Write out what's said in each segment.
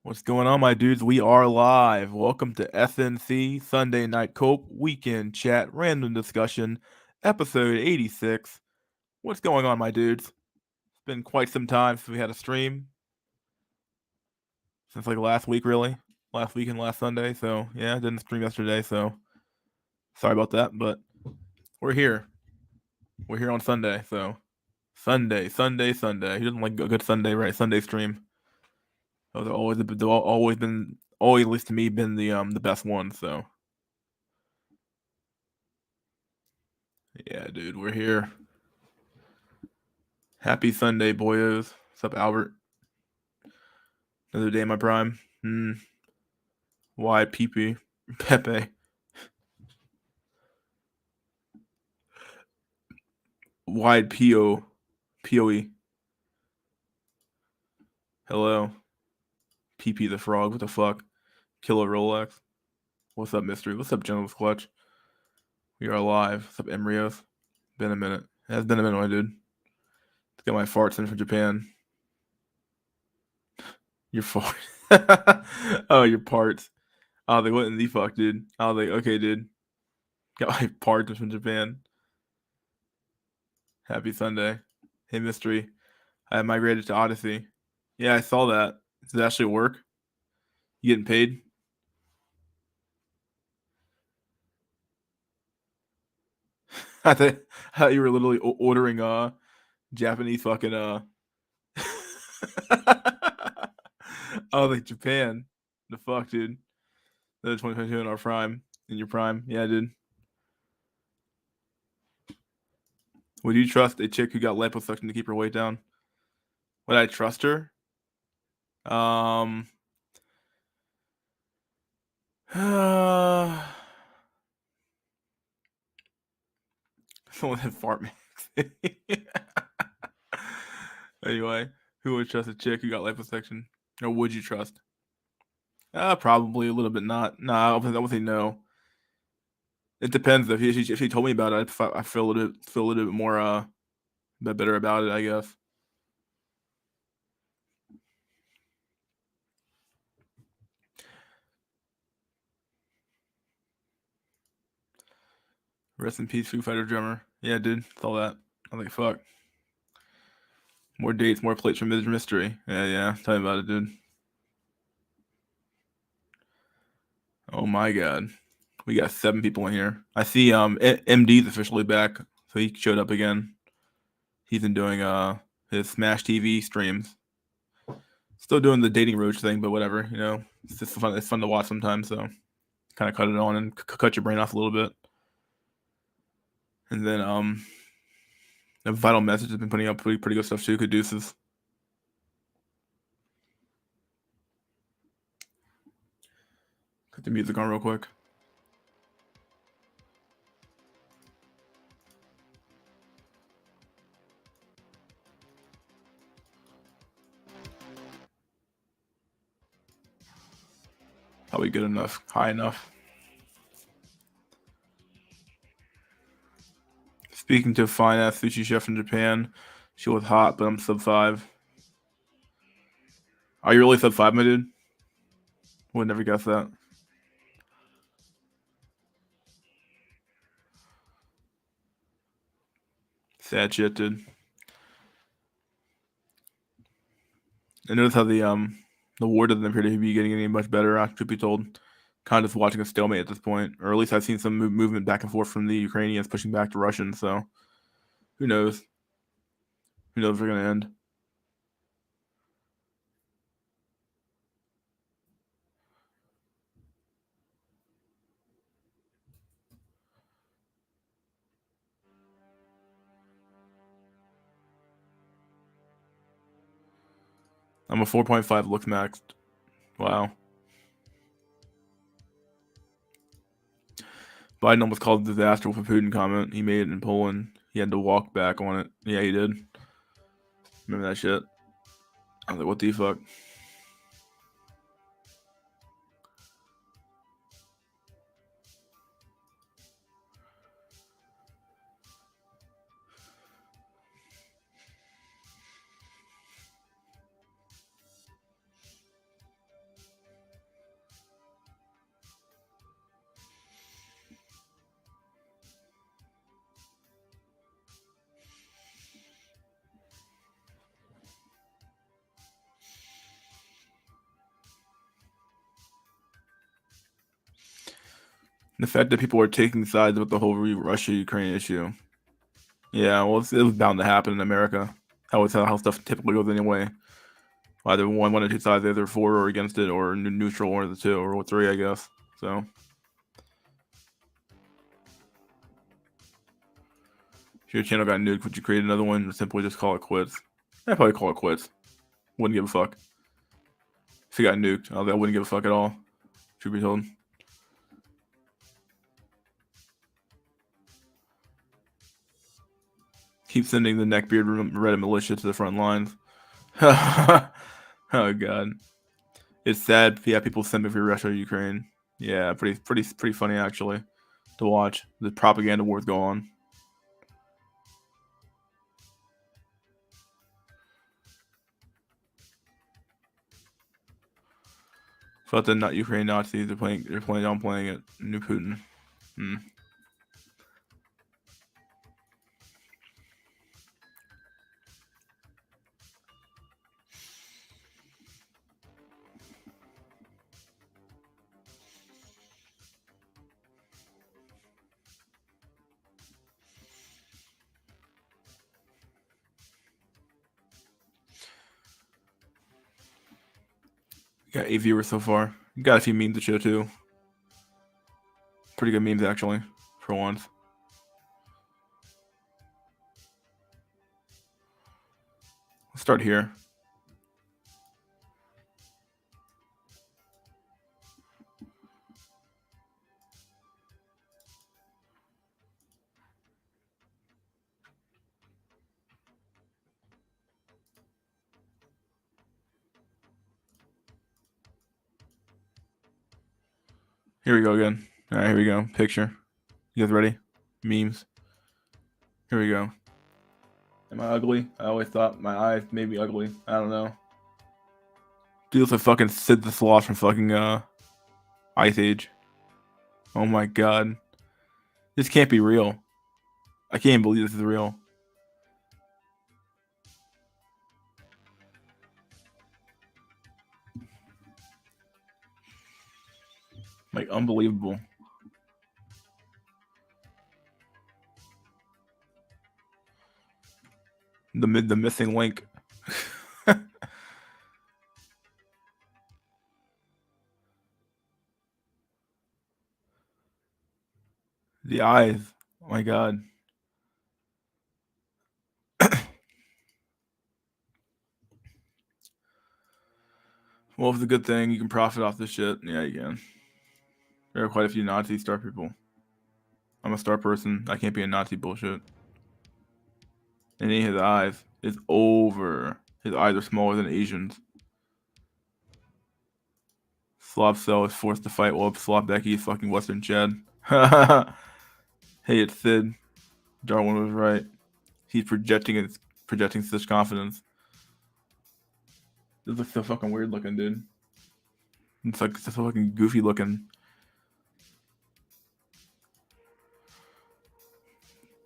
What's going on, my dudes? We are live. Welcome to SNC Sunday Night Cope Weekend Chat Random Discussion, episode 86. What's going on, my dudes? It's been quite some time since we had a stream. Since like last week, really. Last week and last Sunday. So, yeah, I didn't stream yesterday, so sorry about that. But we're here. We're here on Sunday, so Sunday. Who doesn't like a good Sunday, right? Sunday stream. Those are always always at least to me been the best ones. So yeah, dude, we're here. Happy Sunday, boyos. What's up, Albert? Another day in my prime. Wide PP. Pepe. Wide PO. POE. Hello. PP the frog. What the fuck? Killer Rolex. What's up, Mystery? What's up, General's Clutch? We are live. What's up, Emrios? Been a minute. It has been a minute, my dude. Let's get my farts in from Japan. Your fart. Oh, your parts. Oh, they went in the fuck, dude. Oh, they okay, dude. Got my parts from Japan. Happy Sunday. Hey, Mystery. I migrated to Odyssey. Yeah, I saw that. Does it actually work? You getting paid? I thought you were literally ordering Japanese fucking oh, like Japan. The fuck, dude. The 2022 in our prime. In your prime. Yeah, dude. Would you trust a chick who got liposuction to keep her weight down? Would I trust her? Um someone had fart max. Anyway, who would trust a chick who got liposuction? Or would you trust? Probably a little bit not. Nah, I would say no. It depends. If she told me about it, I feel a little bit more bit better about it, I guess. Rest in peace, Foo Fighter drummer. Yeah, dude, saw that. I was like, fuck. More dates, more plates from Mystery. Yeah. Tell me about it, dude. Oh my god, we got 7 people in here. I see MD's officially back, so he showed up again. He's been doing his Smash TV streams. Still doing the dating roach thing, but whatever, you know. It's just fun. It's fun to watch sometimes, so kind of cut it on and cut your brain off a little bit. And then the Vital Message has been putting out pretty good stuff too. Caduceus. Cut the music on real quick. Probably good enough, high enough. Speaking to a fine ass sushi chef from Japan, she was hot, but I'm sub 5. Are you really sub 5, my dude? Would never guess that. Sad shit, dude. And notice how the war doesn't appear to be getting any much better. Truth be told, kind of just watching a stalemate at this point, or at least I've seen some movement back and forth from the Ukrainians pushing back to Russians. So who knows? Who knows if they're gonna end? I'm a 4.5 looks maxed. Wow. Biden almost called it a disaster with a Putin comment. He made it in Poland. He had to walk back on it. Yeah, he did. Remember that shit? I was like, what the fuck? The fact that people are taking sides with the whole Russia-Ukraine issue. Yeah, well, it was bound to happen in America. How stuff typically goes anyway. Either one or two sides, either for or against it, or neutral, or the two, or three, I guess. So, if your channel got nuked, would you create another one, or simply just call it quits? I'd probably call it quits. Wouldn't give a fuck. If it got nuked, I wouldn't give a fuck at all. Truth be told. Keep sending the neckbeard Reddit militia to the front lines. Oh god, it's sad. Yeah, people send me for Russia or Ukraine. Yeah, pretty funny actually to watch. The propaganda wars go on. But the not Ukraine Nazis. They're planning on playing it. New Putin. Got 8 viewers so far. Got a few memes to show too. Pretty good memes actually, for once. Let's start here. Here we go again. All right, here we go. Picture. You guys ready? Memes. Here we go. Am I ugly? I always thought my eyes may be ugly. I don't know. Dude looks like fucking Sid the Sloth from fucking Ice Age. Oh my god. This can't be real. I can't believe this is real. Like unbelievable. The missing link. The eyes. Oh my god. Well, if it's a good thing, you can profit off this shit. Yeah, you can. There are quite a few Nazi star people. I'm a star person. I can't be a Nazi bullshit. And his eyes is over. His eyes are smaller than Asians. Slob Cell is forced to fight while Slob Becky is fucking Western Chad. Hey, it's Sid. Darwin was right. He's projecting such confidence. This looks so fucking weird looking, dude. It's like so fucking goofy looking.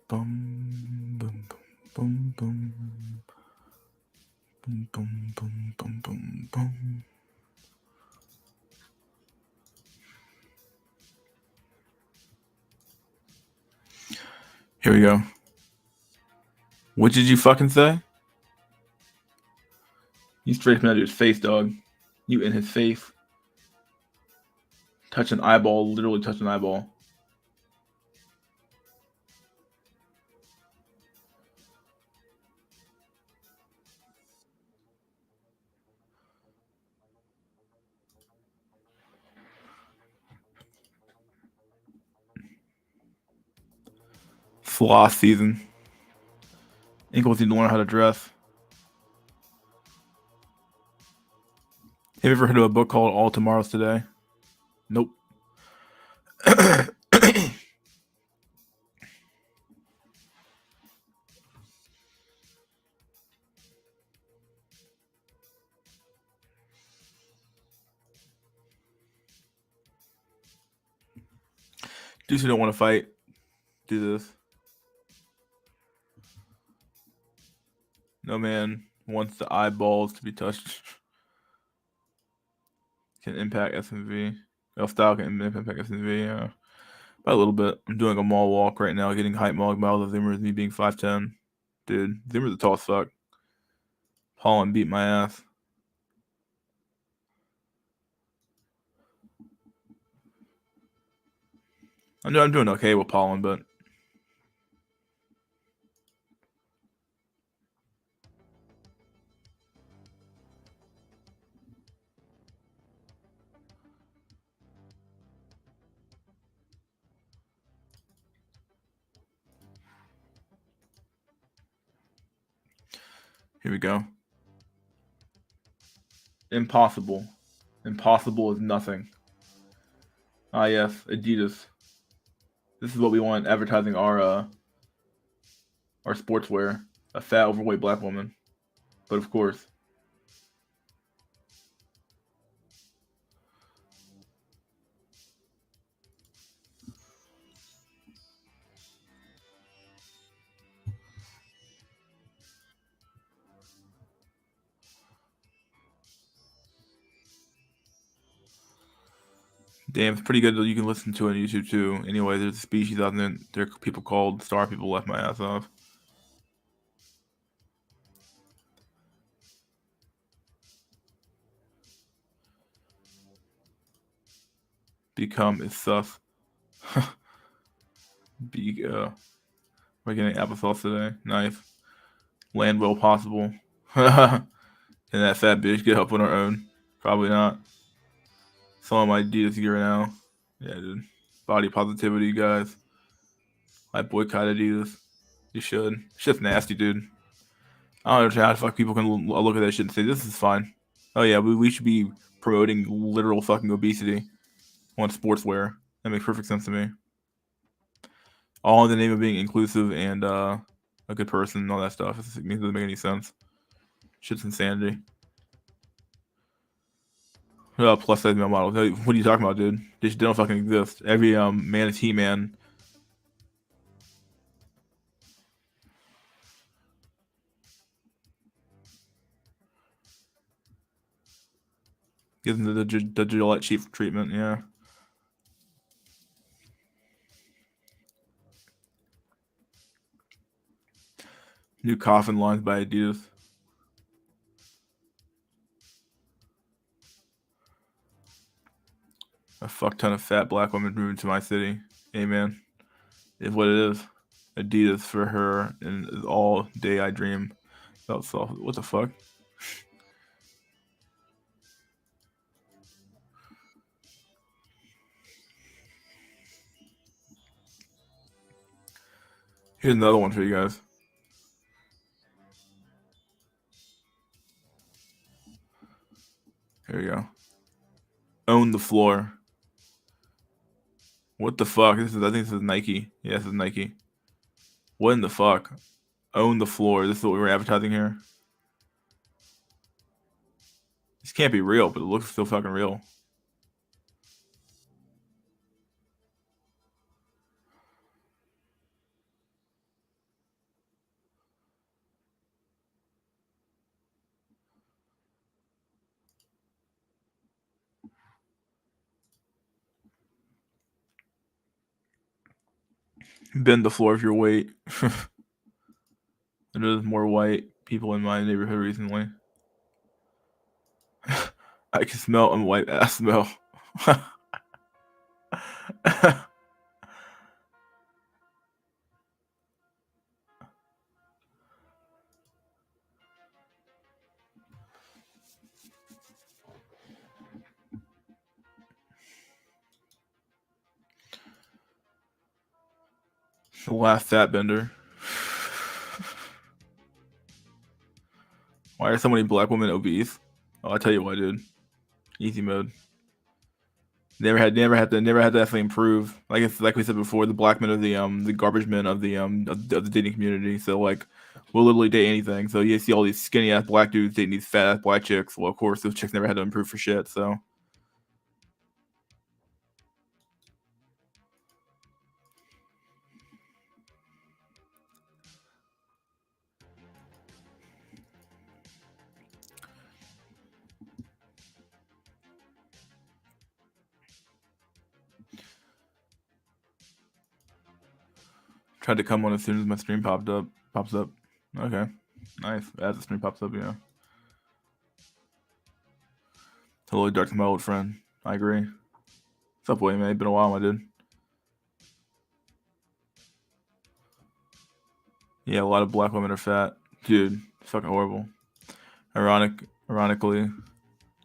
Bum bum bum bum bum bum bum bum bum bum. Here we go. What did you fucking say? You straight from out of his face, dog. You in his face. Touch an eyeball, literally touch an eyeball. Sloth season. Ankles need to learn how to dress. Have you ever heard of a book called All Tomorrows Today? Nope. Dudes who don't want to fight, do this. No man wants the eyeballs to be touched. Can impact SNV. Style can impact SNV, yeah. By a little bit. I'm doing a mall walk right now, getting hype mog by all the Zoomers, me being 5'10". Dude, Zoomer's the tallest fuck. Pollen beat my ass. I'm doing okay with Pollen, but here we go. Impossible. Impossible is nothing. Ah yes, Adidas. This is what we want advertising our sportswear. A fat, overweight black woman. But of course, damn, it's pretty good that you can listen to it on YouTube too. Anyway, there's a species out there. There are people called star people. Left my ass off. Become is sus. We're getting applesauce today. Nice. Land well possible. Can that fat bitch get up on her own? Probably not. Some of my Adidas gear now. Yeah, dude. Body positivity, guys. I boycott Adidas. You should. It's just nasty, dude. I don't understand how the fuck people can look at that shit and say this is fine. Oh yeah, we should be promoting literal fucking obesity on sportswear. That makes perfect sense to me. All in the name of being inclusive and a good person and all that stuff. It doesn't make any sense. Shit's insanity. Plus size male models. What are you talking about, dude? They don't fucking exist. Every manatee man. Gives them the Gillette cheap treatment, yeah. New coffin lines by Adidas. A fuck ton of fat black women moving to my city. Amen. Is what it is. Adidas for her, and all day I dream about self. What the fuck? Here's another one for you guys. Here we go. Own the floor. What the fuck? I think this is Nike. Yeah, this is Nike. What in the fuck? Own the floor. This is what we were advertising here. This can't be real, but it looks still fucking real. Bend the floor of your weight. There's more white people in my neighborhood recently. I can smell a white ass smell. The last fat bender. Why are so many black women obese? Oh, I'll tell you what, dude. Easy mode. Never had to definitely improve. Like we said before, the black men are the garbage men of the dating community. So like we'll literally date anything. So you see all these skinny ass black dudes dating these fat ass black chicks. Well, of course those chicks never had to improve for shit. So Tried to come on as soon as my stream pops up. Okay. Nice. As the stream pops up, yeah. Hello, Dark, my old friend. I agree. What's up, boy, man? Been a while, my dude. Yeah, a lot of black women are fat. Dude, it's fucking horrible. Ironically,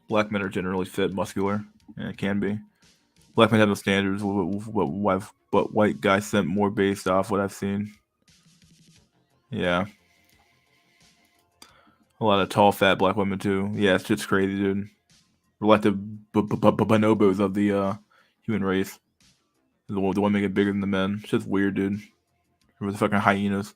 black men are generally fit, muscular. Yeah, it can be. Black men have no standards, but white guys sent more based off what I've seen. Yeah. A lot of tall, fat black women, too. Yeah, it's just crazy, dude. We're like the bonobos of the human race. The women get bigger than the men. It's just weird, dude. We're the fucking hyenas.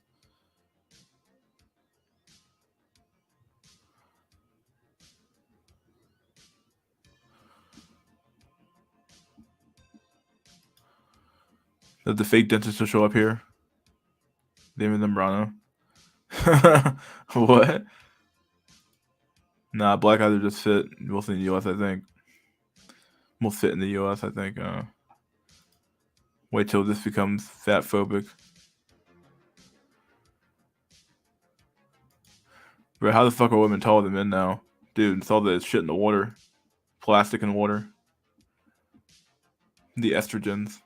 Does the fake dentist will show up here? David Zambrano. What? Nah, black guys are just fit. Mostly in the U.S., I think. Most fit in the U.S., I think. Wait till this becomes fat phobic. Bro, how the fuck are women taller than men now? Dude, it's all the shit in the water. Plastic in water. The estrogens.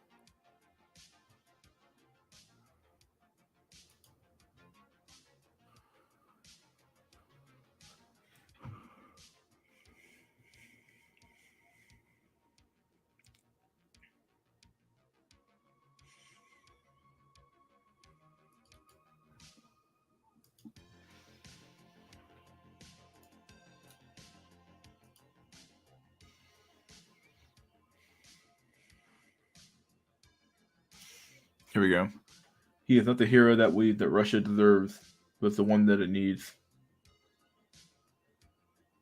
Here we go. He is not the hero that Russia deserves, but the one that it needs.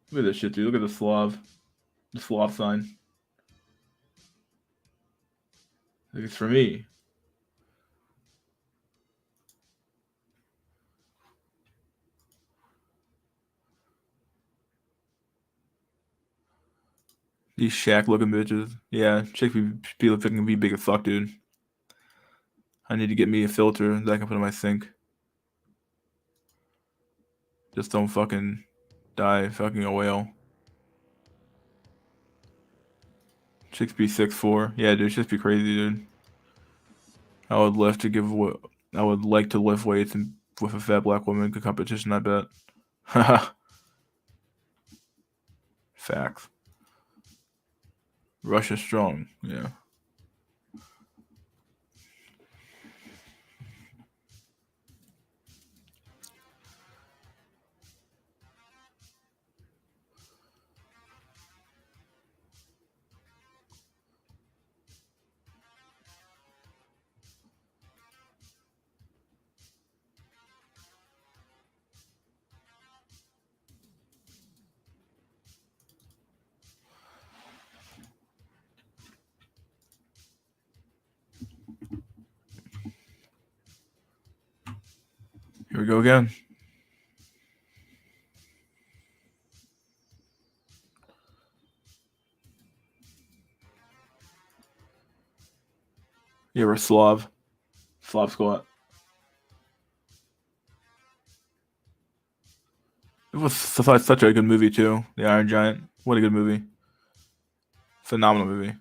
Look at this shit, dude. Look at the Slav sign. Like it's for me. These Shaq looking bitches. Yeah, Shaq be looking be big as fuck, dude. I need to get me a filter that I can put in my sink. Just don't fucking die fucking a whale. Chicks be 6'4". Yeah, dude, just be crazy, dude. I would love to give. I would like to lift weights and with a fat black woman good competition. I bet. Facts. Russia's strong. Yeah. Here we go again. You're a Slav. Slav squat. It was such a good movie too. The Iron Giant. What a good movie. Phenomenal movie.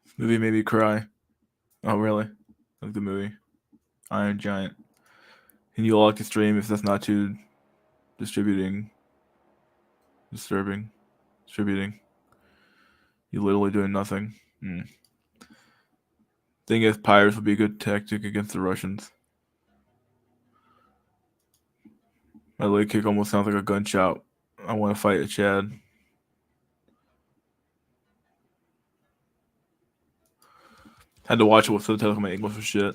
This movie made me cry. Oh really? Like the movie. Iron Giant. And you'll like to stream if that's not too distributing. Disturbing. Distributing. You're literally doing nothing. Thing is, pirates would be a good tactic against the Russians. My leg kick almost sounds like a gunshot. I want to fight a Chad. Had to watch it with subtitles. My English was shit.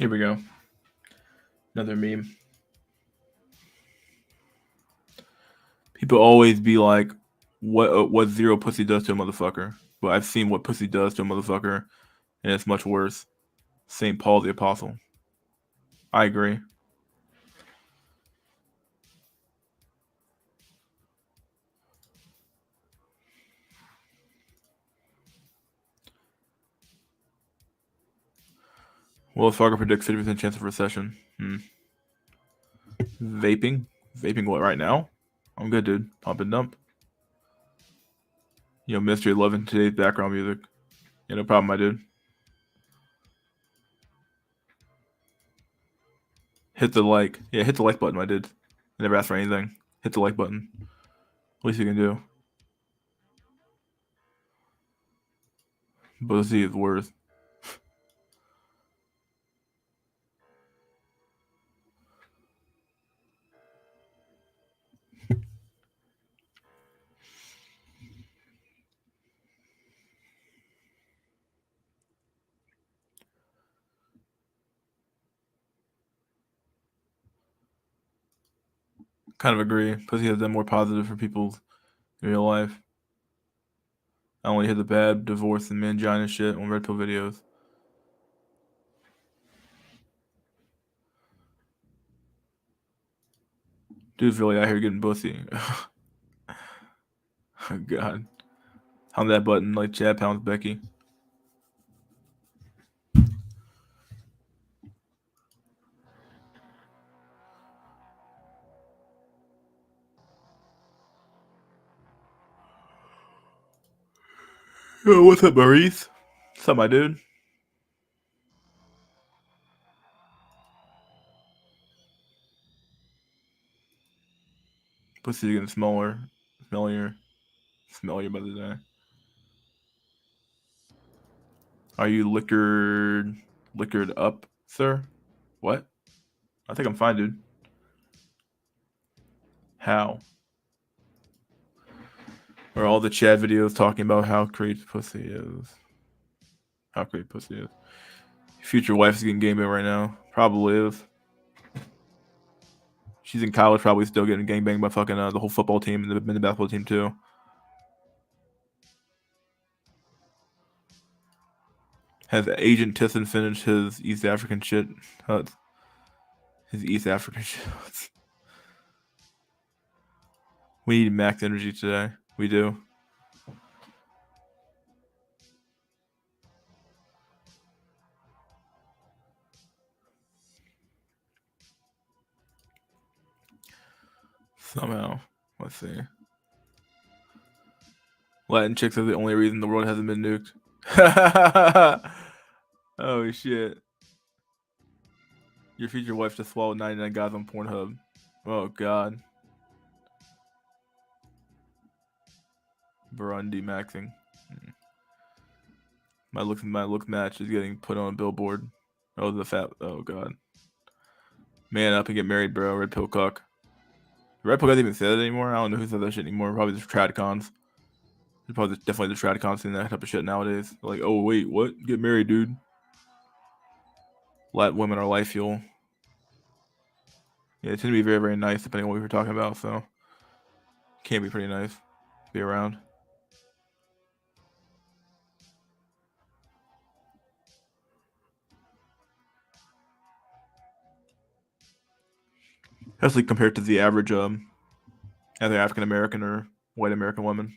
Here we go. Another meme. People always be like, what zero pussy does to a motherfucker. But I've seen what pussy does to a motherfucker, and it's much worse. St. Paul the Apostle. I agree. Wells Fargo predicts 50% chance of recession. Vaping? Vaping what right now? I'm good, dude. Pump and dump. You know, Mystery loving today's background music. Yeah, no problem, my dude. Hit the like. Yeah, hit the like button, my dude. I never asked for anything. Hit the like button. Least you can do. Pussy is worse. Kind of agree. Pussy has done more positive for people in real life. I only hear the bad divorce and mangina shit on Red Pill videos. Dude's really out here getting pussy. Oh, God. On that button like Chad pounds Becky. Yo, what's up, Maurice? What's up, my dude? Pussy's getting smaller, smellier by the day. Are you liquored up, sir? What? I think I'm fine, dude. How? Are all the Chad videos talking about how great pussy is? How great pussy is. Future wife's getting gangbanged right now. Probably is. She's in college, probably still getting gangbanged by fucking the whole football team and the basketball team too. Has Agent Tisson finished his East African shit? His East African shit. We need max energy today. We do. Somehow. Let's see. Latin chicks are the only reason the world hasn't been nuked. Oh shit. Your future wife just swallowed 99 guys on Pornhub. Oh god. Burundi maxing. My look match is getting put on a billboard. Oh the fat oh god. Man up and get married, bro. Red pill cuck. Red pill guys even say that anymore? I don't know who says that shit anymore. Probably just tradcons. Probably definitely the tradcons saying that type of shit nowadays. They're like, oh wait, what? Get married, dude. Let women are life fuel. Yeah, it tend to be very, very nice depending on what we were talking about, so can be pretty nice to be around. Especially compared to the average either African American or white American woman.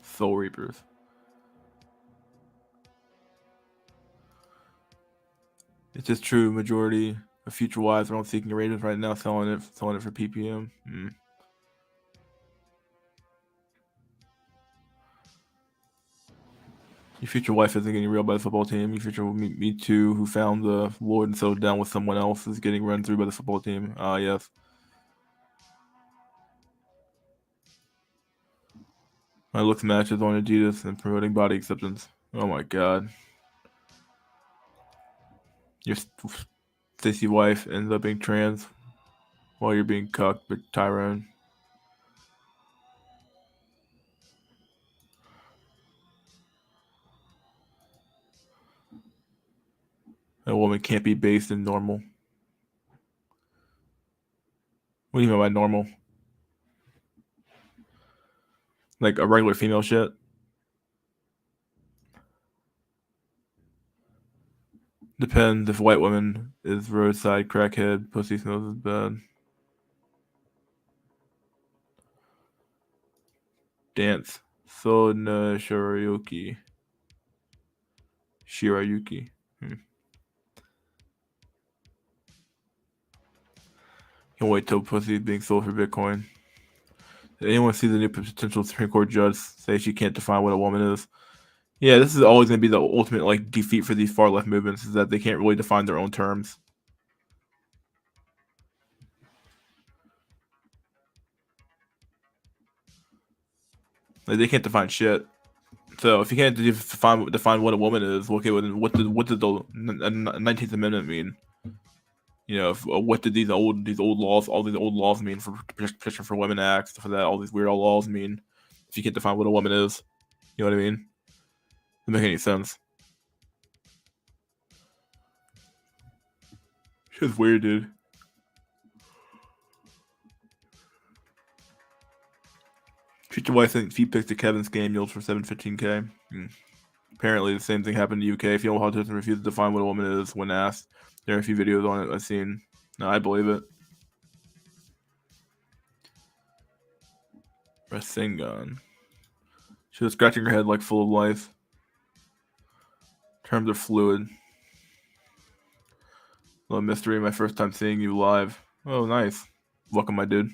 Soul Reapers. It's just true. Majority of future wives are on seeking arrangements right now, selling it for ppm. Your future wife isn't getting real by the football team. Your future me too, who found the Lord and settled down with someone else, is getting run through by the football team. Yes. My looks matches on Adidas and promoting body acceptance. Oh my god. Your sissy wife ends up being trans while you're being cucked by Tyrone. A woman can't be based in normal. What do you mean by normal? Like a regular female shit? Depends if white woman is roadside crackhead, pussy smells is bad. Dance. Sona Shirayuki. Shirayuki. Can't wait till pussy is being sold for Bitcoin. Did anyone see the new potential Supreme Court judge say she can't define what a woman is? Yeah, this is always going to be the ultimate like defeat for these far left movements is that they can't really define their own terms. Like they can't define shit. So if you can't define what a woman is, okay, well, then what did the 19th Amendment mean? You know, what did these old laws, all these old laws mean for protection for women acts, for that all these weird old laws mean? If you can't define what a woman is, you know what I mean? Doesn't make any sense. Shit's weird, dude. Treat your wife and feet pics to Kevin Samuels for $715K. Apparently, the same thing happened in the UK. Female politicians refuse to define what a woman is when asked. There are a few videos on it I've seen. No, I believe it. Resting gun. She was scratching her head like full of life. Terms are fluid. Little mystery, my first time seeing you live. Oh, nice. Welcome, my dude.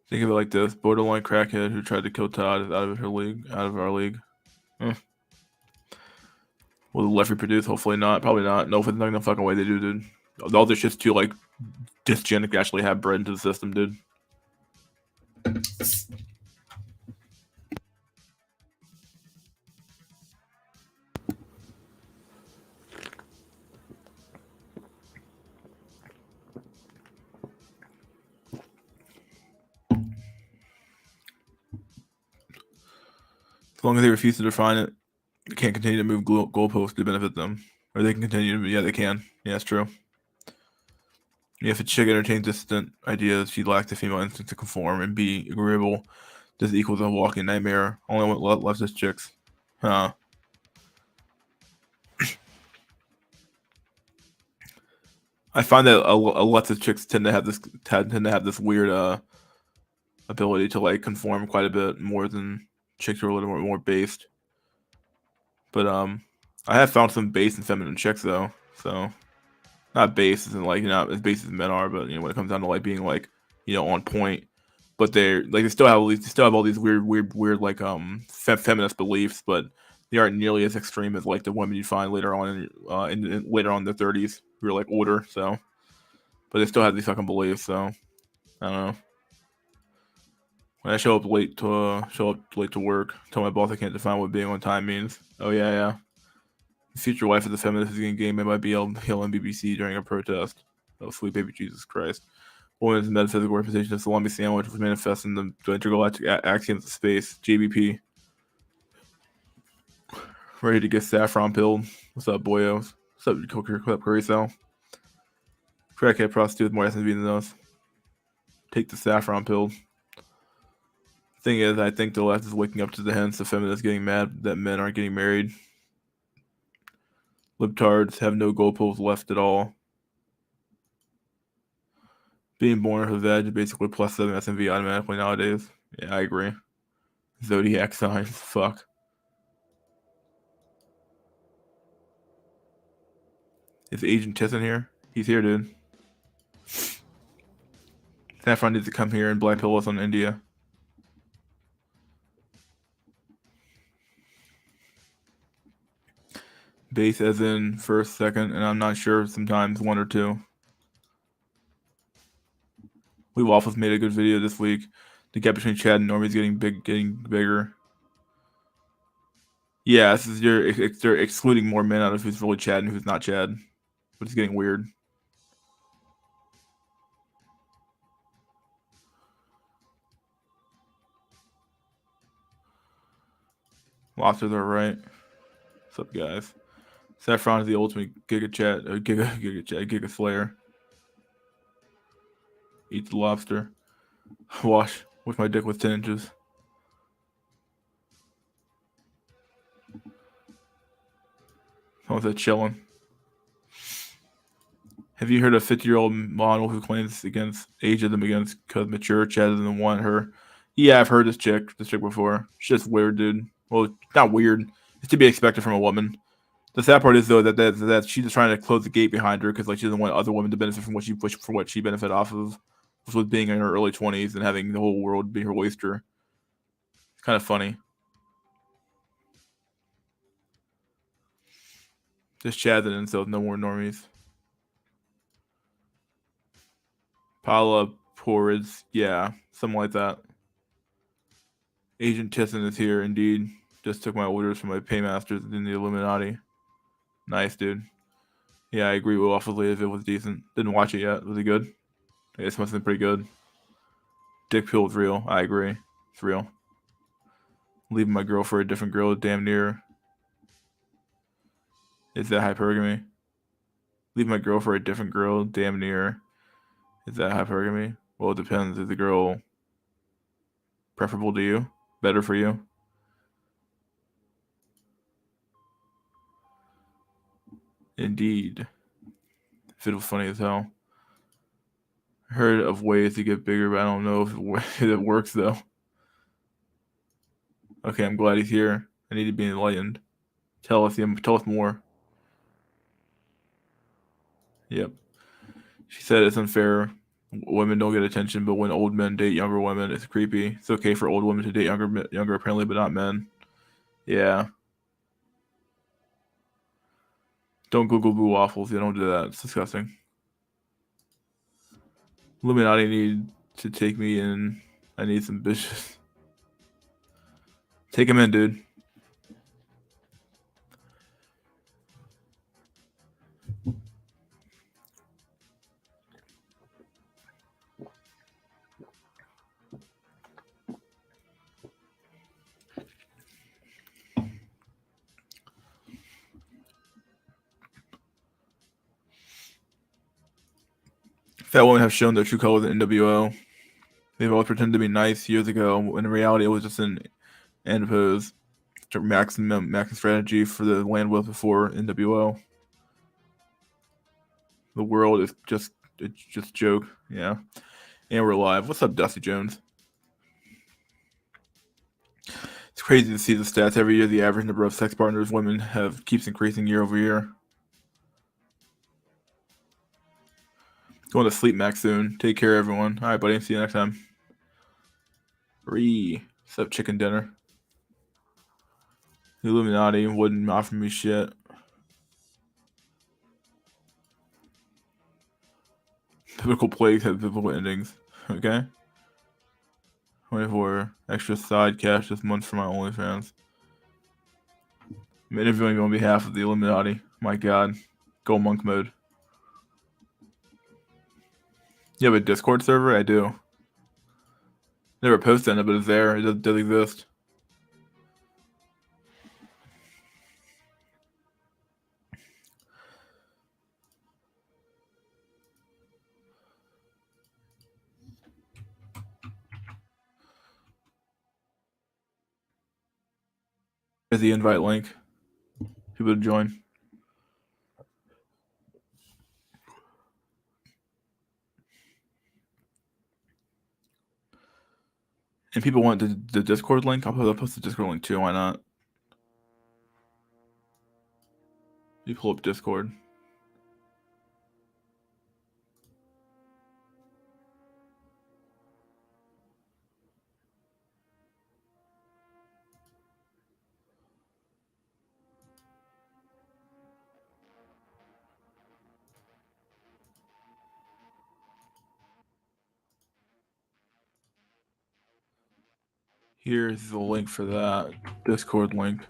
Think of it like this: borderline crackhead who tried to kill Todd is out of our league. Will the left reproduce? Hopefully not. Probably not. No, for no fucking way they do, dude. All this shit's too like dysgenic to actually have bred into the system, dude. As long as they refuse to define it, they can't continue to move goalposts to benefit them. Or they can continue to, yeah, they can. Yeah, that's true. If a chick entertains distant ideas, she lacks the female instinct to conform and be agreeable. This equals a walking nightmare. Only what left is chicks. Huh. I find that a lot of chicks tend to have this weird ability to like conform quite a bit more than chicks who are a little more based. But I have found some base and feminine chicks though. So not base isn't like not as base as men are, but when it comes down to like being like on point. But they're like they still have all these weird like feminist beliefs, but they aren't nearly as extreme as like the women you find later on later on in their 30s who are like older. So, but they still have these fucking beliefs. So I don't know. When I show up late to work, tell my boss I can't define what being on time means. Oh yeah. Future wife of the feminist is getting game by BL on BBC during a protest. Oh sweet baby Jesus Christ. Woman's metaphysical representation of salami sandwich was manifest in the intergalactic axioms of space. JBP. Ready to get saffron pilled. What's up, boyos? What's up, curry cell? Crackhead prostitute with more SNV than us. Take the saffron pill. Thing is, I think the left is waking up to the hints of feminists getting mad that men aren't getting married. Libtards have no goalposts left at all. Being born with a veg is basically plus 7 SMV automatically nowadays. Yeah, I agree. Zodiac signs, fuck. Is Agent Tiss in here? He's here, dude. Saffron needs to come here and black pill us on India. Base as in first, second, and I'm not sure, sometimes 1 or 2. We Waffles made a good video this week. The gap between Chad and Normie is getting bigger. Yeah, this is they're excluding more men out of who's really Chad and who's not Chad, which is getting weird. Lobsters are right. What's up, guys? Saffron is the ultimate Giga Chat, Giga Slayer. Eat the lobster. Wash my dick with 10 inches. Someone said chilling. Have you heard of 50-year-old model who claims against ageism against because mature Chad doesn't want her? Yeah, I've heard this chick before. She's just weird, dude. Well, not weird. It's to be expected from a woman. The sad part is though that she's just trying to close the gate behind her because like she doesn't want other women to benefit from what she benefit off of, which was being in her early 20s and having the whole world be her oyster. It's kind of funny. Just Chad and incels, no more normies. Paula Porrids, yeah, something like that. Agent Tisson is here, indeed. Just took my orders from my paymasters in the Illuminati. Nice, dude. Yeah, I agree with Waffley if it was decent. Didn't watch it yet. Was it good? I guess it must have been pretty good. Dick pill is real. I agree. It's real. Leaving my girl for a different girl, damn near. Is that hypergamy? Leave my girl for a different girl, damn near. Is that hypergamy? Well, it depends. Is the girl preferable to you? Better for you? Indeed. Fiddle funny as hell. Heard of ways to get bigger, but I don't know if it works though. Okay, I'm glad he's here. I need to be enlightened. Tell us more. Yep. She said it's unfair. Women don't get attention, but when old men date younger women, it's creepy. It's okay for old women to date younger apparently, but not men. Yeah. Don't Google boo waffles. Yeah, don't do that. It's disgusting. Illuminati need to take me in. I need some bitches. Take him in, dude. Fat women have shown their true colors in NWO. They've always pretended to be nice years ago, when in reality it was just an adipose maximum strategy for the land was before NWO. The world is just joke. Yeah. And we're live. What's up, Dusty Jones? It's crazy to see the stats every year. The average number of sex partners women have keeps increasing year over year. Going to sleep, Max, soon. Take care, everyone. All right, buddy. See you next time. What's up, chicken dinner? The Illuminati wouldn't offer me shit. Biblical plagues have biblical endings. Okay. 24 extra side cash this month for my OnlyFans. I'm interviewing on behalf of the Illuminati. My God. Go monk mode. You have a Discord server? I do. Never posted on it, but it's there. It does exist. There's the invite link. People to join. And people want the Discord link. I'll post the Discord link too. Why not? You pull up Discord. Here's the link for that Discord link.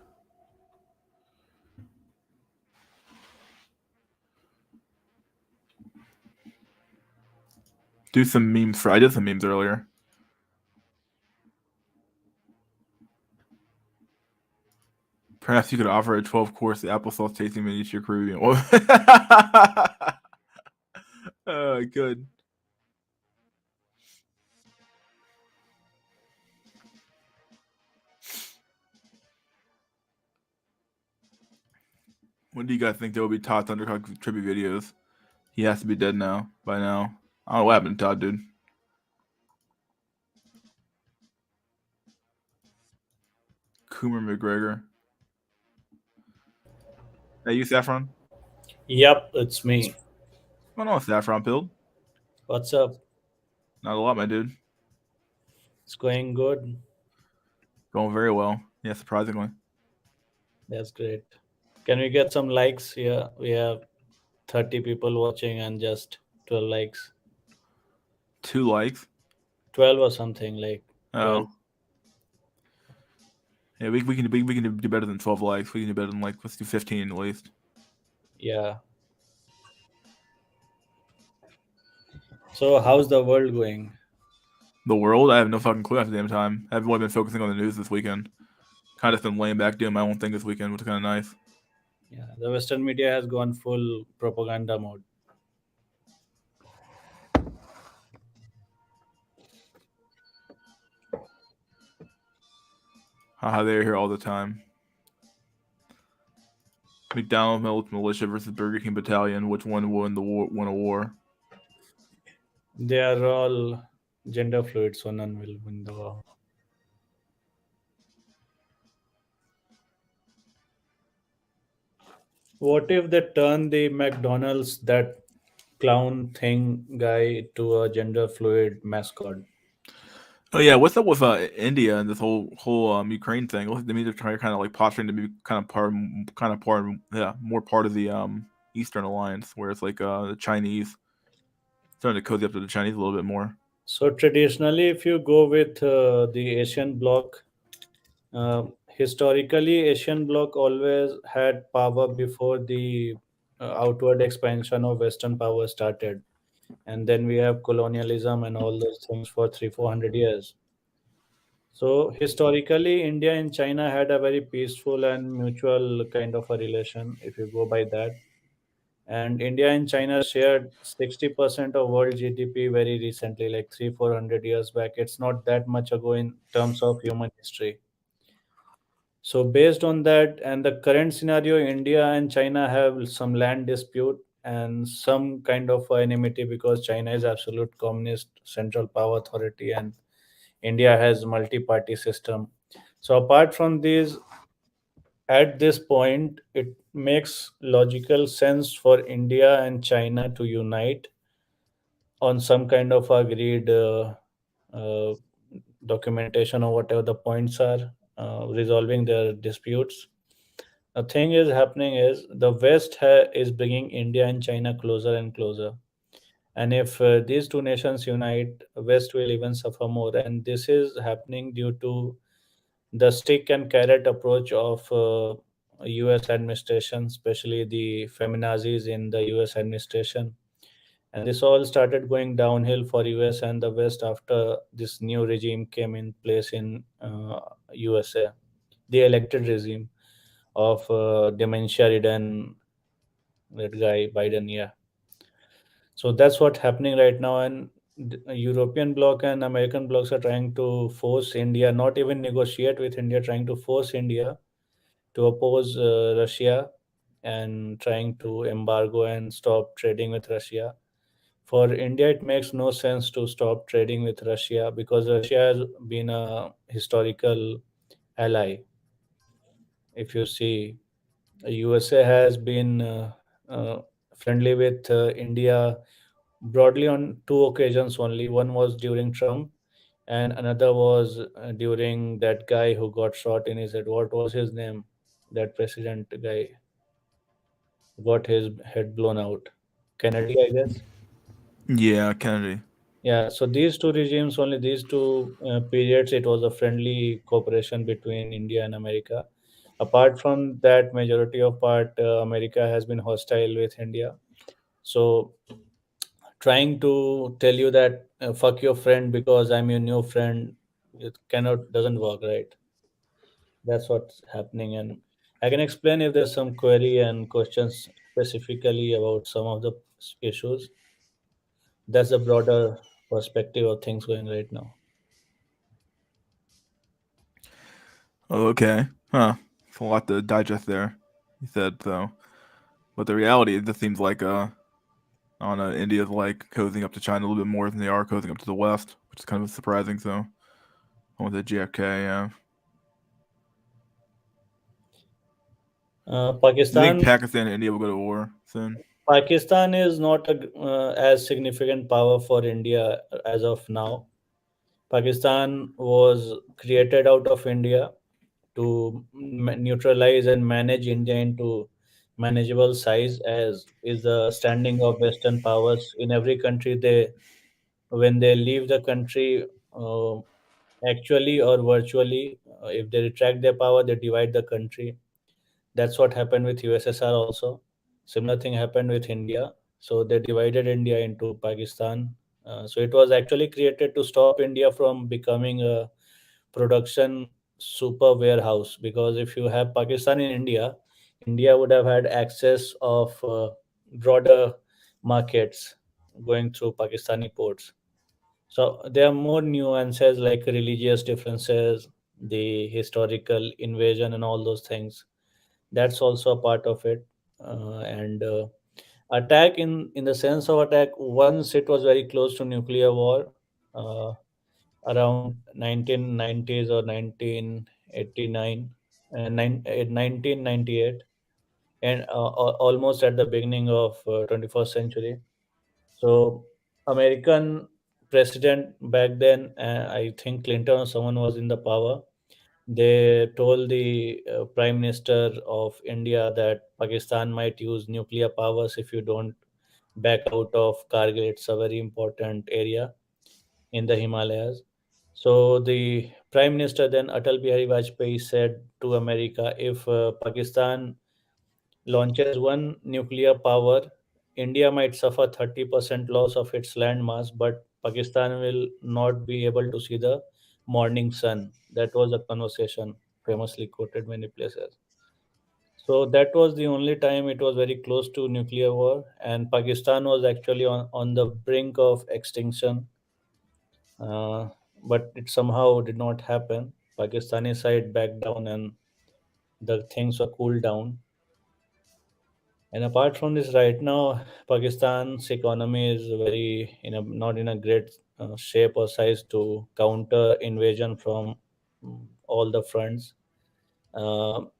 Do some memes for. I did some memes earlier. Perhaps you could offer a 12-course applesauce tasting menu to your Caribbean. Good. When do you guys think there will be Todd Thundercock tribute videos? He has to be dead now. By now, I don't know what happened to Todd, dude. Coomer McGregor. Hey, you Saffron? Yep, it's me. What's going on, Saffron Build? What's up? Not a lot, my dude. It's going good. Going very well. Yeah, surprisingly. That's great. Can we get some likes here? We have 30 people watching and just 12 likes. 2 likes. 12 or something like 12. Oh, yeah. We can do better than 12 likes. We can do better than let's do 15 at least. Yeah. So, how's the world going? The world, I have no fucking clue half the damn time. I've only been focusing on the news this weekend. Kind of been laying back doing my own thing this weekend, which is kind of nice. Yeah, the Western media has gone full propaganda mode. Haha, they're here all the time. McDonald's militia versus Burger King battalion. Which one won the war? Won a war? They are all gender fluid, so none will win the war. What if they turn the McDonald's, that clown thing guy, to a gender fluid mascot? Oh yeah, what's up with India and this whole Ukraine thing? Looks like they mean they're trying kind of like posturing to be yeah, more part of the Eastern Alliance, whereas like the Chinese starting to cozy up to the Chinese a little bit more. So traditionally, if you go with the Asian bloc, historically, Asian bloc always had power before the outward expansion of Western power started, and then we have colonialism and all those things for 300-400 years. So historically, India and China had a very peaceful and mutual kind of a relation, if you go by that. And India and China shared 60% of world GDP very recently, like 300-400 years back. It's not that much ago in terms of human history. So based on that and the current scenario, India and China have some land dispute and some kind of enmity because China is absolute communist central power authority and India has multi-party system. So apart from these, at this point, it makes logical sense for India and China to unite on some kind of agreed uh, documentation or whatever the points are, resolving their disputes. The thing is happening is the West is bringing India and China closer and closer. And if these two nations unite, West will even suffer more. And this is happening due to the stick and carrot approach of US administration, especially the feminazis in the US administration. And this all started going downhill for US and the West after this new regime came in place in USA, the elected regime of dementia ridden, that guy Biden. Yeah, so that's what's happening right now. And European bloc and American blocs are trying to force India, not even negotiate with India, trying to force India to oppose Russia and trying to embargo and stop trading with Russia. For India, it makes no sense to stop trading with Russia because Russia has been a historical ally. If you see, USA has been friendly with India broadly on two occasions only. One was during Trump, and another was during that guy who got shot in his head. What was his name? That president guy got his head blown out. Kennedy, I guess. Yeah, Kennedy. Yeah, so these two regimes, only these two periods, it was a friendly cooperation between India and America. Apart from that, majority of part, America has been hostile with India. So trying to tell you that fuck your friend because I'm your new friend, it cannot doesn't work, right? That's what's happening, and I can explain if there's some query and questions specifically about some of the issues. That's the broader perspective of things going right now. Oh, okay. Huh. It's a lot to digest there. He said so. But the reality, it just seems like I don't know, India's like cozying up to China a little bit more than they are cozying up to the West, which is kind of surprising. So, I with the JFK, yeah. Do you think Pakistan Pakistan and India will go to war soon? Pakistan is not as significant power for India as of now. Pakistan was created out of India to neutralize and manage India into manageable size, as is the standing of Western powers in every country. They when they leave the country, actually or virtually, if they retract their power, they divide the country. That's what happened with USSR also. Similar thing happened with India. So they divided India into Pakistan. So it was actually created to stop India from becoming a production super warehouse. Because if you have Pakistan in India, India would have had access of broader markets going through Pakistani ports. So there are more nuances like religious differences, the historical invasion, and all those things. That's also a part of it. And attack in the sense of attack, once it was very close to nuclear war, uh, around 1990s or 1989, 1998, and almost at the beginning of 21st century. So American president back then, I think Clinton or someone was in the power. They told the Prime Minister of India that Pakistan might use nuclear powers if you don't back out of Kargil. It's a very important area in the Himalayas. So the Prime Minister then, Atal Bihari Vajpayee, said to America, if Pakistan launches one nuclear power, India might suffer 30% loss of its land mass, but Pakistan will not be able to see the morning sun. That was a conversation famously quoted many places. So that was the only time it was very close to nuclear war, and Pakistan was actually on the brink of extinction. Uh, but it somehow did not happen. Pakistani side backed down and the things were cooled down. And apart from this, right now, Pakistan's economy is very not in a great shape or size to counter invasion from all the fronts.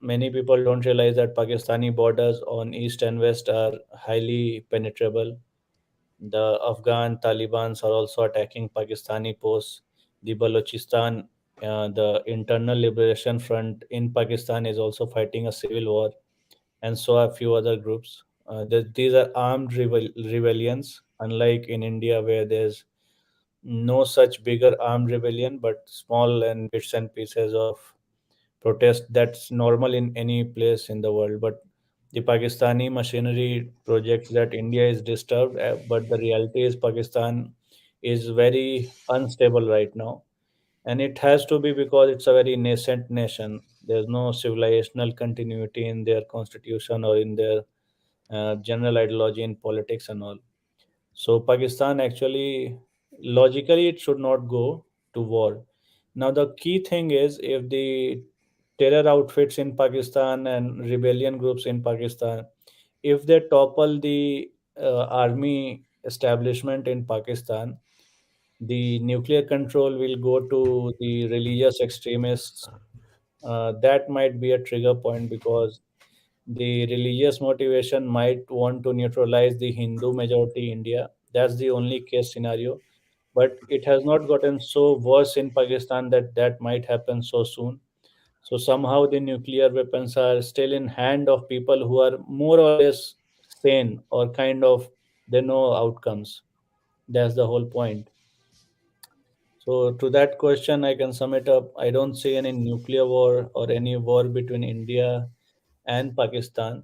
Many people don't realize that Pakistani borders on east and west are highly penetrable. The Afghan Talibans are also attacking Pakistani posts. The Balochistan, the Internal Liberation Front in Pakistan, is also fighting a civil war, and so are a few other groups. These are armed rebellions, unlike in India, where there's no such bigger armed rebellion, but small and bits and pieces of protest that's normal in any place in the world. But the Pakistani machinery projects that India is disturbed, but the reality is Pakistan is very unstable right now, and it has to be because it's a very nascent nation. There's no civilizational continuity in their constitution or in their general ideology in politics and all. So Pakistan actually, logically, it should not go to war. Now the key thing is, if the terror outfits in Pakistan and rebellion groups in Pakistan, if they topple the army establishment in Pakistan, the nuclear control will go to the religious extremists. That might be a trigger point because the religious motivation might want to neutralize the Hindu majority India. That's the only case scenario. But it has not gotten so worse in Pakistan that that might happen so soon. So somehow the nuclear weapons are still in hand of people who are more or less sane or kind of they know outcomes. That's the whole point. So to that question, I can sum it up. I don't see any nuclear war or any war between India and Pakistan.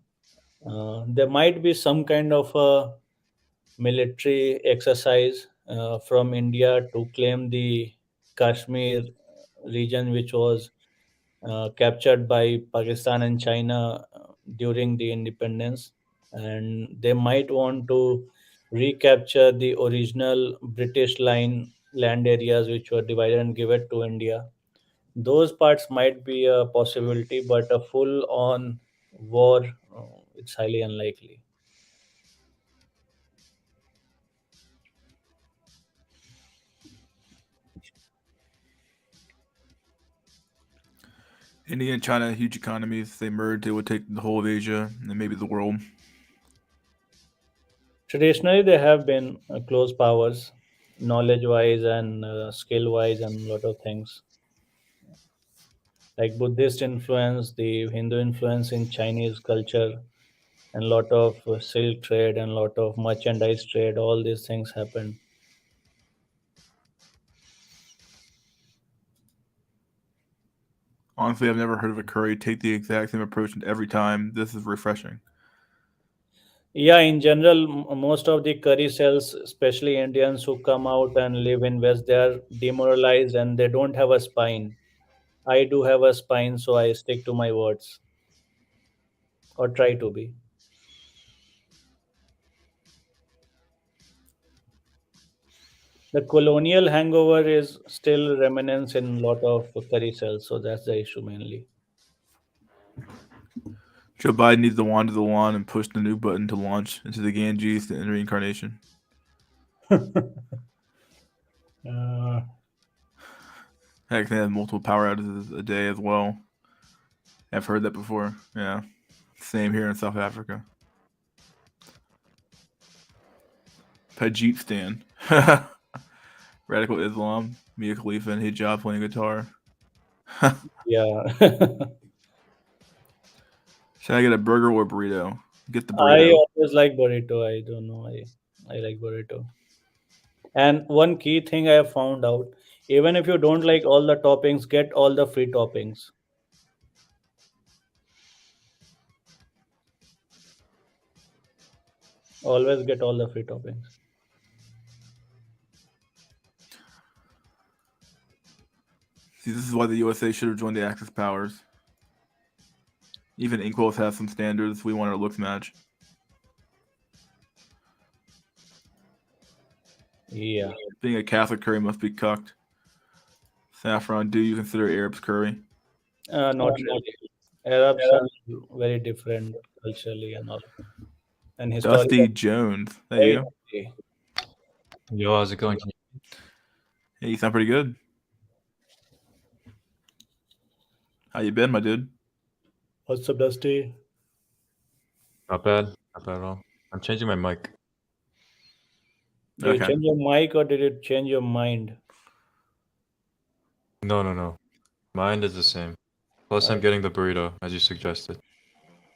There might be some kind of a military exercise from India to claim the Kashmir region, which was captured by Pakistan and China during the independence. And they might want to recapture the original British line land areas which were divided and given to India. Those parts might be a possibility, but a full on war, it's highly unlikely. India and China, huge economies. If they merged, they would take the whole of Asia and maybe the world. Traditionally, they have been close powers, knowledge wise and skill wise, and a lot of things. Like Buddhist influence, the Hindu influence in Chinese culture, and lot of silk trade and lot of merchandise trade. All these things happen. Honestly, I've never heard of a curry take the exact same approach every time. This is refreshing. Yeah, in general, most of the curry cells, especially Indians who come out and live in West, they are demoralized and they don't have a spine. I do have a spine, so I stick to my words or try to be. The colonial hangover is still remnants in lot of curry cells, so that's the issue mainly. Joe Biden needs to wander the lawn and push the new button to launch into the Ganges and reincarnation. uh, Heck, they have multiple power outages a day as well. I've heard that before. Yeah. Same here in South Africa. Tajikistan. Radical Islam. Mia Khalifa and hijab playing guitar. yeah. Should I get a burger or burrito? Get the I burrito. always like burrito. I don't know. I like burrito. And one key thing I have found out, even if you don't like all the toppings, get all the free toppings. Always get all the free toppings. See, this is why the USA should have joined the Axis powers. Even Inkwells has some standards. We want our looks match. Yeah. Being a Catholic curry must be cucked. Saffron, do you consider Arabs curry? Not really. Arabs are very different culturally and all, and historically. Dusty Jones. Hey, Very you. dusty. Yo, how's it going? Hey, you sound pretty good. How you been, my dude? What's up, Dusty? Not bad. Not bad at all. I'm changing my mic. Did you Okay. change your mic or did you change your mind? No. Mine is the same. Plus, I'm Uh, getting the burrito, as you suggested.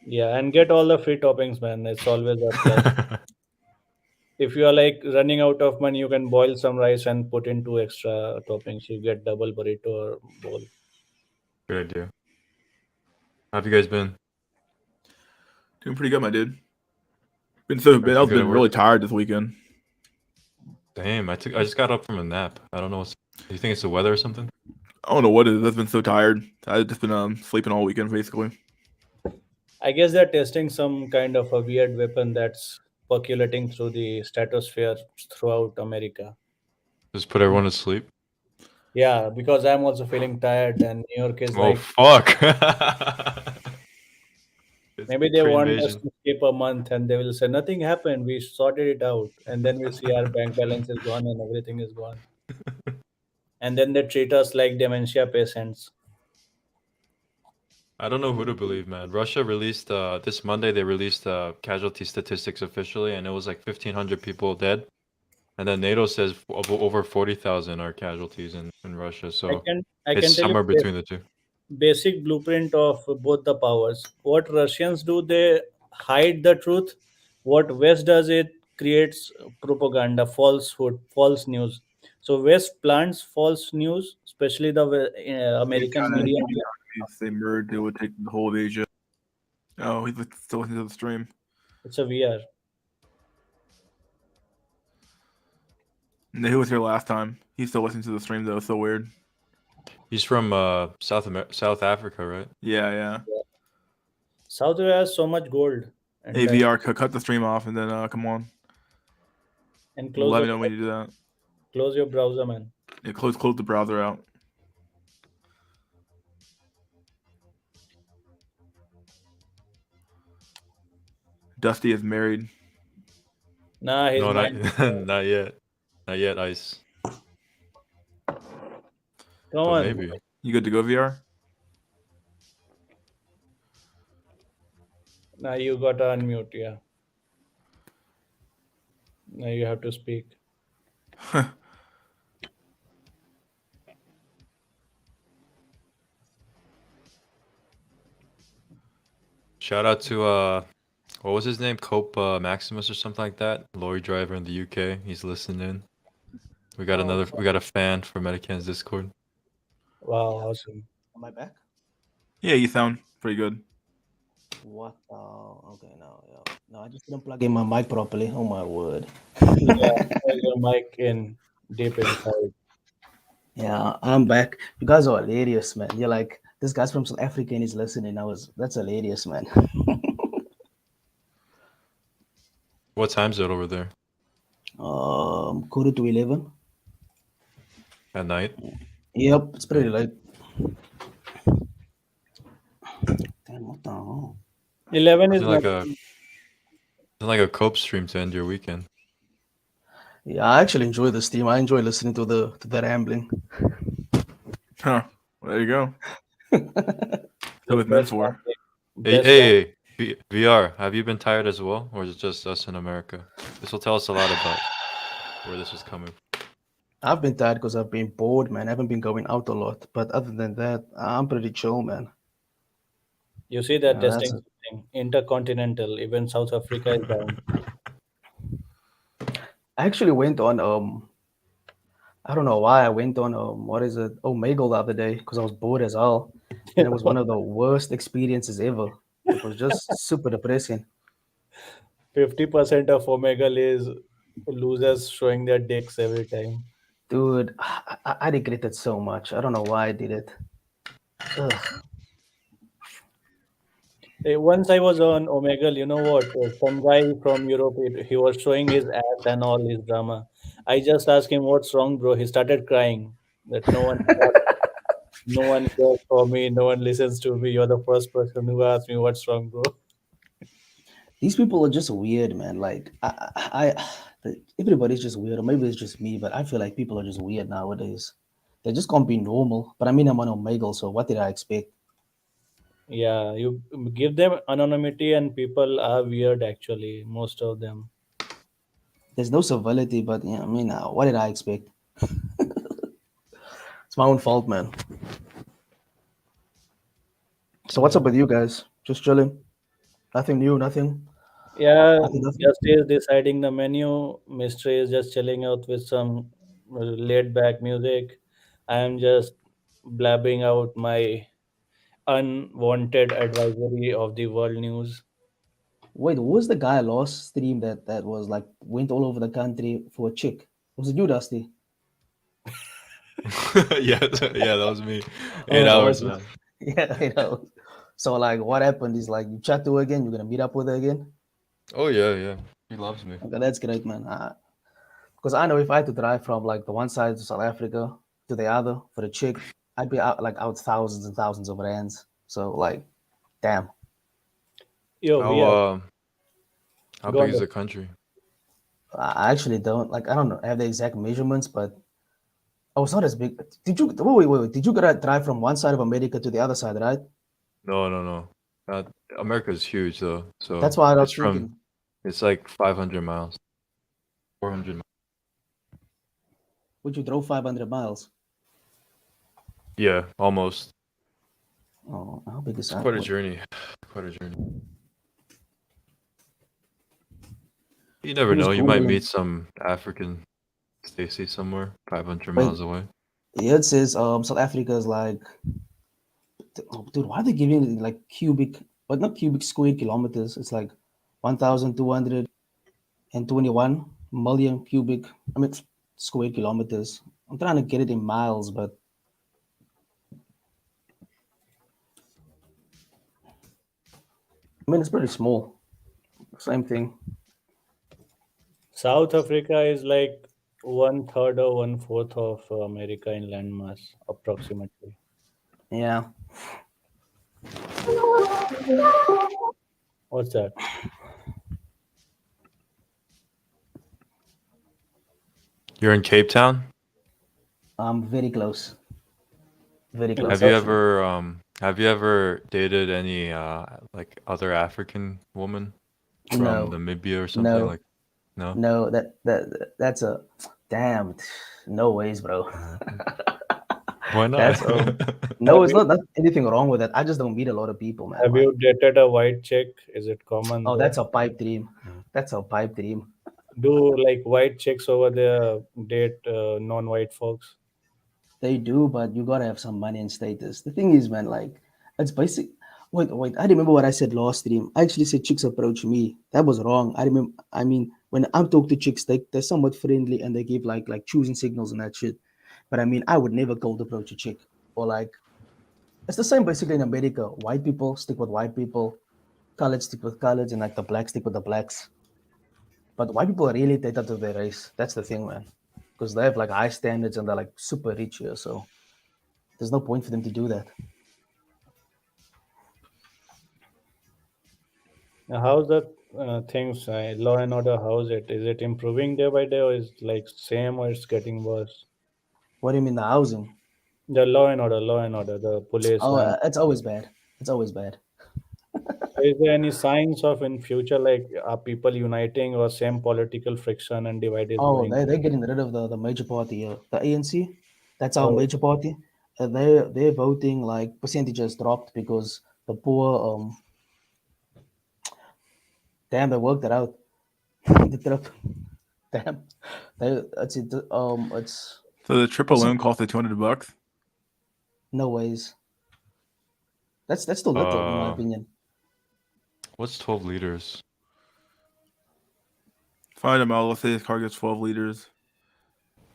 yeah, and get all the free toppings, man. It's always a plus. If you are like running out of money, you can boil some rice and put in two extra toppings. You get double burrito or bowl. Good idea. How have you guys been? Doing pretty good, my dude. I've Everything good at been really work? tired this weekend. Damn, I just got up from a nap. I don't know what's. Do you think it's the weather or something? I don't know what it is. I've been so tired. I've just been sleeping all weekend basically. I guess they're testing some kind of a weird weapon that's percolating through the stratosphere throughout America. Just put everyone to sleep. Yeah, because I'm also feeling tired, and New York is Oh like fuck! It's maybe they want us pre-invasion. to skip a month, and they will say nothing happened. We sorted it out, and then we see our bank balance is gone and everything is gone, and then they treat us like dementia patients. I don't know who to believe, man. Russia released this Monday. They released casualty statistics officially, and it was like 1,500 people dead. And then NATO says over 40,000 are casualties in Russia. So I it's can tell you somewhere the between the two. basic blueprint of both the powers. What Russians do, they hide the truth. What West does, it creates propaganda, falsehood, false news. So West plants false news, especially the India and American China, media. huge economies. They merged, they would take the whole of Asia. Oh, he's still listening to the stream. It's a VR. Who was here last time? He's still listening to the stream though. So weird. He's from South Africa, right? Yeah. South Korea has so much gold. And Hey diamonds. VR, cut the stream off and then come on. And Let me know when you do that. close your browser, man. Yeah, close the browser out. Dusty is married. Nah, his No, mind. not yet. Not yet, Ice. Come But on. maybe. You good to go, VR? Now you gotta unmute, yeah. Now you have to speak. Shout out to what was his name? Cope Maximus or something like that. Lorry driver in the UK. He's listening. We got a fan for Medican's Discord. Wow, awesome. Am I back? Yeah, you sound pretty good. What? Okay, no, I just didn't plug in my mic properly. Oh my word. Yeah, your mic in deep inside. Yeah, I'm back. You guys are hilarious, man. You're like, this guy's from South Africa and he's listening. That's hilarious, man. What time's it over there? Quarter to 11. At night? Yep, it's pretty late. Damn, what the hell? 11 is Isn't like a Cope stream to end your weekend. Yeah, I actually enjoy this team. I enjoy listening to the rambling. Huh. Well, there you go. Who it's meant for. Hey, VR, have you been tired as well? Or is it just us in America? This will tell us a lot about where this is coming. I've been tired because I've been bored, man. I haven't been going out a lot. But other than that, I'm pretty chill, man. You see that Yeah, that's testing something intercontinental, even South Africa is down. I actually went on I don't know why I went on what is it, Omegle the other day because I was bored as hell. And it was one of the worst experiences ever. It was just super depressing. 50% of Omegle is losers showing their dicks every time. Dude, I regret it so much. I don't know why I did it. Ugh. Once I was on Omegle, you know what? Some guy from Europe, he was showing his ass and all his drama. I just asked him, "What's wrong, bro?" He started crying that no one cares for me, no one listens to me. You're the first person who asked me what's wrong, bro. These people are just weird, man. Like everybody's just weird, or maybe it's just me, but I feel like people are just weird nowadays. They just can't be normal. But I mean, I'm on Omegle, so what did I expect? Yeah, you give them anonymity, and people are weird. Actually, most of them. There's no civility, but yeah, I mean, what did I expect? It's my own fault, man. So what's up with you guys? Just chilling? Nothing new, nothing? Yeah, Nothing. just is deciding the menu. Mystery is just chilling out with some laid back music. I am just blabbing out my unwanted advisory of the world news. Wait, who was the guy last stream that was like went all over the country for a chick? Was it you, Dusty? Yeah, that was me. Oh, 8 hours, okay. man. Yeah, I know. So like, what happened is like you chat to her again. You're gonna meet up with her again. Oh yeah. He loves me. Okay, that's great, man. Because I know if I had to drive from like the one side of South Africa to the other for the chick, I'd be out thousands and thousands of rands. So like, damn. Yo, we are How Go big on, is the Dusty. country? I actually don't like. I don't know. I have the exact measurements, but oh, it's not as big. Did you wait? Did you gotta drive from one side of America to the other side, right? No. America's huge though. So That's why I was it's thinking. it's like 500 miles. 400 miles. Would you drove 500 miles? Yeah, almost. Oh, how big is It's that? quite a journey. Quite a journey. You never I'm just know. You might Googling. meet some African Stacy somewhere 500 Wait. miles away. Yeah, it says South Africa is like, oh, dude, why are they giving it like cubic, but not cubic square kilometers? It's like 1,221 million cubic. I mean, square kilometers. I'm trying to get it in miles, but I mean it's pretty small. Same thing. South Africa is like one third or one fourth of America in landmass, approximately. Yeah. What's that? You're in Cape Town. I'm very close. Very close. Have you ever dated any like other African woman from No, Namibia or something no, like? No. no. That's a damn. No ways, bro. Why not? That's Have no. It's you not anything wrong with that. I just don't meet a lot of people, man. have you dated a white chick? Is it common Oh, there? that's a pipe dream. That's a pipe dream. Do like white chicks over there date non-white folks? They do, but you gotta have some money and status. The thing is, man, like it's basic. Wait. I remember what I said last stream. I actually said chicks approach me. That was wrong. I remember. I mean, when I talk to chicks, they're somewhat friendly and they give like choosing signals and that shit. But I mean, I would never cold approach a chick or like it's the same basically in America. White people stick with white people, colored stick with coloreds, and like the blacks stick with the blacks. But white people are really data to their race. That's the thing, man. Because they have like high standards and they're like super rich here. So there's no point for them to do that. Now, how's the things law and order? How's it? Is it improving day by day, or is it like same, or it's getting worse? What do you mean the housing? The law and order, the police Oh, and it's always bad. It's always bad. is there any signs of in future like are people uniting or same political friction and divide is Oh, going? they're getting rid of the major party here. The ANC, that's our Oh, major party. They're voting like percentages dropped because the poor damn they worked it out. the trip, damn they it's So the trip alone cost like $200. no ways. That's still little in my uh, opinion. what's 12 liters? Find a mile. Let's say his car gets 12 liters.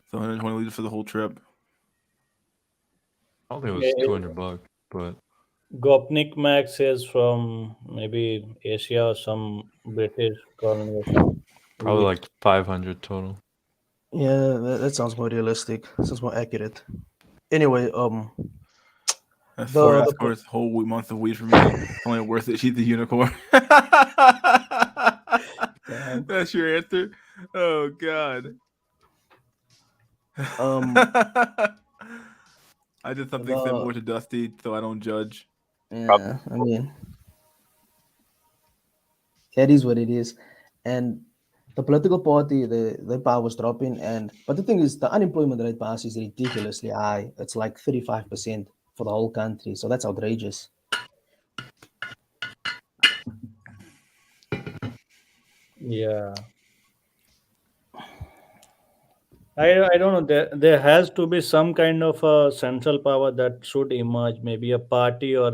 So 120 liters for the whole trip. I don't think it was yeah, $200, but Gopnik Max is from maybe Asia or some British colony or some. probably like 500 total. Yeah, that sounds more realistic. Sounds more accurate. Anyway, That's the 4 the escorts, whole month of weed for me. It's only worth it. She's the unicorn. damn, That's your answer. Oh God. um I did something the similar to Dusty, so I don't judge. yeah, I mean that is what it is, and the political party the power was dropping, and but the thing is the unemployment rate pass is ridiculously high. It's like 35% for the whole country, so that's outrageous. Yeah. I don't know. There has to be some kind of a central power that should emerge, maybe a party or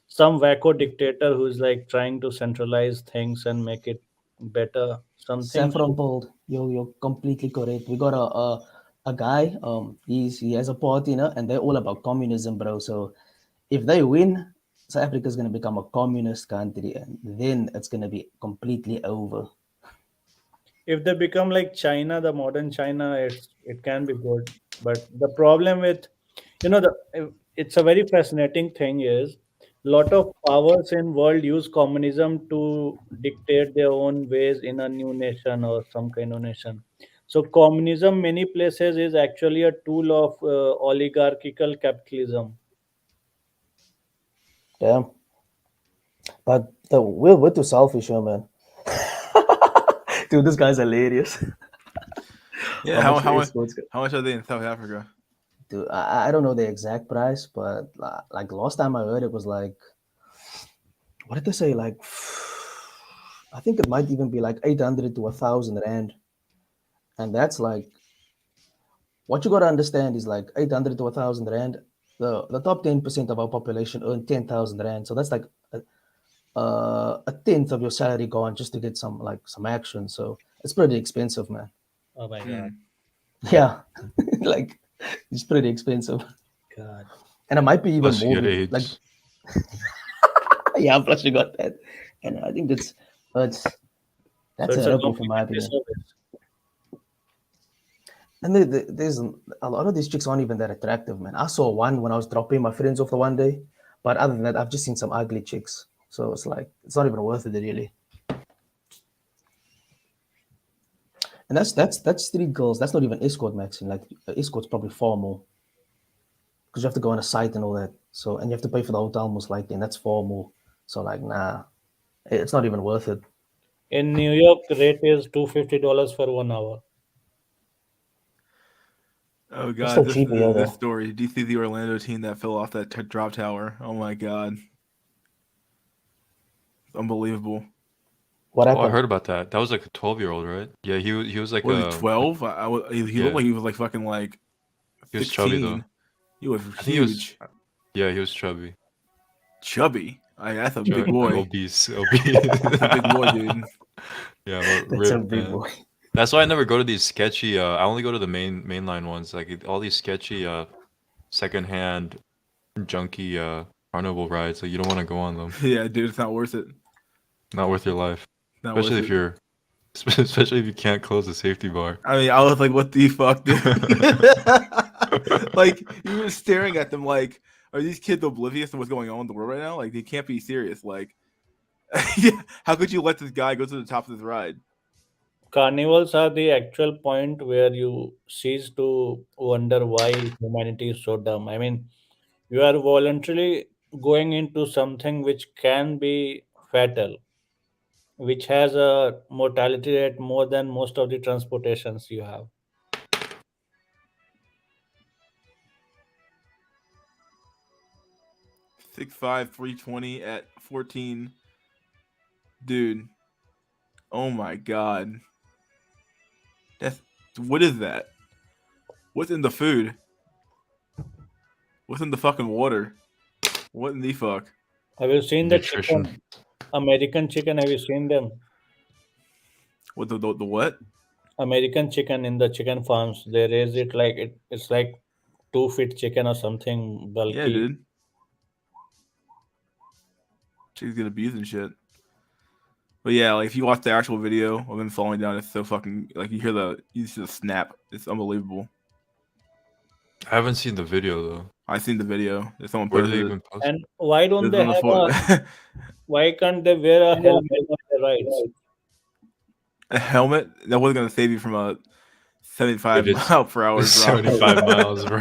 some wacko dictator who's like trying to centralize things and make it better. Something. Saffron Bold, you're completely correct. We got a guy. He has a party, and they're all about communism, bro. So if they win, South Africa is gonna become a communist country, and then it's gonna be completely over. If they become like China, the modern China, it can be good. But the problem with it's a very fascinating thing is lot of powers in world use communism to dictate their own ways in a new nation or some kind of nation. So communism many places is actually a tool of oligarchical capitalism. Yeah, but we're too selfish, here, man. Dude, this guy's hilarious. Yeah, How how much the how much escorts? how much are they in South Africa? Dude, I don't know the exact price, but like last time I heard it was like what did they say? Like I think it might even be like 800 to 1,000 rand, and that's like what you got to understand is like 800 to 1,000 rand. The top 10% of our population earn 10,000 rand, so that's like a tenth of your salary gone just to get some action. So it's pretty expensive, man. Oh my god. Hmm. Yeah, like it's pretty expensive, God. and it might be even Plus, you more. get AIDS. Like, yeah, plus you got that, and I think that's So that's it's a terrible from my complimentary opinion. service. And there's a lot of these chicks aren't even that attractive, man. I saw one when I was dropping my friends off the one day, but other than that, I've just seen some ugly chicks. So it's like it's not even worth it, really. And that's three girls. That's not even escort maxing. Like escort's probably far more because you have to go on a site and all that. So and you have to pay for the hotel most likely, and that's far more. So like, nah, it's not even worth it. In New York, rate is $250 for 1 hour. Oh It's god, still cheaper here this though. story. Do you see the Orlando team that fell off that drop tower? Oh my god, it's unbelievable. What Oh, I happened? heard about that. That was like a 12-year-old, right? Yeah, he was like What was he, a 12? He yeah. looked like he was like fucking like He was chubby 16. though. He was I think he was. huge, Yeah, he was chubby. chubby. That's a big Like boy. obese. That's a big boy, dude. Yeah, but That's a ripped, big man. boy. That's why I never go to these sketchy. I only go to the mainline ones. Like all these sketchy, secondhand, junky, carnival rides. Like you don't want to go on them. Yeah, dude, it's not worth it. Not worth your life. Not worth Especially if it. you're, especially if you can't close the safety bar. I mean, I was like, what the fuck, dude? Like, you were staring at them like, are these kids oblivious to what's going on in the world right now? Like, they can't be serious. Like, yeah, how could you let this guy go to the top of this ride? Carnivals are the actual point where you cease to wonder why humanity is so dumb. I mean, you are voluntarily going into something which can be fatal, which has a mortality rate more than most of the transportations you have. 6'5", 320 at 14. Dude, oh my god. That's what is that? What's in the food? What's in the fucking water? What in the fuck? Have you seen the Nutrition. chicken? American chicken, have you seen them? What the what? American chicken in the chicken farms, they raise it like it's like 2 feet chicken or something Yeah, bulky. dude. Chicks get abused and shit. But yeah, like if you watch the actual video of him falling down, it's so fucking like you see the snap. It's unbelievable. I haven't seen the video though. I seen the video. If someone Where do posted they it, even post? And why don't it's they on the have a? Why can't they wear a helmet on their rides? a helmet that wasn't gonna save you from a 75 Dude, it's mile per hour drop. 75 miles, bro.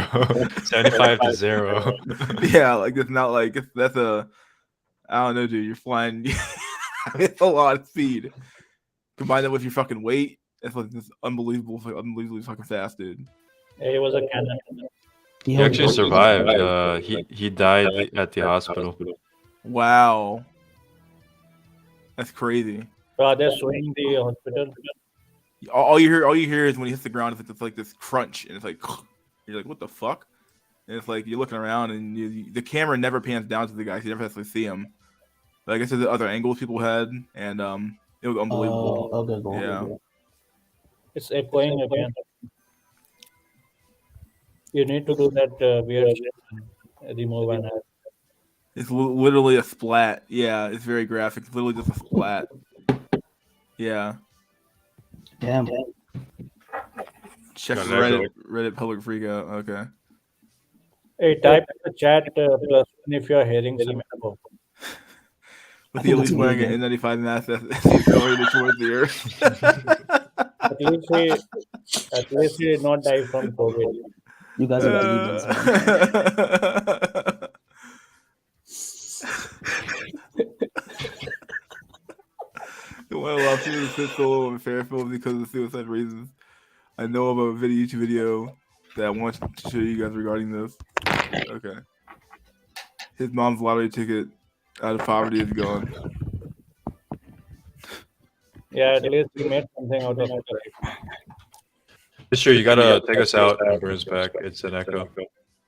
75 to 0. Yeah, like it's not like that's a. I don't know, dude. You're flying. It's a lot of speed. Combine that with your fucking weight, it's like this unbelievably fucking fast, dude. He was a cannon. He actually survived. He died at the hospital. Wow, that's crazy. So are they suing the hospital? All you hear is when he hits the ground, it's like this crunch, and it's like you're like, what the fuck? And it's like you're looking around, and the camera never pans down to the guy, so you never have to see him. But I guess there's the other angles people had, and it was unbelievable. Okay, go. Yeah. It's echoing again. You need to do that weird shit and remove and add. It's literally a splat. Yeah, it's very graphic. It's literally just a splat. Yeah. Damn. Check Got an Reddit public freakout. Okay. Hey, type in the chat +1 if you are hearing some echo. Was I he at think least it's me wearing an again. N95 mask as he accelerated towards the earth? At least he did not die from COVID. You guys are demons, man. Well, I'll see the pistol in Fairfield because of suicide reasons. I know of a YouTube video that I want to show you guys regarding this. Okay. His mom's lottery ticket out of poverty is gone. Yeah, at least he made something out of it. Sure, you gotta take us out and bring us back. It's an echo.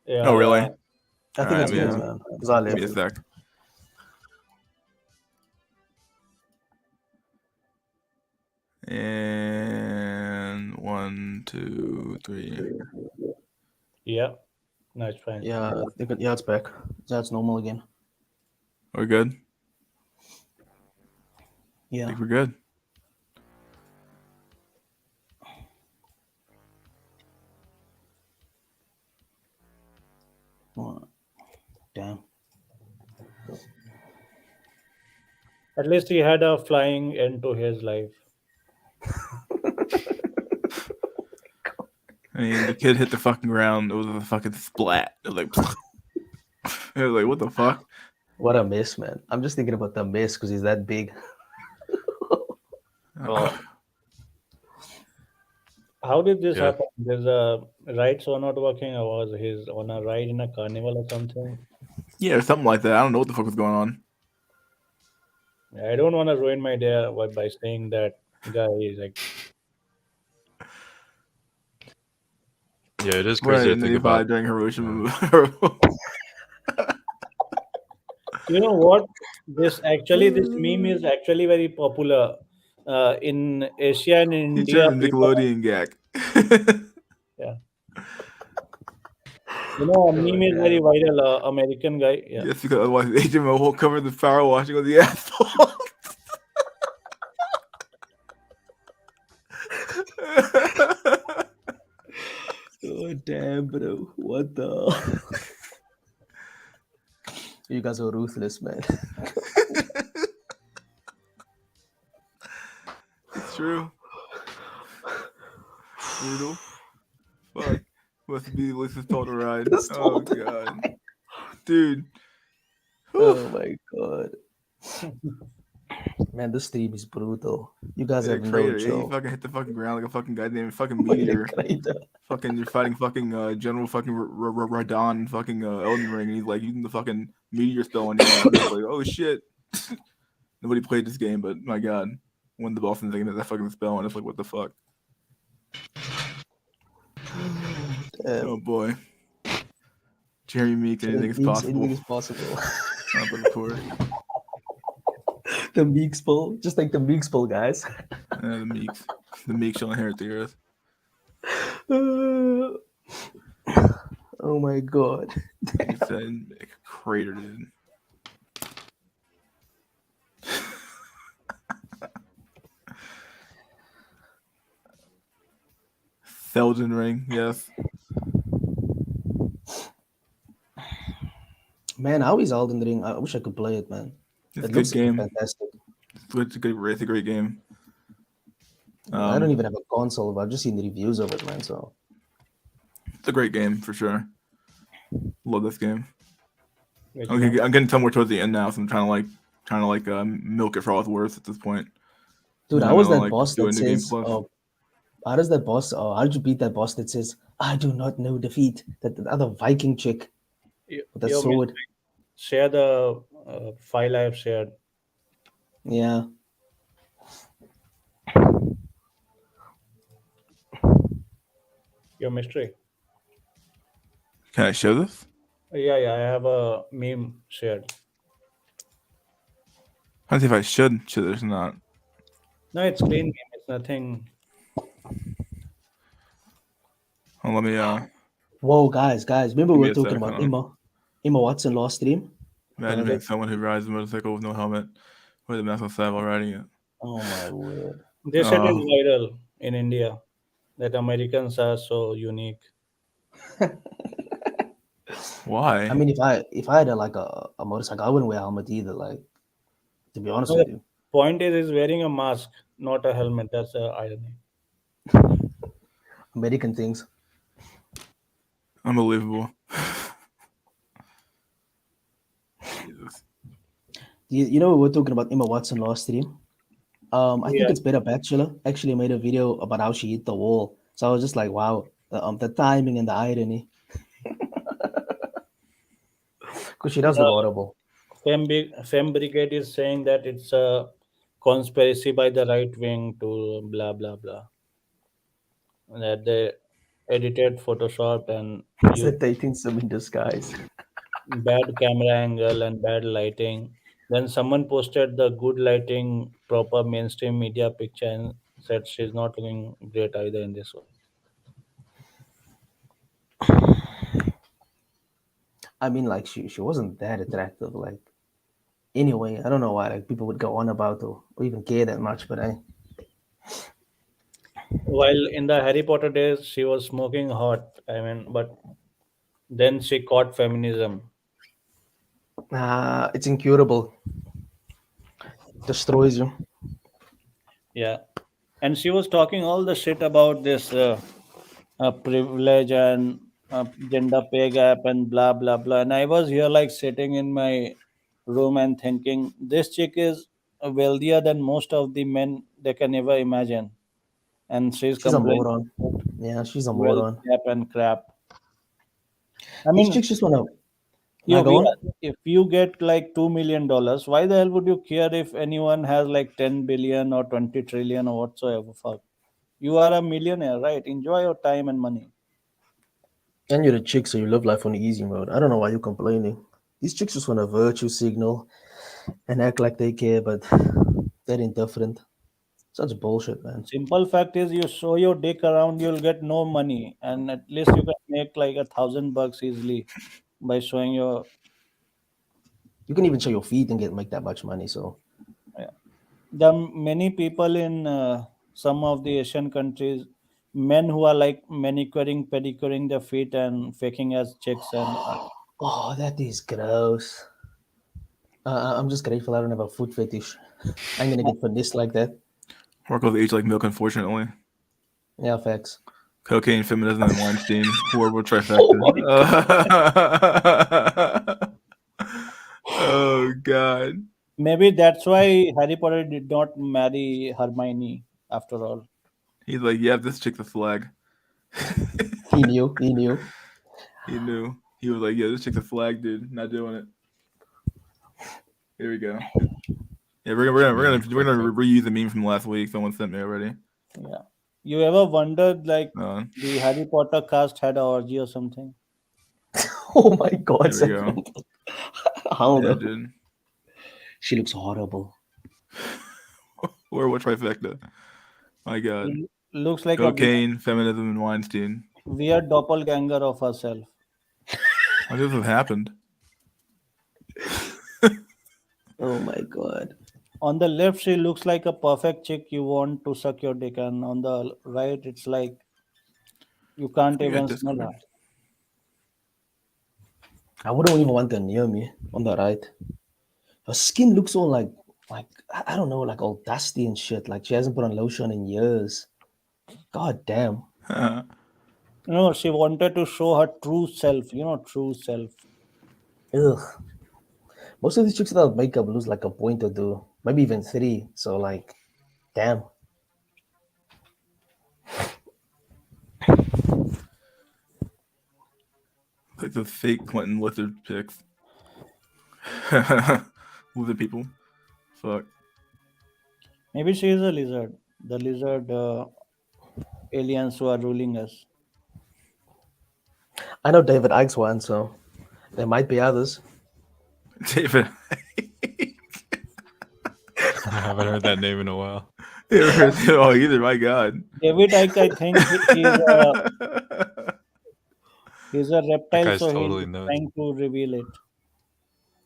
Yeah. Oh, really? I think Alright, it's me, man. man. Because I Give me a left. sec. And 1, 1, 2, 3. Yeah, no, it's fine. Yeah, I think yeah, it's back. Yeah, it's normal again. We're good. I Yeah. think we're good. Oh, damn. At least he had a flying end to his life. I mean, the kid hit the fucking ground. It was a fucking splat. It was like, it was like, what the fuck? What a miss, man. I'm just thinking about the miss because he's that big. Oh. How did this Yeah. happen? His rides were not working, or was his on a ride in a carnival or something? Yeah, or something like that. I don't know what the fuck was going on. I don't want to ruin my day by saying that guy is like. Yeah, it is Right, crazy to and then think he about. died during Hiroshima. You know what? This meme is actually very popular in Asia and in He India. turned a People, Nickelodeon gag. yeah, a Oh, meme is very damn. viral. American guy, yeah. Yes, because otherwise HMO won't cover the power washing on the asphalt. Oh, damn, bro. What the? You guys are ruthless, man. It's true. Brutal. Fuck. Must be Alyssa's total ride. This Oh total god. Dude. Oh my god. Man, this stream is brutal. You guys Yeah, have no crater. Yeah, he joke. fucking hit the fucking ground like a fucking goddamn fucking Like a meteor. crater. Fucking, you're fighting fucking General fucking Radon fucking Elden Ring, and he's like using the fucking meteor spell on your ass. It's like, oh shit. Nobody played this game, but my god, when the boss is taking that fucking spell, and it's like, what the fuck? Damn. Oh boy. Jeremy Meek, anything is Anything possible. is possible. But of course, The Meeks pull. Just like the Meeks pull, guys. the Meek shall inherit the earth. Oh my god. He said, crater, dude. Elden Ring, yes. Man, how is Elden Ring? I wish I could play it, man. It's a It good looks game. fantastic. It's a great game. I don't even have a console, but I've just seen the reviews of it, man. So It's a great game for sure. Love this game. Which I'm one? getting somewhere towards the end now, so I'm trying to milk it for all it's worth at this point. dude, And how was I'm that gonna, boss do a that new game says plus. how does that boss how did you beat that boss that says, I do not know defeat? That the other Viking chick with that Yo, sword. share the file I have shared. Yeah. Your mystery. Can I show this? Yeah, I have a meme shared. I don't see if I should show this or not. No, it's clean game. It's nothing. Oh, let me Whoa, guys, remember Give we me were a talking sec, about hold on. Emma Watson last stream? Imagine Okay. being someone who rides a motorcycle with no helmet, with a mask on side while riding it. Oh my word. They said it's viral in India that Americans are so unique. Why? I mean, if I had a motorcycle, I wouldn't wear a helmet either. Like, to be honest No, with the you, point is, he's wearing a mask, not a helmet. That's the irony. American things. Unbelievable. Jesus. You know, we were talking about Emma Watson last stream. I think Yeah. it's Better Bachelor actually made a video about how she hit the wall. So I was just like, wow, the timing and the irony. Because she does look horrible. Fem Brigade is saying that it's a conspiracy by the right wing to blah blah blah. That they edited Photoshop and It's a used dating sim in disguise. bad camera angle and bad lighting. Then someone posted the good lighting, proper mainstream media picture and said she's not looking great either in this one. I mean, like she wasn't that attractive. Like anyway, I don't know why like people would go on about or even care that much. But While in the Harry Potter days, she was smoking hot. I mean, but then she caught feminism. it's incurable. Destroys you. Yeah, and she was talking all the shit about this privilege and gender pay gap and blah blah blah. And I was here like sitting in my room and thinking, this chick is wealthier than most of the men they can ever imagine, and she's She's a complaining moron. about Yeah, she's a wealth moron. gap and crap. I These mean, chicks just wanna you go we, on. if you get like $2 million, why the hell would you care if anyone has like 10 billion or 20 trillion or whatsoever? Fuck. You are a millionaire, right? Enjoy your time and money. And you're a chick, so you live life on the easy mode. I don't know why you're complaining. These chicks just want to virtue signal and act like they care, but they're indifferent. Such bullshit, man. Simple fact is, you show your dick around, you'll get no money, and at least you can make like $1,000 easily by showing your. You can even show your feet and get make that much money. So Yeah. There are many people in some of the Asian countries, men who are like manicuring, pedicuring their feet and faking as chicks, and oh, that is gross. I'm just grateful I don't have a foot fetish. I'm gonna get finessed like that. Marco's age like milk, unfortunately. Yeah, facts. Cocaine, feminism, and Weinstein. Horrible trifecta. Oh my Oh god. maybe that's why Harry Potter did not marry Hermione after all. He's like, yeah, this chick's a flag. He knew. He knew. He knew. He was like, yeah, this chick's a flag, dude. Not doing it. Here we go. Yeah, we're gonna reuse the meme from last week. Someone sent me already. Yeah. You ever wondered like Uh, the Harry Potter cast had a orgy or something? Oh my god, There we go. Stefan. How yeah, the? dude. She looks horrible. Or what trifecta? My god. Looks like Cocaine, feminism, and Weinstein. a weird doppelganger of herself. How does this happened? Oh my god. On the left, she looks like a perfect chick you want to suck your dick, and on the right, it's like you can't We got even smell Discord. her. I wouldn't even want her near me on the right. Her skin looks all like I don't know, like all dusty and shit. Like she hasn't put on lotion in years. God damn. No, she wanted to show her true self. True self. Ugh. Most of these chicks without makeup lose like a point or two, maybe even three. So like, damn. Like the fake Clinton lizard pics. Lizard people. Fuck. Maybe she is a lizard. The lizard aliens who are ruling us. I know David Icke's one, so there might be others. David. I haven't heard that name in a while. Oh, either. My god. David Icke, I think he's a That reptile, guy's so totally he's nuts. trying to reveal it.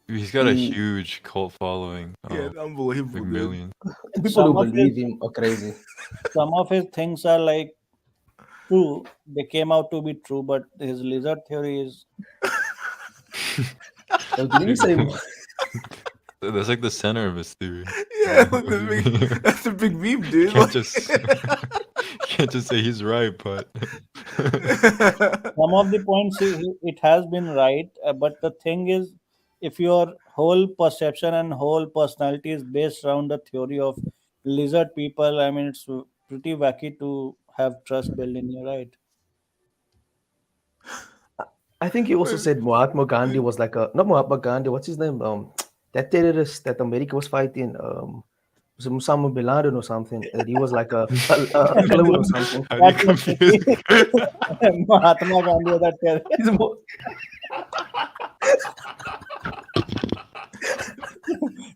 He's got a He- huge cult following. Yeah, unbelievable, Like dude. millions. And people Some who of believe him are crazy. Some of his things are like true. They came out to be true, but his lizard theory is Oh, didn't you say That's like the center of his theory. Yeah, look, that's a big meme, dude. Can't just can't just say he's right, but some of the points it has been right, but the thing is, if your whole perception and whole personality is based around the theory of lizard people, I mean, it's pretty wacky to have trust built in you, right? I think he also said Mahatma Gandhi was like a not Mahatma Gandhi, what's his name? That terrorist that America was fighting, was it Osama bin Laden or something, that he was like a clone or something. how do you That's what confuse? Mahatma Gandhi was a terrorist. He's more-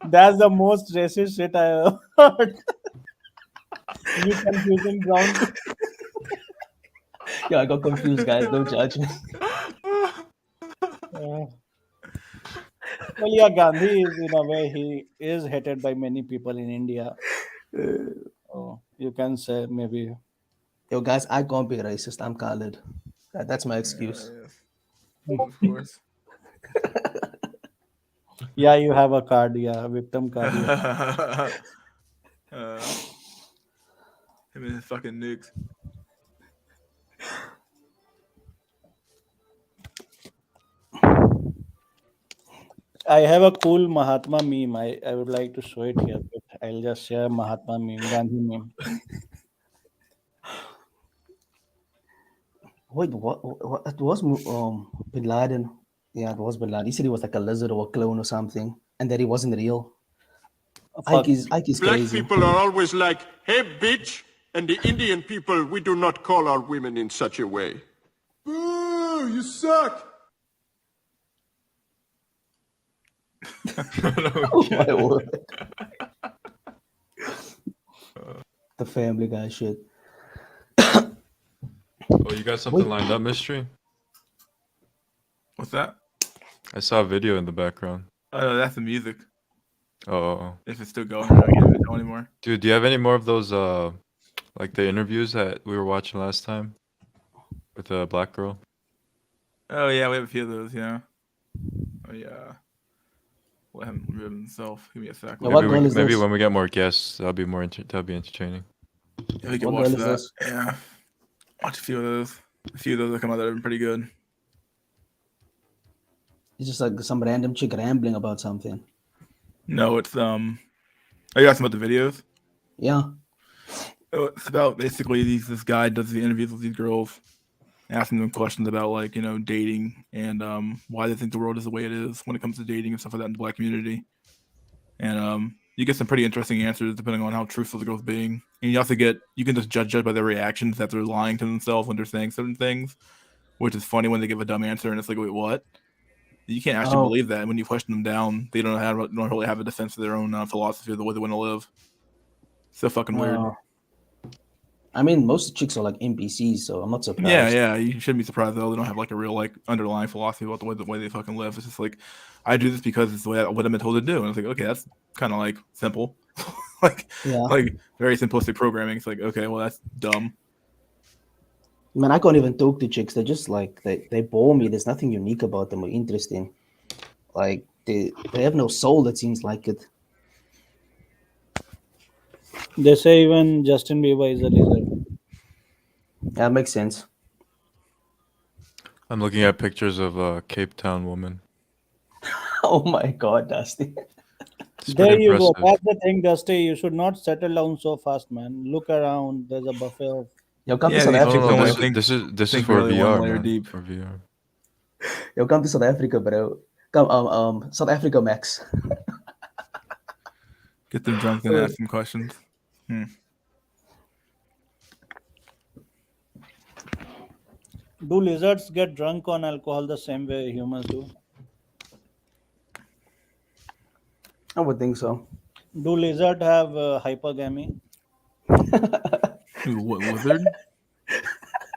That's the most racist shit I ever heard. You confusing ground. yeah, I got confused, guys. Don't judge me. Uh, Well, yeah, Gandhi is in a way he is hated by many people in India. Oh, you can say maybe. Yo, guys, I can't be racist. I'm colored. That's my excuse. Yes. Of course. Yeah, you have a card. Yeah, victim card. Yeah. uh, him and his fucking nukes. I have a cool Mahatma meme. I would like to show it here. But I'll just share Mahatma meme, Gandhi meme. Wait, what? It was Bin Laden. Yeah, it was Bin Laden. He said he was like a lizard or a clone or something, and that he wasn't real. Fuck. Ike is Black crazy. people are always like, hey, bitch. And the Indian people, we do not call our women in such a way. Boo, you suck. Oh my word. The Family Guy shit. Oh, you got something lined up, Mystery? What's that? I saw a video in the background. Oh, no, that's the music. Oh. If it's still going, I can't tell anymore. Dude, do you have any more of those, like the interviews that we were watching last time with the black girl? Oh yeah, we have a few of those. Yeah. Oh yeah. Let him rib himself. Give me a second. Yeah, what Maybe, girl is maybe this? when we get more guests, that'll be entertaining. Yeah, we can What watch girl is that. this? Yeah. Watch a few of those. A few of those that come out that are pretty good. It's just like some random chick rambling about something. No, it's Are you asking about the videos? Yeah. Oh, it's about basically this guy does the interviews with these girls, asking them questions about like dating and why they think the world is the way it is when it comes to dating and stuff like that in the black community. And you get some pretty interesting answers depending on how truthful the girl's being. And you can just judge by their reactions that they're lying to themselves when they're saying certain things, which is funny when they give a dumb answer and it's like, wait, what? You can't actually believe that. When you question them down, they don't really have a defense of their own philosophy of the way they want to live. So fucking weird. I mean, most chicks are like NPCs, so I'm not surprised. Yeah. You shouldn't be surprised though. They don't have like a real like underlying philosophy about the way they fucking live. It's just like, I do this because it's the way what I've been told to do. And it's like, okay, that's kind of like simple, like very simplistic programming. It's like, okay, well that's dumb. Man, I can't even talk to chicks. They're just like they bore me. There's nothing unique about them or interesting. Like they have no soul. That seems like it. They say even Justin Bieber is a lizard. That makes sense. I'm looking at pictures of a Cape Town woman. Oh my God, Dusty. It's There pretty you go. impressive. That's the thing, Dusty. You should not settle down so fast, man. Look around. There's a buffet of. Yo, come to Yeah, South these Africa, chicks No, only bro. think- this is think for really one VR, layer man. deep. For VR. Yo, come to South Africa, bro. Come, South Africa, Max. Get them drunk and ask them questions. Do lizards get drunk on alcohol the same way humans do? I would think so. Do lizards have hypergamy? What wizard?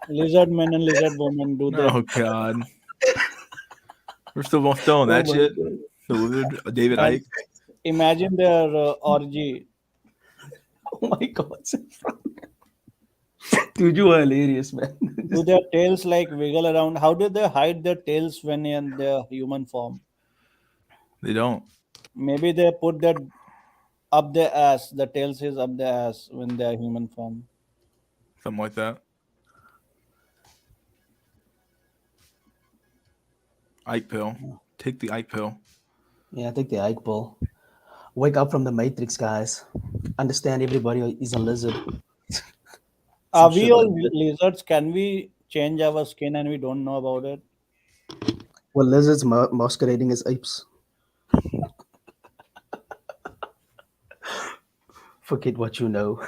Lizard men and lizard women, do they? Oh god. We're still on that my shit. God. The wizard, David And Icke. imagine their orgy. Oh my God. Dude, you are hilarious, man. Do their tails like wiggle around? How do they hide their tails when in their human form? They don't. Maybe they put that up their ass. The tails is up their ass when they are human form. Something like that. Ike pill. Take the Ike pill. Yeah, take the Ike ball. Wake up from the Matrix, guys. Understand everybody is a lizard. Are Some we shit all like that. lizards? Can we change our skin and we don't know about it? Well, lizards masquerading as apes. Forget what you know.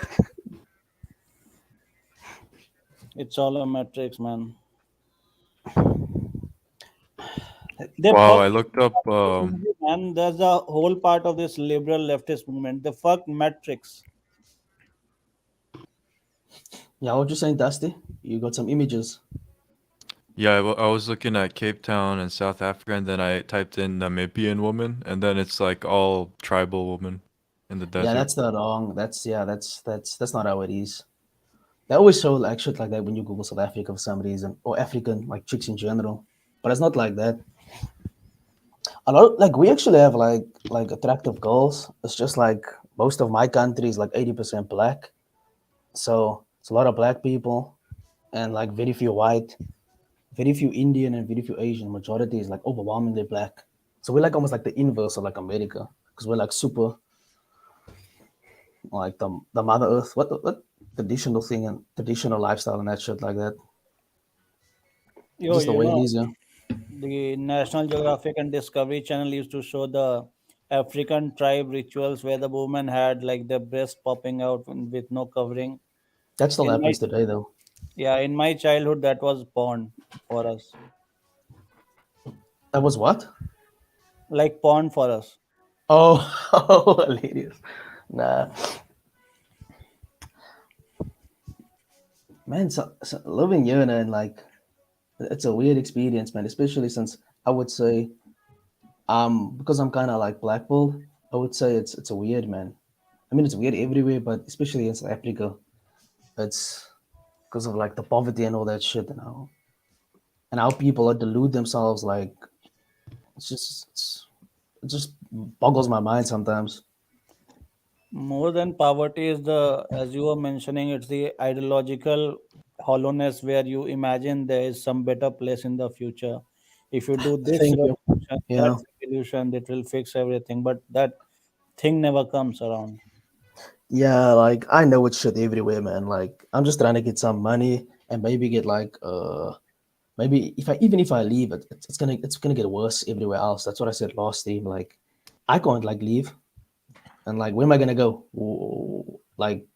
It's all a matrix, man. They Wow, fucked I looked up. man. There's a whole part of this liberal leftist movement. They fucked matrix. Yeah, what you saying, Dusty? You got some images. Yeah, I was looking at Cape Town and South Africa, and then I typed in Namibian woman, and then it's like all tribal women in the Yeah, desert. that's the wrong. That's not how it is. They always show like shit like that when you Google South Africa for some reason, or African like chicks in general. But it's not like that. A lot like we actually have like attractive girls. It's just like most of my country is like 80% black, so it's a lot of black people and like very few white, very few Indian, and very few Asian. Majority is like overwhelmingly black. So we're like almost like the inverse of like America because we're like super like the Mother Earth. What traditional thing and traditional lifestyle and that shit like that. Yo, Just the you way it know, is, yeah. the National Geographic and Discovery Channel used to show the African tribe rituals where the woman had like the breast popping out with no covering. That still In my happens today though. Yeah, in my childhood, that was porn for us, That was what? like porn for us. Oh, oh, hilarious. Nah, man, so living here and like it's a weird experience, man. Especially since I would say, because I'm kind of like blackballed, I would say it's a weird, man. I mean, it's weird everywhere, but especially in South Africa, it's because of like the poverty and all that shit, and how people are delude themselves. Like it just boggles my mind sometimes. More than poverty is the, as you were mentioning, it's the ideological hollowness where you imagine there is some better place in the future. If you do this Thank you. revolution, that Yeah. revolution, that will fix everything. But that thing never comes around. Yeah, like I know it's shit everywhere, man. Like I'm just trying to get some money and maybe get like maybe if I leave it, it's gonna get worse everywhere else. That's what I said last time. Like I can't like leave and like where am I gonna go? Like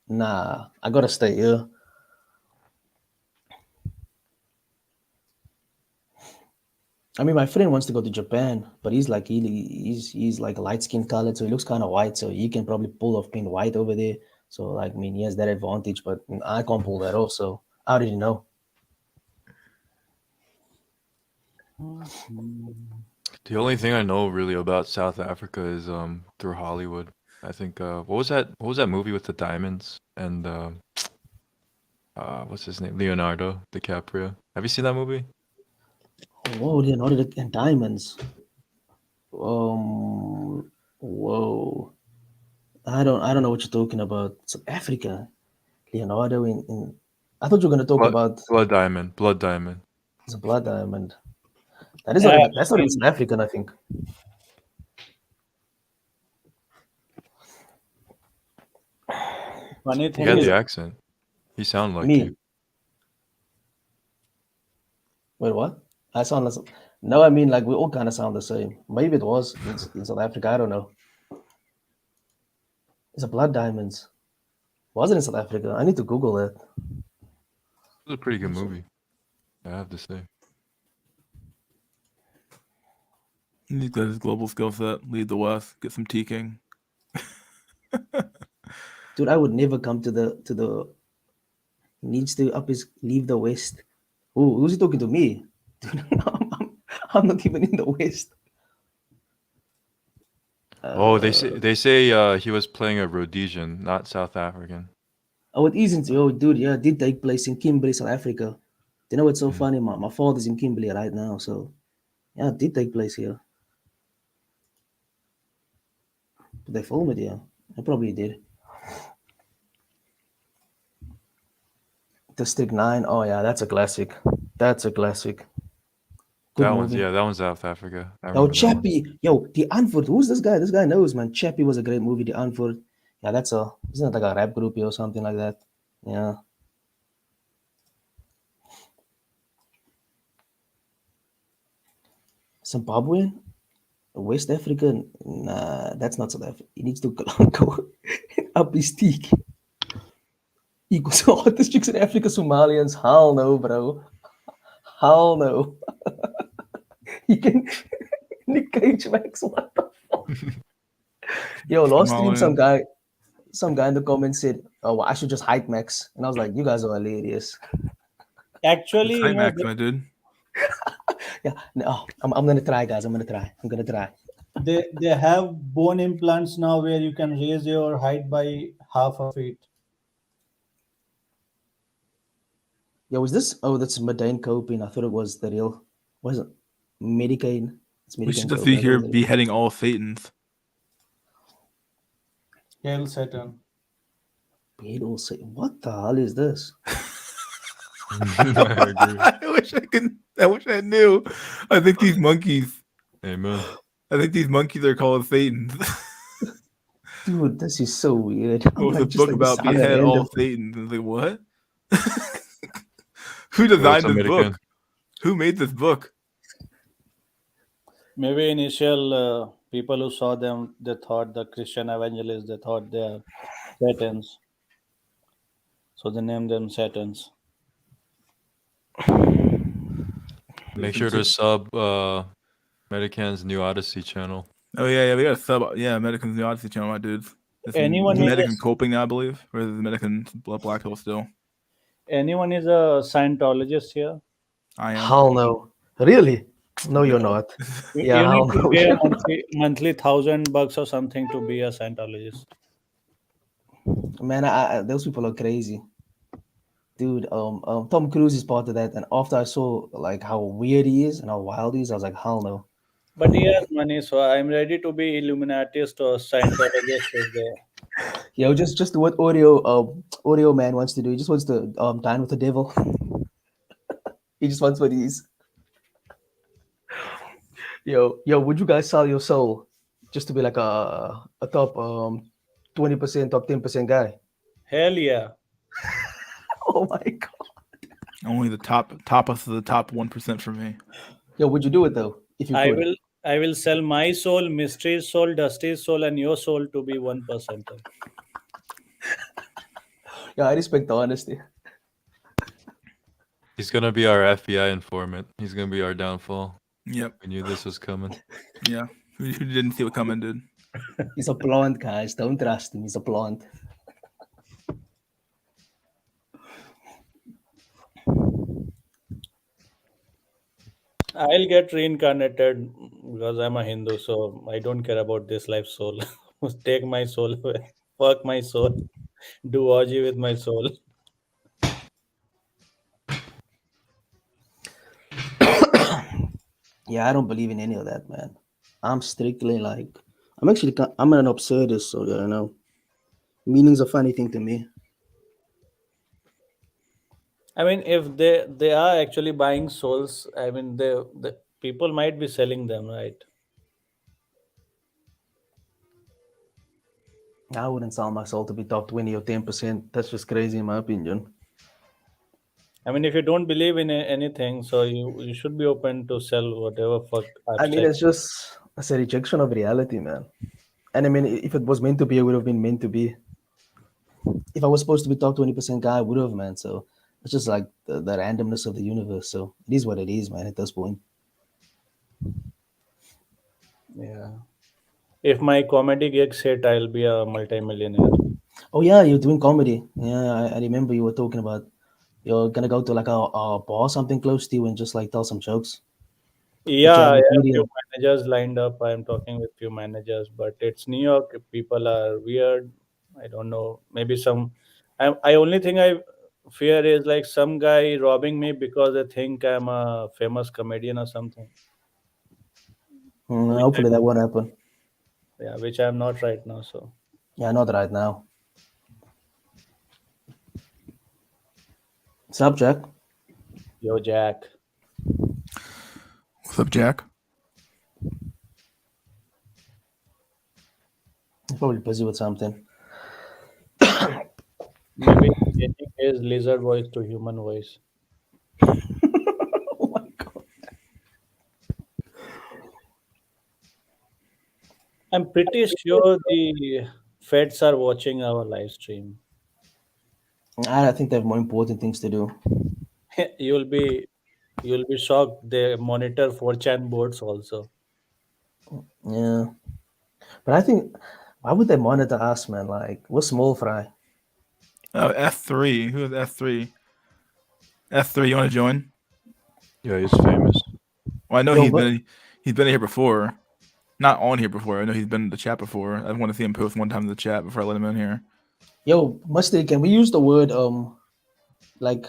nah, I gotta stay here. I mean, my friend wants to go to Japan, but he's like he's like light skin colored, so he looks kind of white, so he can probably pull off being white over there. So like, I mean, he has that advantage, but I can't pull that off. So I already know. The only thing I know really about South Africa is through Hollywood. I think what was that movie with the diamonds and what's his name? Leonardo DiCaprio. Have you seen that movie? Whoa, Leonardo and diamonds. Whoa. I don't know what you're talking about. South Africa, Leonardo in I thought you were gonna talk about Blood Diamond. Blood Diamond. the blood diamond. That is Yeah, not I've even that's not even seen South that. African, I think. Funny He thing had is, the accent. He sounded like you. Me. Wait, what? I sound like no, I mean like we all kind of sound the same. Maybe it was in South Africa. I don't know. It's a blood diamonds. Was it in South Africa? I need to Google that. It was a pretty good movie, I have to say. He's got his global skill set. Lead the West. Get some teaking. Dude, I would never come to the needs to up his leave the West. Oh, who's he talking to me? Dude, I'm not even in the West. Oh, they say he was playing a Rhodesian, not South African. Oh, it isn't. Oh, dude, yeah, it did take place in Kimberley, South Africa. You know what's so Mm. funny? My father's in Kimberley right now, so yeah, it did take place here. Did they film it? Yeah, I probably did. District 9. Oh yeah, that's a classic. That's a classic. Good movie. That one's South Africa. I Yo, remember that one. Chappie. Yo, The Antwoord. Who's this guy? This guy knows, man. Chappie was a great movie. The Antwoord. Yeah, isn't it like a rap group or something like that? Yeah. Zimbabwean? West African? Nah, that's not South Africa. He needs to go up his teak. Equals hottest chicks in Africa, Somalians. Hell no, bro. Hell no. He can Nick Cage Max, what the fuck? Yo, last stream some guy in the comments said, "Oh, well, I should just hide Max," and I was like, "You guys are hilarious." Actually, Same Max, my dude. Yeah, no, I'm gonna try, guys. I'm gonna try. they have bone implants now where you can raise your height by half a feet. Yo, was this? Oh, that's Medane coping. I thought it was the real. Was it Medicaid? It's We should Medicaid just coping. be I thought it here was the real. beheading all Satans. Hail Saturn. Beetle say, what the hell is this? I agree. I wish I could. I wish I knew. I think these monkeys. Amen. I think these monkeys are called Satans. Dude, this is so weird. What I'm was like, a just book like this about hung behead all random. Satans? I was like, what? Who What's designed this American? book? Who made this book? Maybe initial people who saw them, they thought the Christian evangelists, they thought they are Satans. So they named them Satans. Make sure to sub Medican's New Odyssey channel. Oh yeah, we got a sub. Yeah, American's New Odyssey channel, my dudes. Anyone is American a- coping now, I believe, or is it American Black Hole still? Anyone is a Scientologist here? I am. Hell no. Really? No, you're No. not. You, Yeah, you hell need to no. pay a you're not. monthly $1,000 or something to be a Scientologist. Man, those people are crazy. Dude, Tom Cruise is part of that. And after I saw like how weird he is and how wild he is, I was like, hell no. But he has money, so I'm ready to be Illuminatist or Scientologist if they. Yo, just do what Oreo man wants to do. He just wants to dine with the devil. He just wants what he is. Yo, would you guys sell your soul just to be like a top 20%, top 10% guy? Hell yeah. Oh my god. Only the top of the top 1% for me. Yo, would you do it though? If you I could. will sell my soul, Mystery's soul, Dusty's soul, and your soul to be 1%. Yeah, I respect the honesty. He's gonna be our FBI informant. He's gonna be our downfall. Yep. We knew this was coming. Yeah. Who didn't see what coming, dude? He's a plant, guys. Don't trust him. He's a plant. I'll get reincarnated because I'm a Hindu, so I don't care about this life soul. Take my soul away. Fuck my soul. Do orgy with my soul. Yeah, I don't believe in any of that, man. I'm strictly like, I'm an absurdist, so you know, meaning's a funny thing to me. I mean, if they are actually buying souls, I mean, the people might be selling them, right? I wouldn't sell my soul to be top 20 or 10%. That's just crazy, in my opinion. I mean, if you don't believe in anything, so you should be open to sell whatever fuck I mean, abstract. it's a rejection of reality, man. And I mean, if it was meant to be, it would have been meant to be. If I was supposed to be top 20% guy, I would have, man. So it's just like the randomness of the universe. So it is what it is, man, at this point. Yeah. If my comedy gigs hit, I'll be a multimillionaire. Oh, yeah, you're doing comedy. Yeah, I remember you were talking about you're going to go to like a bar or something close to you and just like tell some jokes. Yeah, I Jam a have few comedian. managers lined up. I'm talking with few managers, but it's New York. People are weird. I don't know. Maybe some. I only thing I fear is like some guy robbing me because they think I'm a famous comedian or something. Which Hopefully that won't happen. yeah, which I'm not right now. So Yeah, not right now. Sup, Jack? yo, Jack. What's up, Jack? He's probably busy with something. Maybe changing his lizard voice to human voice. Oh my god. I'm pretty sure the feds are watching our live stream. I think they have more important things to do. you'll be you'll be shocked. They monitor 4chan boards also. Yeah. But I think, why would they monitor us, man? Like, we're small fry. Oh, F3. Who is F3? S3, you want to join? Yeah, he's famous. Well, I know Yo, he's been here before. Not on here before. I know he's been in the chat before. I want to see him post one time in the chat before I let him in here. Yo, Mustard, can we use the word like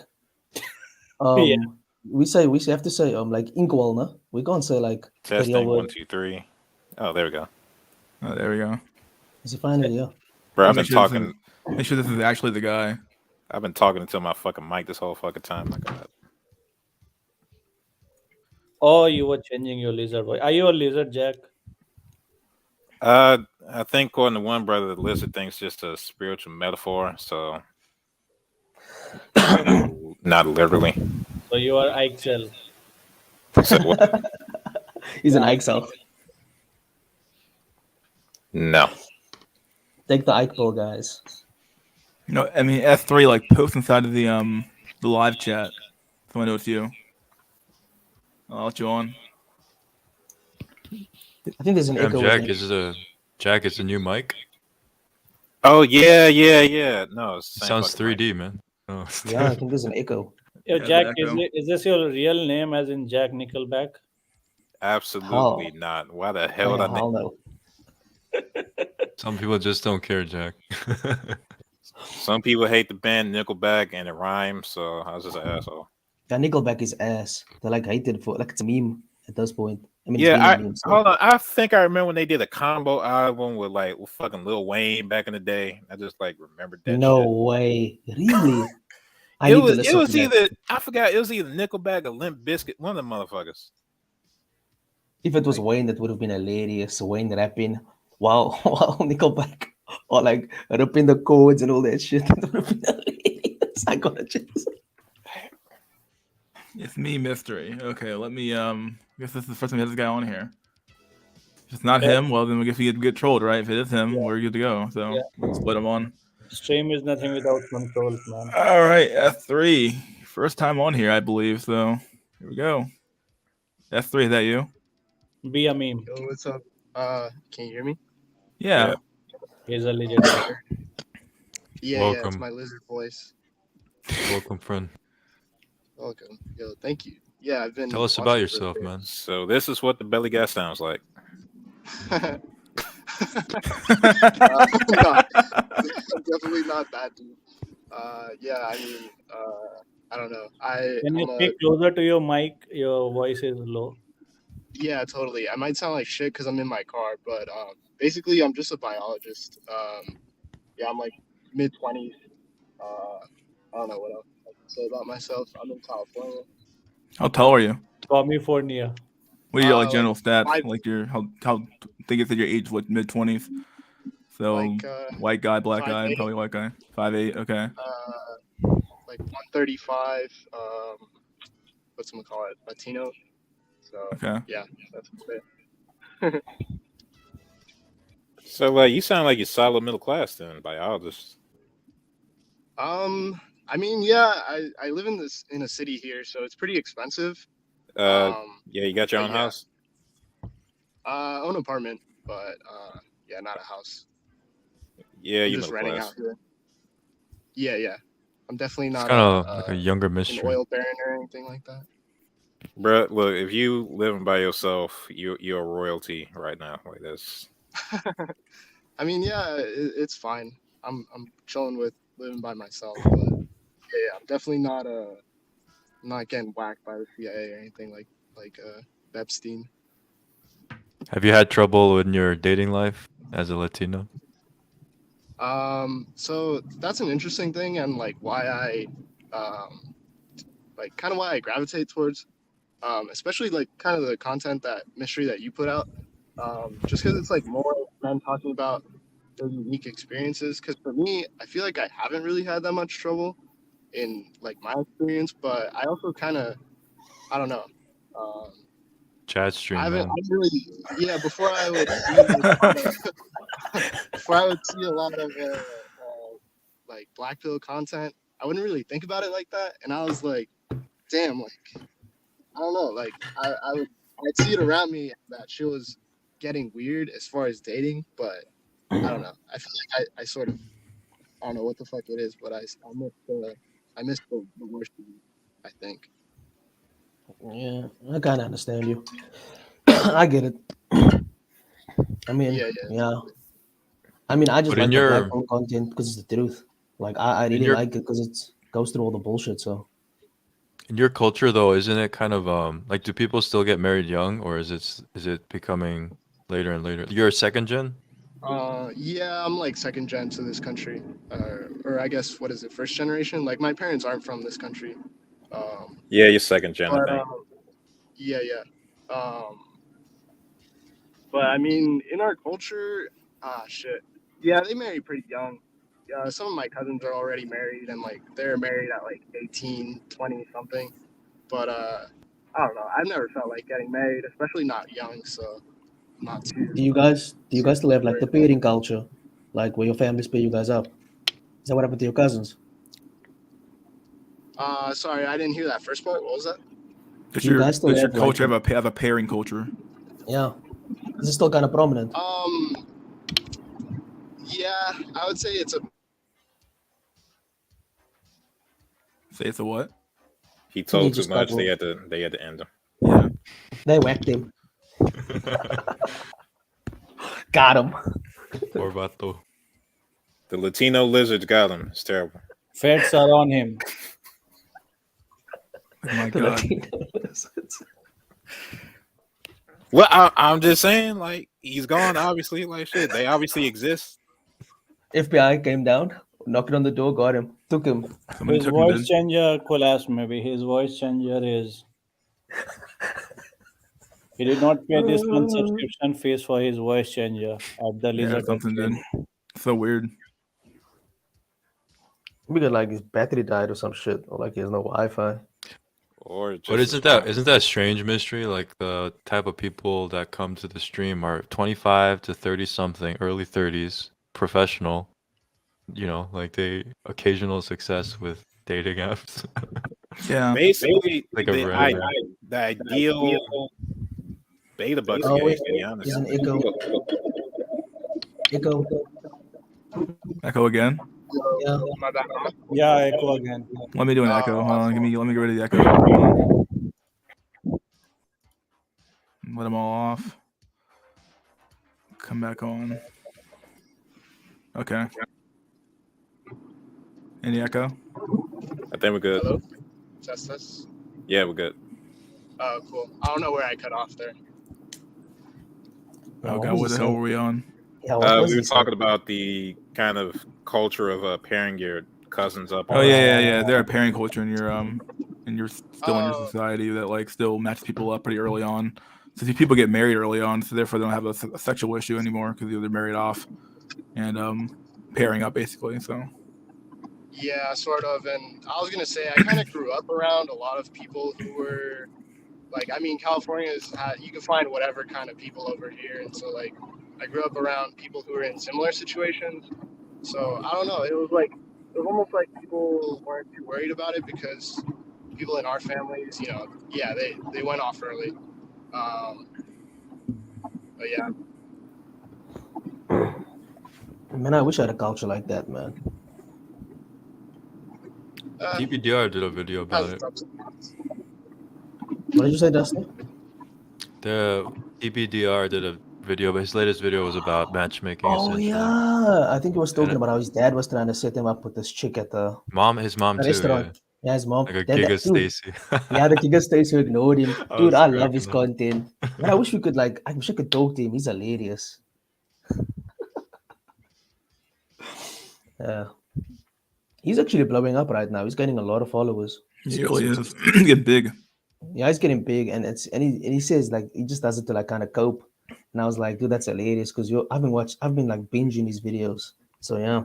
Yeah. we have to say like inkwell, no? We can't say like the real Testing word. 1, 2, 3. Oh, there we go. Oh, there we go. Is he finally? Yeah. Bro, Make sure this is actually the guy. I've been talking into my fucking mic this whole fucking time. My God. Oh, you were changing your lizard voice. Are you a lizard, Jack? I think according to one brother, the lizard thing's just a spiritual metaphor, so not literally. So you are Ixel. So what? He's an Ike South. No. Take the Ike pill, guys. No, I mean S3 like post inside of the live chat. So I know it's you. I'll let you on. I think there's an Damn, echo. Jack is the new mic. Oh yeah. No, it's the same Sounds fucking mic. 3D, man. Oh. Yeah, I think there's an echo. Yo, Yeah, Jack, the echo. is this your real name, as in Jack Nickelback? Absolutely not. Why the hell would I Hell no. Some people just don't care, Jack. Some people hate the band Nickelback and it rhymes, so I was just an asshole. Yeah, Nickelback is ass. They're like hated for like it's a meme at this point. I mean, Yeah, it's been a meme, so. hold on. I think I remember when they did a combo album with fucking Lil Wayne back in the day. I just like remembered that. No shit. way, really? I It need to was listen to that. either I forgot it was either Nickelback or Limp Bizkit, one of the motherfuckers. If it was Wayne, that would have been hilarious. Wayne rapping while Nickelback or like ripping the chords and all that shit. That would have been hilarious. I gotta just. It's me, Mystery. Okay, let me I guess this is the first time we have this guy on here. If it's not him, well then we guess we get trolled, right? If it is him, we're good to go. So let's put him on. Stream is nothing without controls, man. All right, S3. First time on here, I believe. So here we go. S3, is that you? Be a meme. Yo, what's up? Can you hear me? Yeah. He's a legend. Yeah, it's Welcome. my lizard voice. Welcome, friend. Welcome. Yo, thank you. Yeah, I've been. Tell us watching about for a yourself, bit. man. So this is what the belly guy sounds like. No, definitely not that, dude. Yeah, I mean, I don't know. Can you I'm speak closer to your mic? Your voice is low. yeah, totally. I might sound like shit because I'm in my car, but basically, I'm just a biologist. Yeah, I'm like mid-20s. I don't know what else I can say about myself. I'm in California. How tall are you? California. What are your like Like general stats? 5'. Like your how think it's at your age, what, mid-20s? So Like, white guy, black guy, 5'8". probably white guy. 5'8", okay. Like 135. What's it call it? Latino. So Okay. yeah, that's it. So you sound like you're solid middle class then, biologist. I mean, yeah, I live in a city here, so it's pretty expensive. Yeah, you got your but own yeah. house? I own an apartment, but yeah, not a house. Yeah, I'm you're just middle renting class. out here. Yeah. I'm definitely It's not kind of like a younger an mystery. oil baron or anything like that. Bro, look, if you living by yourself, you're a royalty right now. Like this. I mean, yeah, it's fine. I'm chilling with living by myself, but yeah, I'm definitely not getting whacked by the CIA or anything like Epstein. Have you had trouble in your dating life as a Latino? So that's an interesting thing, and like why I like kind of why I gravitate towards especially like kind of the content that mystery that you put out, just because it's like more men talking about their unique experiences. Because for me, I feel like I haven't really had that much trouble in like my experience, but I also kind of I don't know. Chat stream, I haven't man. really, yeah. Before I would see before I would see a lot of like black pill content, I wouldn't really think about it like that, and I was like, damn, like I don't know, like I'd see it around me that she was getting weird as far as dating, but I don't know. I feel like I sort of I don't know what the fuck it is, but I miss the worst of you I think. Yeah, I kind of understand you. I get it. I mean, Yeah, yeah. I mean, I just But in like the black your hole content because it's the truth. Like, I in really your like it because it goes through all the bullshit. So in your culture though, isn't it kind of like do people still get married young or is it becoming later and later? You're a second gen? Yeah, I'm like second gen to this country, or I guess what is it, first generation? Like my parents aren't from this country, Yeah, you're second gen, I but think. yeah, yeah. Um, but I mean, in our culture, shit, yeah, they marry pretty young. Yeah, some of my cousins are already married, and like they're married at like 18, 20 something. But I don't know. I've never felt like getting married, especially not young. So I'm not do you guys still have like the worried. pairing culture, like where your families pair you guys up? Is that what happened to your cousins? Sorry, I didn't hear that first part. What was that? Does Do you your guys still does your have like culture have a pairing culture? yeah? Is it still kind of prominent? Yeah, I would say it's a. Say it's a what? He He told too just much. got They had to end him. Yeah. they whacked him. Got him. Poor vato. The Latino lizards got him. It's terrible. Feds are on him. Oh my The god. Latino. Well, I'm just saying, like, he's gone, obviously. Like, shit, they obviously exist. FBI came down, knocked on the door, got him, took him. Somebody His took him, voice dude. changer collapsed. Maybe his voice changer is. He did not pay this month subscription fees for his voice changer at the Yeah, Lizard something, dude. Exchange. So weird. Because like his battery died or some shit, or like he has no Wi-Fi. Or just But his isn't that strange mystery? Like the type of people that come to the stream are 25 to 30 something, early 30s, professional. You know, like they occasional success with dating apps. Yeah. basically Like a the, random. the ideal beta bucks Oh game, wait, to be honest. he's an echo. Echo. Echo again. Yeah. My bad. Yeah, echo again. Let me do an echo. Hold on. Let me get rid of the echo. Hold on. Let them all off. Come back on. Okay. Any echo? I think we're good. Hello? Test this. Yeah, we're good. Oh, cool. I don't know where I cut off there. Oh What god, was what he the hell saying? were we on? Yeah, what was We he were saying? talking about the kind of culture of pairing your cousins up. Oh yeah. They're a pairing culture in your still in your Oh. society that like still matches people up pretty early on. So these people get married early on, so therefore they don't have a sexual issue anymore because they're married off and pairing up basically. So Yeah, sort of. And I was gonna say I kind of grew up around a lot of people who were like, I mean, California is you can find whatever kind of people over here, and so like I grew up around people who were in similar situations. So I don't know. It was almost like people weren't too worried about it because people in our families, yeah, they went off early. But yeah, Man, I wish I had a culture like that, man. TBDR did a video about has it. its ups and downs. What did you say, Dusty? The TBDR did a video, but his latest video was about matchmaking Oh essentially. yeah, I think he was talking And about how his dad was trying to set him up with this chick at the his mom too, restaurant. yeah. Yeah, his mom. Like a That, Giga dude, Stacy. yeah, the Giga stays who ignored him. I Dude, was I love his cracking up. content. Man, I wish we could I wish I could talk to him. He's hilarious. Yeah. He's actually blowing up right now. He's getting a lot of followers. he really is. Get big. Yeah, he's getting big, and he says like he just does it to like kind of cope. And I was like, dude, that's hilarious because I've been like binging his videos. So yeah,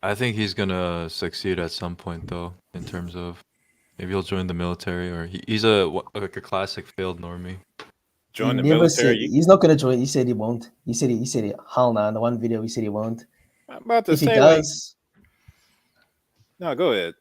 I think he's gonna succeed at some point though, in terms of maybe he'll join the military or he's like a classic failed normie. Join the never said military. he's not gonna join. He said he won't. He said hell no. In the one video, he said he won't. I'm about to If he say, like, does, no, go ahead.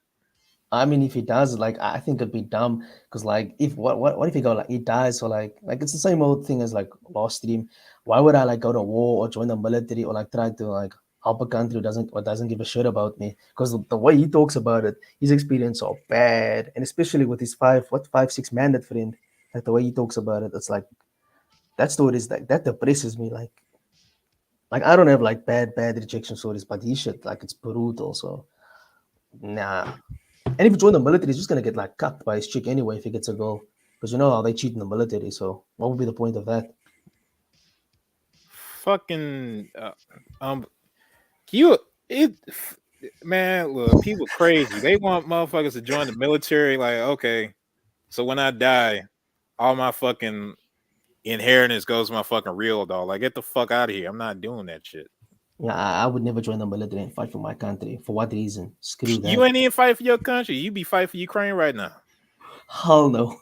I mean, if he does, like, I think it'd be dumb because, like, if what if he he dies or like it's the same old thing as like last stream. Why would I like go to war or join the military or like try to like help a country doesn't give a shit about me. Because the way he talks about it, his experience so bad, and especially with his 5-6 mandate friend, like the way he talks about it, it's like that story is like that depresses me. Like I don't have like bad rejection stories, but his shit like it's brutal. So nah. And if you join the military, he's just gonna get like cucked by his chick anyway if he gets a girl. Because you know how they cheat in the military. So what would be the point of that? Fucking you it man, look, people crazy. They want motherfuckers to join the military. Like, okay, so when I die, all my fucking inheritance goes to my fucking real dog. Like, get the fuck out of here. I'm not doing that shit. Yeah, I would never join the military and fight for my country. For what reason? Screw that. You ain't even fight for your country. You be fighting for Ukraine right now. Hell no.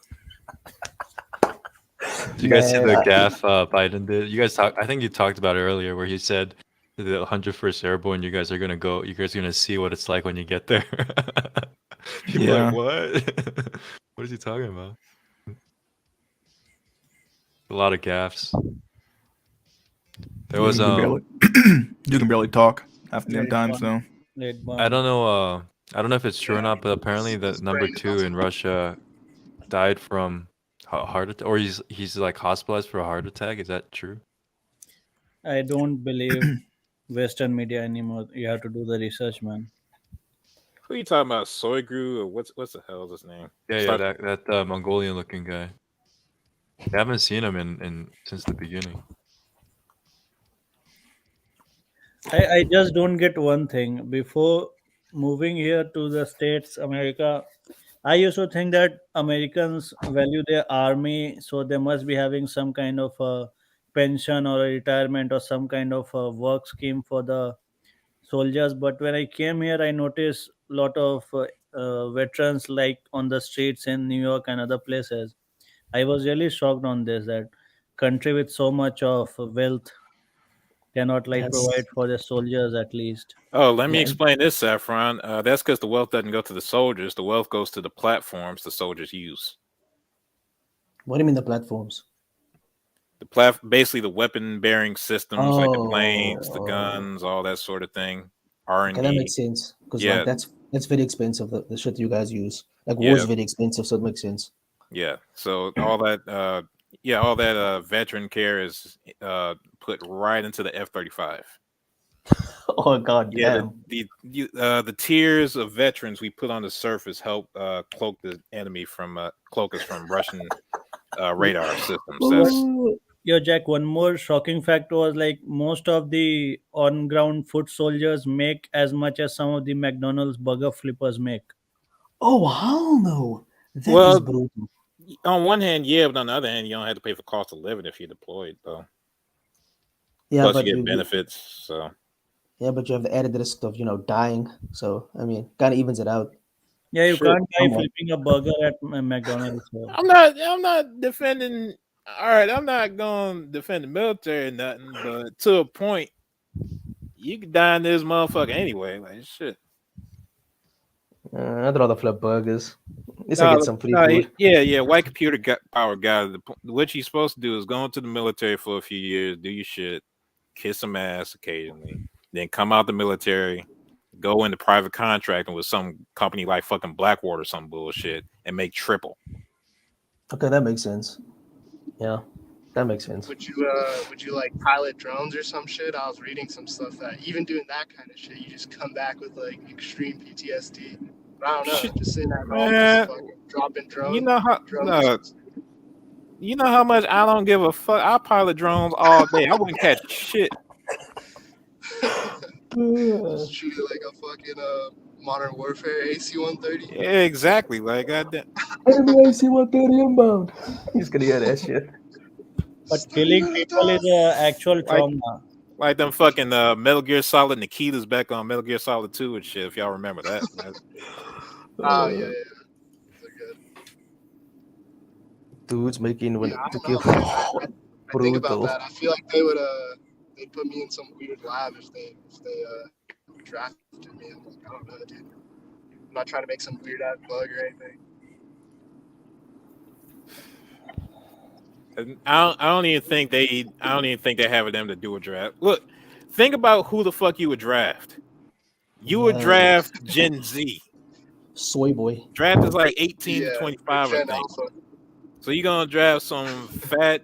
Did you guys see the Man, gaff Biden did? You guys I think you talked about it earlier, where he said the 101st Airborne. You guys are gonna go. You guys are gonna see what it's like when you get there. People are Yeah. like, what? What is he talking about? A lot of gaffes. There was you can barely, you can barely talk half the damn time. So I don't know. I don't know if it's true or not, but apparently the number 2 in Russia died from heart attack, or he's like hospitalized for a heart attack. Is that true? I don't believe Western media anymore. You have to do the research, man. Who are you talking about? Soygru or what's the hell is his name? Yeah, that Mongolian looking guy. I haven't seen him in since the beginning. I just don't get one thing. Before moving here to the States, America, I used to think that Americans value their army, so they must be having some kind of a pension or a retirement or some kind of a work scheme for the soldiers. But when I came here, I noticed a lot of veterans like on the streets in New York and other places. I was really shocked on this that country with so much of wealth cannot like yes. provide for their soldiers at least. Oh, let me Yeah. explain this, Saffron. That's because the wealth doesn't go to the soldiers. The wealth goes to the platforms the soldiers use. What do you mean the platforms? Basically the weapon-bearing systems like the planes, the Oh, guns, all that sort of thing. okay, that R&D. makes sense. Because Yeah, like that's very expensive. The shit you guys use, like war yeah, is very expensive, so it makes sense. yeah. So all that veteran care is put right into the F-35. Oh god Yeah, damn. the tiers of veterans we put on the surface help cloak the enemy from cloak us from Russian radar systems. That's Oh, Yo, Jack, one more shocking fact was like most of the on ground foot soldiers make as much as some of the McDonald's burger flippers make. oh hell no. That is well, brutal. on one hand, yeah, but on the other hand, you don't have to pay for cost of living if you're deployed, though. Yeah, Plus, but you get benefits. So yeah, but you have the added risk of dying. So I mean, kind of evens it out. Yeah, you shit. can't die Somewhat. flipping a burger at McDonald's. So. I'm not defending. All right, I'm not going to defend the military or nothing, but to a point, you can die in this motherfucker anyway. Like shit. I'd rather flip burgers. At least I get some free food. Yeah. White computer power guy. What you're supposed to do is go into the military for a few years, do your shit, kiss some ass occasionally, then come out the military, go into private contracting with some company like fucking Blackwater or some bullshit, and make triple. Okay, that makes sense. Yeah, that makes sense. Would you like pilot drones or some shit? I was reading some stuff that even doing that kind of shit, you just come back with like extreme PTSD. But I don't know, just sitting at home, just fucking dropping drones. You know how drones. you know how much I don't give a fuck. I pilot drones all day. I wouldn't catch shit. Just treat it like a fucking Modern Warfare AC-130. Yeah, exactly. Like goddamn. Enemy AC-130 inbound. He's gonna hear that shit. But killing people is a actual trauma. Like them fucking Metal Gear Solid Nikita's back on Metal Gear Solid 2 and shit, if y'all remember that. Oh yeah. They're good. Dudes making when Yeah, I to don't know, kill. man. I think about Brutal. that. I feel like they'd put me in some weird lab if they drafted me. I'm like, I don't know, dude. I'm not trying to make some weird ass bug or anything. I don't even think they have it in them to do a draft. Look, Think about who the fuck you would draft. You would Yeah. draft Gen Z. Soy boy. Draft is like 18 Yeah, to 25, I Gen think. Alpha. So you're gonna draft some fat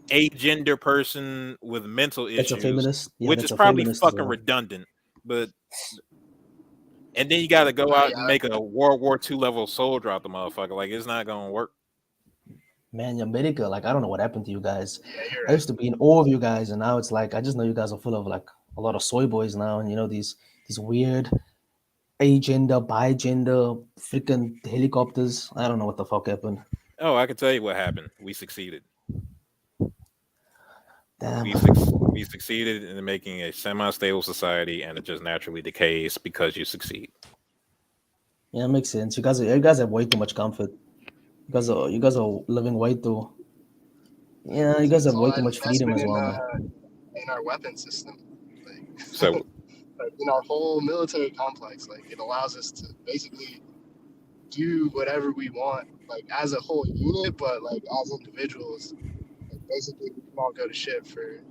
agender person with mental That's a issues, feminist. Yeah, which that's is a probably feminist as fucking well. redundant. But and then you got to go out and make a World War II level soldier out the motherfucker. Like it's not gonna work. Man, America, like I don't know what happened to you guys. Yeah, you're I right. used to be in awe of you guys, and now it's like I just know you guys are full of like a lot of soy boys now, and you know these weird agender, bigender, freaking helicopters. I don't know what the fuck happened. Oh, I can tell you what happened. We succeeded. Damn. We succeeded in making a semi-stable society, and it just naturally decays because you succeed. Yeah, it makes sense. You guys have way too much comfort. You guys are living way too. Yeah, you guys It's have way all too that much freedom as investment well, man. in our weapon system. Like, So like, in our whole military complex, like it allows us to basically do whatever we want, like as a whole unit, but like as individuals, like basically we can all go to shit for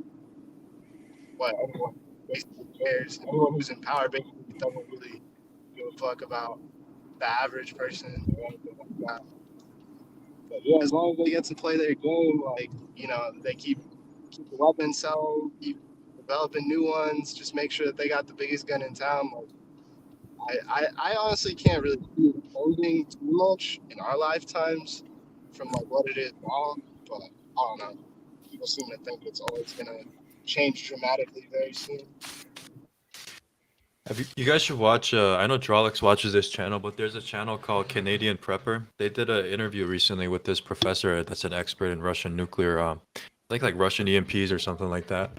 what everyone basically cares. Everyone who's in power basically doesn't really give a fuck about the average person or anything like that. But yeah, as long as they get to play their game, like, you know, they keep the weapons selling, keep developing new ones, just make sure that they got the biggest gun in town. Like, I honestly can't really see it changing too much in our lifetimes from like what it is now, but I don't know. People seem to think it's always gonna change dramatically very soon. You guys should watch. I know Drolix watches this channel, but there's a channel called Canadian Prepper. They did an interview recently with this professor that's an expert in Russian nuclear, like Russian EMPs or something like that.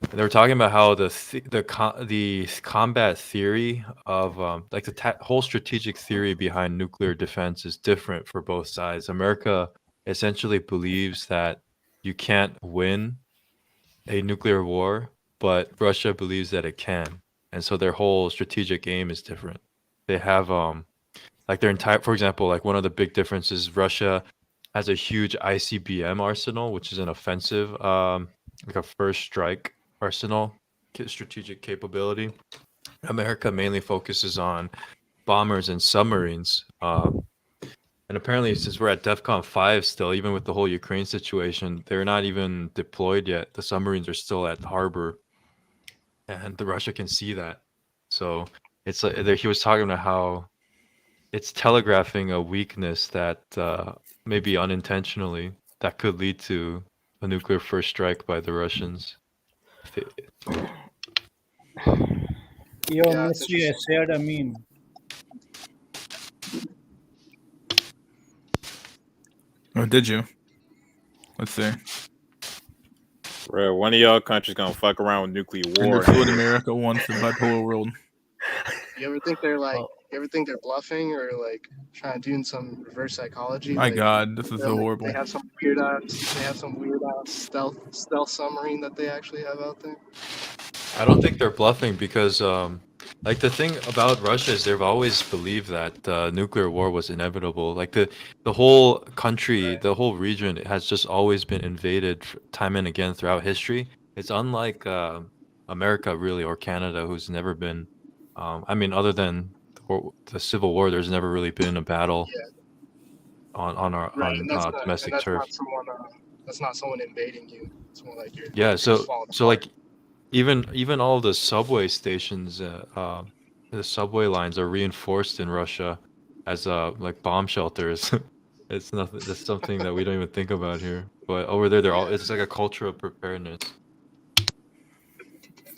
And they were talking about how the combat theory of like the whole strategic theory behind nuclear defense is different for both sides. America essentially believes that you can't win a nuclear war, but Russia believes that it can. And so their whole strategic aim is different. They have like their entire, for example, like one of the big differences, Russia has a huge ICBM arsenal, which is an offensive, like a first strike arsenal, strategic capability. America mainly focuses on bombers and submarines. And apparently, since we're at DEFCON 5 still, even with the whole Ukraine situation, they're not even deployed yet. The submarines are still at harbor, and the Russia can see that. So it's like he was talking about how it's telegraphing a weakness that maybe unintentionally that could lead to a nuclear first strike by the Russians. Yo, Yeah, it's Messi, I shared a meme. Oh, did you? Let's see. bro, one of y'all countries gonna fuck around with nuclear war. Understood America wants the bipolar world. You ever think they're like? Oh. You ever think they're bluffing or like trying to do some reverse psychology? My like, God, this is so horrible. They have some weird ass stealth submarine that they actually have out there. I don't think they're bluffing because, like the thing about Russia is they've always believed that nuclear war was inevitable. Like the whole country, Right. the whole region has just always been invaded time and again throughout history. It's unlike America, really, or Canada, who's never been. I mean, other than the Civil War, there's never really been a battle on our Right, and that's domestic not turf. that's not someone invading you. It's more like you're Yeah, just falling so apart. like even all the subway stations, the subway lines are reinforced in Russia as like bomb shelters. It's nothing. That's something that we don't even think about here. But over there, it's like a culture of preparedness.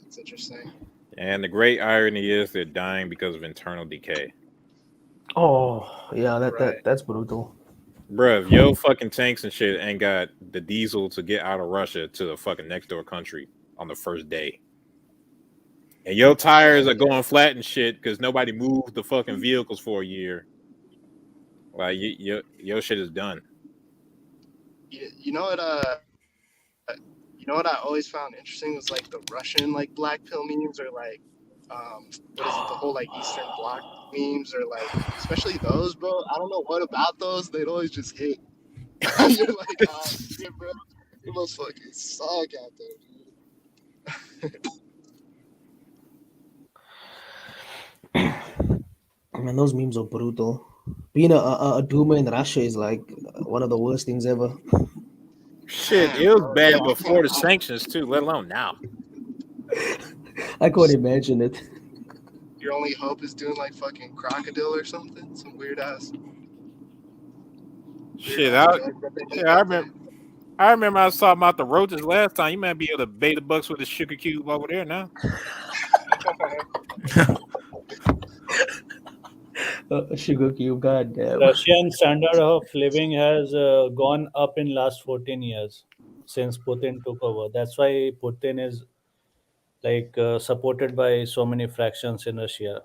It's interesting. And the great irony is they're dying because of internal decay. Oh, yeah, Right. that's brutal. Bruh, if your fucking tanks and shit ain't got the diesel to get out of Russia to the fucking next door country on the first day. And your tires are going flat and shit because nobody moved the fucking vehicles for a year. Like your shit is done. You know what? You know what I always found interesting was like the Russian like black pill memes or like what is it? The whole like Eastern Bloc memes or like especially those, bro. I don't know what about those. They'd always just hit. You're like, oh shit, bro. It must fucking suck out there, dude. Man, those memes are brutal. Being a doomer in Russia is like one of the worst things ever. Shit, Damn, it was bro. bad before the sanctions too, let alone now. I can't imagine it. Your only hope is doing like fucking crocodile or something, some weird ass. Shit, joke that they make I out there. remember. I remember I was talking about the roaches last time. You might be able to bait the bucks with a sugar cube over there now. Sugar cube, goddamn. Russian standard of living has gone up in last 14 years since Putin took over. That's why Putin is like supported by so many fractions in Russia.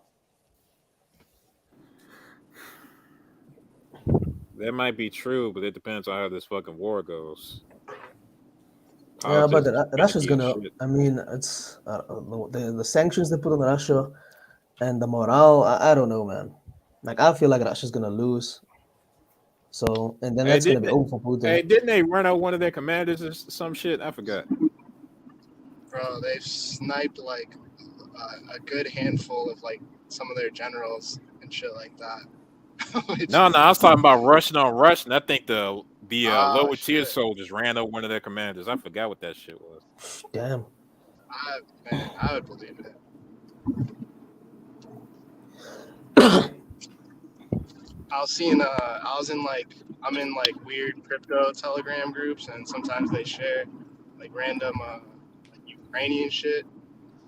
That might be true, but it depends on how this fucking war goes. Yeah, but Politics is Russia's finicky as gonna. shit. I mean, it's the sanctions they put on Russia and the morale. I don't know, man. Like I feel like Russia's gonna lose. So and then Hey, that's gonna didn't be they, over for Putin. hey, didn't they run out one of their commanders or some shit? I forgot. Bro, they've sniped like a good handful of like some of their generals and shit like that. Which No, is I was talking about Russian on Russian. I think the lower tier shit. soldiers ran over one of their commanders. I forgot what that shit was. Damn. I would believe it. I was in like I'm in like weird crypto telegram groups, and sometimes they share like random like Ukrainian shit.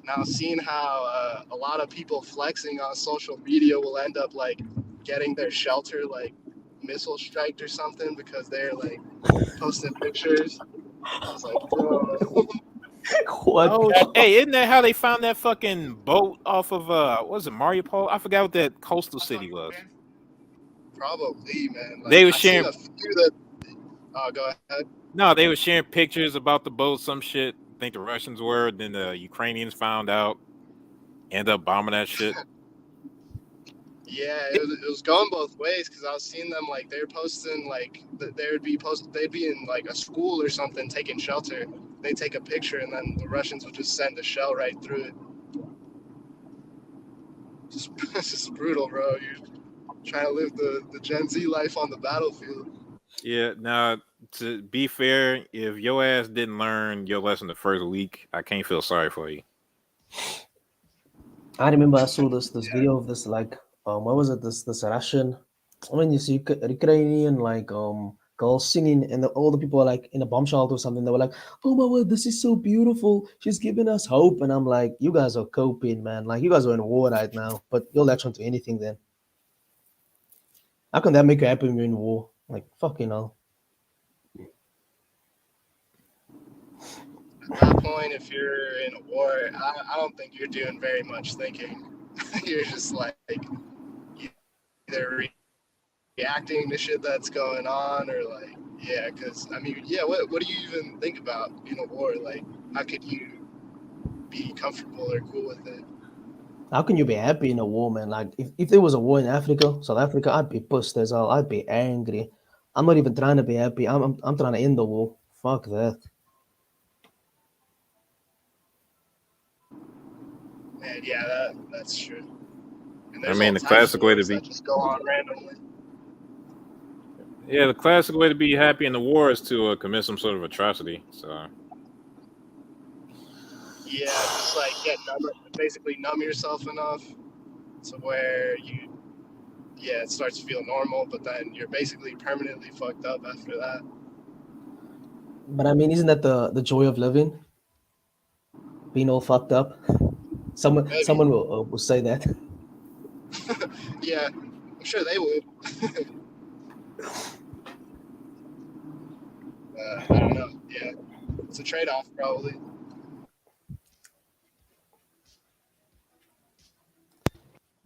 And I was seeing how a lot of people flexing on social media will end up like getting their shelter like missile striked or something because they're like posting pictures. I was like, bro, What? Oh, hey, isn't that how they found that fucking boat off of what was it, Mariupol? I forgot what that coastal city was. probably, man. Like They were I seen sharing a few that. Oh, go ahead. No, they were sharing pictures about the boat, some shit. I think the Russians were. Then the Ukrainians found out, end up bombing that shit. Yeah, it was going both ways because I was seeing them like they're posting like they'd be in like a school or something taking shelter. They take a picture and then the Russians would just send a shell right through it. Just it's just brutal, bro. You're trying to live the Gen Z life on the battlefield. Yeah. Now, to be fair, if your ass didn't learn your lesson the first week, I can't feel sorry for you. I remember I saw this video of this like what was it this Russian when you see Ukrainian like girls singing and all the people are like in a bomb shelter or something. They were like, "Oh my word, this is so beautiful. She's giving us hope." And I'm like, "You guys are coping, man. Like you guys are in war right now, but you'll latch onto anything then. How can that make you happy when you're in war? Like fucking hell." At that point, if you're in a war, I don't think you're doing very much thinking. You're just like either reacting to shit that's going on or like yeah, because I mean yeah, what do you even think about in a war? Like how could you be comfortable or cool with it? How can you be happy in a war, man? Like if there was a war in Africa, South Africa, I'd be pissed as hell. I'd be angry. I'm not even trying to be happy. I'm trying to end the war. Fuck that. And yeah, that's true. And I there's mean, all the types classic of way to wars be, that just go on randomly. yeah, the classic way to be happy in the war is to commit some sort of atrocity. So, Yeah, just like basically numb yourself enough to where it starts to feel normal, but then you're basically permanently fucked up after that. But I mean, isn't that the joy of living? Being all fucked up. Maybe. Someone will say that. Yeah, I'm sure they would. I don't know. Yeah, it's a trade-off probably.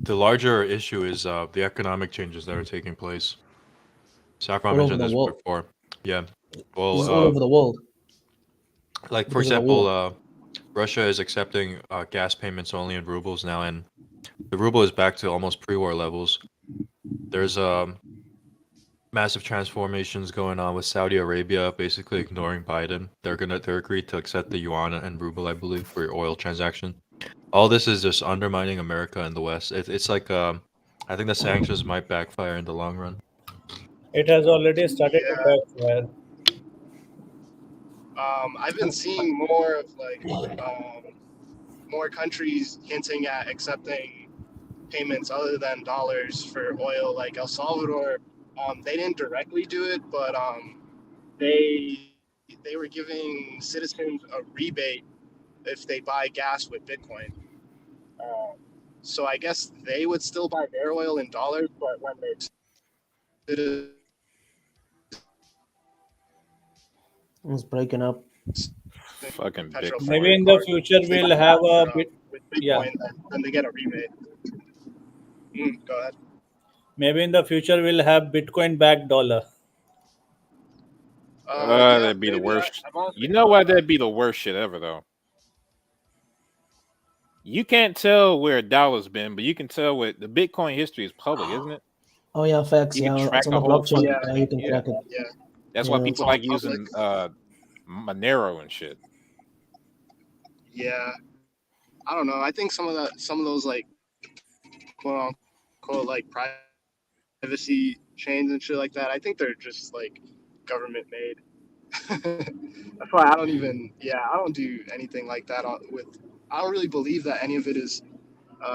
The larger issue is the economic changes that are taking place. Saffron All over mentioned the this world. before. Yeah. This is Well, all over the world like for because of the example, war. Russia is accepting gas payments only in rubles now, and the ruble is back to almost pre-war levels. There's massive transformations going on with Saudi Arabia basically ignoring Biden. They're agreed to accept the yuan and ruble, I believe, for your oil transaction. All this is just undermining America and the West. It's like I think the sanctions might backfire in the long run. It has already started to Yeah. backfire. I've been seeing more of like more countries hinting at accepting payments other than dollars for oil, like El Salvador. They didn't directly do it, but they they were giving citizens a rebate if they buy gas with Bitcoin. So I guess they would still buy their oil in dollars, but when their citizens It's breaking up. Fucking petrol Bitcoin. Maybe in the future they we'll buy have that a bit. with Yeah. Bitcoin, then they get a rebate. Go ahead. Maybe in the future we'll have Bitcoin backed dollar. Yeah, That'd be the maybe. worst. I've honestly You know thought why of that. that'd be the worst shit ever though? You can't tell where a dollar's been, but you can tell what the Bitcoin history is public, isn't it? Oh yeah, facts. You can Yeah, track it's on the the whole blockchain. fucking Yeah. Yeah, thing. you can Yeah. track it. Yeah. That's why Yeah. people all like using Monero and shit. Yeah. I don't know. I think some of those like quote unquote like privacy chains and shit like that, I think they're just like government made. That's why I don't do anything like that I don't really believe that any of it is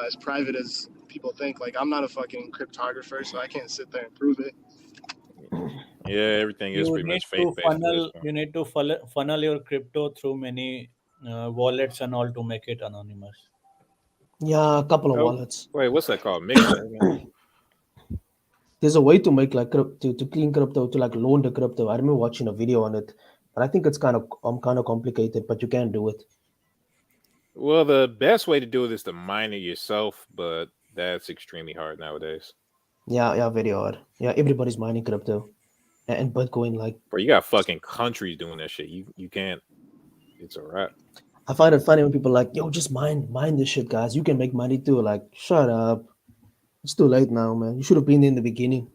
as private as people think. Like, I'm not a fucking cryptographer, so I can't sit there and prove it. Yeah, everything is You pretty need much fake to basically. funnel your crypto through many wallets and all to make it anonymous. Yeah, a couple of Oh, wallets. wait, what's that called? Mixer. There's a way to make like to clean crypto, to like loan the crypto. I remember watching a video on it, but I think it's kind of complicated, but you can do it. Well, the best way to do it is to mine it yourself, but that's extremely hard nowadays. Yeah, very hard. Yeah, everybody's mining crypto and Bitcoin. Like, Bro, you got fucking countries doing that shit. You can't. It's a wrap. I find it funny when people are like, yo, just mine this shit, guys. You can make money too. Like, shut up. It's too late now, man. You should have been there in the beginning.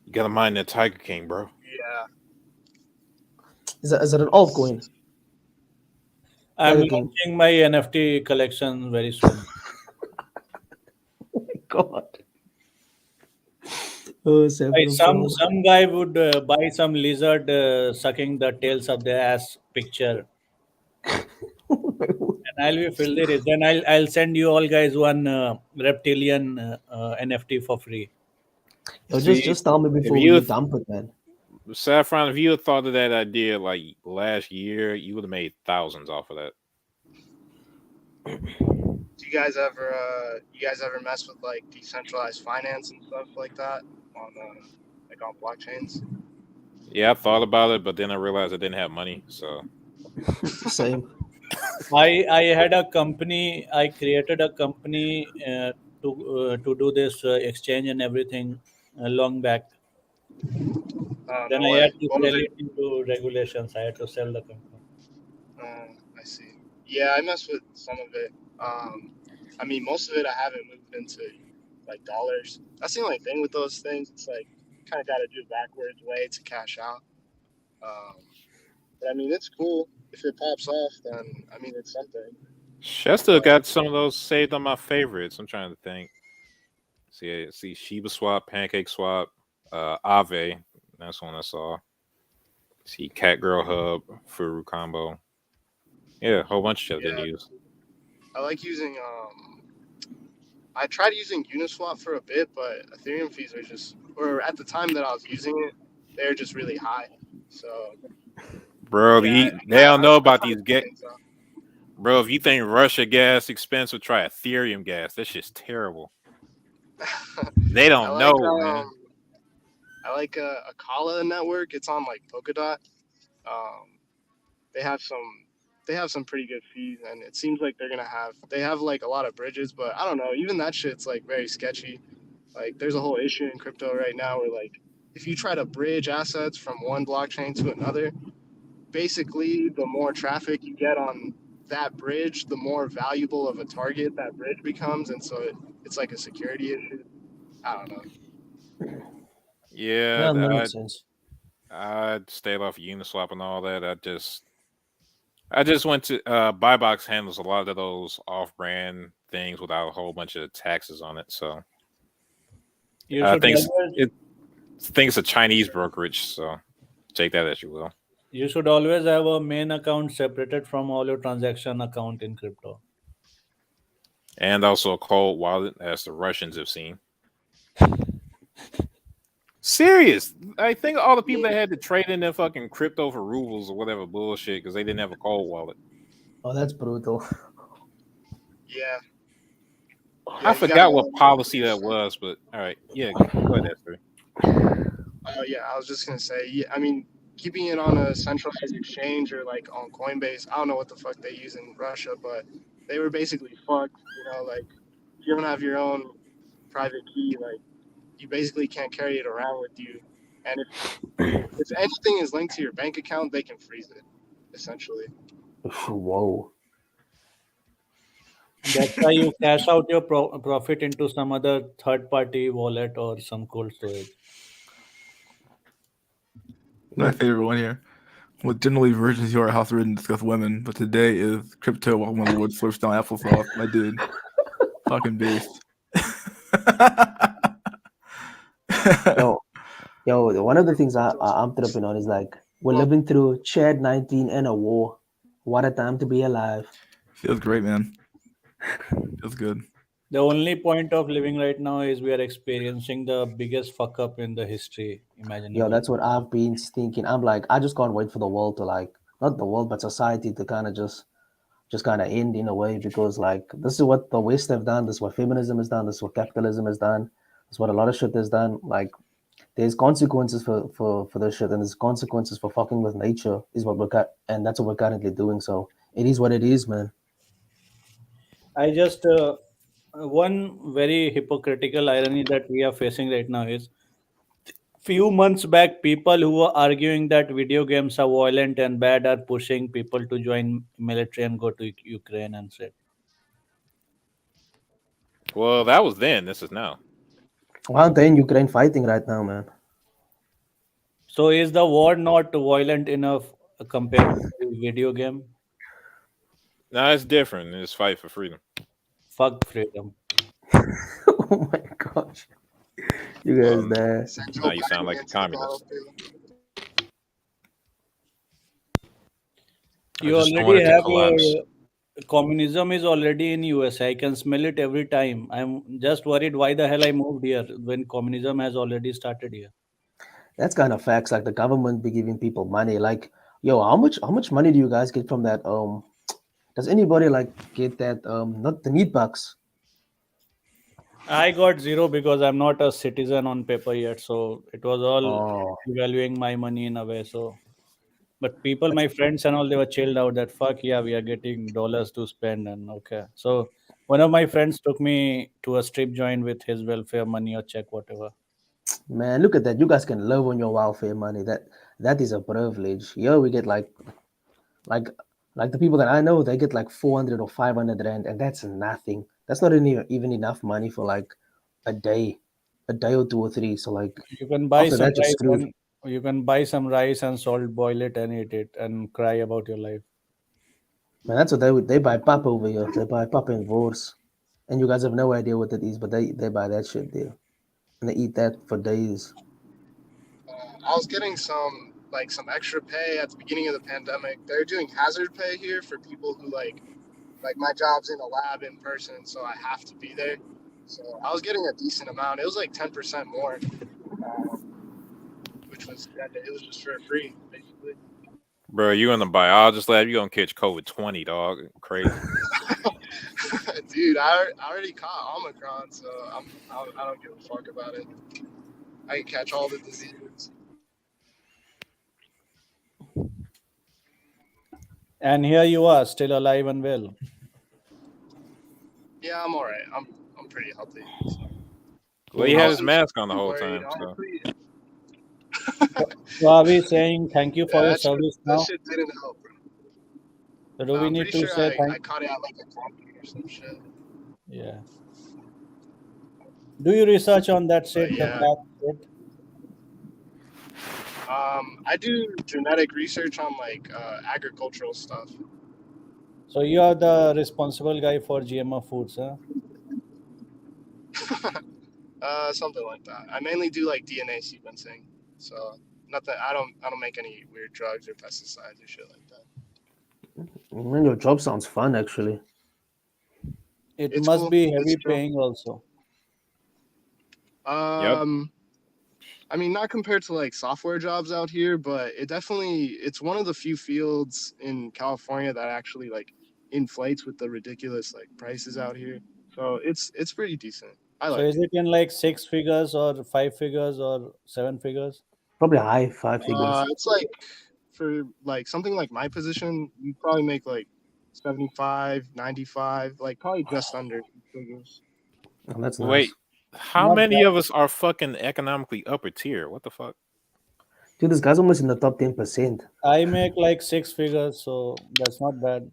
You gotta mine that Tiger King, bro. Yeah. Is that an altcoin? I'm Tiger King. launching my NFT collection very soon. Oh my god. Oh, Like, Saffron, some guy would buy some lizard sucking the tails of their ass picture, and I'll be filthy rich. Then I'll send you all guys one reptilian NFT for free. Yo, See, just tell me if before you you dump it, man. Saffron, if you had thought of that idea like last year, you would have made thousands off of that. Do you guys ever mess with like decentralized finance and stuff like that on on blockchains? Yeah, I thought about it, but then I realized I didn't have money. So Same. I had a company. I created a company to do this exchange and everything long back. Then No I way. had to What was sell it? it into regulations. I had to sell the company. I see. Yeah, I messed with some of it. I mean, most of it I haven't moved into like dollars. That's the only thing with those things. It's like kind of got to do backwards way to cash out. But I mean, it's cool. If it pops off, then I mean, it's something. Shasta got some of those saved on my favorites. I'm trying to think. See Shiba Swap, Pancake Swap, Aave. That's one I saw. See Cat Girl Hub, Furu Combo. Yeah, a whole bunch of shit I didn't use. I like using. I tried using Uniswap for a bit, but Ethereum fees are just, or at the time that I was using it, they're just really high. So, Bro, yeah, they don't know about I these tried things out. Bro, if you think Russia gas expensive, try Ethereum gas. That shit's terrible. They don't know, man. I like a Kala network. It's on like Polkadot. They have some pretty good fees, and it seems like they have like a lot of bridges, but I don't know. Even that shit's like very sketchy. Like, there's a whole issue in crypto right now where like if you try to bridge assets from one blockchain to another, basically the more traffic you get on that bridge, the more valuable of a target that bridge becomes, and so it's like a security issue. I don't know. Yeah, that makes sense. I'd stay off Uniswap and all that. I just went to Buybox handles a lot of those off-brand things without a whole bunch of taxes on it. So You I should think always, it's a Chinese brokerage. So take that as you will. you should always have a main account separated from all your transaction account in crypto. And also a cold wallet, as the Russians have seen. Serious. I think all the people that had to trade in their fucking crypto for rubles or whatever bullshit because they didn't have a cold wallet. Oh, that's brutal. Yeah. I you forgot gotta- what policy that was, but all right. Yeah, go ahead, Esther. Yeah, I was just gonna say. Yeah, I mean, keeping it on a centralized exchange or like on Coinbase. I don't know what the fuck they use in Russia, but they were basically fucked. Like if you don't have your own private key, like you basically can't carry it around with you. And if anything is linked to your bank account, they can freeze it, essentially. Whoa. That's why you cash out your profit into some other third party wallet or some cold storage. My favorite one here. Well, generally versions of our house are written to discuss women, but today is crypto while my lord slurps down applesauce. My dude. Fucking beast. Yo, one of the things I'm tripping on is like we're living through Chad 19 and a war. What a time to be alive. Feels great, man. Feels good. The only point of living right now is we are experiencing the biggest fuck up in the history imaginable. Yo, that's what I've been thinking. I'm like, I just can't wait for the world to like, not the world, but society to kind of just kind of end in a way because like this is what the West have done. This is what feminism has done. This is what capitalism has done. This is what a lot of shit has done. Like, there's consequences for this shit, and there's consequences for fucking with nature. Is what and that's what we're currently doing. So it is what it is, man. I just one very hypocritical irony that we are facing right now is few months back people who were arguing that video games are violent and bad are pushing people to join military and go to Ukraine and shit. Well, that was then. This is now. Why aren't they in Ukraine fighting right now, man? So is the war not violent enough compared to the video game? No, it's different. It's fight for freedom. Fuck freedom. Oh my gosh, you guys there? Now you sound like a communist. You I just don't already want it to have collapse. communism is already in US. I can smell it every time. I'm just worried why the hell I moved here when communism has already started here. That's kind of facts. Like the government be giving people money. Like, yo, how much money do you guys get from that? Does anybody like get that? Not the meat bucks. I got zero because I'm not a citizen on paper yet. So it was all Oh, valuing my money in a way. So, but people, my friends and all, they were chilled out that fuck yeah, we are getting dollars to spend and okay. So one of my friends took me to a strip joint with his welfare money or check, whatever. man, look at that. You guys can live on your welfare money. That is a privilege. Yo, we get like like the people that I know, they get like 400 or 500 rand, and that's nothing. That's not even enough money for like a day or 2 or 3. So like You can buy after some that, you're rice screwed. and you can buy some rice and salt, boil it and eat it and cry about your life. Man, that's what they buy pop over here. They buy pop and Vors. And you guys have no idea what that is, but they buy that shit there. And they eat that for days. I was getting some extra pay at the beginning of the pandemic. They're doing hazard pay here for people who like my job's in a lab in person, so I have to be there. So I was getting a decent amount. It was like 10% more, which was it was just for free basically. Bro, you in the biologist lab, you gonna catch COVID-20, dog. Crazy. Dude, I already caught Omicron, so I don't give a fuck about it. I can catch all the diseases. And here you are, still alive and well. Yeah, I'm all right. I'm pretty healthy. So. Well, he I had his wasn't mask on the too whole worried, time. So. honestly. So are we saying thank you for your service that now? shit didn't help, bro. So do we I'm need pretty to sure say I thank caught it at like a company or some shit. Yeah. Do you research on that shit, But the yeah. black shit? I do genetic research on like agricultural stuff. So you are the responsible guy for GMO foods, huh? Something like that. I mainly do like DNA sequencing. So nothing. I don't make any weird drugs or pesticides or shit like that. Man, your job sounds fun, actually. It It's must cool. be It's heavy chill. paying also. I mean, not compared to like software jobs out here, but it's one of the few fields in California that actually like inflates with the ridiculous like prices out here. So it's pretty decent. I So like is it. it in like 6 figures or 5 figures or 7 figures? Probably high 5 figures. It's like for like something like my position, you probably make like 75, 95, like probably just under figures. Oh, that's Wait, nice. how Not many bad. of us are fucking economically upper tier? What the fuck? Dude, this guy's almost in the top 10%. I make like 6 figures, so that's not bad.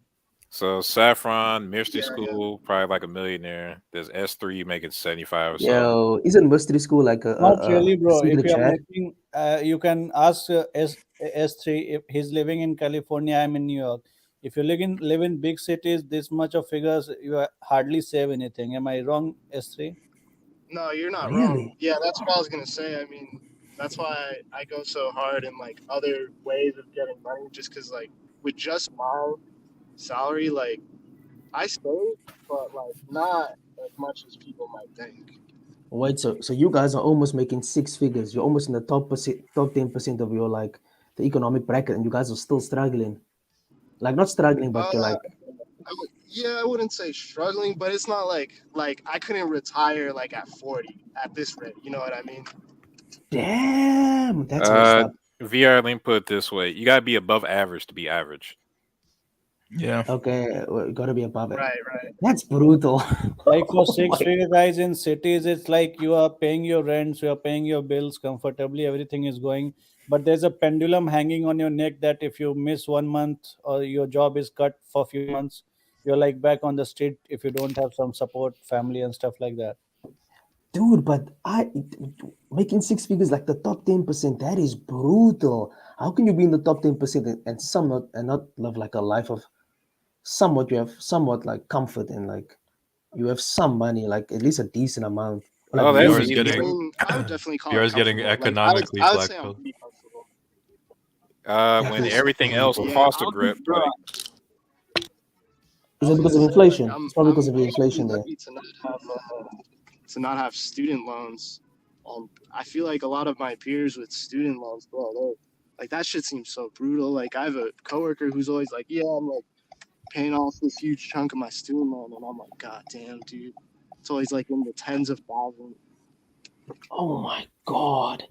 So Saffron, Mystery Yeah, yeah. School, probably like a millionaire. There's S3 making 75 or so. Yo, isn't mystery school like Not really, a bro. If secret you are chat? making, you can ask S3 if he's living in California. I'm in New York. If you live in big cities, this much of figures, you hardly save anything. Am I wrong, S3? No, you're not wrong. Really? Yeah, that's what I was gonna say. I mean, that's why I go so hard in like other ways of getting money, just because like with just my salary, like I save, but like not as much as people might think. Wait, so you guys are almost making 6 figures. You're almost in the top 10% of your like the economic bracket, and you guys are still struggling. Like not struggling, but you're like, Yeah, I wouldn't say struggling, but it's not like I couldn't retire like at 40 at this rate. You know what I mean? damn, that's messed up. VR Link put it this way: you gotta be above average to be average. Yeah. Okay, well, you gotta be above it. Right. That's brutal. Like for Oh six my- figure guys in cities, it's like you are paying your rents, you are paying your bills comfortably, everything is going. But there's a pendulum hanging on your neck that if you miss 1 month or your job is cut for a few months, you're like back on the street if you don't have some support, family, and stuff like that. Dude, but making 6 figures like the top 10%, that is brutal. How can you be in the top 10% and somewhat and not live like a life of somewhat you have somewhat like comfort and like you have some money, like at least a decent amount. Or like Oh, that's VR is living. I getting mean, I would definitely call VR it is getting comfortable. Like economically I would say I'm blackpilled. pretty comfortable. when That is everything else brutal. Yeah, costs a I'll be, grip. bro. Like, Is I it was because gonna of say like inflation? I'm It's probably because I'm of the actually inflation there. lucky to not have student loans. I feel like a lot of my peers with student loans, bro, like that shit seems so brutal. Like I have a coworker who's always like, yeah, I'm like paying off this huge chunk of my student loan, and I'm like, god damn, dude, it's always like in the tens of thousands. Oh my god.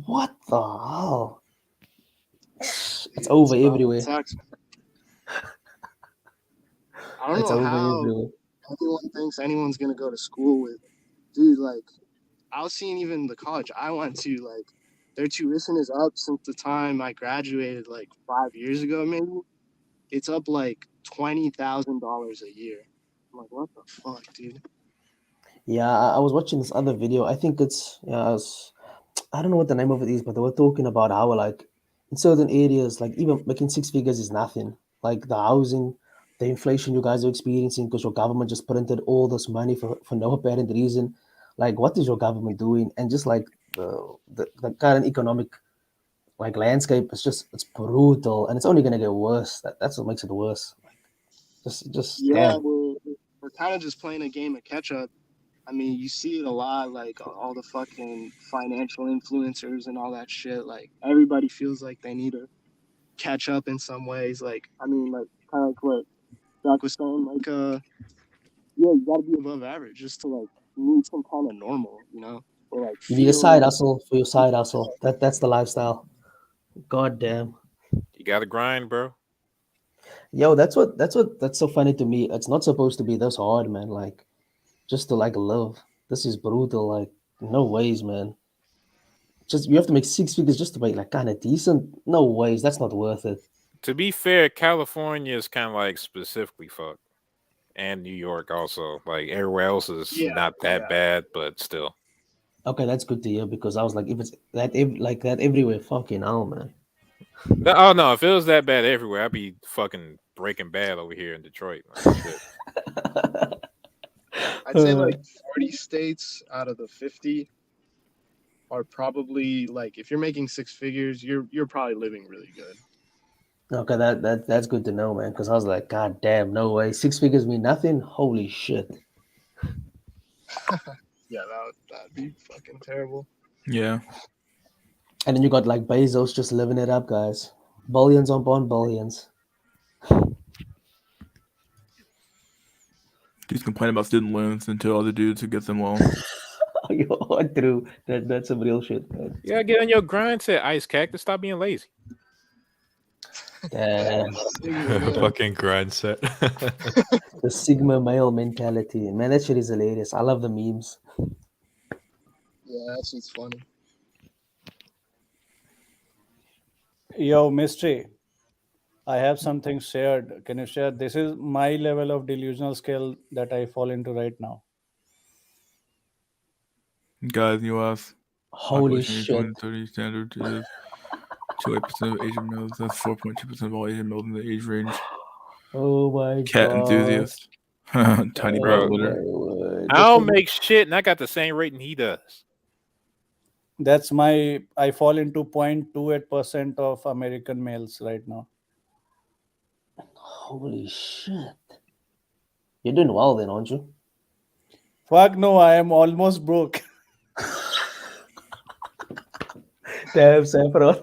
What the hell? It's It over It everywhere. sucks. I don't It's know over how everywhere. anyone thinks anyone's gonna go to school with, dude. Like I was seeing even the college I went to, like their tuition is up since the time I graduated, like 5 years ago, maybe. It's up like $20,000 a year. I'm like, what the fuck, dude? Yeah, I was watching this other video. I think I don't know what the name of it is, but they were talking about how like in certain areas, like even making 6 figures is nothing. Like the housing, the inflation you guys are experiencing because your government just printed all this money for no apparent reason. Like what is your government doing? And just like the current economic like landscape is it's brutal and it's only gonna get worse. That's what makes it worse. Like just Yeah, damn. we're kind of just playing a game of catch up. I mean, you see it a lot, like all the fucking financial influencers and all that shit. Like everybody feels like they need to catch up in some ways. Like, I mean, like kind of like what Doc was saying, like yeah, you gotta be above average just to like need some kind of normal, or like You need a side feel. hustle for your side hustle. That's the lifestyle. God damn. you gotta grind, bro. Yo, that's so funny to me. It's not supposed to be this hard, man. Like just to like live. This is brutal. Like no ways, man. Just you have to make 6 figures just to make like kind of decent. No ways. That's not worth it. To be fair, California is kind of like specifically fucked, and New York also. Like everywhere else is Yeah, not that bad, but still. Okay, that's good to hear because I was like, if it's like that everywhere, fucking hell, man. Oh no, if it was that bad everywhere, I'd be fucking Breaking Bad over here in Detroit. Like, shit. I'd say like 40 states out of the 50 are probably like if you're making six figures, you're probably living really good. Okay, that's good to know, man. Because I was like, God damn, no way. 6 figures mean nothing. Holy shit. Yeah, that'd be fucking terrible. Yeah. And then you got like Bezos just living it up, guys. Billions upon billions. Dudes complain about student loans until other dudes who get them well. Yo, true. That's some real shit, man. You gotta get on your grind, said Ice Cactus. Stop being lazy. Damn. Fucking grind set. The Sigma male mentality. Man, that shit is hilarious. I love the memes. Yeah, that shit's funny. Yo, Mystery, I have something shared. Can you share? This is my level of delusional skill that I fall into right now. Guys in the U.S. Holy population age shit. 130 standard is 2.8% of Asian males. That's 4.2% of all Asian males in the age range. Oh my Cat god. enthusiast. Tiny Oh butt my litter. word. I don't make shit, and I got the same rating he does. That's my. I fall into 0.28% of American males right now. Holy shit. You're doing well then, aren't you? Fuck no, I am almost broke. Damn, Saffron.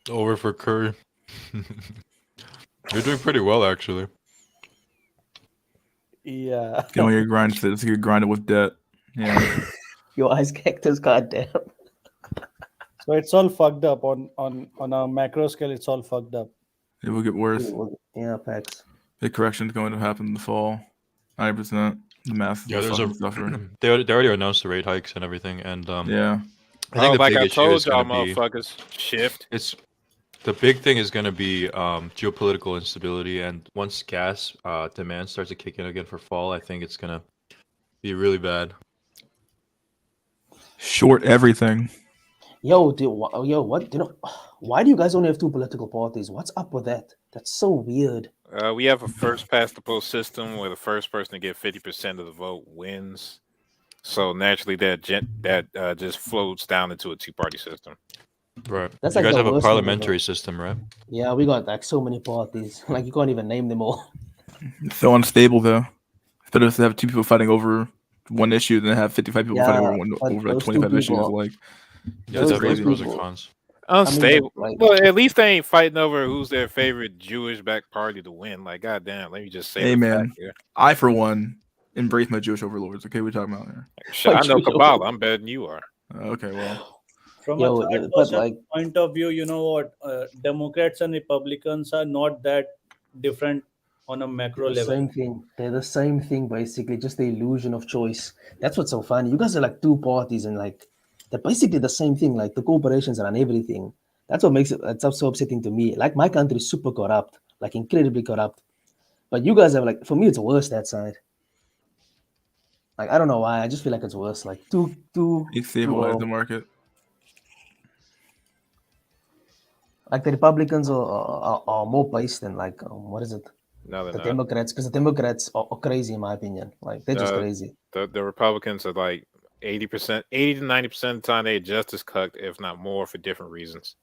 Over for Curry. You're doing pretty well, actually. Yeah. Get on your grind set. It's like grind it with debt. Yeah. Your Ice Cactus, goddamn. So it's all fucked up on a macro scale. It's all fucked up. It will get worse. Yeah, facts. The correction's going to happen in the fall. 90%. The masses Yeah, will there's fucking suffer. they already announced the rate hikes and everything, and Yeah. I think the like big I issue told is y'all, going to be motherfuckers, shift. it's the big thing is going to be geopolitical instability, and once gas demand starts to kick in again for fall, I think it's going to be really bad. Short everything. Yo, what? You know, why do you guys only have two political parties? What's up with that? That's so weird. We have a first past the post system where the first person to get 50% of the vote wins. So naturally, that just floats down into a two-party system. Right. That's You like guys the have a worst one parliamentary ever. system, right? Yeah, we got like so many parties. Like you can't even name them all. It's so unstable, though. It's better to have two people fighting over one issue than have 55 people fighting Yeah, over but over like those two 25 issues. people- Like, Yeah, Those it's definitely crazy. pros and people- cons. Unstable. like- well, at least they ain't fighting over who's their favorite Jewish-backed party to win. Like, goddamn, let me just say hey, the man, fact here. I, for one, embrace my Jewish overlords. Okay, we're talking about here. Shit, I know Jewish Kabbalah. I'm better than you are. Okay, well, From Yo, a third but, person like- point of view, you know what? Democrats and Republicans are not that different on a macro the level. same thing. They're the same thing, basically. Just the illusion of choice. That's what's so funny. You guys are like two parties, and like they're basically the same thing. Like the corporations run everything. That's what makes it. That's so upsetting to me. Like my country is super corrupt, like incredibly corrupt. But you guys have like, for me, it's worse that side. Like I don't know why. I just feel like it's worse. Like two. it stabilized the market. Like the Republicans are more based than like what is it? No, they're The not. Democrats, because the Democrats are crazy in my opinion. Like they're just crazy. The Republicans are like 80%, 80 to 90% of the time they just as cucked, if not more, for different reasons.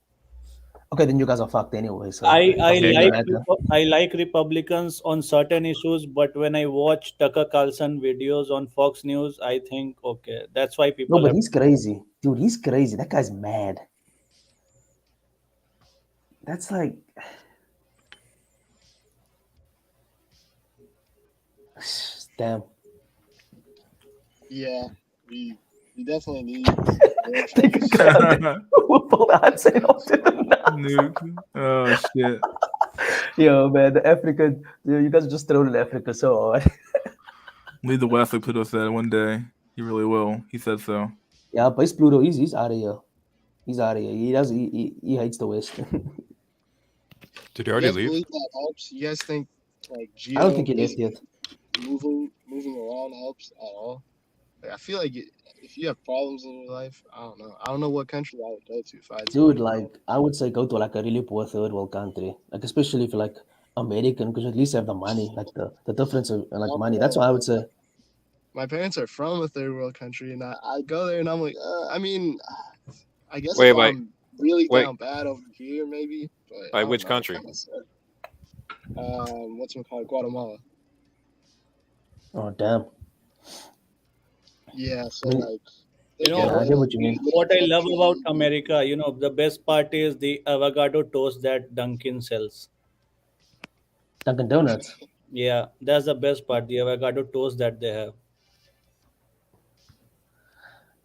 Okay, then you guys are fucked anyway. So I doesn't like matter. I like Republicans on certain issues, but when I watch Tucker Carlson videos on Fox News, I think okay, that's why people. No, but have- he's crazy, dude. He's crazy. That guy's mad. That's like, damn. Yeah, we definitely need. We'll pull the hot side off to the nuts. Nuke. Oh shit. Yo, man, the African, you guys are just throwing in Africa so hard. Lead the West, like Pluto said one day. He really will. He said so. Yeah, but it's Pluto. He's out of here. He's out of here. He hates the West. Did he You already guys leave? believe that helps? You guys think like I don't think he left basically yet. moving around helps at all? Like, I feel like if you have problems in your life, I don't know. I don't know what country I would go to if I had Dude, so many like I would say go to like a really poor third world country, like especially if you're like American, because at least you have the money, like the difference of like money. That's problems. what I would say. My parents are from a third world country, and I go there and I'm like, I mean, I guess Wait, if like, I'm really wait, down bad over here, maybe, but I like don't which know. country? Kind of sad. What's it called? Guatemala. Oh damn. Yeah, so I mean, like You they know, get yeah, I away get with what you mean. what I love about country. America, the best part is the avocado toast that Dunkin' sells. Dunkin' Donuts. Yeah, that's the best part, the avocado toast that they have.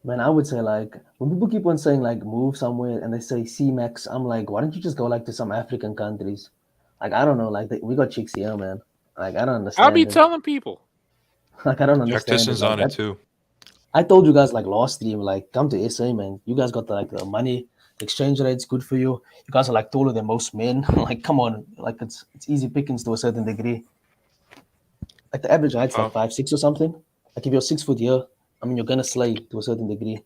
Man, I would say like when people keep on saying like move somewhere and they say C-Max, I'm like, why don't you just go like to some African countries? Like I don't know, like we got chicks here, man. Like I don't I'll be understand it. telling people. Like I don't Jack understand it. Disson's Like on it too. I told you guys like last stream, like come to SA, man. You guys got the money, the exchange rate's good for you. You guys are like taller than most men. Like come on, like it's easy pickings to a certain degree. Like the average height's like Um, 5'6" or something. Like if you're 6 foot here, I mean you're gonna slay to a certain degree.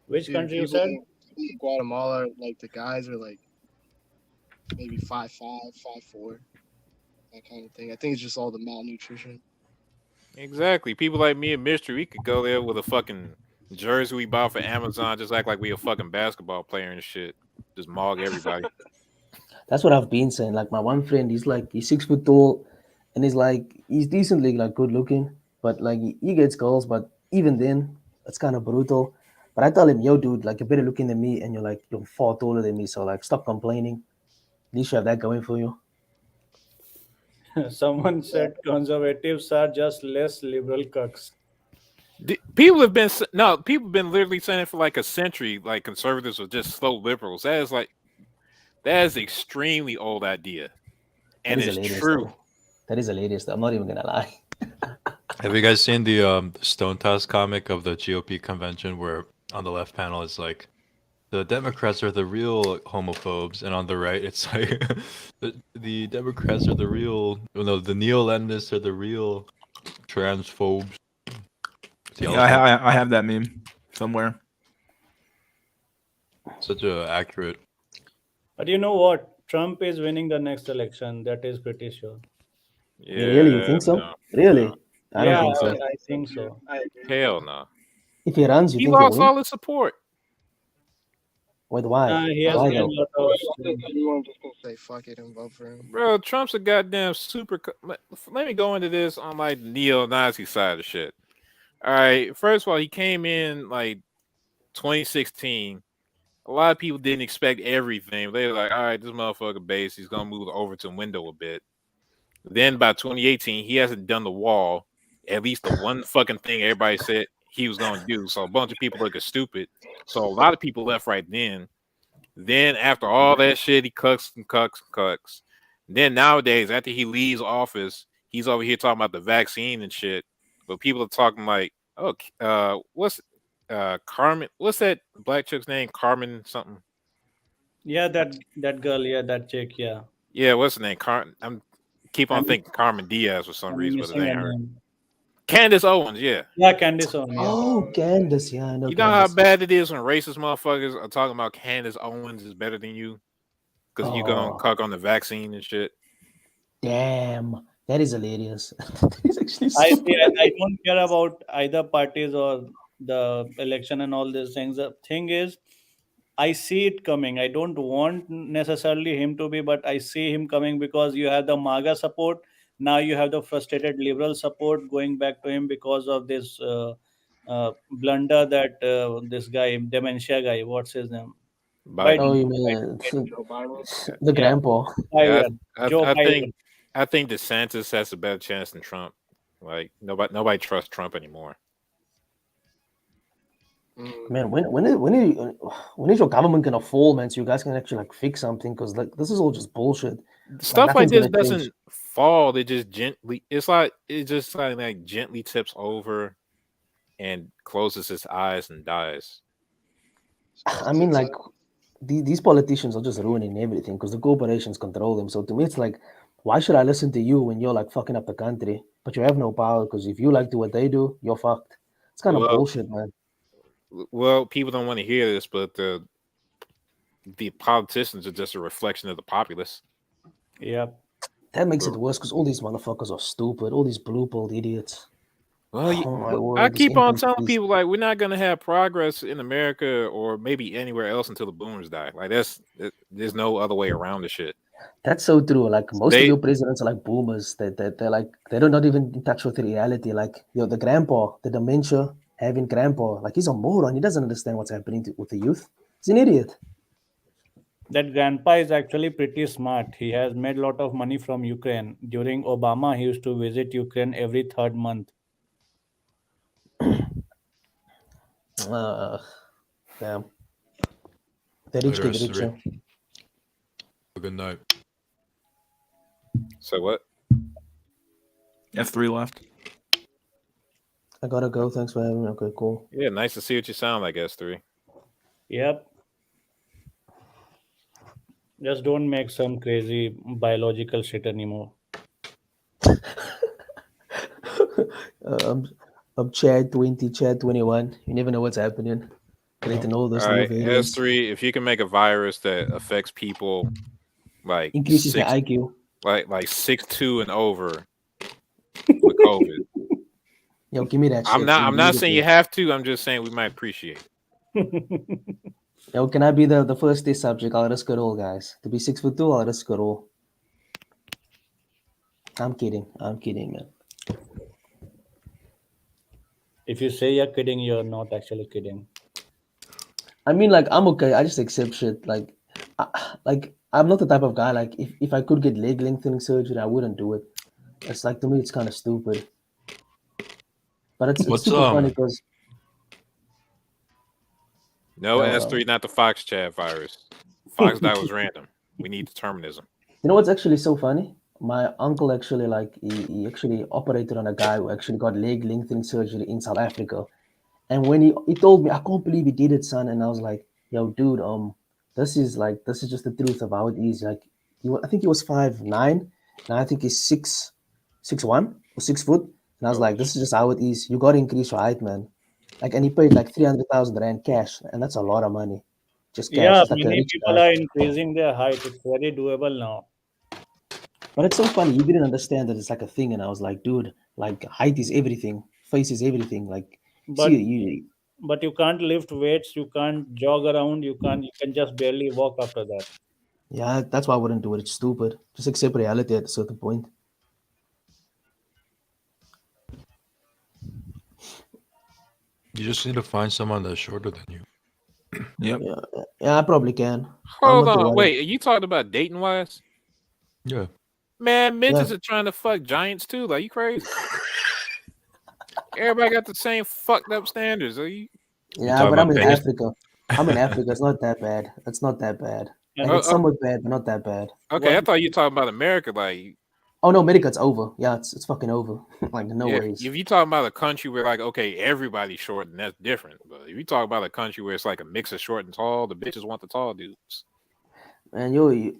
Which Dude, country you people said? in Guatemala, like the guys are like maybe 5'5", 5'4", that kind of thing. I think it's just all the malnutrition. Exactly. People like me and Mystery, we could go there with a fucking jersey we bought for Amazon, just act like we a fucking basketball player and shit. Just mog everybody. That's what I've been saying. Like my one friend, he's 6 foot tall, and he's decently like good looking, but like he gets girls, but even then, it's kind of brutal. But I tell him, yo, dude, like you're better looking than me, and you're far taller than me, so like stop complaining. At least you have that going for you. Someone said conservatives are just less liberal cucks. People have been people have been literally saying it for like a century. Like conservatives are just slow liberals. That is extremely old idea, That and is it's hilarious, true. though. That is hilarious, though. I'm not even gonna lie. have you guys seen the Stone Toss comic of the GOP convention where on the left panel it's like the Democrats are the real homophobes, and on the right it's like the Democrats are the real, no, the neo-Leninists are the real transphobes. It's yellow Yeah, stuff. I have that meme somewhere. Such a accurate. But you know what? Trump is winning the next election. That is pretty sure. Really, you Yeah, think so? no, Really? I don't Yeah, think so. I think so. hell no. If he runs, you He think he'll lost win? all his support. Wait, why? He has Why gained though? a lot of. Everyone's just gonna say fuck it and vote for him. Bro, Trump's a goddamn super. Let me go into this on like neo-Nazi side of shit. All right, first of all, he came in like 2016. A lot of people didn't expect everything. They were like, all right, this motherfucker base, he's gonna move the Overton window a bit. Then by 2018, he hasn't done the wall, at least the one fucking thing everybody said he was gonna do. So a bunch of people looking stupid. So a lot of people left right then. Then after all that shit, he cucks and cucks and cucks. Then nowadays, after he leaves office, he's over here talking about the vaccine and shit. But people are talking like, oh, what's Carmen? What's that black chick's name? Carmen something. Yeah, that girl. Yeah, that chick. Yeah, Yeah, what's her name? I'm keep on I'm thinking Carmen Diaz for some I'm reason, but it missing ain't her her. name. Candace Owens, yeah. Yeah, Candice Owen. Yeah. Oh, Candace. Yeah, I know You know how Candace. bad it is when racist motherfuckers are talking about Candace Owens is better than you because you gonna Oh, cuck on the vaccine and shit. damn. That is hilarious. That is actually I so see. I don't care about either parties or the election and all these things. The thing is, I see it coming. I don't want necessarily him to be, but I see him coming because you have the MAGA support. Now you have the frustrated liberal support going back to him because of this blunder that this guy, dementia guy, what's his name? Oh, Biden. Biden. you mean Joe Biden. the Yeah, grandpa? Yeah, Biden. Joe I Biden. think DeSantis has a better chance than Trump. Like nobody trusts Trump anymore. Mm. Man, when is your government gonna fall, man? So you guys can actually like fix something? Because like this is all just bullshit. Like Stuff like nothing's this gonna change. doesn't fall. It just gently. It's like it just like gently tips over and closes its eyes and dies. I mean, like these politicians are just ruining everything because the corporations control them. So to me, it's like, why should I listen to you when you're like fucking up the country, but you have no power? Because if you like do what they do, you're fucked. It's kind of Well- bullshit, man. Well, people don't want to hear this, but the politicians are just a reflection of the populace. Yep. That makes it worse because all these motherfuckers are stupid. All these blue-pilled idiots. Well, Oh my I word, these keep on telling NPCs. people like we're not gonna have progress in America or maybe anywhere else until the boomers die. Like there's no other way around the shit. That's so true. Like most of They- your presidents are like boomers. They're like they're not even in touch with the reality. Like the grandpa, the dementia having grandpa, like he's a moron. He doesn't understand what's happening with the youth. He's an idiot. That grandpa is actually pretty smart. He has made a lot of money from Ukraine. During Obama, he used to visit Ukraine every third month. Damn. The rich Later, get richer. Good night. So what? F3 left. I gotta go. Thanks for having me. Okay, cool. Yeah, nice to see what you sound like, S3. Yep. Just don't make some crazy biological shit anymore. I'm Chad 20, Chad 21. You never know what's happening. Great to know this All new right, variants. S3. If you can make a virus that affects people like Increases the six, IQ. like 6'2" and over with COVID. Yo, give me that shit. I'm not saying you immediately. have to. I'm just saying we might appreciate. Yo, can I be the first test subject? I'll risk it all, guys. To be 6'2", I'll risk it all. I'm kidding, man. If you say you're kidding, you're not actually kidding. I mean, like, I'm okay. I just accept shit. Like I'm not the type of guy. Like, if I could get leg lengthening surgery, I wouldn't do it. It's like, to me, it's kind of stupid. But it's What's, super funny because No, No, S3, not the Fox Chat virus. Fox die was random. We need determinism. you know what's actually so funny? My uncle actually he actually operated on a guy who actually got leg lengthening surgery in South Africa. And when he told me, I can't believe he did it, son. And I was like, yo, dude, this is just the truth of how it is. Like, I think he was 5'9", and I think he's 6'1" or 6 foot. And I was like, this is just how it is. You got to increase your height, man. Like, and he paid like 300,000 rand cash, and that's a lot of money. Just cash. Yeah, It's like a many rich people guy. are increasing their height. It's very doable now. But it's so funny. He didn't understand that it's like a thing, and I was like, dude, like height is everything, face is everything. Like, But see, you but you can't lift weights. You can't jog around. You can just barely walk after that. yeah, that's why I wouldn't do it. It's stupid. Just accept reality at a certain point. You just need to find someone that's shorter than you. Yep. Yeah, I probably can. Hold not too on, worried. wait. Are you talking about dating wise? Yeah. Man, midgets Yeah. are trying to fuck giants too. Like you crazy? Everybody got the same fucked up standards. Are you? Yeah, talking but I'm about in Vegas? Africa. I'm in Africa. It's not that bad. It's not that bad. Like, Oh, it's somewhat bad, but not that bad. Okay, I What- thought you were talking about America. Like, Oh no, America, it's over. Yeah, it's fucking over. Like, no yeah, ways. if you talking about a country where like, okay, everybody's short, and that's different. But if you talk about a country where it's like a mix of short and tall, the bitches want the tall dudes. And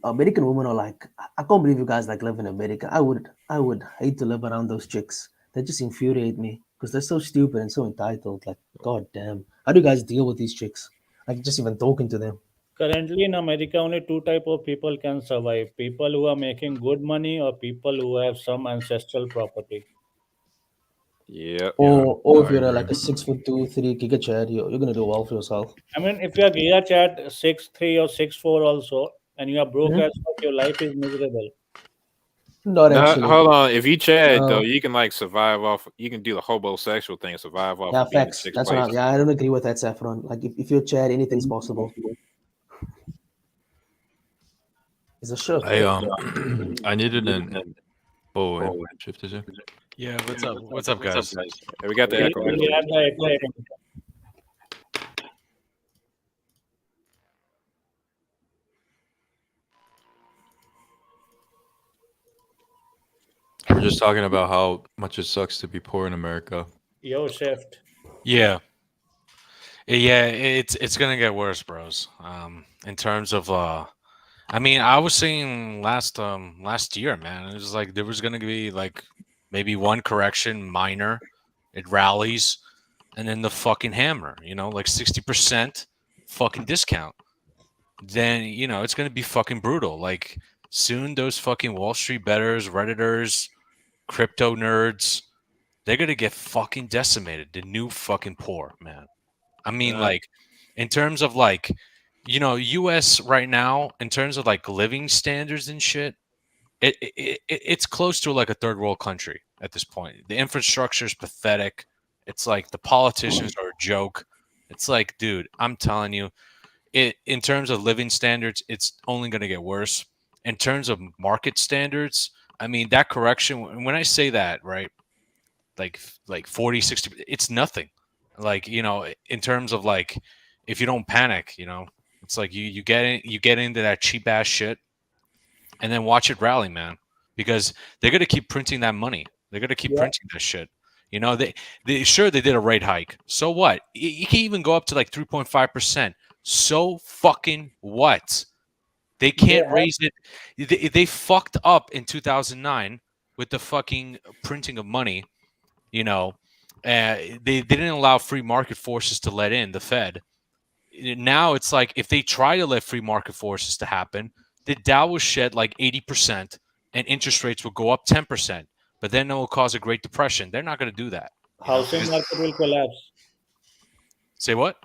American women are like, I can't believe you guys like live in America. I would hate to live around those chicks. They just infuriate me because they're so stupid and so entitled. Like, god damn, how do you guys deal with these chicks? Like, just even talking to them. Currently in America, only two type of people can survive: people who are making good money or people who have some ancestral property. Yeah. Or if I you're agree. like a 6'2", 3 giga chad, you're gonna do well for yourself. I mean, if you are Giga Chat 6'3" or 6'4" also, and you are broke Mhm. as fuck, your life is miserable. Not No, actually. hold on. If you Chad though, No. you can like survive off. You can do the homosexual thing, and survive off Yeah, of being in facts. sixth That's place. what I don't agree with that, Saffron. Like, if you're Chad, anything's possible. It's a shift. I needed an shift is it? Yeah, what's up, guys? Hey, we got the echo. We have the echo. We're just talking about how much it sucks to be poor in America. Yo, shift. Yeah, it's gonna get worse, bros. In terms of I mean, I was saying last year, man, it was like there was gonna be like maybe one correction, minor, it rallies, and then the fucking hammer, like 60% fucking discount. Then, it's going to be fucking brutal. Like, soon those fucking Wall Street bettors, Redditors, crypto nerds, they're going to get fucking decimated. The new fucking poor, man. I mean, like, in terms of like, US right now, in terms of like living standards and shit, it's close to like a third world country at this point. The infrastructure is pathetic. It's like the politicians are a joke. It's like, dude, I'm telling you, in terms of living standards, it's only going to get worse. In terms of market standards, I mean, that correction, when I say that, right, like 40, 60, it's nothing. Like, in terms of like, if you don't panic, it's like you get into that cheap ass shit and then watch it rally, man, because they're going to keep printing that money. They're going to keep Yeah. printing this shit. They sure they did a rate hike. So what? You can even go up to like 3.5%. So fucking what? They can't raise it. They fucked up in 2009 with the fucking printing of money. They didn't allow free market forces to let in the Fed. Now it's like if they try to let free market forces to happen, the Dow will shed like 80% and interest rates will go up 10%. But then it will cause a Great Depression. They're not going to do that. Housing market will collapse Say what?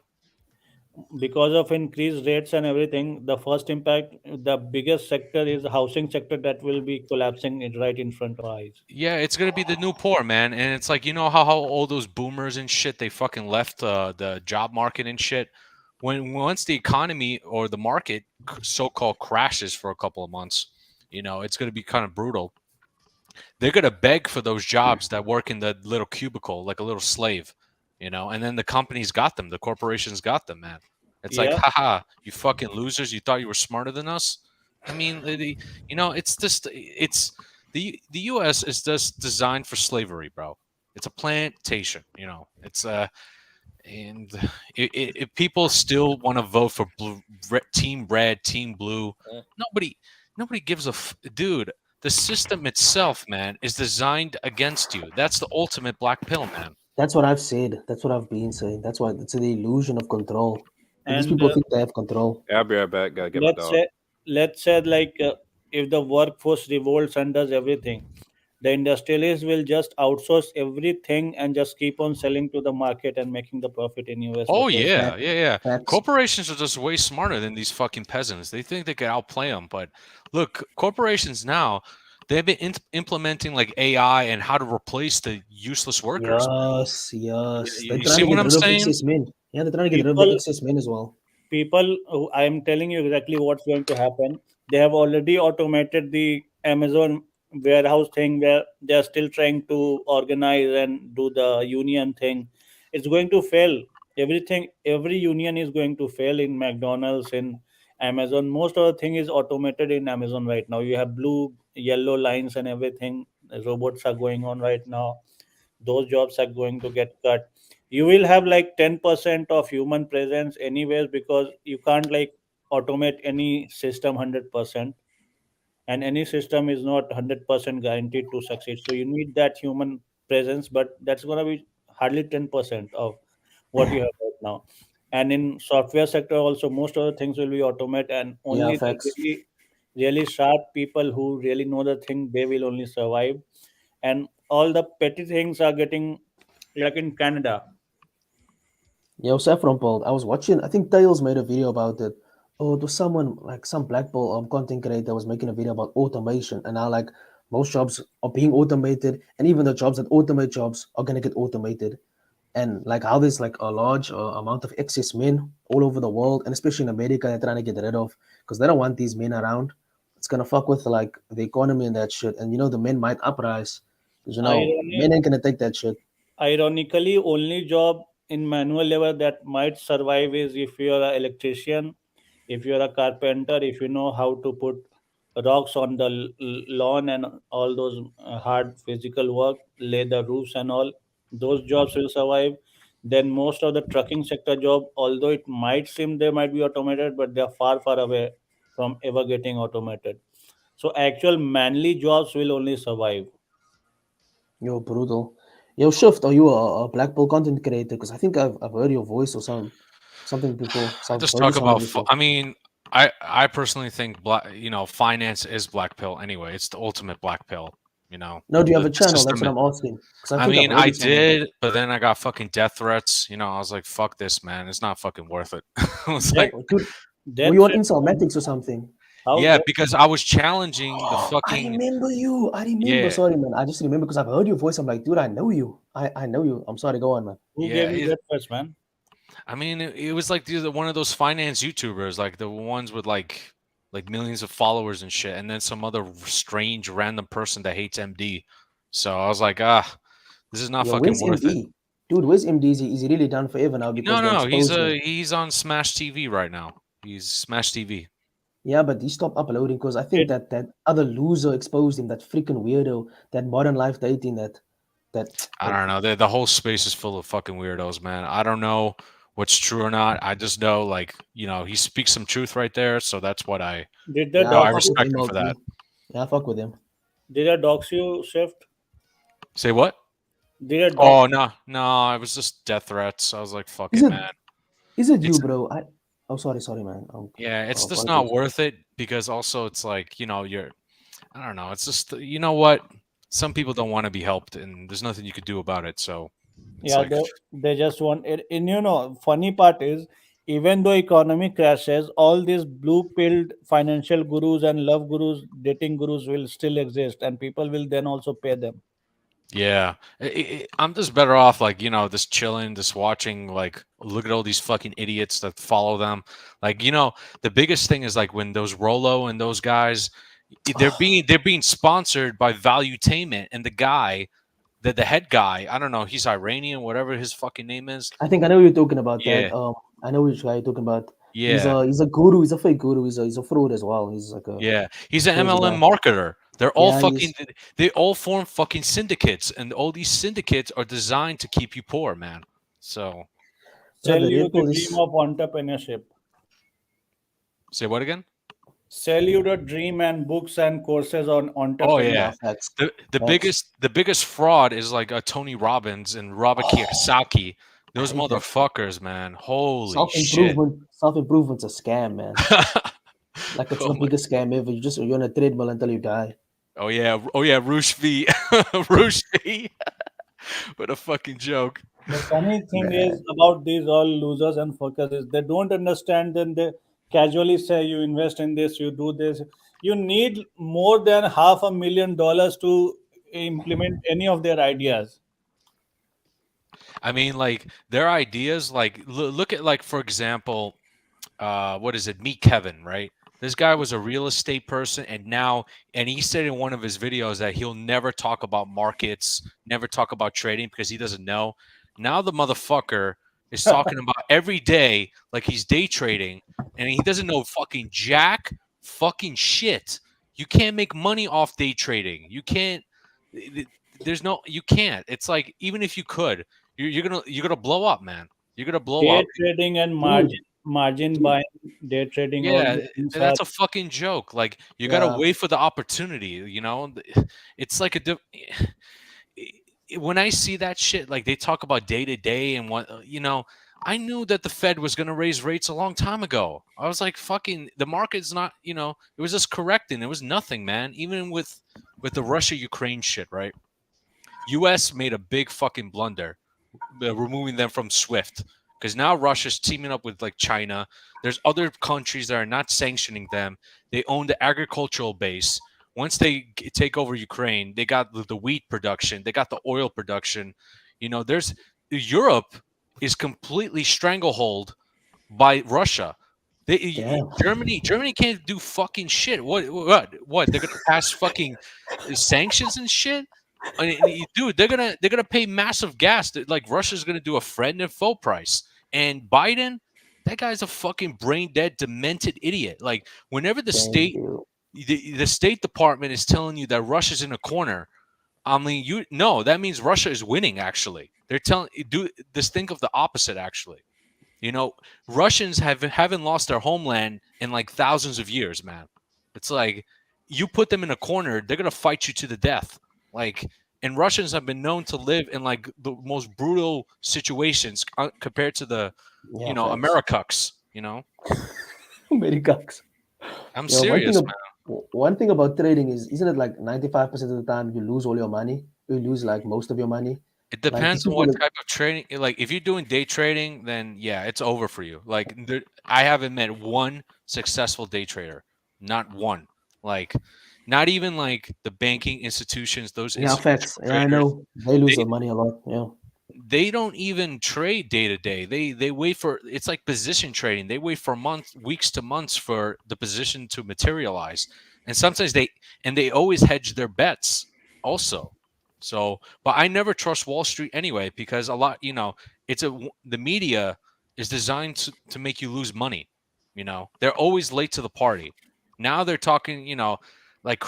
because of increased rates and everything. The first impact, the biggest sector is the housing sector that will be collapsing right in front of our eyes. Yeah, it's gonna be the new poor, man. And it's like, how all those boomers and shit, they fucking left the job market and shit. Once the economy or the market so-called crashes for a couple of months, it's gonna be kind of brutal. They're gonna beg for those jobs that work in the little cubicle, like a little slave, and then the companies got them, the corporations got them, man. It's like, Yeah, haha, you fucking losers, you thought you were smarter than us? I mean, it's just it's the US is just designed for slavery, bro. It's a plantation, It's and if people still want to vote for team red, team blue, nobody nobody gives a dude. The system itself, man, is designed against you. That's the ultimate black pill, man. That's what I've said. That's what I've been saying. That's why it's the illusion of control. And these and people think they have control. Yeah, I'll be right back. Gotta get my let's dog. say let's say like if the workforce revolts and does everything, the industrialists will just outsource everything and just keep on selling to the market and making the profit in US Oh because yeah, Fact, yeah. facts. Corporations are just way smarter than these fucking peasants. They think they can outplay them, but look, corporations now they've been implementing like AI and how to replace the useless workers. Yes, yes. They're You trying see to what get I'm rid of saying? excess men. Yeah, they're trying to get rid of the people excess men as well. I am telling you exactly what's going to happen. They have already automated the Amazon warehouse thing where they are still trying to organize and do the union thing. It's going to fail. Every union is going to fail in McDonald's, in Amazon. Most of the thing is automated in Amazon right now. You have blue, yellow lines and everything. Robots are going on right now. Those jobs are going to get cut. You will have like 10% of human presence anyways, because you can't like automate any system 100%, and any system is not 100% guaranteed to succeed, so you need that human presence, but that's going to be hardly 10% of what you have right now. And in software sector also, most of the things will be automated, and Yeah, only the facts. really sharp people who really know the thing, they will only survive. And all the petty things are getting, like in Canada. Yeah, Saffron Paul. I was watching. I think Tails made a video about it. Oh, it was someone like some black ball content creator was making a video about automation, and now like most jobs are being automated, and even the jobs that automate jobs are gonna get automated, and like how there's like a large amount of excess men all over the world, and especially in America, they're trying to get rid of because they don't want these men around. It's gonna fuck with like the economy and that shit, and the men might uprise because Ironic, men ain't gonna take that shit. Ironically, only job in manual labor that might survive is if you are an electrician, if you are a carpenter, if you know how to put rocks on the lawn and all those hard physical work, lay the roofs and all. Those jobs will survive. Then most of the trucking sector job, although it might seem they might be automated, but they are far, far away from ever getting automated. So actual manly jobs will only survive. Brutal. Yo, Shift, are you a Black Bull content creator? Because I think I've heard your voice or something before. I Sound just maybe talk sounded about. before. I mean, I personally think finance is black pill anyway. It's the ultimate black pill. You know, No, do you have the, a the channel? That's system. what I'm asking. Because I I think I've mean, heard I you somewhere. did, but then I got fucking death threats. You know, I was like, fuck this, man. It's not fucking worth it. I was Death, like, Dude, were death you on threat from Insalmatics or something? how yeah, death? because I was challenging the I fucking remember you. I remember. yeah, Sorry, man. I just remember because I've heard your voice. I'm like, dude, I know you. I know you. I'm sorry. Go on, man. Who yeah. gave you death threats, man? I mean, it was like one of those finance YouTubers, like the ones with like millions of followers and shit, and then some other strange random person that hates MD. So I was like, this is not Yo, fucking where's worth it. MD? Dude, where's MD? Is he really done forever now No, because they no, exposed him? he's on Smash TV right now. He's Smash TV. Yeah, but he stopped uploading because I think Did that other loser exposed him, that freaking weirdo, that modern life dating, that I don't know. The whole space is full of fucking weirdos, man. I don't know what's true or not. I just know, like, he speaks some truth right there. So that's what did the yeah, I I docs fuck you with respect him, him for that. LP. Yeah, I fuck with him. did the docs you shift? Say what? Did the docs Oh no, it was just death threats. I was like, fuck Is it, it man. is it you, It's bro? Sorry, man. yeah, it's just not Apologies. worth it because also it's like, I don't know, it's just you know what? Some people don't want to be helped and there's nothing you could do about it. So it's Yeah, like they just want it. And funny part is, even though economy crashes, all these blue pilled financial gurus and love gurus, dating gurus will still exist, and people will then also pay them. yeah, I'm just better off like, just chilling, just watching like look at all these fucking idiots that follow them. Like, the biggest thing is like when those Rolo and those guys they're being sponsored by Valuetainment and the head guy, I don't know, he's Iranian, whatever his fucking name is. I think I know you're talking about that. Yeah, I know which guy you're talking about. yeah, He's a guru. He's a fake guru. He's a fraud as well. He's like a yeah. He's an crazy MLM guy. marketer. They're all Yeah, fucking. They all form fucking syndicates, and all these syndicates are designed to keep you poor, man. So yeah. Sell The you Red the Bull dream is of entrepreneurship. say what again? Sell you the dream and books and courses on Oh yeah, yeah. entrepreneurship. facts. The Facts. biggest fraud is like a Tony Robbins and Robert Kiyosaki. I Those hate that. motherfuckers, man. Holy shit. Self improvement's a scam, man. Like it's Oh the my. biggest scam ever. You're on a treadmill until you die. Oh yeah. Oh yeah. Roosh V. Roosh V. What a fucking joke. The funny thing Man, is about these all losers and fuckers is they don't understand. Then they casually say you invest in this, you do this. You need more than $500,000 to implement any of their ideas. I mean, like their ideas, like look at like for example, what is it? Meet Kevin, right? This guy was a real estate person, and he said in one of his videos that he'll never talk about markets, never talk about trading because he doesn't know. Now the motherfucker is talking about every day like he's day trading, and he doesn't know fucking jack fucking shit. You can't make money off day trading. You can't. There's no. You can't. It's like even if you could, you're gonna blow up, man. You're gonna blow Day up. trading and dude, margin dude. buying, day trading, all Yeah, these things are that's a fucking joke. Like you gotta Yeah, wait for the opportunity. It's like when I see that shit, like they talk about day to day and what I knew that the Fed was gonna raise rates a long time ago. I was like, fucking, the market's not. It was just correcting. It was nothing, man. Even with the Russia Ukraine shit, right? U.S. made a big fucking blunder removing them from SWIFT because now Russia's teaming up with like China. There's other countries that are not sanctioning them. They own the agricultural base. Once they take over Ukraine, they got the wheat production, they got the oil production. There's Europe is completely stranglehold by Russia. damn. Germany can't do fucking shit. What? They're gonna pass fucking sanctions and shit. I mean, dude, they're gonna pay massive gas. Like Russia's gonna do a friend and full price, and Biden, that guy's a fucking brain dead, demented idiot. Like whenever Thank you. the State Department is telling you that Russia's in a corner, I mean, that means Russia is winning. Actually, they're telling do this. Think of the opposite. Actually, Russians haven't lost their homeland in like thousands of years, man. It's like you put them in a corner, they're gonna fight you to the death. Like and Russians have been known to live in like the most brutal situations compared to the, Yeah, you know, facts. Americucks. You know, Americans. I'm Yeah, serious, man. one thing about trading is, isn't it like 95% of the time you lose all your money? You lose like most of your money. It Like these depends on people, what like, type of trading. Like, if you're doing day trading, then yeah, it's over for you. Like, I haven't met one successful day trader, not one. Like, not even like the banking institutions, those yeah, facts. institutional Yeah, I traders. know they lose They their money a lot. Yeah, they don't even trade day to day. They wait for, it's like position trading. They wait for months, weeks to months for the position to materialize. And sometimes they always hedge their bets also. So, but I never trust Wall Street anyway, because a lot, you know, the media is designed to make you lose money. You know, they're always late to the party. Now they're talking, you know, like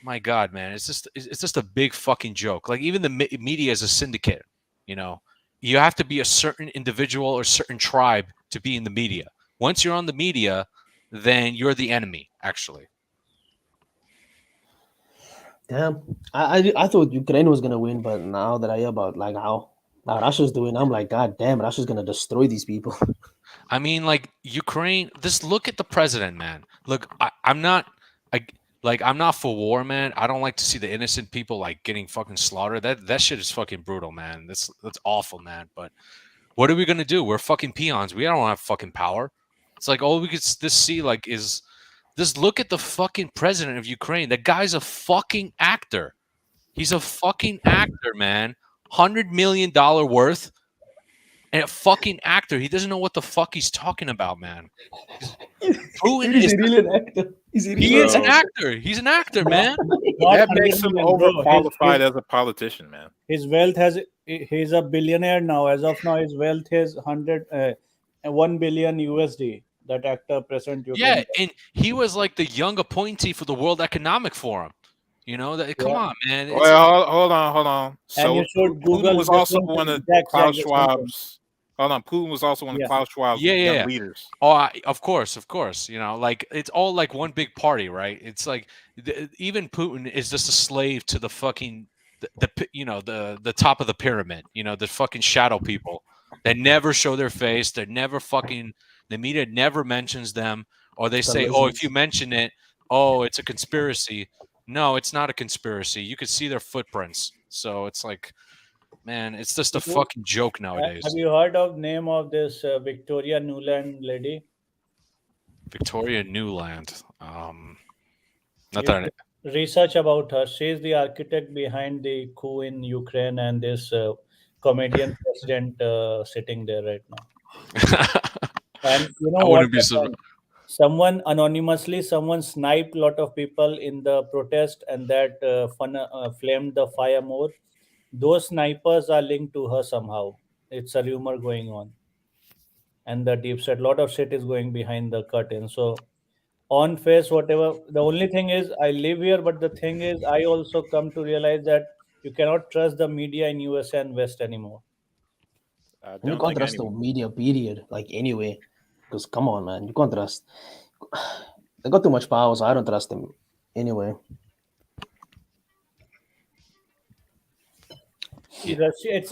my God, man, it's just a big fucking joke. Like, even the media is a syndicate. You know, you have to be a certain individual or certain tribe to be in the media. Once you're on the media, then you're the enemy. Actually, damn. I thought Ukraine was gonna win, but now that I hear about like how Russia's doing, I'm like, God damn, Russia's gonna destroy these people. I mean, like Ukraine. Just look at the president, man. Look, I'm not. I, like, I'm not for war, man. I don't like to see the innocent people like getting fucking slaughtered. That shit is fucking brutal, man. That's awful, man. But what are we gonna do? We're fucking peons. We don't have fucking power. It's like all we could just see like is just look at the fucking president of Ukraine. That guy's a fucking actor. He's a fucking actor, man. $100 million worth and a fucking actor. He doesn't know what the fuck he's talking about, man. Putin Is is he really an actor? Is he he really is an an Bro. actor. He's an actor, man. Not That 100 makes him million, bro. overqualified as a politician, man. His wealth has, he's a billionaire now. As of now, his wealth is 1 billion USD. That actor present Yeah, Ukraine. and he was like the young appointee for the World Economic Forum. You know that? Come Yeah. on, man. It's Well, hold on. And So you should Putin Google was also different one of exact Klaus sentence. Schwab's. Hold on, Putin was also one of Yeah. Klaus Schwab's yeah. young leaders. Oh, of course. You know, like it's all like one big party, right? It's like even Putin is just a slave to the fucking you know the top of the pyramid. You know, the fucking shadow people that never show their face. They're never fucking. The media never mentions them, or they The say, "Oh, if you lizards. mention it, oh, it's a conspiracy." No, it's not a conspiracy. You could see their footprints. So it's like, man, it's just a fucking joke nowadays. Have you heard of name of this Victoria Nuland lady? Victoria Newland. Not You that I, should research about her. She's the architect behind the coup in Ukraine and this comedian president sitting there right now. And you I know what wouldn't be so. happened? Someone anonymously, someone sniped a lot of people in the protest, and that flamed the fire more. Those snipers are linked to her somehow. It's a rumor going on, and the deep set. Lot of shit is going behind the curtain. So on face, whatever. The only thing is, I live here, but the thing is, I also come to realize that you cannot trust the media in USA and West anymore. I You don't can't think trust the anyone. media, period. Like anyway, because come on, man, you can't trust. They got too much power, so I don't trust them anyway. Yeah. Russia, it's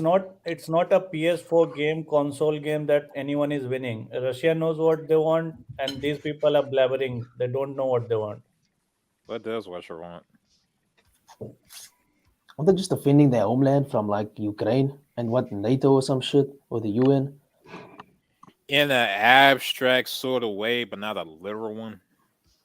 not a PS4 game, console game that anyone is winning. Russia knows what they want, and these people are blabbering. They don't know what they want. What does Russia want? Aren't they just defending their homeland from like Ukraine and what NATO or some shit or the UN? In an abstract sort of way, but not a literal one.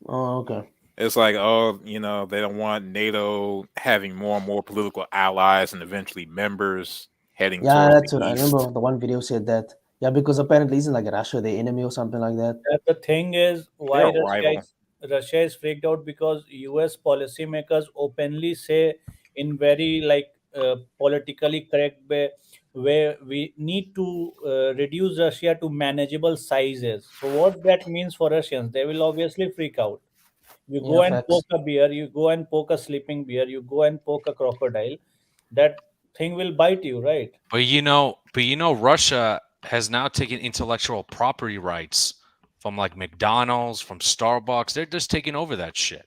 Oh, okay. It's like, oh, they don't want NATO having more and more political allies and eventually members heading Yeah, towards that's the what I east. remember. The one video said that. Yeah, because apparently isn't like Russia the enemy or something like that. The thing is, why They're a rival. Russia is freaked out because US policymakers openly say in very politically correct way where we need to reduce Russia to manageable sizes. So what that means for Russians, they will obviously freak out. You Yeah, go and facts. poke a bear, you go and poke a sleeping bear, you go and poke a crocodile. That thing will bite you, right? But Russia has now taken intellectual property rights from like McDonald's, from Starbucks. They're just taking over that shit.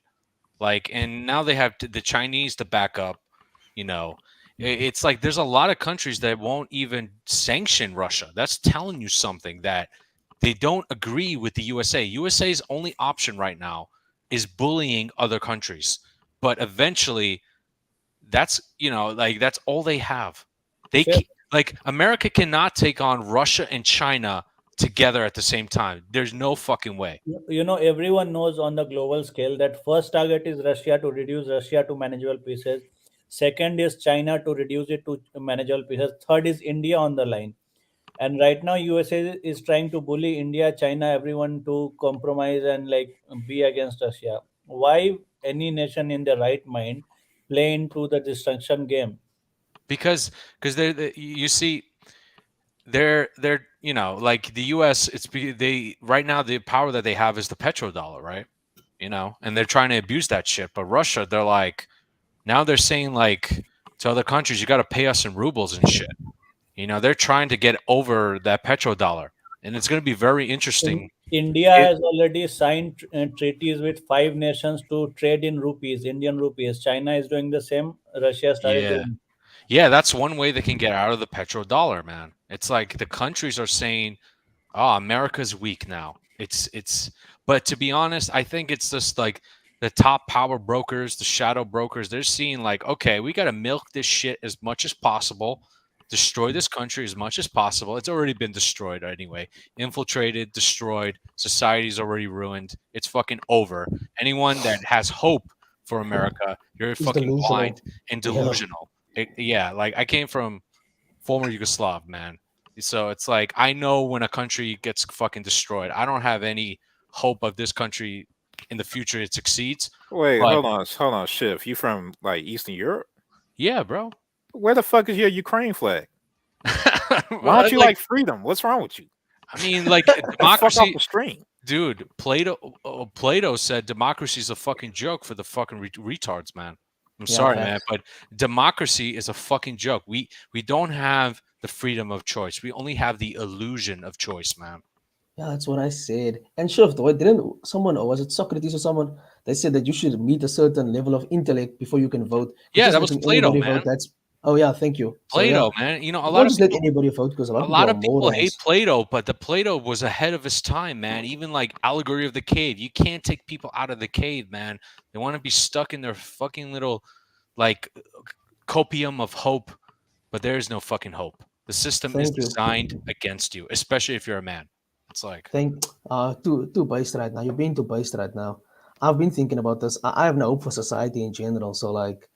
Like, and now they have the Chinese to back up. It's like there's a lot of countries that won't even sanction Russia. That's telling you something, that they don't agree with the USA. USA's only option right now is bullying other countries. But eventually, that's like that's all they have. Sure. Like America cannot take on Russia and China together at the same time. There's no fucking way. Everyone knows on the global scale that first target is Russia, to reduce Russia to manageable pieces. Second is China, to reduce it to manageable pieces. Third is India on the line. And right now USA is trying to bully India, China, everyone to compromise and like be against Russia. Why any nation in their right mind play into the destruction game? Because you see, they're like the US. They right now, the power that they have is the petrodollar, right? And they're trying to abuse that shit. But Russia, they're like, now they're saying like to other countries, you got to pay us in rubles and shit. They're trying to get over that petrodollar, and it's going to be very interesting. India has already signed treaties with 5 nations to trade in rupees, Indian rupees. China is doing the same. Russia started Yeah. doing. Yeah, that's one way they can get out of the petrodollar, man. It's like the countries are saying, "Oh, America's weak now." But to be honest, I think it's just like the top power brokers, the shadow brokers, they're seeing like, okay, we got to milk this shit as much as possible, destroy this country as much as possible. It's already been destroyed anyway, infiltrated, destroyed. Society's already ruined. It's fucking over. Anyone that has hope for America, you're It's fucking delusional. blind and Yeah. delusional. Yeah, like I came from former Yugoslav, man. So it's like I know when a country gets fucking destroyed. I don't have any hope of this country in the future it succeeds. Wait, But hold on, Shiv. You from like Eastern Europe? yeah, bro. Where the fuck is your Ukraine flag? Why Well, don't you like freedom? What's wrong with you? I mean, like Fuck off democracy, the stream. dude. Plato said democracy is a fucking joke for the fucking retards, man. I'm Yeah, sorry, man, facts. but democracy is a fucking joke. We don't have the freedom of choice. We only have the illusion of choice, man. Yeah, that's what I said. And Shift, what didn't someone, or was it Socrates or someone? They said that you should meet a certain level of intellect before you can vote. 'Cause Yeah, just that was letting Plato, anybody man. vote, that's yeah, thank you. So Plato, yeah, man. A you lot can't of just let people, anybody vote because a lot a of lot people of are people hate morons. Plato, but the Plato was ahead of his time, man. Even like allegory of the cave, you can't take people out of the cave, man. They want to be stuck in their fucking little like copium of hope, but there is no fucking hope. The system is Thank you. designed against you, especially if you're a man. It's like, Too based right now. You're being too based right now. I've been thinking about this. I have no hope for society in general. So like,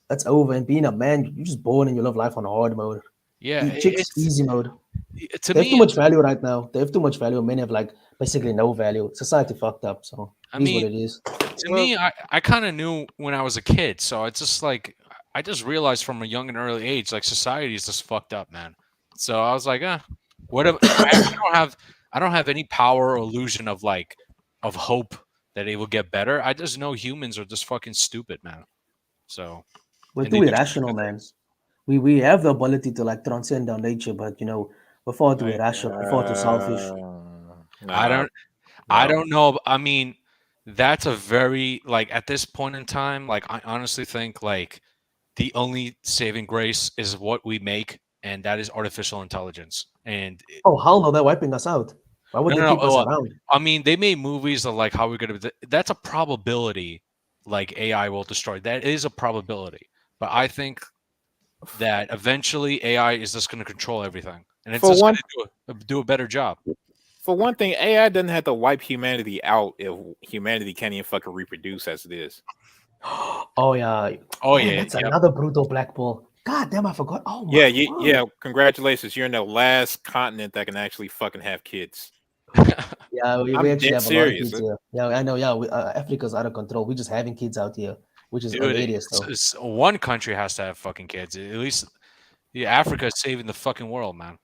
that's over. And being a man, you're just born and you live life on hard mode. yeah, Chicks easy mode. to They have too me, much value right now. They have too much value. Men have like basically no value. Society fucked up. So I it is what mean, it is. to me, I kind of knew when I was a kid, so it's just like I just realized from a young and early age, like society is just fucked up, man. So I was like, what? I don't have any power or illusion of like of hope that it will get better. I just know humans are just fucking stupid, man. So We're and they too do irrational, stupid man. things. We have the ability to like transcend our nature, but we're far too Right. irrational. We're far too selfish. I Nah, I no. don't know. I mean, that's a very like at this point in time, like I honestly think like the only saving grace is what we make, and that is artificial intelligence. And Oh hell no, they're wiping us out. Why would no, they no, no. keep us around? I mean, they made movies of like how we're gonna. That's a probability. Like AI will destroy. That is a probability. But I think that eventually AI is just going to control everything, and it's For just going one, to do a better job. for one thing, AI doesn't have to wipe humanity out if humanity can't even fucking reproduce as it is. Oh yeah. Oh Man, yeah, that's yep. another brutal black ball. God damn, I forgot. Oh my Yeah, word. yeah. Congratulations, you're in the last continent that can actually fucking have kids. Yeah, we I'm actually dead have a lot of serious. kids here. Yeah, I know. Yeah, Africa's out of control. We're just having kids out here, which is Dude, hilarious though. one country has to have fucking kids. At least, yeah, Africa is saving the fucking world, man.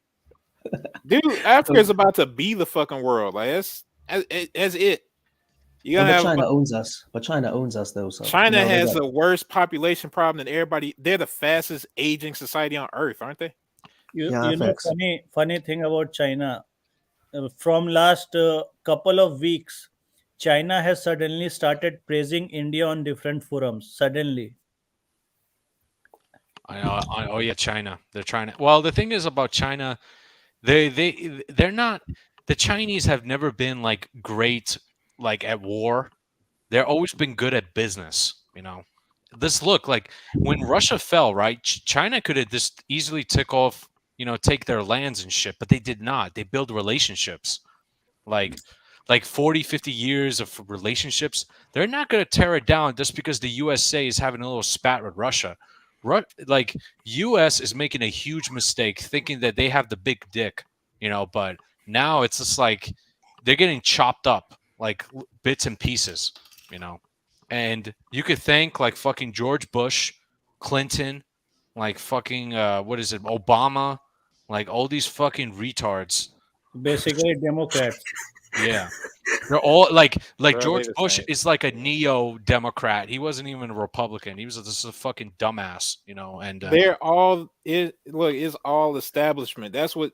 Dude, Africa is about to be the fucking world. Like that's as it. You Yeah, gonna but have China owns us. But China owns us though. So China they has got the worst population problem than everybody. They're the fastest aging society on earth, aren't they? yeah, facts. Funny thing about China. From last couple of weeks, China has suddenly started praising India on different forums. Suddenly, Oh yeah, China. They're trying to. Well, the thing is about China, they're not. The Chinese have never been like great like at war. They're always been good at business. This look like when Russia fell, right? China could have just easily take their lands and shit, but they did not. They build relationships. like like 40, 50 years of relationships. They're not going to tear it down just because the USA is having a little spat with Russia. Like US is making a huge mistake thinking that they have the big dick, but now it's just like they're getting chopped up like bits and pieces, you know. And you could thank like fucking George Bush, Clinton, like fucking what is it, Obama, like all these fucking retards. Basically, Democrats. Yeah. They're all like Bro, George they the Bush same. is like a neo Democrat. He wasn't even a Republican. He was just a fucking dumbass, and They're all it's all establishment. That's what,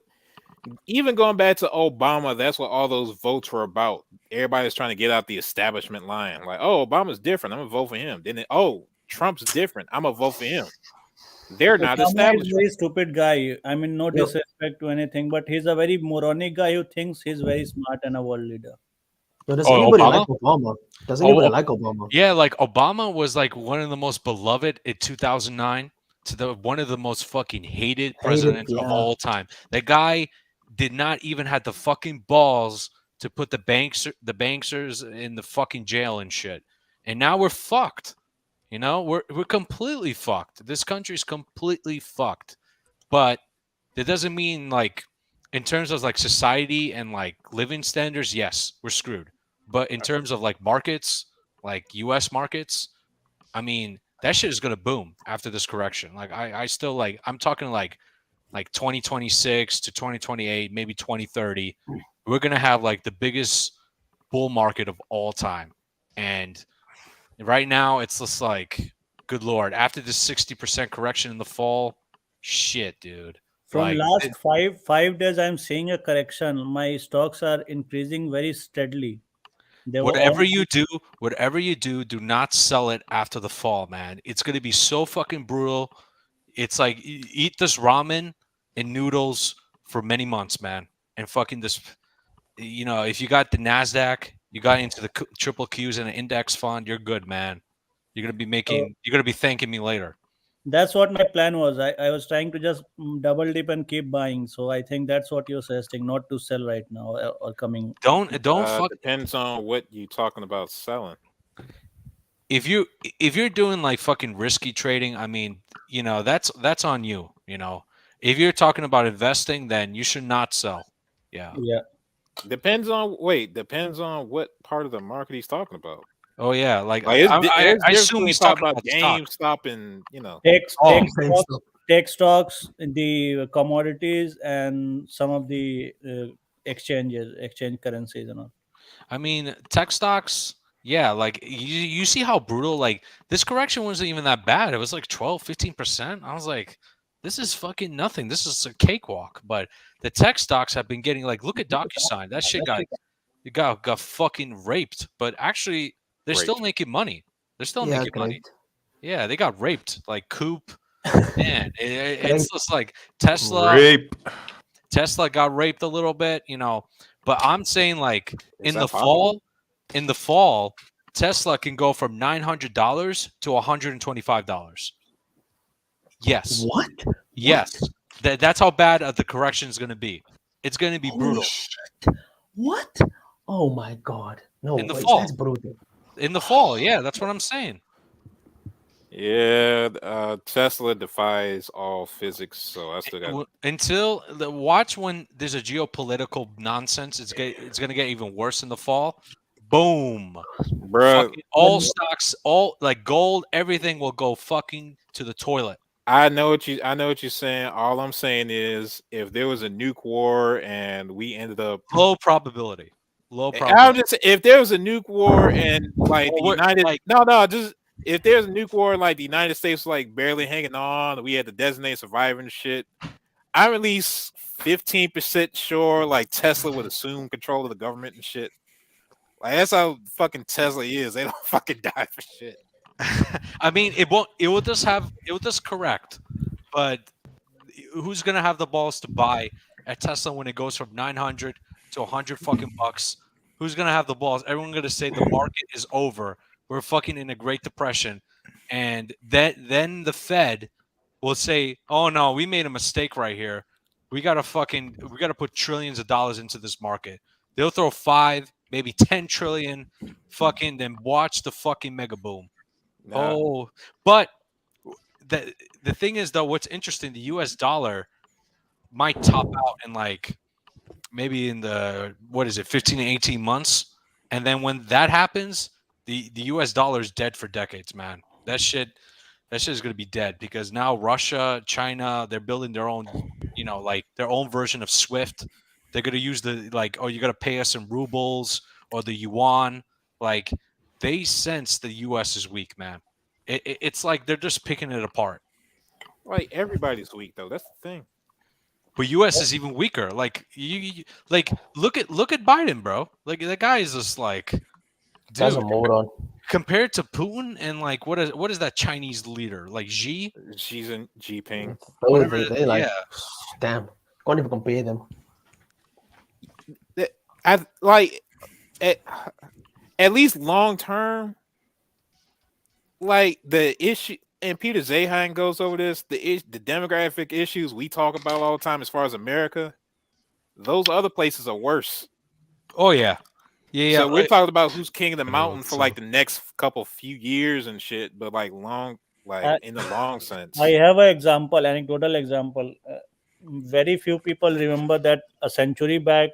even going back to Obama, that's what all those votes were about. Everybody's trying to get out the establishment line. Like, oh, Obama's different, I'm gonna vote for him. Then Trump's different, I'm gonna vote for him. They're not Obama is establishment. very stupid guy. I mean, no Yeah. disrespect to anything, but he's a very moronic guy who thinks he's very smart and a world leader. Yo, does Oh, anybody Obama? like Obama? Does Oh, anybody like Obama? yeah, like Obama was like one of the most beloved in 2009 to one of the most fucking hated presidents of yeah. all time. That guy did not even have the fucking balls to put the banksters in the fucking jail and shit. And now we're fucked. We're completely fucked. This country's completely fucked. But that doesn't mean like in terms of like society and like living standards, yes, we're screwed. But in terms of like markets, like US markets, I mean, that shit is gonna boom after this correction. Like I still like I'm talking like 2026 to 2028, maybe 2030. We're gonna have like the biggest bull market of all time. And right now it's just like, good lord, after this 60% correction in the fall, shit, dude. From Like last five days, I'm seeing a correction. My stocks are increasing very steadily. They were whatever all you do not sell it after the fall, man. It's gonna be so fucking brutal. It's like eat this ramen and noodles for many months, man. And fucking this, if you got the Nasdaq, you got into the triple Qs and an index fund, you're good, man. You're gonna be thanking me later. That's what my plan was. I was trying to just double dip and keep buying. So I think that's what you're suggesting, not to sell right now or coming. Don't fuck. Depends on what you talking about selling. If you're doing like fucking risky trading, I mean, that's on you. If you're talking about investing, then you should not sell. Yeah. Yeah. Depends on what part of the market he's talking about. Oh yeah, like Like I assume he's talking about GameStop and Tech stocks, the commodities, and some of the exchange currencies and all. I mean, tech stocks, yeah, like you see how brutal, like this correction wasn't even that bad. It was like 12-15%. I was like, this is fucking nothing. This is a cakewalk. But the tech stocks have been getting like, look at DocuSign. That shit got fucking raped. But actually, they're still making money. They're still making money. Yeah, they got raped. Like Coop. Man, it's just like Tesla. Rape. Tesla got raped a little bit, But I'm saying like in the fall, Tesla can go from $900 to $125. Yes. What? Yes. That's how bad the correction is going to be. It's going to be brutal. Shit. What? Oh my god. No, in the fall. That's brutal. In the fall, yeah, that's what I'm saying. Yeah, Tesla defies all physics, so I still got watch when there's a geopolitical nonsense. It's gonna get even worse in the fall. Boom, bro. All stocks, all like gold, everything will go fucking to the toilet. I know what you're saying. All I'm saying is, if there was a nuke war and we ended up low probability. If there was a nuke war and like the United, if there's a nuke war, like the United States was like barely hanging on, we had the designated survivor and shit, I'm at least 15% sure like Tesla would assume control of the government and shit. Like that's how fucking Tesla is. They don't fucking die for shit. I mean, it will just correct. but who's gonna have the balls to buy a Tesla when it goes from 900 to 100 fucking bucks? Who's gonna have the balls? Everyone's gonna say the market is over. We're fucking in a Great Depression, and then the Fed will say, "Oh no, we made a mistake right here. We gotta put trillions of dollars into this market." They'll throw 5, maybe 10 trillion, fucking, then watch the fucking mega boom. Nah. Oh, but the thing is though, what's interesting, the US dollar might top out in like maybe in the 15 to 18 months. And then when that happens, the US dollar is dead for decades, man. That shit is gonna be dead because now Russia, China, they're building their own, like their own version of SWIFT. They're gonna use oh, you gotta pay us in rubles or the yuan. Like they sense the US is weak, man. It's like they're just picking it apart. Like everybody's weak though. That's the thing. But US is even weaker. Like you like look at Biden, bro. Like that guy is just like, That's a dude, moron. compared to Putin and like what is that Chinese leader? Like Xi? She's in G-Ping. Whatever, They like, yeah. damn, can't even compare them. I like at least long term. Like the issue, and Peter Zahan goes over this. The demographic issues we talk about all the time, as far as America, those other places are worse. Oh yeah. Yeah. So we're talking about who's king of the mountain for like the next few years and shit, but like in the long sense. I have an anecdotal example. Very few people remember that a century back,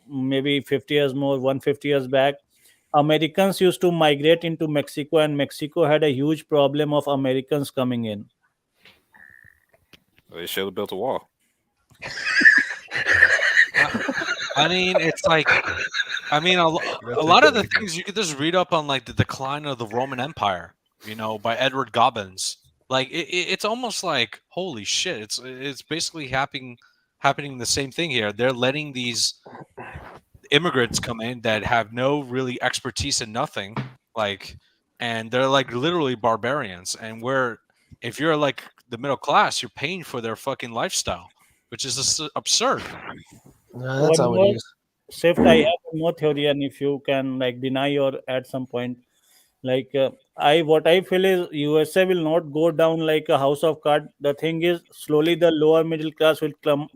maybe 50 years more, 150 years back, Americans used to migrate into Mexico, and Mexico had a huge problem of Americans coming in. They should have built a wall. I mean, it's like, a lot of the things you could just read up on, like the decline of the Roman Empire, by Edward Gobbins. Like it's almost like, holy shit! It's basically happening the same thing here. They're letting these immigrants come in that have no really expertise in nothing, and they're like literally barbarians. And if you're like the middle class, you're paying for their fucking lifestyle, which is just absurd. Yeah, that's how it is. Shift, I have one more theory, and if you can deny or at some point, what I feel is USA will not go down like a house of cards. The thing is, slowly the lower middle class will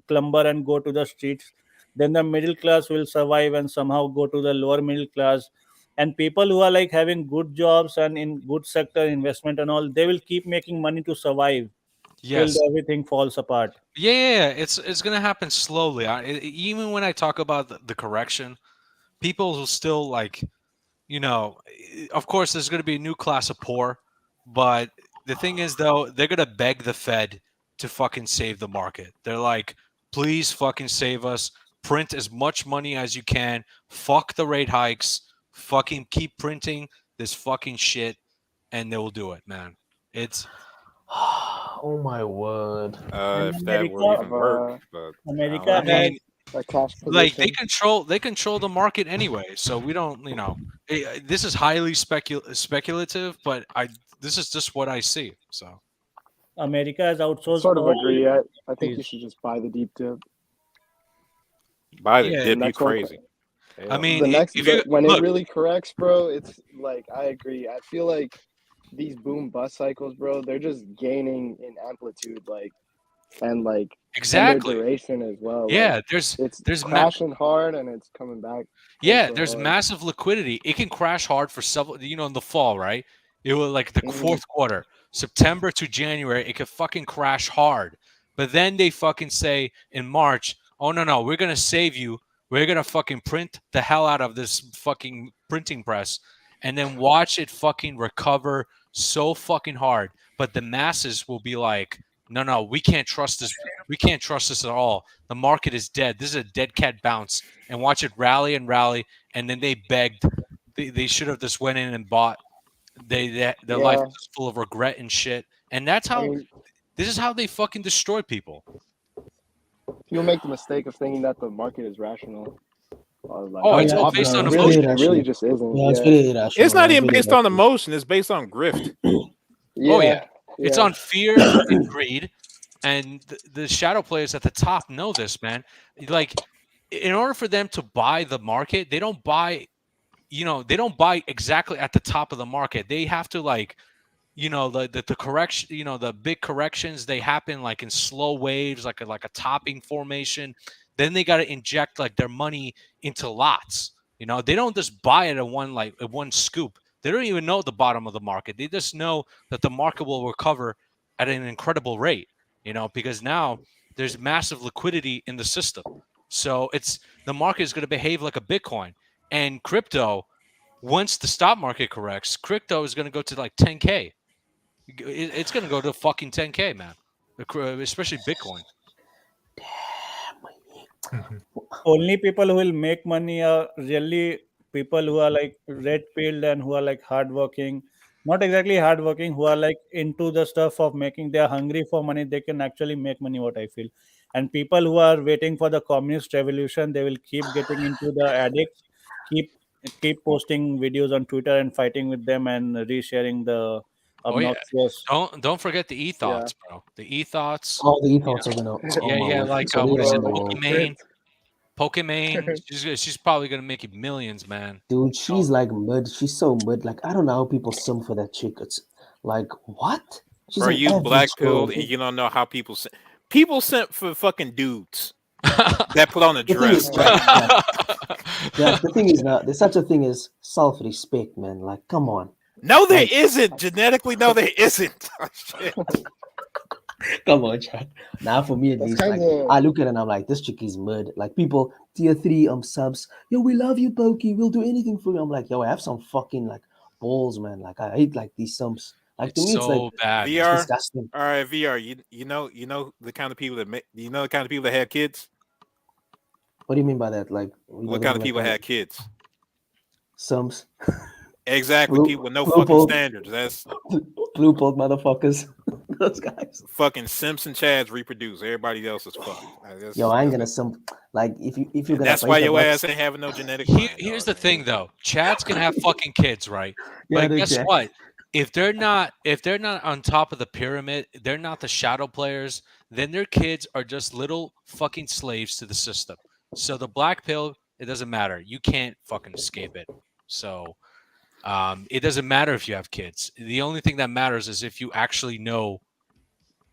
clumber and go to the streets. Then the middle class will survive and somehow go to the lower middle class. And people who are having good jobs and in good sector investment and all, they will keep making money to survive till everything falls apart. Yeah, it's gonna happen slowly. Even when I talk about the correction, people will still of course there's gonna be a new class of poor, but the thing is though, they're gonna beg the Fed to fucking save the market. They're like, please fucking save us. Print as much money as you can. Fuck the rate hikes. Fucking keep printing this fucking shit, and they will do it, man. It's oh my word. If that would even work, but America, they control the market anyway. So we don't, this is highly speculative, but this is just what I see. So America has outsourced. Sort of agree. I think you should just buy the deep dip. Buy the dip, you crazy. I mean, when it really corrects, bro, it's like, I agree. I feel like these boom bust cycles, bro, they're just gaining in amplitude, and exactly and their duration as well. Yeah, there's crashing hard and it's coming back. Yeah, there's massive liquidity. It can crash hard for several, in the fall, right? It was like the fourth quarter, September to January, it could fucking crash hard. But then they fucking say in March, oh no, we're gonna save you. We're gonna fucking print the hell out of this fucking printing press, and then watch it fucking recover so fucking hard. But the masses will be like, no, we can't trust this. We can't trust this at all. The market is dead. This is a dead cat bounce. And watch it rally and rally. And then they begged. They should have just went in and bought. Their life is full of regret and shit. And that's how. This is how they fucking destroy people. You'll make the mistake of thinking that the market is rational. It's all based on emotion. It really just isn't. Yeah, it's really irrational. It's not even based on emotion. It's based on grift. Yeah. It's Yeah. on fear and greed, and the shadow players at the top know this, man. Like, in order for them to buy the market, they don't buy, they don't buy exactly at the top of the market. They have to, like, the correction, the big corrections, they happen like in slow waves, like a topping formation. Then they got to inject like their money into lots. They don't just buy it at one scoop. They don't even know the bottom of the market. They just know that the market will recover at an incredible rate. Because now there's massive liquidity in the system. So the market is going to behave like a Bitcoin and crypto. Once the stock market corrects, crypto is going to go to like 10K. It's going to go to fucking 10K, man. Especially Bitcoin. Only people who will make money are really people who are like red pilled and who are like hardworking. Not exactly hardworking, who are like into the stuff of making. They are hungry for money. They can actually make money. What I feel, and people who are waiting for the communist revolution, they will keep getting into the addicts. Keep posting videos on Twitter and fighting with them and resharing the Oh yeah. obnoxious. Don't forget the Yeah. e-thoughts, bro. The e-thoughts. All the ethos are gonna. Oh Yeah, my yeah, word! like So what they're is on it, the wall. Pokimane? Pokimane. She's probably gonna make you millions, man. Dude, she's like mid. She's so mid. Like, I don't know how people simp for that chick. It's like, what? She's Bro, an you black average girl. pilled and you don't know how people sent for fucking dudes that put on a The thing is, dress. Like, Jack, the thing is now, there's such a thing as self-respect, man. Like, come on. no, there Like, isn't. Genetically, no, there isn't. Oh, shit. come on, Jack. Now, for me at That's least, like, kinda- I look at it and I'm like, this chick is mid. Like, people, tier 3 subs, yo, we love you, Pokey. We'll do anything for you. I'm like, yo, I have some fucking like balls, man. Like, I hate like these subs. Like, to It's me, it's like so bad. it's VR. disgusting. All right, VR. You know the kind of people that the kind of people that have kids. What do you mean by that? Like, What kind of people had kids? Subs, Exactly, Blue- people with no blue fucking ball. standards. That's blue ball motherfuckers. Those guys. fucking Simpson Chads reproduce. Everybody else is fucked. Like, that's- Yo, I ain't gonna that's- simp. Like, if you're and gonna that's pay why the your bucks, ass ain't having no genetic line. Here's dog. the thing, though. Chads can have fucking kids, right? Yeah, But they guess can. what? If they're not on top of the pyramid, they're not the shadow players, then their kids are just little fucking slaves to the system. So the black pill, it doesn't matter. You can't fucking escape it. So it doesn't matter if you have kids. The only thing that matters is if you actually know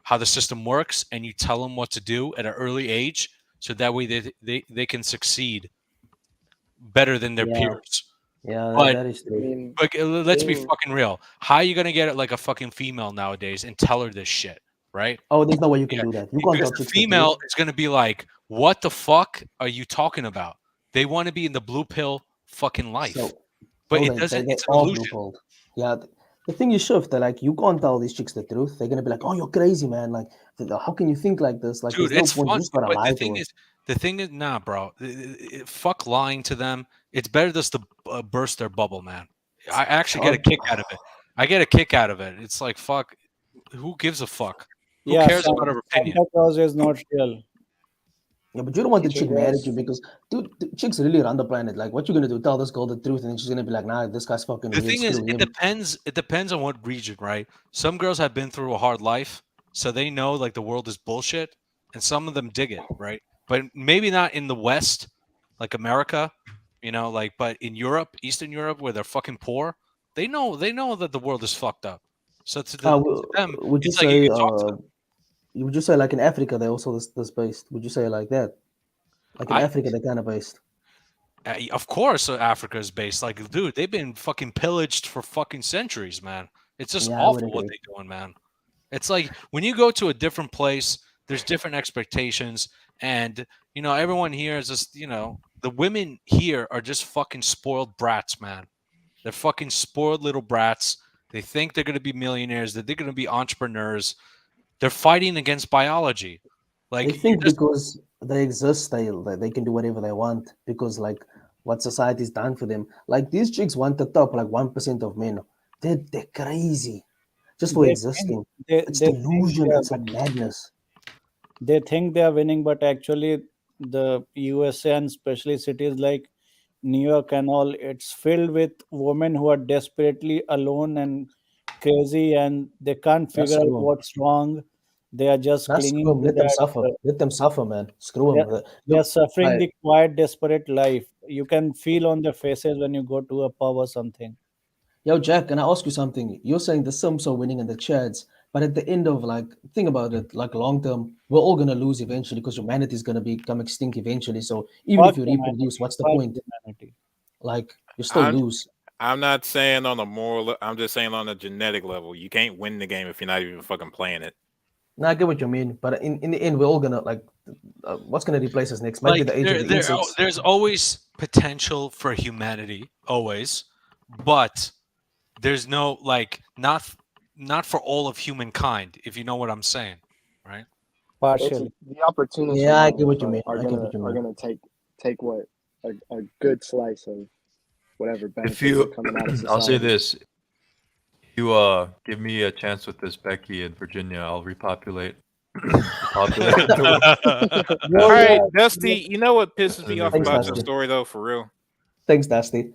how the system works and you tell them what to do at an early age, so that way they can succeed better than their Yeah. peers. Yeah, But that is I true. mean, Like, let's be being- fucking real. How are you gonna get like a fucking female nowadays and tell her this shit, right? Oh, there's no way you can Yeah, do that. You can't Because tell the chicks the female truth. is gonna be like, "What the fuck are you talking about?" They want to be in the blue pill fucking life, So, but no, it doesn't. they It's an are illusion. blue-pilled. Yeah, the thing is, Shift, they're like, you can't tell these chicks the truth. They're gonna be like, oh, you're crazy, man. Like, how can you think like this? Like, Dude, there's no it's point. fun. You just gotta But lie to her. the thing is, nah, bro. Fuck lying to them. It's better just to burst their bubble, man. I actually get a kick out of it. I get a kick out of it. It's like, fuck. Who gives a fuck? Who Yeah, cares about her opinion? Santa Claus is not real. Yeah, but you don't want the Teach chick her mad at girls. you because, dude, the chicks really run the planet. Like, what you gonna do? Tell this girl the truth, and then she's gonna be like, nah, this guy's fucking The weird. thing is, Screw it him. depends. It depends on what region, right? Some girls have been through a hard life, so they know like the world is bullshit, and some of them dig it, right? But maybe not in the West, like America, like. But in Europe, Eastern Europe, where they're fucking poor, they know that the world is fucked up. So to them, Would you it's like you say, can talk to them. would you say like in Africa they're also this based? Would you say like that? Like in I- Africa they're kind of based. Of course, Africa is based. Like, dude, they've been fucking pillaged for fucking centuries, man. It's just Yeah, I would awful what agree. they're doing, man. It's like when you go to a different place, there's different expectations, and everyone here is just the women here are just fucking spoiled brats, man. They're fucking spoiled little brats. They think they're gonna be millionaires. That they're gonna be entrepreneurs. They're fighting against biology. Like They you think just because they exist, they can do whatever they want because like what society's done for them. Like these chicks want the top, like 1% of men. They're crazy just for They think existing. they, It's they think delusion. they are It's like madness. they think they are winning, but actually, the USA and especially cities like New York and all, it's filled with women who are desperately alone and crazy and they can't That's figure out true. what's wrong. They are just That's clinging screw 'em. to Let them that. suffer. Let them suffer, man. Screw They're, them. they're suffering I, the quiet, desperate life. You can feel on their faces when you go to a pub or something. Yo, Jack, can I ask you something? You're saying the Sims are winning and the Chads, but at the end of like, think about it, like long term, we're all gonna lose eventually because humanity is gonna become extinct eventually. So even if Fuck you reproduce, humanity. what's the Fuck point? humanity. Like, you still I'm lose. I'm not saying on a moral. I'm just saying on a genetic level. You can't win the game if you're not even fucking playing it. Now I get what you mean, but in the end, we're all gonna like, what's gonna replace us next? Might be Like the age of the insects. there's always potential for humanity, always, but there's no like not for all of humankind, if you know what I'm saying, right? It's Partially. the opportunists Yeah, I alone get what you mean. are I get what you are mean. gonna take what a good slice of whatever If benefits you, are coming out of I'll say society. this: if you give me a chance with this Becky in Virginia, I'll repopulate. Populate the world. Bro, All right, yeah, Dusty. You know what pisses me off Thanks, about your Dusty. story though, for real. Thanks, Dusty.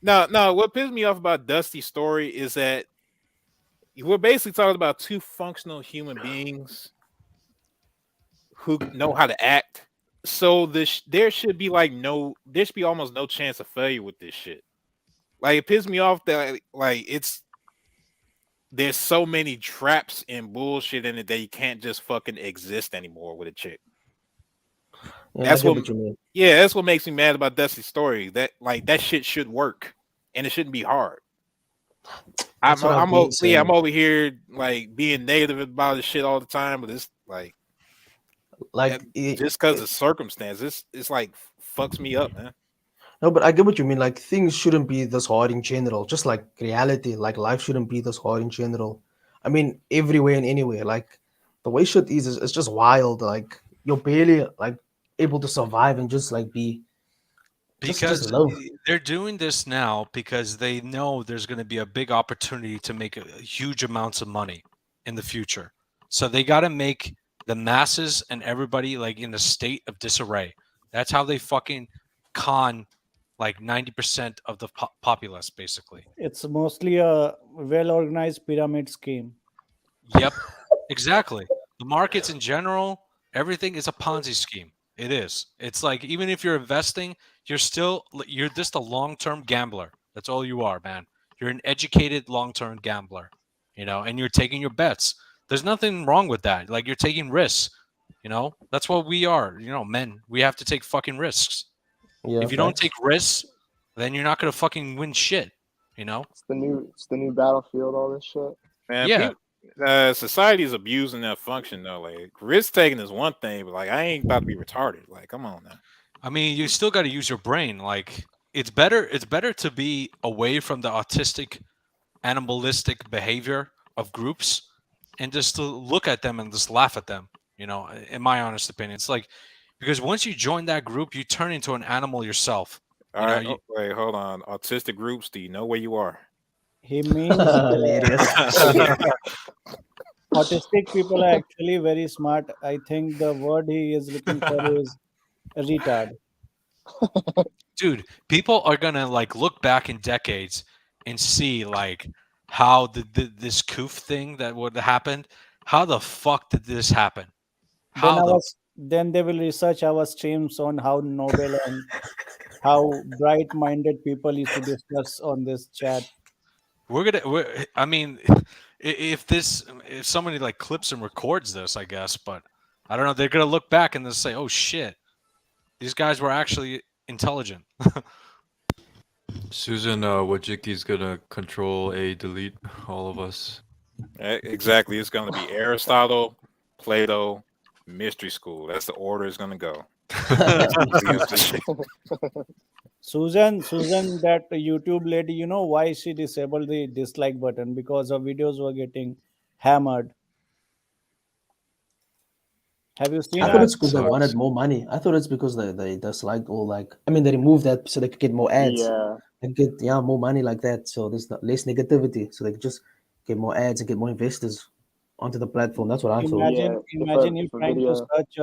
No. What pisses me off about Dusty's story is that we're basically talking about two functional human beings who know how to act. So there should be there should be almost no chance of failure with this shit. Like it pisses me off that like there's so many traps and bullshit in it that you can't just fucking exist anymore with a chick. Yeah, I That's get what what you mean. yeah, that's what makes me mad about Dusty's story. That like that shit should work and it shouldn't be hard. That's what I've been saying. I'm over here like being negative about this shit all the time, but it's like Like, just because of circumstances, it's like fucks me up, man. no, but I get what you mean. Like, things shouldn't be this hard in general. Just like reality, like life shouldn't be this hard in general. I mean, everywhere and anywhere. Like, the way shit is it's just wild. Like, you're barely like able to survive and just like be just Because live. they're doing this now because they know there's going to be a big opportunity to make huge amounts of money in the future. So they got to make the masses and everybody like in a state of disarray. That's how they fucking con like 90% of the populace, basically. it's mostly a well organized pyramid scheme. Yep, exactly. The markets in general, everything is a Ponzi scheme. It is. It's like even if you're investing, you're just a long-term gambler. That's all you are, man. You're an educated long-term gambler, and you're taking your bets. There's nothing wrong with that. Like you're taking risks, That's what we are, men. We have to take fucking risks. Yeah, If you don't facts. take risks, then you're not gonna fucking win shit, It's the new battlefield. All this shit. Man, Yeah. society is abusing that function though. Like risk taking is one thing, but like I ain't about to be retarded. Like, come on now. I mean, you still got to use your brain. Like it's better to be away from the autistic animalistic behavior of groups and just to look at them and just laugh at them, in my honest opinion. It's like because once you join that group, you turn into an animal yourself. All right, wait, hold on. Autistic groups, do you know where you are? He means Hilarious. autistic people are actually very smart. I think the word he is looking for is retard. Dude, people are gonna like look back in decades and see like how this coof thing that would happened. How the fuck did this happen? Then they will research our streams on how noble and how bright-minded people used to discuss on this chat. I mean, if somebody like clips and records this, I guess, but I don't know. They're gonna look back and they'll say, "Oh shit, these guys were actually intelligent." Susan Wojcicki's gonna control delete all of us. Exactly. It's gonna be Aristotle, Plato, Mystery School. That's the order it's gonna go. Susan, that YouTube lady, you know why she disabled the dislike button? Because her videos were getting hammered. Have you seen I her? thought it's because they Sucks. wanted more money. I thought it's because they disliked all like I mean they removed that so they could get more ads. Yeah. And get more money like that. So there's less negativity. So they could just get more ads and get more investors onto the platform. That's what I thought. Imagine you if a trying to video, search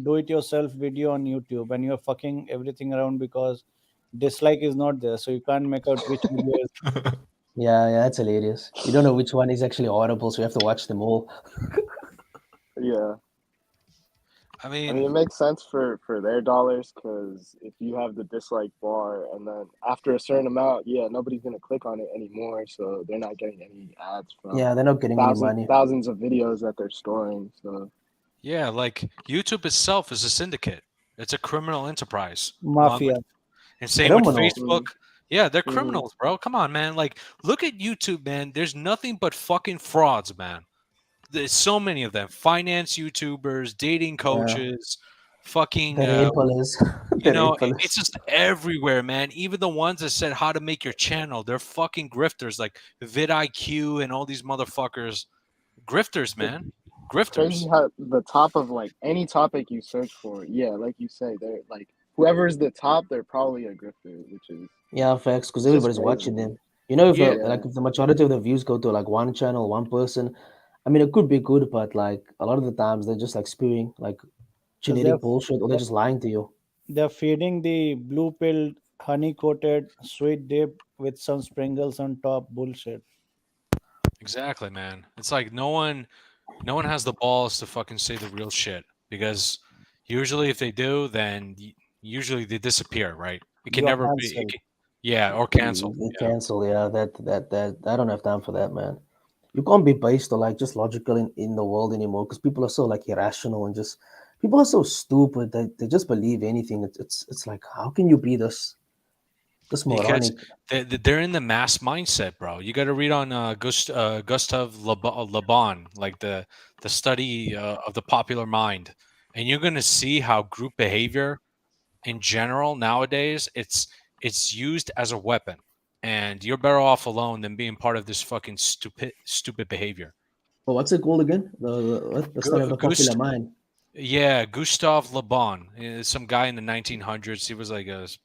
do it yourself video on YouTube and you're fucking everything around because dislike is not there, so you can't make out which video is Yeah, that's hilarious. You don't know which one is actually audible, so you have to watch them all. Yeah. I I mean, it mean, makes sense for their dollars because if you have the dislike bar and then after a certain amount, yeah, nobody's gonna click on it anymore, so they're not getting any ads from Yeah, they're not getting any money. thousands of videos that they're storing. So yeah, like YouTube itself is a syndicate. It's a criminal enterprise. Along Mafia. with, and same with Criminal. Facebook. Yeah, they're Mhm. criminals, bro. Come on, man. Like, look at YouTube, man. There's nothing but fucking frauds, man. There's so many of them. Finance YouTubers, dating coaches, fucking The raid police. you The know, raid police. it's just everywhere, man. Even the ones that said how to make your channel, they're fucking grifters, like vidIQ and all these motherfuckers. Grifters, man. Grifters. crazy how the top of like any topic you search for, yeah, like you say, they're like whoever's the top, they're probably a grifter, which is Yeah, facts, because it's just everybody's crazy. watching them. You know, if Yeah. if the majority of the views go to like one channel, one person, I mean, it could be good, but like a lot of the times they're just like spewing like 'Cause genetic bullshit, or they're just lying to you. they're feeding the blue pilled, honey coated, sweet dip with some sprinkles on top bullshit. Exactly, man. It's like no one has the balls to fucking say the real shit because usually if they do, then usually they disappear, right? It can You are never be. cancelled. Yeah, or cancel. They Yeah. cancel, yeah. That I don't have time for that, man. You can't be based or like just logical in the world anymore because people are so like irrational and just people are so stupid that they just believe anything. It's like how can you be this Because moronic? they're in the mass mindset, bro. You got to read on Gustav Le Bon, like the study of the popular mind, and you're gonna see how group behavior in general nowadays it's used as a weapon, and you're better off alone than being part of this fucking stupid behavior. But what's it called again? The study of the popular mind. Yeah, Gustav Le Bon, some guy in the 1900s. He was like he was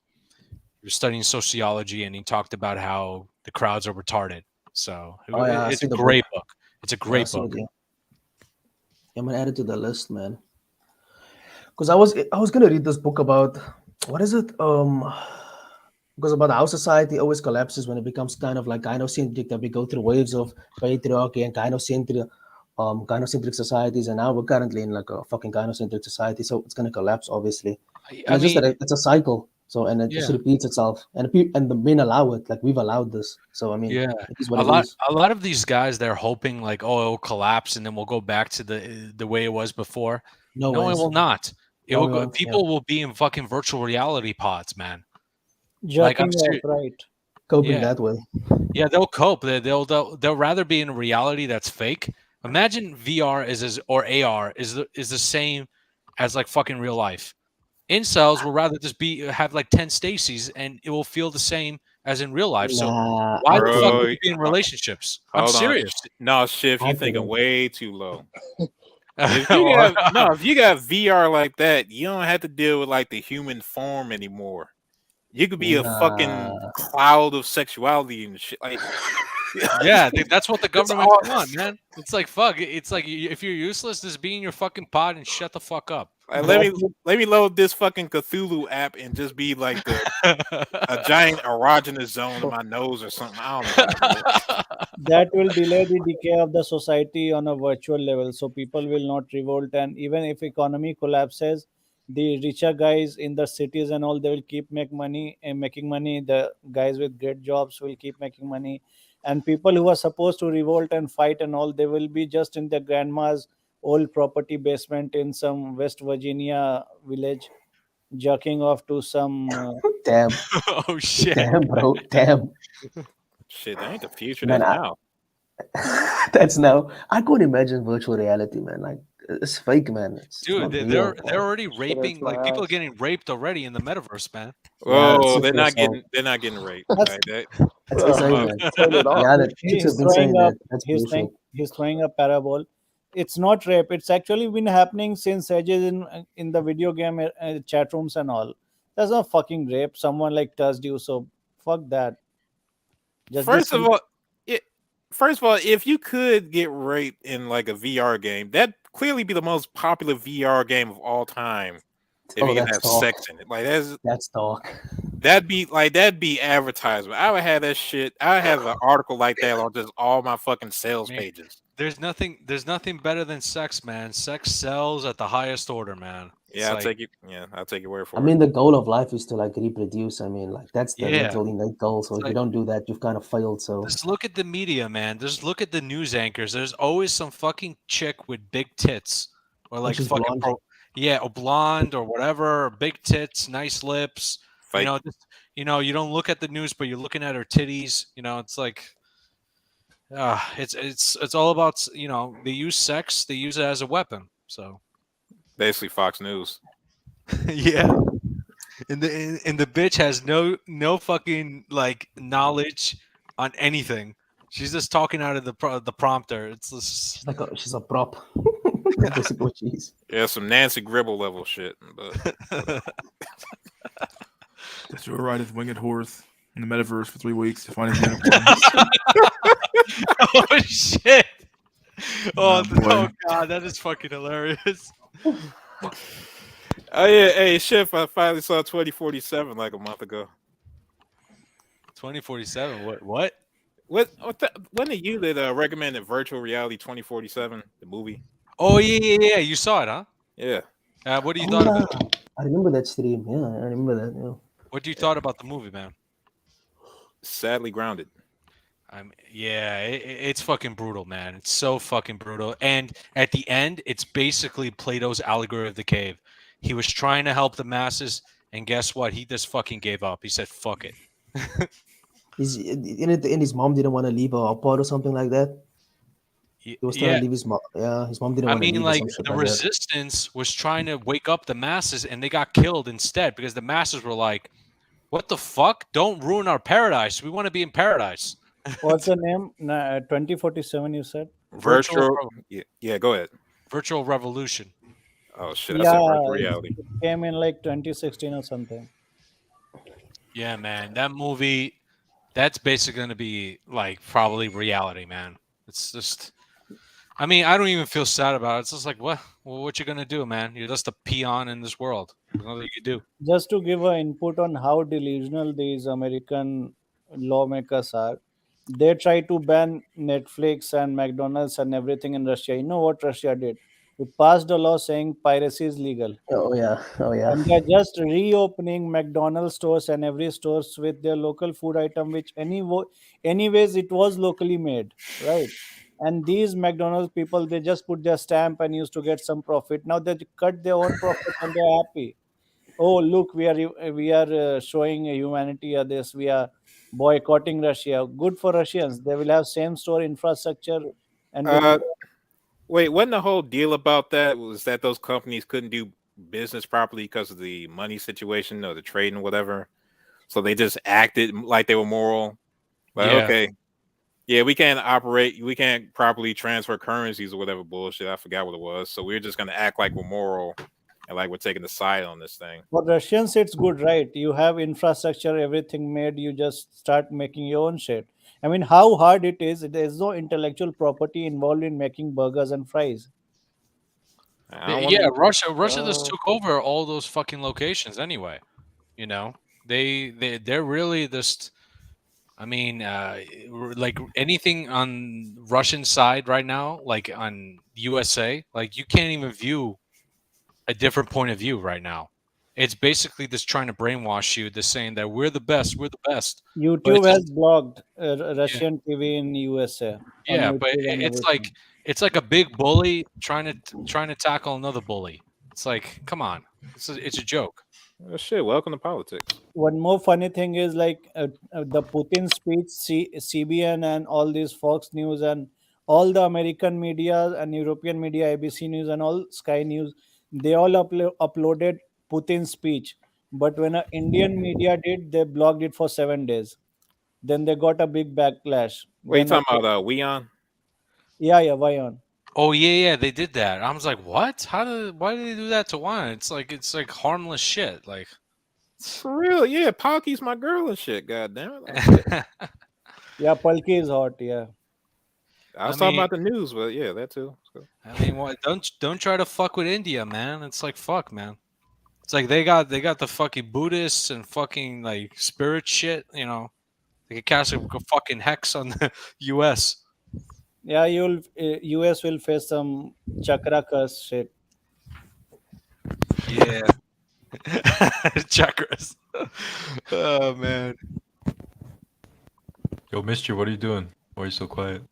studying sociology, and he talked about how the crowds are retarded. So Oh yeah, I it's see a the great book. book. It's a Yeah, I great see book. it. Yeah. I'm gonna add it to the list, man. Because I was gonna read this book about what is it? Because about how society always collapses when it becomes kind of like gynocentric, that we go through waves of patriarchy and gynocentric societies, and now we're currently in like a fucking gynocentric society, so it's gonna collapse obviously. And I it's just that mean, it's a cycle. So and it just yeah, repeats itself, and and the men allow it, like we've allowed this. So I mean, yeah. it is what it is. A lot of these guys, they're hoping like, oh, it'll collapse, and then we'll go back to the way it was before. No No, it ways. will not. It No, will we go. won't. Yeah. People will be in fucking virtual reality pods, man. Like I'm Jerking off, serious. right? Coping Yeah, that way. yeah. They'll cope. They'll rather be in a reality that's fake. Imagine VR or AR is the same as like fucking real life. Incels will rather just have like 10 Stacys and it will feel the same as in real life. So Nah, why I the fuck would Bro, you be in relationships? I'm hold on. serious. No, Shift, I you thinking couldn't. way too low. Well, If you got VR like that, you don't have to deal with like the human form anymore. You could be a fucking Nah. cloud of sexuality and shit. Like, yeah, that's what the it's government all. want, man. It's like fuck. It's like if you're useless, just be in your fucking pod and shut the fuck up. Like, That let me load this fucking Cthulhu app and just be like a giant erogenous zone in my nose or something. I don't know. Bro. That will delay the decay of the society on a virtual level, so people will not revolt. And even if economy collapses, the richer guys in the cities and all, they will keep making money. The guys with great jobs will keep making money, and people who are supposed to revolt and fight and all, they will be just in their grandma's old property basement in some West Virginia village, jerking off to some. damn, Oh shit. damn, bro, damn, Shit, that ain't the future. man. That's now. That's now. I couldn't imagine virtual reality, man. Like it's fake, man. It's Dude, not they're real. already Shit, raping. it's my Like people are ass. getting raped already in the metaverse, man. Yeah, it's Whoa, sick as hell. they're not getting raped. That's Like that. That's Bro, insane, Fuck. man. turn it off. Yeah, the chicks He's have been saying throwing up. that. That's bullshit. He's throwing a parable. It's not rape. It's actually been happening since ages in the video game chat rooms and all. That's not fucking rape. Someone like touched you, so fuck that. Just First of this. all, it, first of all, if you could get raped in like a VR game, that'd clearly be the most popular VR game of all time. If Oh, you can that's have talk. sex in it, like That's talk. that'd be advertisement. I would have that shit. I would have an article like that on just all my fucking sales Man, pages. There's nothing better than sex, man. Sex sells at the highest order, man. It's Yeah, I'll like, take it. Yeah, I'll take your word for I it. mean, the goal of life is to like reproduce. I mean, like that's the yeah. literally the goal. So It's if you like, don't do that, you've kind of failed. So just look at the media, man. Just look at the news anchors. There's always some fucking chick with big tits, or and like she's fucking blonde. yeah, or blonde or whatever, or big tits, nice lips. You Fake. know, just, you don't look at the news, but you're looking at her titties. It's like, it's all about they use sex, they use it as a weapon. So Basically, Fox News. yeah, and the bitch has no fucking like knowledge on anything. She's just talking out of the prompter. It's just, She's a prop. That's basically what she is. Yeah, some Nancy Gribble level shit. But Just to ride his winged horse in the metaverse for 3 weeks to find his unicorn. oh shit! Oh, boy. Oh god, that is fucking hilarious. Oh yeah, hey, Chef, I finally saw 2047 like a month ago. 2047. What? When did you recommended Virtual Reality 2047, the movie? Oh yeah. You saw it, huh? Yeah. What do you Oh, thought yeah. about it? I remember that stream. Yeah, I remember that. Yeah. What do you thought about the movie, man? Sadly grounded. Yeah, it's fucking brutal, man. It's so fucking brutal. And at the end, it's basically Plato's allegory of the cave. He was trying to help the masses, and guess what? He just fucking gave up. He said, "Fuck it." In the end, his mom didn't want to leave her apart or something like that. He was trying Yeah, to leave his mom. Yeah, his mom didn't I want to mean, leave or like some shit the like that. resistance was trying to wake up the masses, and they got killed instead because the masses were like, "What the fuck? Don't ruin our paradise. We want to be in paradise." What's the name? 2047, you said? Virtual. Yeah, go ahead. Virtual revolution. Oh shit, I said virtual Yeah, reality. it came in like 2016 or something. Yeah, man, that movie, that's basically going to be like probably reality, man. It's just, I mean, I don't even feel sad about it. It's just like, what you going to do, man? You're just a peon in this world. There's nothing you can do. Just to give an input on how delusional these American lawmakers are, they try to ban Netflix and McDonald's and everything in Russia. You know what Russia did? It passed a law saying piracy is legal. Oh yeah. And they're just reopening McDonald's stores and every stores with their local food item, which anyways it was locally made, right? And these McDonald's people, they just put their stamp and used to get some profit. Now they cut their own profit and they're happy. Oh, look, we are showing humanity this. We are boycotting Russia. Good for Russians. They will have same store infrastructure and will. Wait, wasn't the whole deal about that was that those companies couldn't do business properly because of the money situation or the trade and whatever? So they just acted like they were moral. Like, Yeah. okay, yeah, we can't properly transfer currencies or whatever bullshit. I forgot what it was. So we're just gonna act like we're moral and like we're taking the side on this thing. For Russians, it's good, right? You have infrastructure, everything made. You just start making your own shit. I mean, how hard it is. There's no intellectual property involved in making burgers and fries. I don't Yeah, wanna- Russia just took over all those fucking locations anyway. You know, they're really just. I mean, like anything on Russian side right now, like on USA, like you can't even view a different point of view right now. It's basically just trying to brainwash you, just saying that we're the best, we're the best. But YouTube it's has just, blocked Russian TV in USA. On yeah, but YouTube and it's everything. like a big bully trying to tackle another bully. It's like, come on, it's a joke. Oh, shit, welcome to politics. One more funny thing is like the Putin speech, CBN and all these Fox News and all the American media and European media, ABC News and all Sky News, they all uploaded Putin's speech. But when an Indian media did, they blocked it for 7 days. Then they got a big backlash. Wait, you Then talking about Weon? yeah, why on? Oh yeah, they did that. I was like, what? Why did they do that to Wine? It's like harmless shit. Like, For real, yeah. Pocky's my girl and shit. God damn it. Like, shit. Yeah, Palki is hot. Yeah. I was I talking mean- about the news, but yeah, that too. So. I mean, what? Don't try to fuck with India, man. It's like fuck, man. It's like they got the fucking Buddhists and fucking like spirit shit. You know, they could cast a fucking hex on the U.S. Yeah, US will face some chakra curse shit. Yeah. Chakras. Oh man. Yo, Mystery, what are you doing? Why are you so quiet?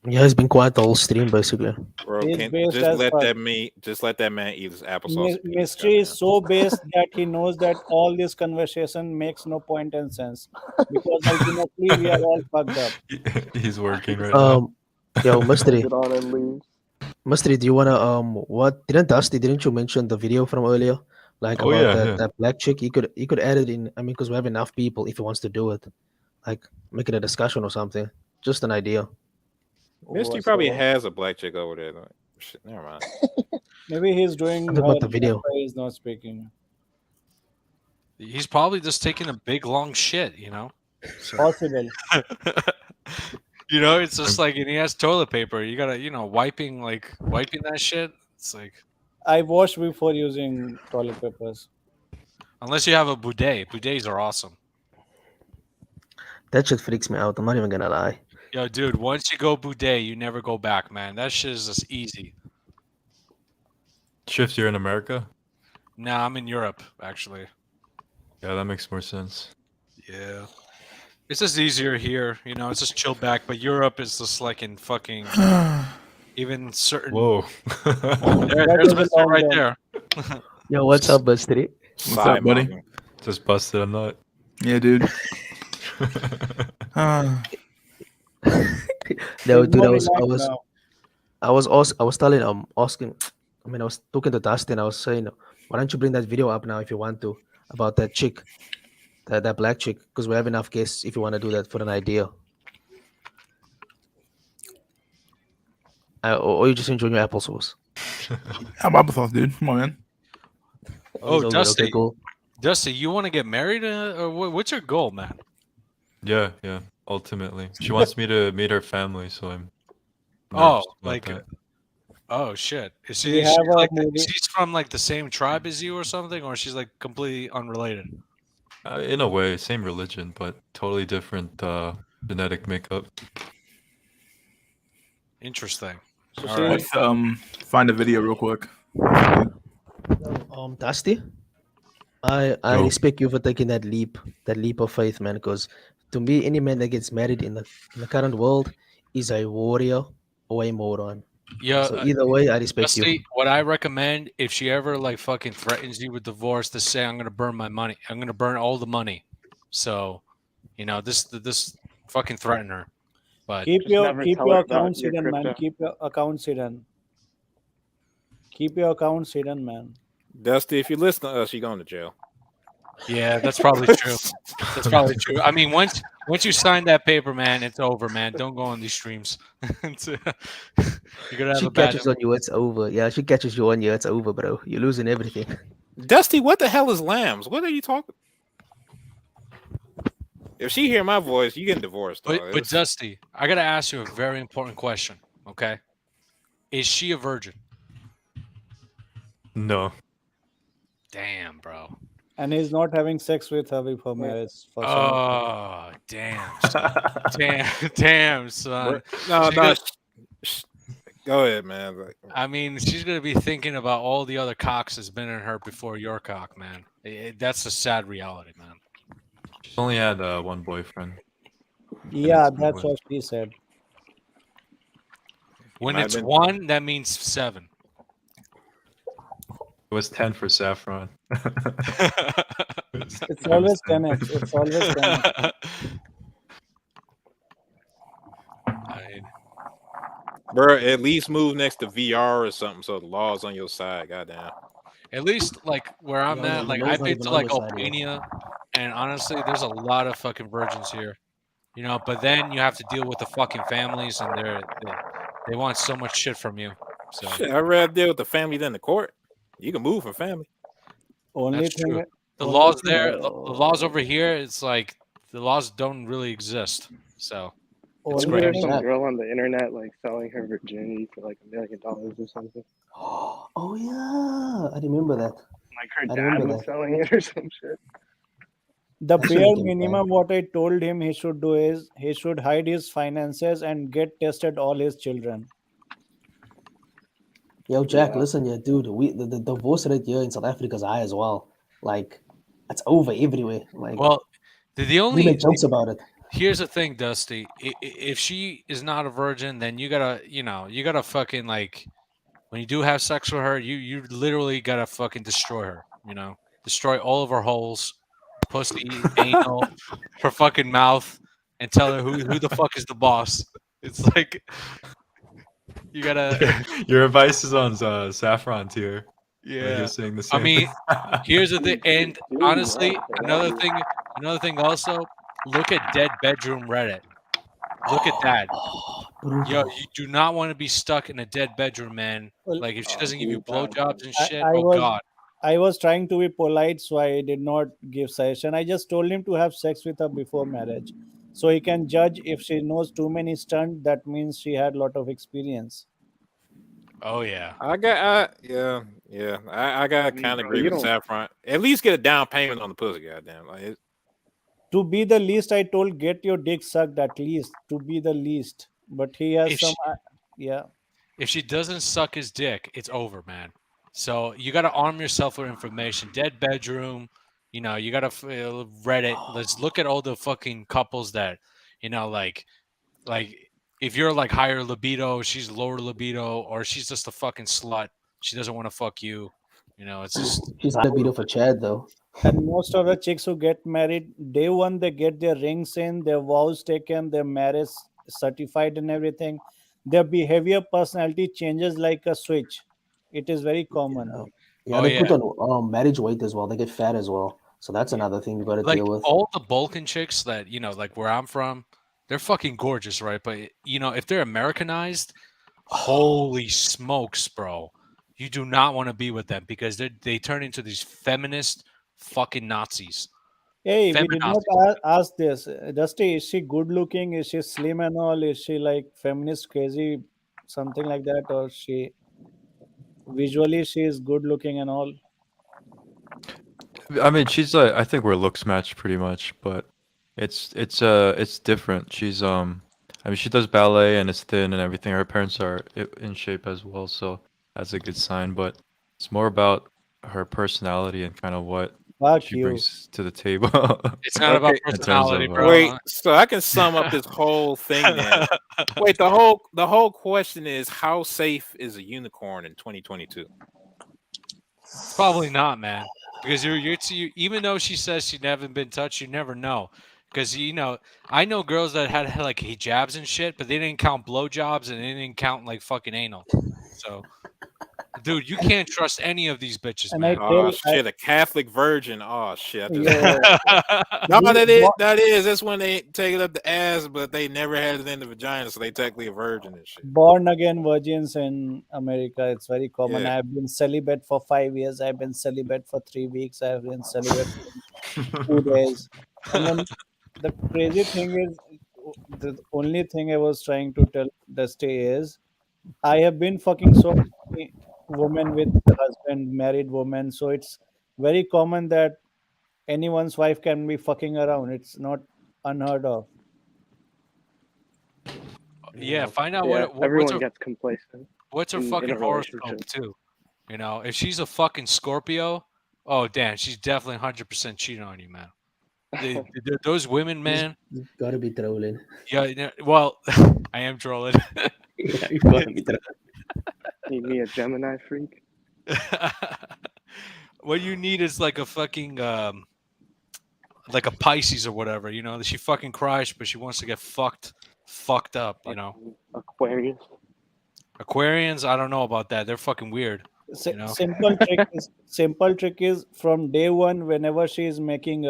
Yeah, it's been quiet the whole stream basically. Bro, He's can based just as let fuck. that man eat his applesauce. in peace, Mystery is goddamn. so based that he knows that all this conversation makes no point and sense because ultimately we are all fucked up. He's working right now. Yo, Turns Mystery, it on and leaves. Mystery, do you wanna what didn't you mention the video from earlier? Like Oh about yeah, that yeah. that black chick? You could add it in. I mean, because we have enough people if he wants to do it. Like make it a discussion or something. Just an idea. Misty Oh, probably so has a black chick over there. Like, shit, never mind. maybe he's doing Something her. about the That's video. why he's not speaking. He's probably just taking a big long shit. You know. So. Possible. You know, it's just like, and he has toilet paper. You gotta, wiping that shit. It's like, I washed before using toilet papers. unless you have a bidet. Bidets are awesome. That shit freaks me out. I'm not even gonna lie. Yo, dude, once you go bidet, you never go back, man. That shit is just easy. Shift, you're in America? Nah, I'm in Europe, actually. Yeah, that makes more sense. Yeah. It's just easier here, it's just chill back. But Europe is just like in fucking even certain. Whoa. There's is a Mr. long right one. there. Yo, what's up, Mystery? What's up, buddy? Side-mouthing. Just busted a nut. Yeah, dude. No, He's dude, more I relaxed now. was telling asking. I mean, I was talking to Dustin. I was saying, why don't you bring that video up now if you want to about that chick, that black chick, because we have enough guests if you want to do that for an idea. Or you just enjoying your applesauce. How about applesauce, dude? Come on, man. Oh, It's all good. Dusty. Okay, cool. Dusty, you want to get married? Or what's your goal, man? Yeah, yeah. Ultimately, she wants me to meet her family, so I'm Oh, nervous about like, that. oh shit. Is We she have a like movie. she's from like the same tribe as you or something, or she's like completely unrelated? In a way, same religion, but totally different genetic makeup. Interesting. So All she, right. Let's find a video real quick. Dusty, I Yo. respect you for taking that leap of faith, man. Because to me, any man that gets married in the current world is a warrior or a moron. Yeah, So either way, I respect you. Dusty, what I recommend, if she ever like fucking threatens you with divorce, to say, I'm gonna burn my money. I'm gonna burn all the money. So, this fucking threaten her. But keep Just your never keep tell your her about accounts your hidden, man. crypto. Keep your accounts hidden. Keep your accounts hidden, man. Dusty, if you listen to us, you're going to jail. yeah, that's probably true. That's probably true. I mean, once you sign that paper, man, it's over, man. Don't go on these streams. You're gonna have She a bad. catches on you, it's over. Yeah, she catches you on you, it's over, bro. You're losing everything. Dusty, what the hell is lambs? What are you talking? If she hear my voice, you getting divorced. But Dog. but Dusty, I gotta ask you a very important question. Okay, is she a virgin? No. Damn, bro. And he's not having sex with her before marriage. For some reason. Oh, damn, son. damn, son. No, She no. gonna- Go ahead, man. Like, I mean, she's gonna be thinking about all the other cocks that's been in her before your cock, man. That's a sad reality, man. She's only had one boyfriend. Yeah, it's that's one. what she said. When might it's have been- one, that means 7. It was 10 for Saffron. It's always 10x. It's always 10x. bro, at least move next to VR or something so the law's on your side. Goddamn. At least like where I'm No, at, the like law's I've not been even to on like your side yet. Albania, and honestly, there's a lot of fucking virgins here, But then you have to deal with the fucking families, and they want so much shit from you. So Shit, I'd rather deal with the family than the court. You can move from family. Only that's thing. true. The only laws thing- there, the laws over here, it's like the laws don't really exist. So it's only great. There's thing- some girl on the internet like selling her virginity for like $1 million or something. Oh yeah, I remember that. Like her I dad remember was that. selling it or some shit. The That shit bare was getting minimum bad. what I told him he should do is he should hide his finances and get tested all his children. Yo, Jack, Yeah. listen, yeah, dude, the divorce rate here in South Africa is high as well. Like, it's over everywhere. Like, Well, the we only make jokes about it. here's the thing, Dusty. If she is not a virgin, then you gotta fucking like when you do have sex with her, you literally gotta fucking destroy her. Destroy all of her holes, pussy, anal, her fucking mouth, and tell her who the fuck is the boss. It's like you gotta, Your advice is on Saffron tier. Like, yeah. you're saying the I same mean, thing. here's the thing, and Dude, honestly, what? another thing also, look at dead bedroom Reddit. Look at that. Yo, Brutal. you do not want to be stuck in a dead bedroom, man. Well, Like if she Oh, doesn't give you dude, that blowjobs and I, shit, I oh was god. I was trying to be polite, so I did not give suggestion. I just told him to have sex with her before marriage, so he can judge if she knows too many stunts. That means she had a lot of experience. Oh yeah. I gotta I mean, kind of bro, agree you with don't. Saffron. At least get a down payment on the pussy, goddamn. Like, To be the least, I told get your dick sucked at least. To be the least, but he has If some. she Yeah. if she doesn't suck his dick, it's over, man. So you got to arm yourself with information. Dead bedroom, you got to Reddit. Let's look at all the fucking couples that, like if you're like higher libido, she's lower libido, or she's just a fucking slut. She doesn't want to fuck you. It's just She's high libido for Chad, though. And most of the chicks who get married, day one, they get their rings in, their vows taken, their marriage certified, and everything. Their behavior, personality changes like a switch. It is very common. Yeah, oh they yeah. put on marriage weight as well. They get fat as well. So that's another thing you got to Like deal with. all the Balkan chicks that like where I'm from, they're fucking gorgeous, right? But if they're Americanized, holy smokes, bro! You do not want to be with them because they turn into these feminist fucking Nazis. Hey, we did not Feminazis. ask this. Dusty, is she good looking? Is she slim and all? Is she like feminist crazy, something like that? Or she visually she is good looking and all? I mean, she's I think we're looks matched pretty much, but it's different. I mean, she does ballet and is thin and everything. Her parents are in shape as well, so that's a good sign. But it's more about her personality and kind of what Fuck she you. brings to the table. It's not about Okay, in terms personality, of, bro. wait, so I can sum up this whole thing then. Wait, the whole question is how safe is a unicorn in 2022? Probably not, man. Because even though she says she never been touched, you never know. Because I know girls that had like hijabs and shit, but they didn't count blowjobs and they didn't count like fucking anal. So, dude, you can't trust any of these bitches, And I man. Oh tell, I, shit, a Catholic virgin. Oh shit, I just yo, no, we- that's when they take it up the ass, but they never had it in the vagina, so they technically a virgin and shit. born again virgins in America, it's very common. Yeah. I've been celibate for 5 years. I've been celibate for 3 weeks. I've been celibate for 2 days. And then the crazy thing is, the only thing I was trying to tell Dusty is, I have been fucking so many women with husband, married women. So it's very common that anyone's wife can be fucking around. It's not unheard of. Yeah, find out Yeah, what's everyone her gets complacent fucking in a horoscope relationship. too. If she's a fucking Scorpio, oh damn, she's definitely 100% cheating on you, man. Those women, man. You got to be trolling. Yeah, well, I am trolling. Yeah, you got to be trolling. Need me a Gemini freak? What you need is like a fucking like a Pisces or whatever. She fucking cries, but she wants to get fucked up. Aquarius. Aquarians, I don't know about that. They're fucking weird. Simple trick is from day one. Whenever she is making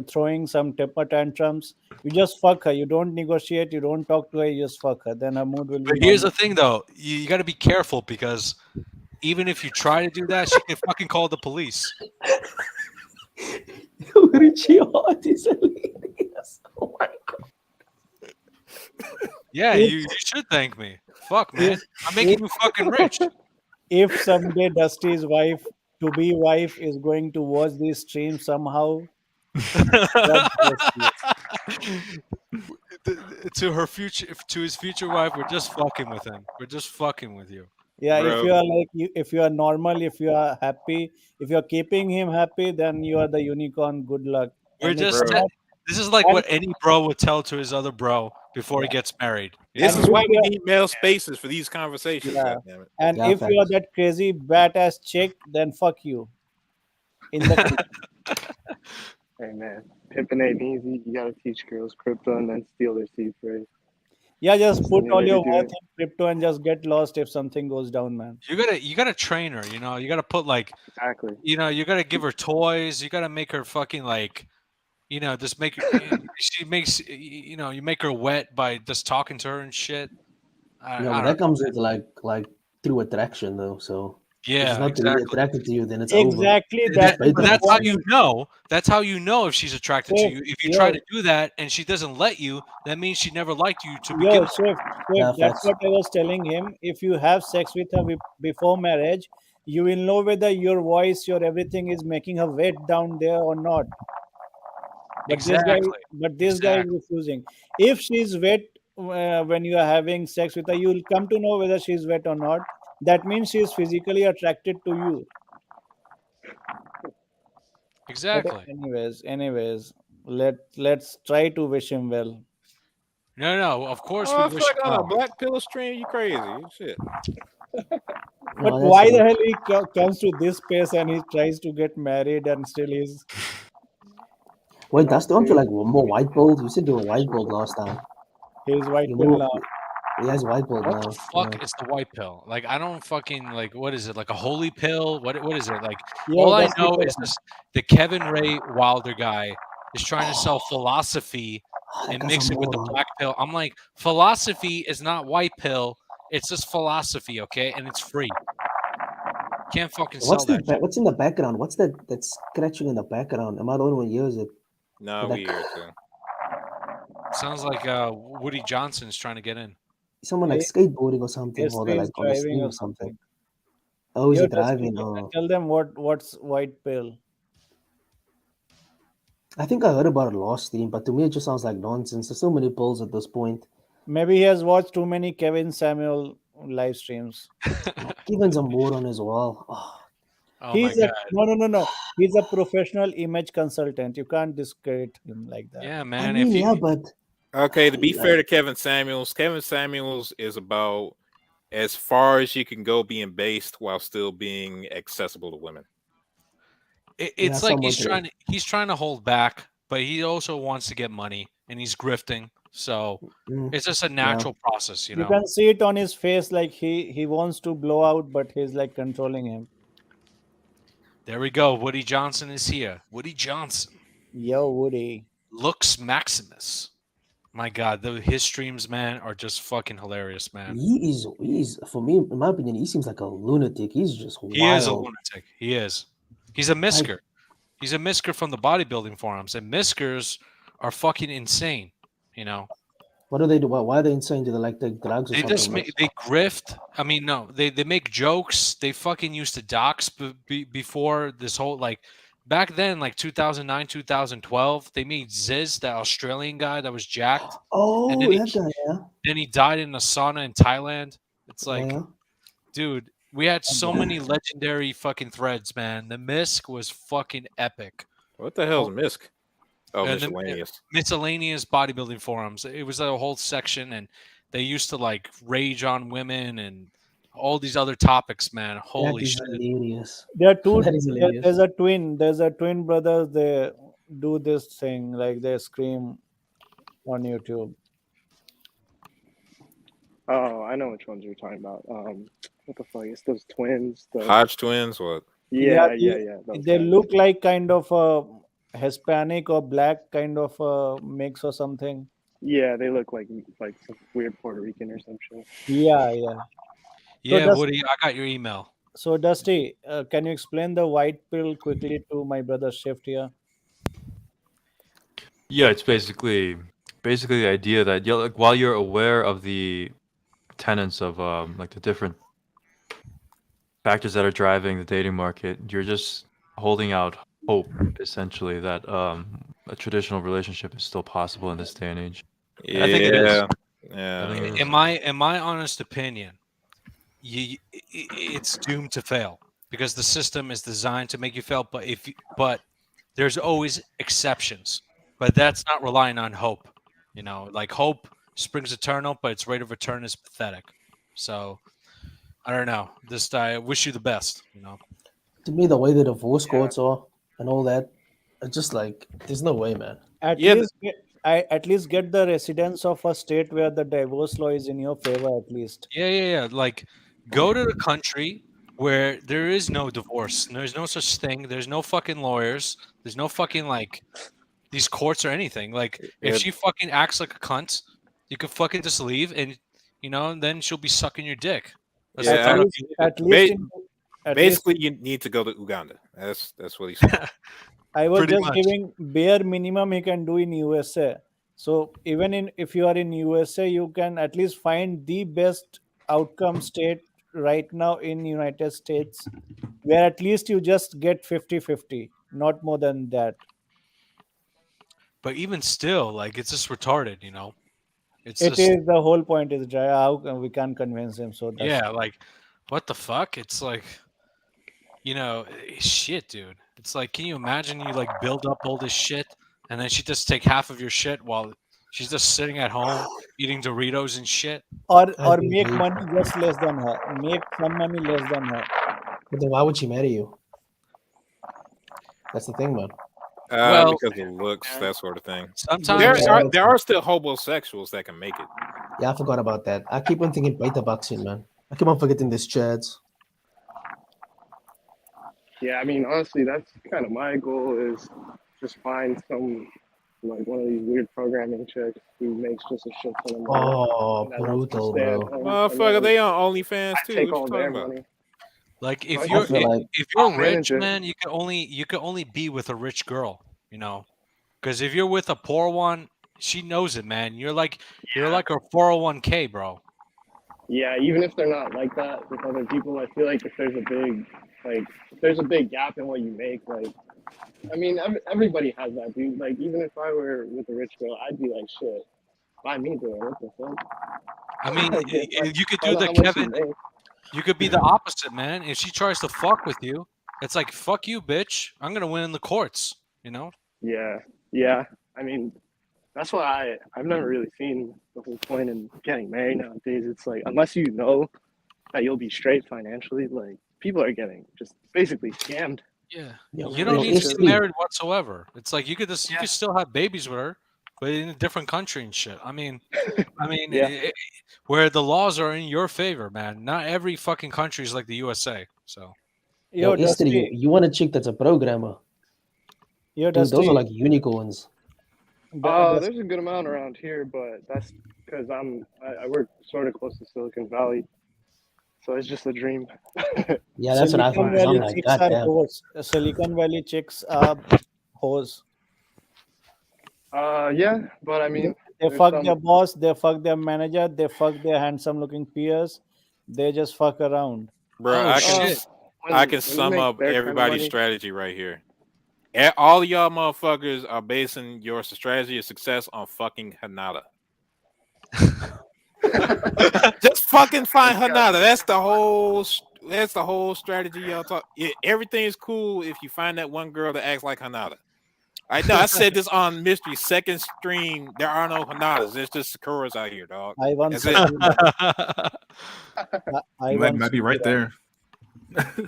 throwing some temper tantrums, you just fuck her. You don't negotiate. You don't talk to her. You just fuck her. Then her mood will be. But here's the normal. thing, though. You got to be careful because even if you try to do that, she can fucking call the police. Richie Hart is hilarious. Oh my god. Yeah, you should thank me. Fuck, man. I'm making you fucking rich. If someday Dusty's wife to be wife is going to watch this stream somehow, God bless you. To his future wife, we're just fucking with him. We're just fucking with you. Yeah, if Bro. you are like if you are normal, if you are happy, if you are keeping him happy, then you are the unicorn. Good luck. We're And if just you're Bro. not, this is like and, what any bro would tell to his other bro before he yeah, gets married. This and is if why we you are, need male spaces for these conversations, yeah, goddammit. and Yeah, if you are facts. that crazy bat ass chick, then fuck you in the future. Hey man, pimping ain't easy. You gotta teach girls crypto and then steal their seed phrase. Yeah, just That's the put only all way to your do worth it. in crypto and just get lost if something goes down, man. You gotta train her. You gotta put like Exactly. you gotta give her toys. You gotta make her fucking like just make her. She makes you make her wet by just talking to her and shit. I Yeah, don't but know. that comes with like through attraction though. So if she's Yeah, not really exactly. attracted to you, then it's over. Exactly. Just That is pay But the the that's how respect. you point. know. That's how you know if she's attracted to Shift, you. If you try yo, to do that and she doesn't let you, that means she never liked you to begin yo, with. Shift. Yeah, That's facts. what I was telling him. If you have sex with her before marriage, you will know whether your voice, your everything is making her wet down there or not. Exactly. But this guy is Exactly. refusing. If she's wet when you are having sex with her, you will come to know whether she's wet or not. That means she is physically attracted to you. But Exactly. anyways, let's try to wish him well. No. Of course we Oh, wish fuck him on a well. black pill stream, you crazy. Shit. But No, that's why the true. hell he comes to this space and he tries to get married and still is Wait, Not don't you too. like more white gold? You said you were white gold last time. he's white You pill more now. he has white gold What the now. fuck Yeah. is the white pill? Like I don't fucking like what is it? Like a holy pill? What is it? Like Yo, all I that's the know is problem. this the Kevin Ray Wilder guy is trying to sell philosophy That and guy's a mix it with the moron. black pill. I'm like, philosophy is not white pill. It's just philosophy, okay? And it's free. Can't fucking sell that shit. What's in the background? What's that's scratching in the background? Am I the only one who hears it? No, With we that here too. Sounds like Woody Johnson's trying to get in. someone like He, skateboarding or something, or they're he's like on the driving stream or or something. something. Oh, is Yo, he driving? tell them what's white pill. I think I heard about it last stream, but to me it just sounds like nonsense. There's so many polls at this point. Maybe he has watched too many Kevin Samuel live streams. Kevin's a moron as well. Oh, Oh my He's a god. no. He's a professional image consultant. You can't discredit him like that. Yeah, I man. If mean, you yeah, but Okay, to be like, fair to Kevin Samuels is about as far as you can go being based while still being accessible to women. yeah, it's like somewhat true. he's trying to hold back, but he also wants to get money and he's grifting. So Mm, it's just a yeah. natural process, You can see it on his face, like he wants to blow out, but he's like controlling him. There we go. Woody Johnson is here. Woody Johnson. Yo, Woody. Lux Maximus. My God, his streams, man, are just fucking hilarious, man. He's for me, in my opinion, he seems like a lunatic. He's just He is a wild. lunatic. He is. He's a misker. He's a misker from the bodybuilding forums, and miskers are fucking insane. You know, What do they do? Why are they insane? Do they like take drugs or they just something? they grift. I mean, no, they make jokes. They fucking used to dox before this whole like back then, like 2009, 2012. They made Ziz, that Australian guy that was jacked, and Oh, that guy, yeah. then he died in a sauna in Thailand. It's like, Yeah. dude, we had so many legendary fucking threads, man. The Misk was fucking epic. What the hell's Misk? Oh, And the miscellaneous. miscellaneous bodybuilding forums. It was a whole section, and they used to like rage on women and all these other topics, man. That Holy is shit. hilarious. There are two. That is hilarious. There's a twin. There's a twin brothers. They do this thing like they scream on YouTube. Oh, I know which ones you're talking about. What the fuck? It's those twins. Hodge twins? What? Yeah. Those They guys. look like kind of a Hispanic or black kind of a mix or something. Yeah, they look like some weird Puerto Rican or some shit. Yeah. Yeah, does- Woody, I got your email. So Dusty, can you explain the white pill quickly to my brother Shift here? Yeah, it's basically the idea that like while you're aware of the tenets of like the different factors that are driving the dating market. You're just holding out hope, essentially, that a traditional relationship is still possible in this day and age. And I think it is. Yeah. I Yeah. think it is. In my honest opinion, it's doomed to fail because the system is designed to make you fail. But there's always exceptions. But that's not relying on hope. You know, like hope springs eternal, but its rate of return is pathetic. So I don't know. Just I wish you the best. You know. To me, the way the divorce courts are and all that, it's just like there's no way, man. At Yeah, least at least get the residents of a state where the divorce law is in your favor at least. Yeah. Like, go to the country where there is no divorce. There's no such thing. There's no fucking lawyers. There's no fucking like these courts or anything. Like, if Yeah. she fucking acts like a cunt, you could fucking just leave, and then she'll be sucking your dick. That's Yeah, the thought At of least, you leaving. at least, at least basically, you need to go to Uganda. That's what he said. I was Pretty just much. giving bare minimum he can do in USA. So even if you are in USA, you can at least find the best outcome state right now in United States, where at least you just get 50-50, not more than that. But even still, like, it's just retarded. You know. It's It just is the whole point is Jaya, how we can't convince him. So that's yeah. Like, what the fuck? It's like. Shit, dude. It's like, can you imagine you like build up all this shit and then she just take half of your shit while she's just sitting at home eating Doritos and shit? or I make agree. money just less than her. Make some money less than her. But then why would she marry you? That's the thing, man. Well, Because of looks, that sort of thing. sometimes There are still homosexuals that can make it. Yeah, I forgot about that. I keep on thinking beta boxing, man. I keep on forgetting this Chads. Yeah, I mean, honestly, that's kind of my goal is just find some like one of these weird programming chicks who makes just a shit ton of money. Oh, and that lets me brutal, stay at bro. home, and Motherfucker, then they on OnlyFans I too. take What all you their talking about? money. like I if feel you're like if you're I'll rich, manage it. man, you can only be with a rich girl, because if you're with a poor one, she knows it, man. You're like her 401k, bro. Yeah, even if they're not like that with other people, I feel like if there's a big gap in what you make, like, I mean, everybody has that, dude. Like, even if I were with a rich girl, I'd be like, shit, why me doing it? What the fuck? I mean, Like, if you could I do know the how much you Kevin. make. You could be the opposite, man. If she tries to fuck with you, it's like, fuck you, bitch. I'm gonna win in the courts. Yeah. I mean, that's why I've never really seen the whole point in getting married nowadays. It's like, unless you know that you'll be straight financially, like, people are getting just basically scammed. Yeah. Yeah, You don't well, need to it's get me. married whatsoever. It's like you could still have babies with her, but in a different country and shit. I mean, Yeah. where the laws are in your favor, man. Not every fucking country is like the USA. So Yo, Yo, Easter, Dusty, you want a chick that's a programmer. yo, Dude, those are Dusty, like unicorns. Dusty, There's a good amount around here, but that's because I work sort of close to Silicon Valley, so it's just a dream. Yeah, that's what I Silicon thought. 'Cause I'm Valley like, chicks are goddamn. hoes. Silicon Valley chicks are hoes. Yeah, but I mean, They there's fuck some. their boss, they fuck their manager, they fuck their handsome looking peers. They just fuck around. Bro, oh shit. I can When you sum make up their kind of everybody's money, strategy right here. All y'all motherfuckers are basing your strategy of success on fucking Hanada. Just fucking find Hanada. That's the whole strategy y'all talk. Everything's cool if you find that one girl that acts like Hanada. I know I said this on Mystery second stream. There are no Hanadas. There's just Sakuras out here, dog. I want That's it. Sakura. I Might, want might be right Sakura.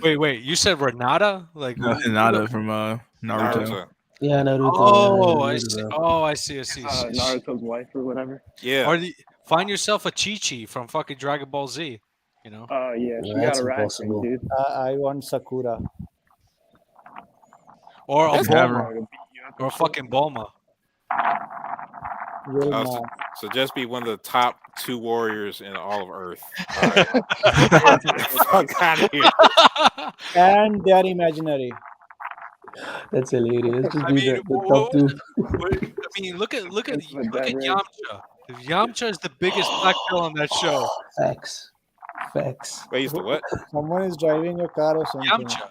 there. Wait. You said Renata? Like Hinata from Naruto. Naruto. Yeah, Naruto. Oh, I Naruto, see. bro. Oh, I see. Naruto's wife or whatever. Yeah. Or find yourself a Chi-Chi from fucking Dragon Ball Z. Yeah, Yeah, she that's got a rat impossible. thing, dude. I want Sakura. Or a Just have her. Bulma. Or a fucking Bulma. Wilma. So just be one of the top 2 warriors in all of Earth. Fuck out of here. And they are imaginary. That's hilarious. Just I be mean, the top two. I mean, look at That's the dead range. Yamcha. Yamcha is the biggest black girl on that show. Facts. Facts. Wait, used to what? Someone is driving a car or something. Yamcha.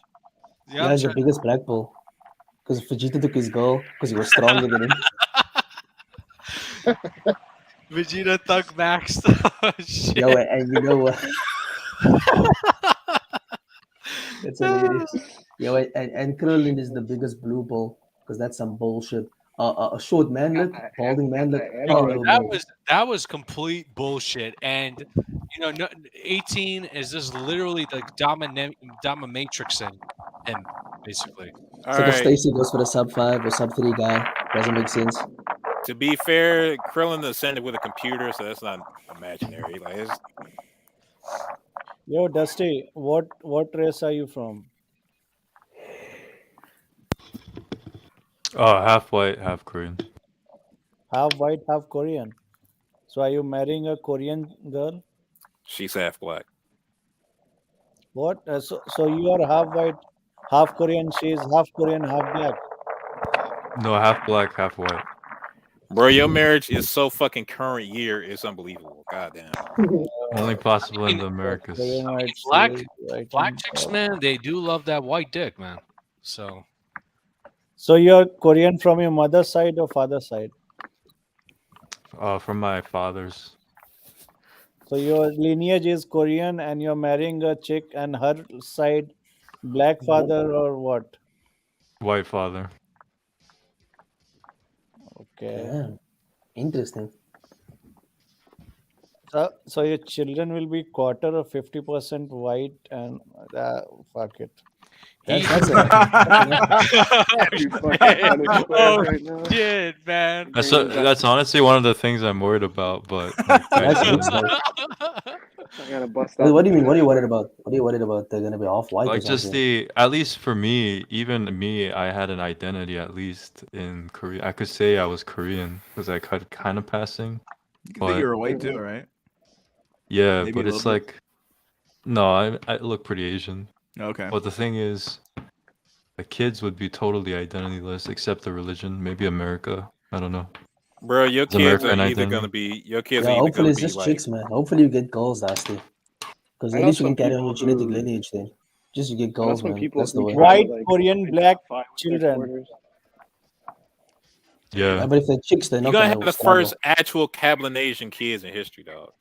Yeah, he's the Yamcha. biggest black bull. Because Vegeta took his girl because he was stronger than him. Vegeta Thug Max. Oh, shit. Yo, and you know what? That's hilarious. Yo, and Krillin is the biggest blue bull because that's some bullshit. A short manlet, balding manlet. Yo, Hell that no. was complete bullshit. And no, 18 is just literally like dominatrixing him, basically. It's All like if right. Stacy goes for the sub 5 or sub 3 guy. Doesn't make sense. To be fair, Krillin ascended with a computer, so that's not imaginary. Like, it's, Yo, Dusty, what race are you from? Oh, half white, half Korean. Half white, half Korean. So are you marrying a Korean girl? she's half black. What? So you are half white, half Korean. She is half Korean, half black. No, half black, half white. Bro, your marriage is so fucking current year, it's unbelievable. Goddamn. Only possible in the Americas. Korean white, black- she is white Black and chicks, black. man, they do love that white dick, man. So So you're Korean from your mother's side or father's side? From my father's. So your lineage is Korean and you're marrying a chick and her side black father or what? White father. Okay. Damn. Interesting. So your children will be quarter or 50% white and fuck it. That's You fucking unexplained oh right now. shit, man. That's honestly one of the things I'm worried about. But like, That's I- good stuff. I gotta bust What, out. what do you mean? What are you worried about? What are you worried about? They're gonna be off white or like just something. at least for me, even me, I had an identity at least in Korea. I could say I was Korean because I could kind of passing. You can But- think you're white too, right? Yeah, Maybe but a it's little bit. like, no, I look pretty Asian. Okay. But the thing is, the kids would be totally identityless except the religion. Maybe America. I don't know. Bro, your It's kids American are either identity. gonna be Yeah, hopefully it's just like chicks, man. Hopefully you get girls, Dusty. Because I at know least you some can carry on your people genetic who- lineage then. Just you get I know girls, some man. people That's the who way. try to, White, like, Korean, black identify with their children. quarters. Yeah. Yeah, but if they're chicks, they're you're not gonna gonna have the struggle. first actual Cablinasian kids in history, dog.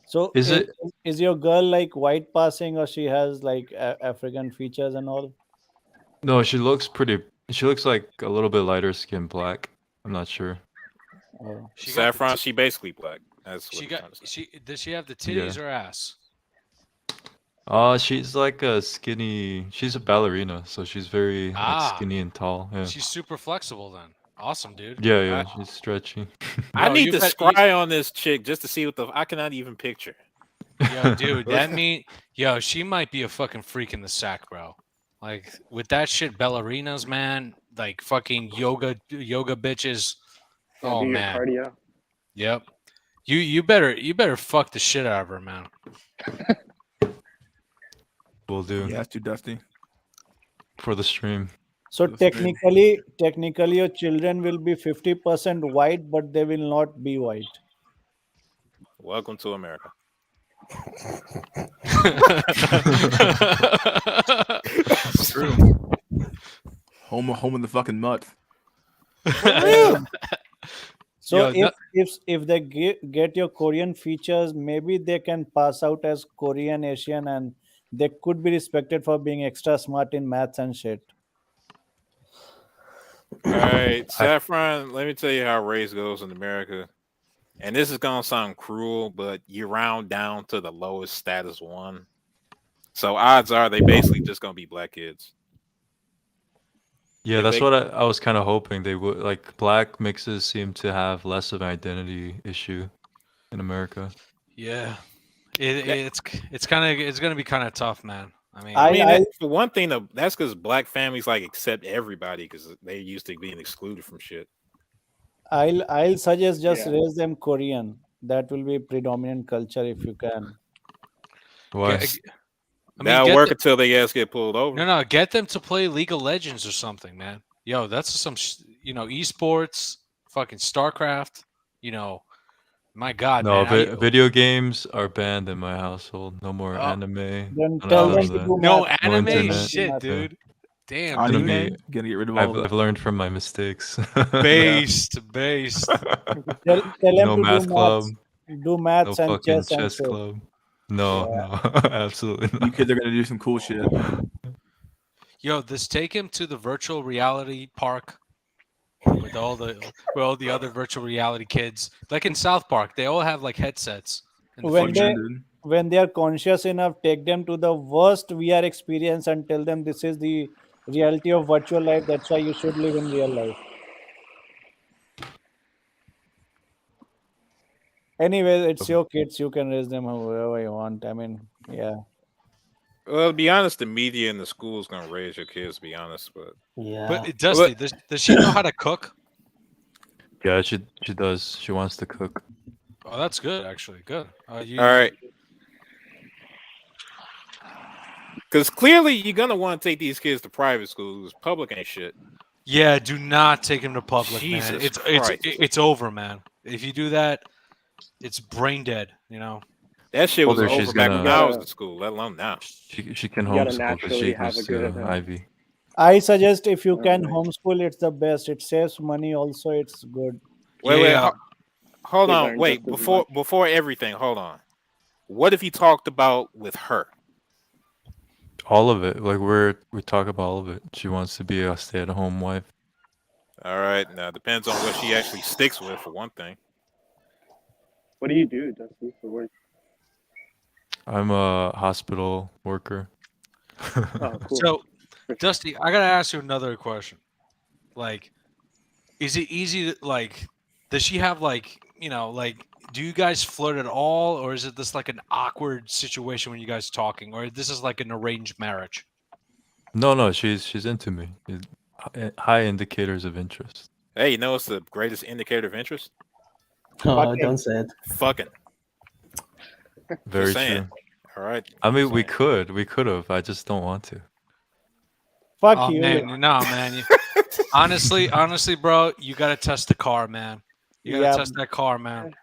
So Is it? is your girl like white passing or she has like African features and all? No, she looks pretty. She looks like a little bit lighter skin black. I'm not sure. Oh. She got the Saffron, she basically black. That's what She I'm got trying to say. does she have the titties Yeah. or ass? She's like a skinny. She's a ballerina, so she's very like Ah. skinny and tall. Yeah. She's super flexible then. Awesome, dude. Yeah, yeah. She's stretchy. I Yo, need you to bet- scry on this chick just to see what the I cannot even picture. Yo, dude, she might be a fucking freak in the sack, bro. Like with that shit, ballerinas, man, like fucking yoga bitches. Yeah, Oh do your man, cardio. yep. You better fuck the shit out of her, man. Will do Yeah, it's too dusty. for the stream. So That's great. technically your children will be 50% white, but they will not be white. Welcome to America. It's true. Home in the fucking mud. So Yo, if they get your Korean features, maybe they can pass out as Korean Asian and they could be respected for being extra smart in maths and shit. All right, Saffron, let me tell you how race goes in America. And this is gonna sound cruel, but you round down to the lowest status one. So odds are they basically just gonna be black kids. Yeah, If that's they- what I was kind of hoping they would. Like black mixes seem to have less of an identity issue in America. Yeah, it's gonna be kind of tough, man. I mean, I mean, I- for one thing, that's because black families like accept everybody because they're used to being excluded from shit. I'll suggest just Yeah. raise them Korean. That will be predominant culture if you can. Why? I mean, That'll work until they ass get pulled over. No, get them to play League of Legends or something, man. Yo, that's some esports, fucking StarCraft. My God, No, man. video games are banned in my household. No more Oh. anime. Then none tell of them Oh, to that. do no math. No anime? internet. Shit, Yeah. dude. Damn, Gonna dude. be- Gonna get rid of all I've, that. I've learned from my mistakes. Based. Tell them No to math club. do No maths and fucking chess and chess shit. club. No, Yeah. no, absolutely You not. kids are gonna do some cool shit. Yo, just take him to the virtual reality park with all the other virtual reality kids. Like in South Park, they all have like headsets. In the When future. they Dude. when they are conscious enough, take them to the worst VR experience and tell them this is the reality of virtual life. That's why you should live in real life. Anyway, it's your kids. You can raise them however you want. I mean, yeah. Well, to be honest, the media and the school's gonna raise your kids. To be honest, but Yeah. But Dusty, does she know how to cook? Yeah, she does. She wants to cook. Oh, that's good, actually. Good. all right, because clearly you're gonna want to take these kids to private schools. Public ain't shit. Yeah, do not take him to public, man. Jesus It's Christ. it's over, man. If you do that, it's brain dead. You know. That shit was Older, over she's back when gonna- I was in school, let alone now. She can You gotta homeschool because naturally she have a goes good to Ivy. I suggest if you can Right. homeschool, it's the best. It saves money. Also, it's good. Wait, Yeah. hold They on, learn wait, just as before everything, hold on. What if he talked about with her? All of it. Like we talk about all of it. She wants to be a stay-at-home wife. All right, now depends on what she actually sticks with, for one thing. What do you do, Dusty, for work? I'm a hospital worker. Oh, cool. So, Dusty, I gotta ask you another question. Like, is it easy to like? Does she have like like? Do you guys flirt at all, or is it this like an awkward situation when you guys talking, or this is like an arranged marriage? No, she's into me. High indicators of interest. Hey, you know what's the greatest indicator of interest? Oh, Fucking- don't say it. Fucking. Very saying. true. All right. I mean, Just we saying. could have. I just don't want to. Fuck Oh you. man, no man. Honestly, bro, you gotta test the car, man. You gotta Yeah. test that car, man.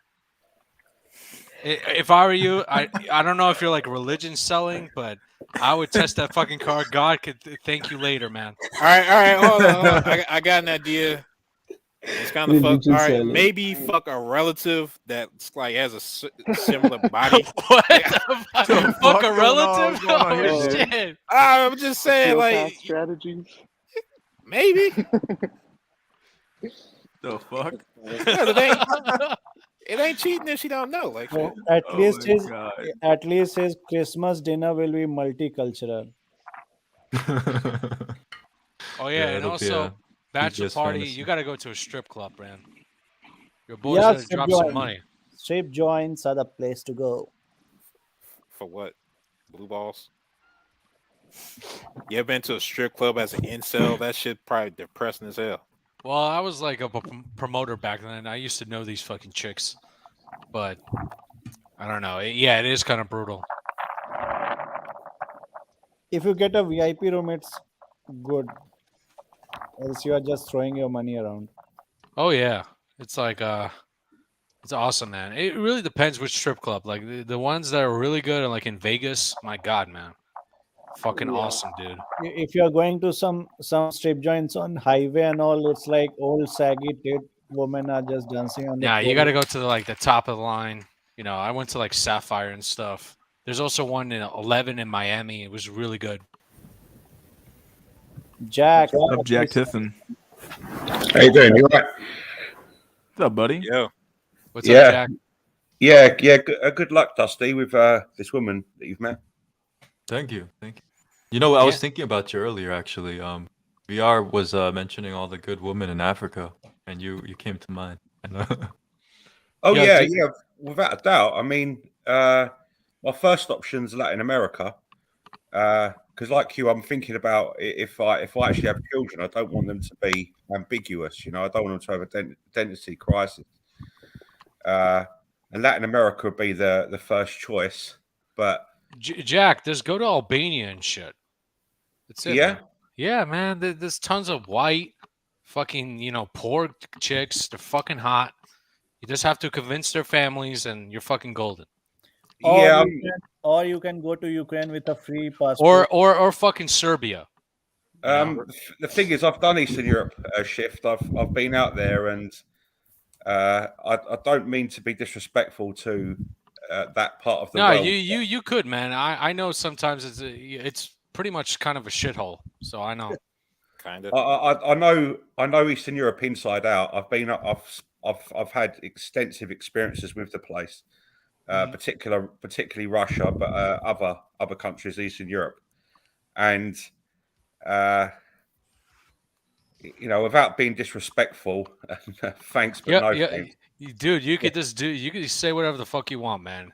If I were you, I don't know if you're like religion selling, but I would test that fucking car. God could thank you later, man. All right, hold on. I got an idea. It's kind of fuck. Religion All right, selling. maybe fuck a relative that's like has a similar body. What Like, the fuck? the Fuck fuck a going on? relative? What's going on here, Oh dude? shit! I'm just saying, like Sociopath strategies. maybe. The fuck? It ain't cheating if she don't know. Like, So shit. at Oh least my his God. at least his Christmas dinner will be multicultural. Oh yeah, and it'll be also a bachelor PBS party. fantasy. You gotta go to a strip club, man. Your boys Yeah, gotta drop some money. Strip joints are the place to go. For what? Blue balls. You ever been to a strip club as an incel? That shit probably depressing as hell. Well, I was like a promoter back then. I used to know these fucking chicks, but I don't know. Yeah, it is kind of brutal. If you get a VIP room, it's good. Else you are just throwing your money around. Oh yeah, it's like it's awesome, man. It really depends which strip club. Like the ones that are really good are like in Vegas. My God, man, fucking Yeah. awesome, dude. If you are going to some strip joints on highway and all, it's like old saggy tit women are just dancing on the Yeah, you floor. got to go to the top of the line. You know, I went to like Sapphire and stuff. There's also one in 11 in Miami. It was really good. Jack. What's up, Jack Tiffin? How you doing? You all right? What's up, buddy? Yeah. What's Yeah. up, Jack? Yeah. Good luck, Dusty, with this woman that you've met. Thank you. You know, I was Yeah. thinking about you earlier, actually. VR was mentioning all the good women in Africa, and you came to mind. Oh Yeah, yeah, without a doubt. I mean, my first option's Latin America, because like you, I'm thinking about if I actually have children, I don't want them to be ambiguous. You know, I don't want them to have an identity crisis. And Latin America would be the first choice, but Jack, just go to Albania and shit. That's it. Yeah? Man. Yeah, man. There's tons of white, fucking, poor chicks. They're fucking hot. You just have to convince their families, and you're fucking golden. Yeah, Or you can go to Ukraine with a free passport. Or fucking Serbia. You know? The thing is, I've done Eastern Europe shift. I've been out there, and I don't mean to be disrespectful to that part of the No, world. you could, man. I know sometimes it's pretty much kind of a shithole. So I know. Kind of. I know Eastern Europe inside out. I've had extensive experiences with the place, particularly Russia, but other countries, Eastern Europe, and without being disrespectful, thanks, but no thanks. Dude, you could say whatever the fuck you want, man.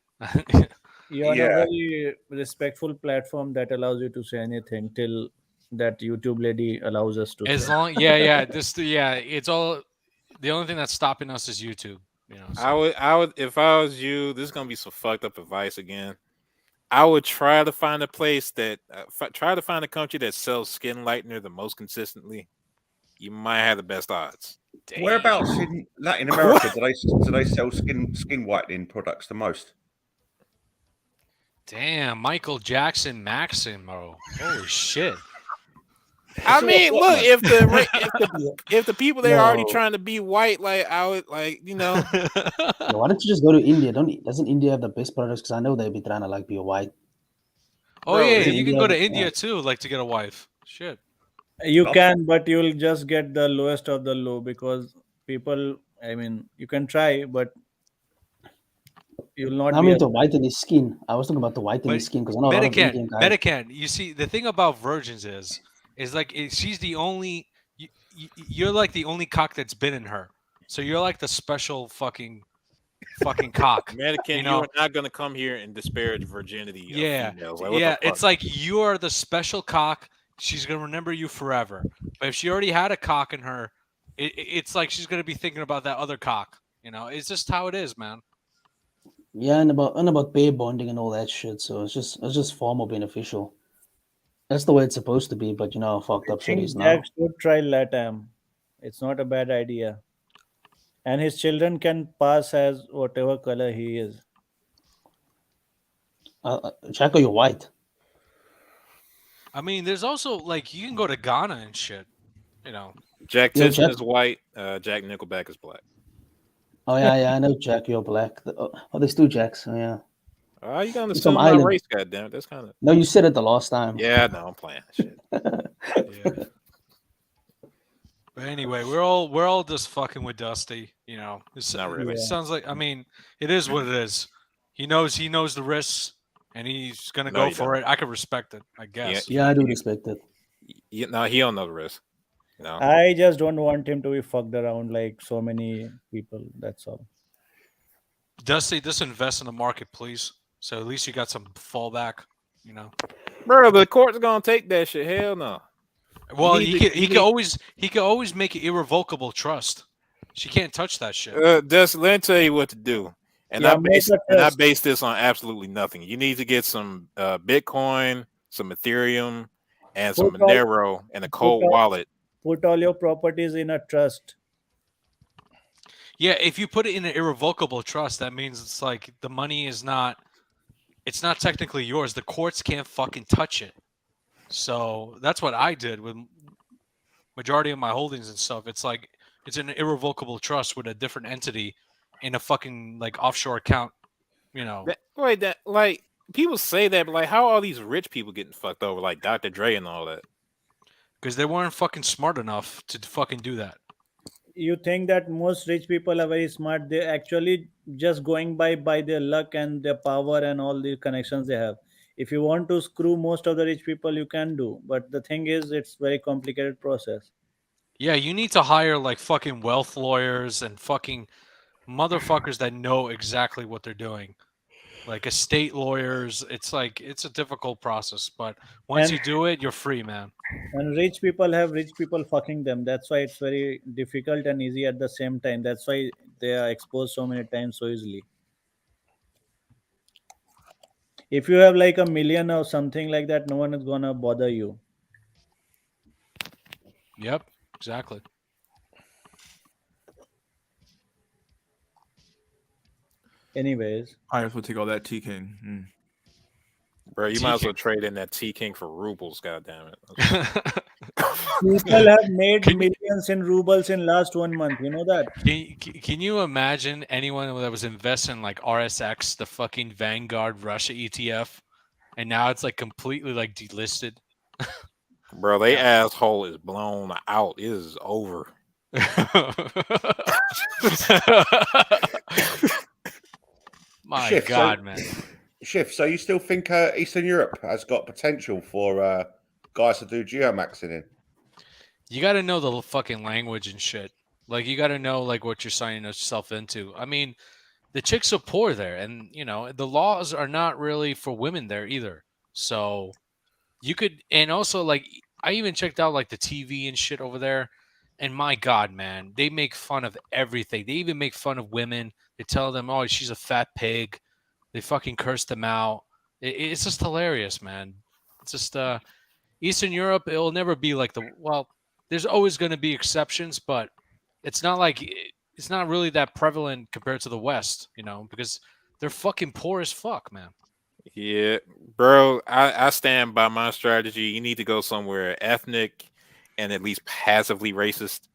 You're on a Yeah. very respectful platform that allows you to say anything till that YouTube lady allows us to. As say. long, it's all. The only thing that's stopping us is YouTube. You know, so. I would, if I was you. This is gonna be some fucked up advice again. I would try to find a place that, try to find a country that sells skin lightener the most consistently. You might have the best odds. Whereabouts in Latin America do they sell skin whitening products the most? Damn, Michael Jackson, Maximo. Holy shit. I mean, look, if the people there are already trying to be white, like I would, like, Yo, why don't you just go to India? Doesn't India have the best products? Because I know they'd be trying to like be a white. Oh Bro, yeah, isn't you can India- go to yeah. India too, like to get a wife. Shit. You can, but you'll just get the lowest of the low because people. I mean, you can try, but you'll not I be. mean, to whiten his skin. I was talking about to whiten his skin because I know a lot of Indian guys. Medican. You see, the thing about virgins is like she's the only. You're like the only cock that's been in her. So you're like the special fucking cock. American, You know? are not gonna come here and disparage virginity of females. Like, what yeah. the fuck? It's like you are the special cock. She's gonna remember you forever. But if she already had a cock in her, it's like she's gonna be thinking about that other cock. You know, it's just how it is, man. Yeah, and about pair bonding and all that shit. So it's just far more beneficial. That's the way it's supposed to be. But you know how fucked up shit think is now. Jack should try Latam. It's not a bad idea. And his children can pass as whatever color he is. Chaco, you're white. I mean, there's also like you can go to Ghana and shit. You know. Jack Yo, Titchen Jack- is white. Jack Nickelback is black. Oh yeah, I know Jack. You're black. Oh, there's two Jacks. Oh yeah. You gonna He's assume from my Ireland. race? Goddamn it, that's kind of. No, you said it the last time. Yeah, no, I'm playing. Shit. Yeah. But anyway, we're all just fucking with Dusty. You know, Not really. It sounds like, I mean, it is what it is. He knows the risks, and he's gonna No, go you for don't. it. I can respect it, I guess. Yeah, I do respect it. No, he don't know the risk. No. I just don't want him to be fucked around like so many people. That's all. Dusty, just invest in the market, please. So at least you got some fallback. You know. Bro, the court's gonna take that shit. Hell no. Well, You he need could to- he you could need- always make an irrevocable trust. She can't touch that shit. Just let me tell you what to do. And Yeah, I base make a and I trust. base this on absolutely nothing. You need to get some Bitcoin, some Ethereum, and some Put all- Monero and a cold all- wallet. Put all your properties in a trust. Yeah, if you put it in an irrevocable trust, that means it's like the money is not. It's not technically yours. The courts can't fucking touch it. So that's what I did with majority of my holdings and stuff. It's like it's an irrevocable trust with a different entity in a fucking like offshore account. You know. Like people say that, but like, how are all these rich people getting fucked over, like Dr. Dre and all that? Because they weren't fucking smart enough to fucking do that. You think that most rich people are very smart? They're actually just going by their luck and their power and all the connections they have. If you want to screw most of the rich people, you can do. But the thing is, it's very complicated process. Yeah, you need to hire like fucking wealth lawyers and fucking motherfuckers that know exactly what they're doing. Like estate lawyers. It's like it's a difficult process, but once And- you do it, you're free, man. And rich people have rich people fucking them. That's why it's very difficult and easy at the same time. That's why they are exposed so many times so easily. If you have like a million or something like that, no one is gonna bother you. Yep, exactly. Anyways, I guess we'll take all that T King. Mm. Bro, you might as T-King. well trade in that T King for rubles. God damn it. People have made Can you- millions in rubles in last 1 month. You know that? Can you imagine anyone that was investing like RSX, the fucking Vanguard Russia ETF, and now it's like completely like delisted? Bro, they asshole is blown out. It is over. My Shift, God, so, man. Shift. So you still think Eastern Europe has got potential for guys to do geomaxing in? You got to know the fucking language and shit. Like you got to know like what you're signing yourself into. I mean, the chicks are poor there, and you know the laws are not really for women there either. So you could, and also like I even checked out like the TV and shit over there, and my God, man, they make fun of everything. They even make fun of women. They tell them, "Oh, she's a fat pig." They fucking curse them out. It's just hilarious, man. It's just Eastern Europe. It'll never be like the well. There's always going to be exceptions, but it's not like it's not really that prevalent compared to the West, you know, because they're fucking poor as fuck, man. Yeah, bro, I stand by my strategy. You need to go somewhere ethnic and at least passively racist.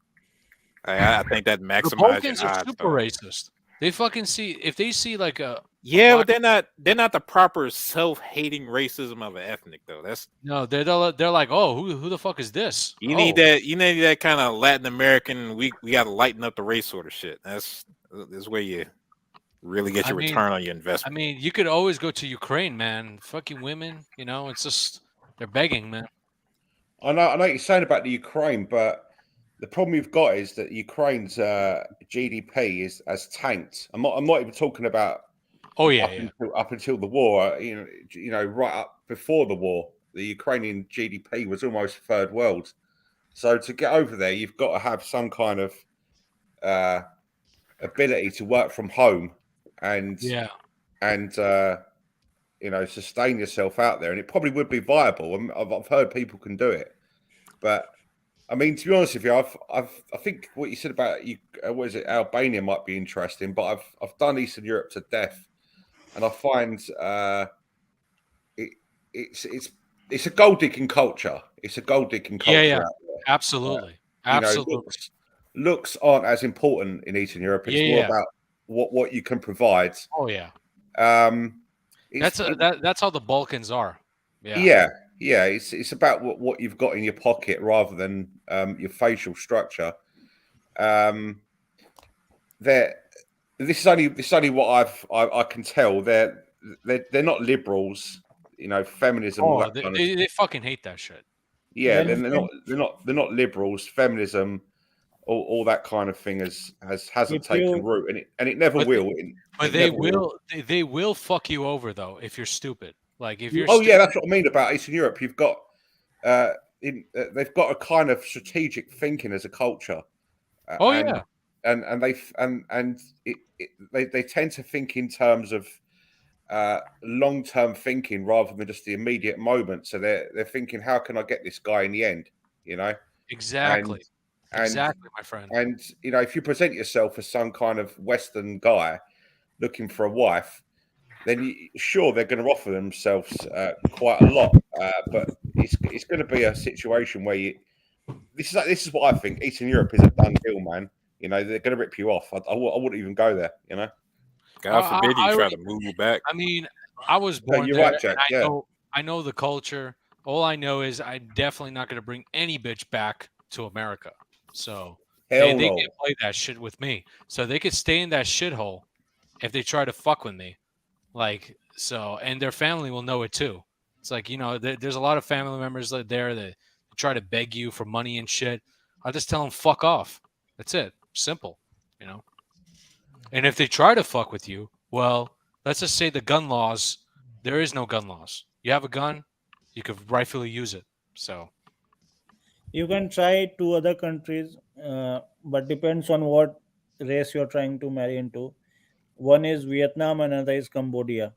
I think that The maximizes Balkans your are odds. super racist. They fucking see if they see like a Yeah, black, but they're not the proper self-hating racism of an ethnic though. That's no, they're like, oh, who the fuck is this? you Oh, need that kind of Latin American. We got to lighten up the race sort of shit. That's where you really get I your mean, return on your I investment. mean, you could always go to Ukraine, man. Fucking women, you know, it's just they're begging, man. I know what you're saying about the Ukraine, but the problem you've got is that Ukraine's GDP has tanked. I'm not even talking about Oh yeah. up until the war. You know, right up before the war, the Ukrainian GDP was almost third world. So to get over there, you've got to have some kind of ability to work from home and Yeah. and sustain yourself out there. And it probably would be viable. I've heard people can do it, but I mean, to be honest with you, I think what you said about you, what is it, Albania might be interesting, but I've done Eastern Europe to death, and I find it's a gold digging culture. It's a gold digging culture Yeah. out there. Absolutely. You know, Absolutely. looks aren't as important in Eastern Europe. It's more Yeah. about what you can provide. Oh yeah. It's, That's how the Balkans are. Yeah. yeah. It's about what you've got in your pocket rather than your facial structure. This is only what I can tell. They're not liberals. You know, feminism, all Oh, that kind of. they fucking hate that shit. Yeah, When they're not liberals. Feminism, all that kind of thing hasn't if taken you root, and it never But will. But It they never will. they will fuck you over though if you're stupid. Like if you're Oh yeah, stupid. that's what I mean about Eastern Europe. You've got they've got a kind of strategic thinking as a culture. Oh and, yeah. They tend to think in terms of long-term thinking rather than just the immediate moment. So they're thinking, how can I get this guy in the end? You know, Exactly. and Exactly, my friend. and you know, if you present yourself as some kind of Western guy looking for a wife, then sure they're going to offer themselves quite a lot, but it's going to be a situation where this is what I think. Eastern Europe is a done deal, man. You know, they're going to rip you off. I wouldn't even go there. You know, God forbid you I try to move back. I mean, I was No, born you're there, right, Jack. and Yeah, I know the culture. All I know is I'm definitely not going to bring any bitch back to America. So hell they no. can't play that shit with me. So they could stay in that shithole if they try to fuck with me. Like so, and their family will know it too. It's like there's a lot of family members there that try to beg you for money and shit. I just tell them fuck off. That's it. Simple. You know. And if they try to fuck with you, well, let's just say the gun laws. There is no gun laws. You have a gun, you could rightfully use it. So you can try to other countries, but depends on what race you're trying to marry into. One is Vietnam, another is Cambodia.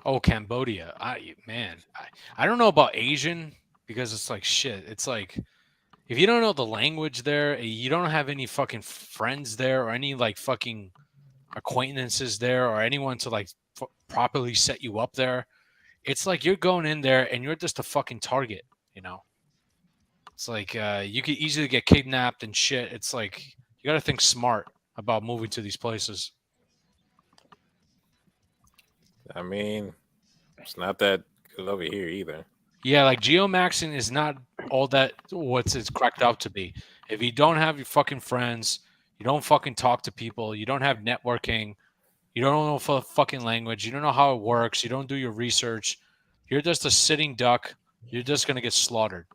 oh, Cambodia. I don't know about Asian because it's like shit. It's like if you don't know the language there, you don't have any fucking friends there or any like fucking acquaintances there or anyone to like properly set you up there. It's like you're going in there and you're just a fucking target, you know. It's like you could easily get kidnapped and shit. It's like you got to think smart about moving to these places. I mean, it's not that good over here either. Yeah, like geomaxing is not all that what's it's cracked out to be. If you don't have your fucking friends, you don't fucking talk to people, you don't have networking, you don't know fucking language, you don't know how it works, you don't do your research, you're just a sitting duck. You're just gonna get slaughtered.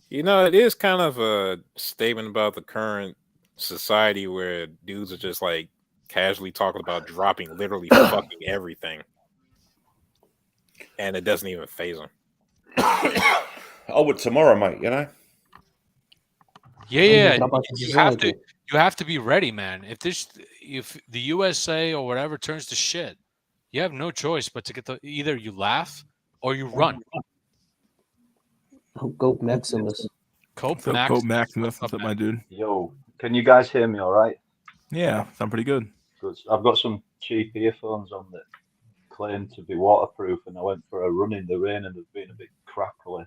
You know, it is kind of a statement about the current society where dudes are just like casually talking about dropping literally fucking everything, and it doesn't even phase them. I would tomorrow, mate. You know. Yeah. You have to be ready, man. If the USA or whatever turns to shit, you have no choice but to either you laugh or you run. Cope Maximus. Cope Maximus. What's up, my dude? Yo, can you guys hear me all right? Yeah, sound pretty good. Good. I've got some cheap earphones on that claim to be waterproof, and I went for a run in the rain and they've been a bit crackly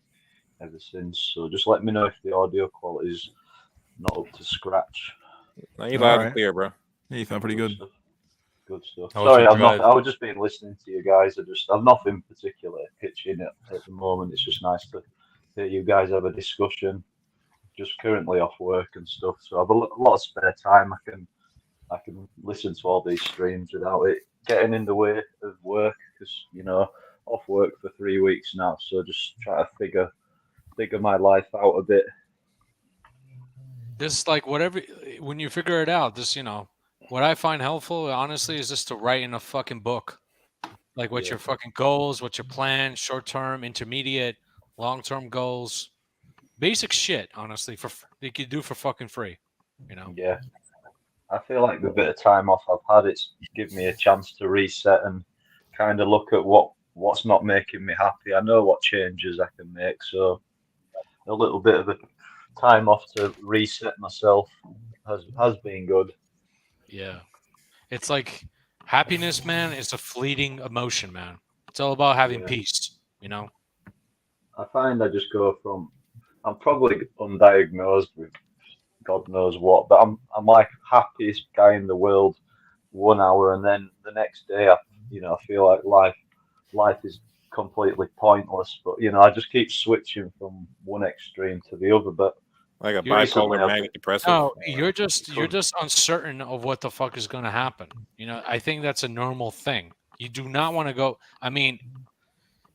ever since. So just let me know if the audio quality is not up to scratch. No, you loud and clear, bro. Yeah, you sound pretty good. Good stuff. Sorry, I've just been listening to you guys. I've nothing particular pitching at the moment. It's just nice to hear you guys have a discussion. Just currently off work and stuff, so I have a lot of spare time. I can listen to all these streams without it getting in the way of work, because off work for 3 weeks now. So just try to figure my life out a bit. Just like whatever, when you figure it out, what I find helpful, honestly, is just to write in a fucking book, like what your fucking goals, what your plans, short term, intermediate, long term goals. Basic shit, honestly, you could do for fucking free, Yeah, I feel like the bit of time off I've had, it's given me a chance to reset and kind of look at what's not making me happy. I know what changes I can make, so a little bit of a time off to reset myself has been good. Yeah, it's like happiness, man. It's a fleeting emotion, man. It's all about having peace, I find I just go from, I'm probably undiagnosed with God knows what, but I'm like happiest guy in the world 1 hour, and then the next day I feel like life is completely pointless. But I just keep switching from one extreme to the other. But like a bipolar manic depressive. No, you're just uncertain of what the fuck is going to happen. I think that's a normal thing. You do not want to go. I mean,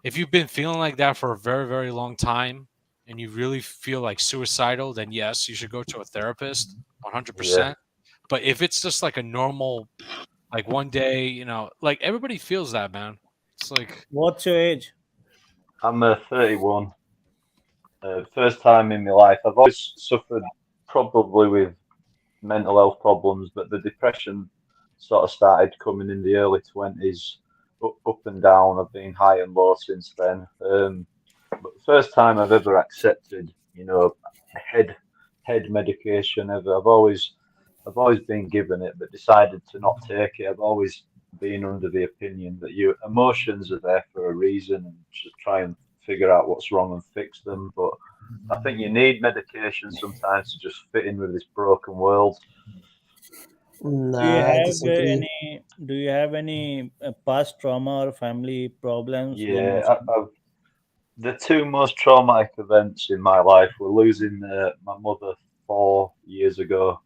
if you've been feeling like that for a very, very long time, and you really feel like suicidal, then yes, you should go to a therapist, 100%. Yeah. But if it's just like a normal, like one day, like everybody feels that, man. It's like, what's your age? I'm 31. First time in my life. I've always suffered probably with mental health problems, but the depression sort of started coming in the early 20s, up and down. I've been high and low since then. But the first time I've ever accepted, head medication ever. I've always been given it, but decided to not take it. I've always been under the opinion that your emotions are there for a reason, and just try and figure out what's wrong and fix them. But I think you need medication sometimes to just fit in with this broken world. Do you have any past trauma or family problems? Yeah, the two most traumatic events in my life were losing my mother 4 years ago,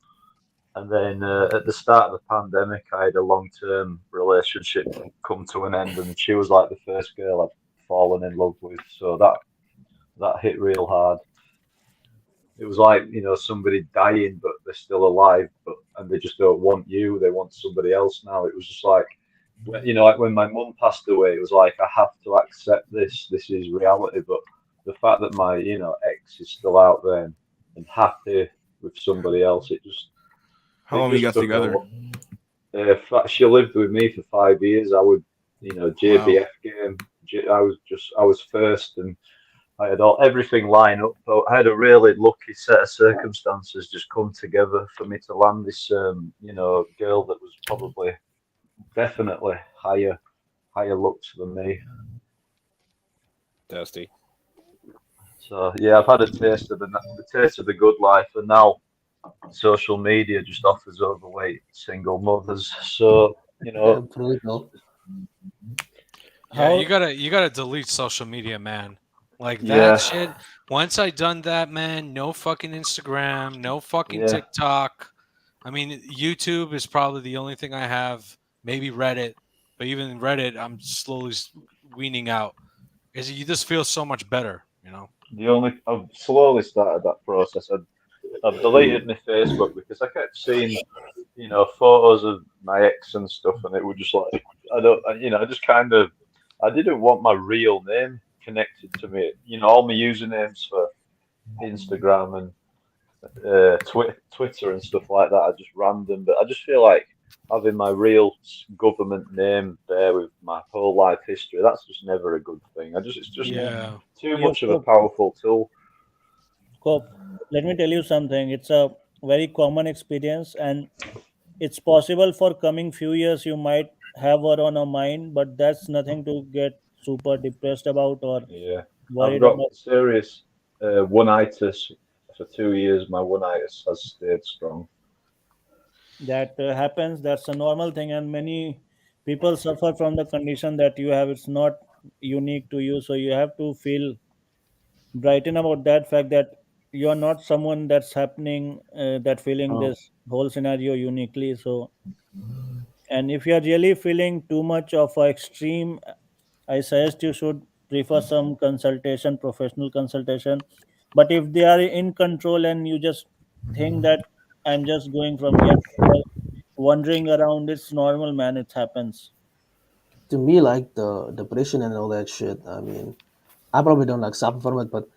and then at the start of the pandemic, I had a long-term relationship come to an end, and she was like the first girl I'd fallen in love with. So that hit real hard. It was like somebody dying, but they're still alive, and they just don't want you. They want somebody else now. It was just like, like when my mum passed away, it was like I have to accept this. This is reality. But the fact that my ex is still out there and happy with somebody else, it just. How long you guys together? She lived with me for 5 years. I would, JBF game. I was first, and I had everything line up. But I had a really lucky set of circumstances just come together for me to land this, girl that was probably definitely higher looks than me. Dusty. So yeah, I've had a taste of the good life, and now social media just offers overweight single mothers. So Brutal. Yeah, How you gotta delete social media, man. Like that yeah, shit. Once I done that, man, no fucking Instagram, no fucking yeah, TikTok. I mean, YouTube is probably the only thing I have. Maybe Reddit, but even Reddit, I'm slowly weaning out. Is you just feel so much better, you know? I've slowly started that process. I've deleted my Facebook because I kept seeing, photos of my ex and stuff, and it would just like I just kind of I didn't want my real name connected to me. All my usernames for Instagram and Twitter and stuff like that are just random. But I just feel like having my real government name there with my whole life history, that's just never a good thing. It's just Yeah. too you much of a powerful tool. Cope, let me tell you something. It's a very common experience, and it's possible for coming few years you might have her on a mind, but that's nothing to get super depressed about or Yeah, I've worried got about. serious one-itis for 2 years. My one-itis has stayed strong. That happens. That's a normal thing, and many people suffer from the condition that you have. It's not unique to you, so you have to feel brighten about that fact that you are not someone that's happening that feeling Oh. this whole scenario uniquely. So, and if you are really feeling too much of a extreme, I suggest you should prefer some consultation, professional consultation. But if they are in control and you just think that I'm just going from here to there, wandering around, it's normal, man. It happens. To me, like the depression and all that shit. I mean, I probably don't like suffer from it, but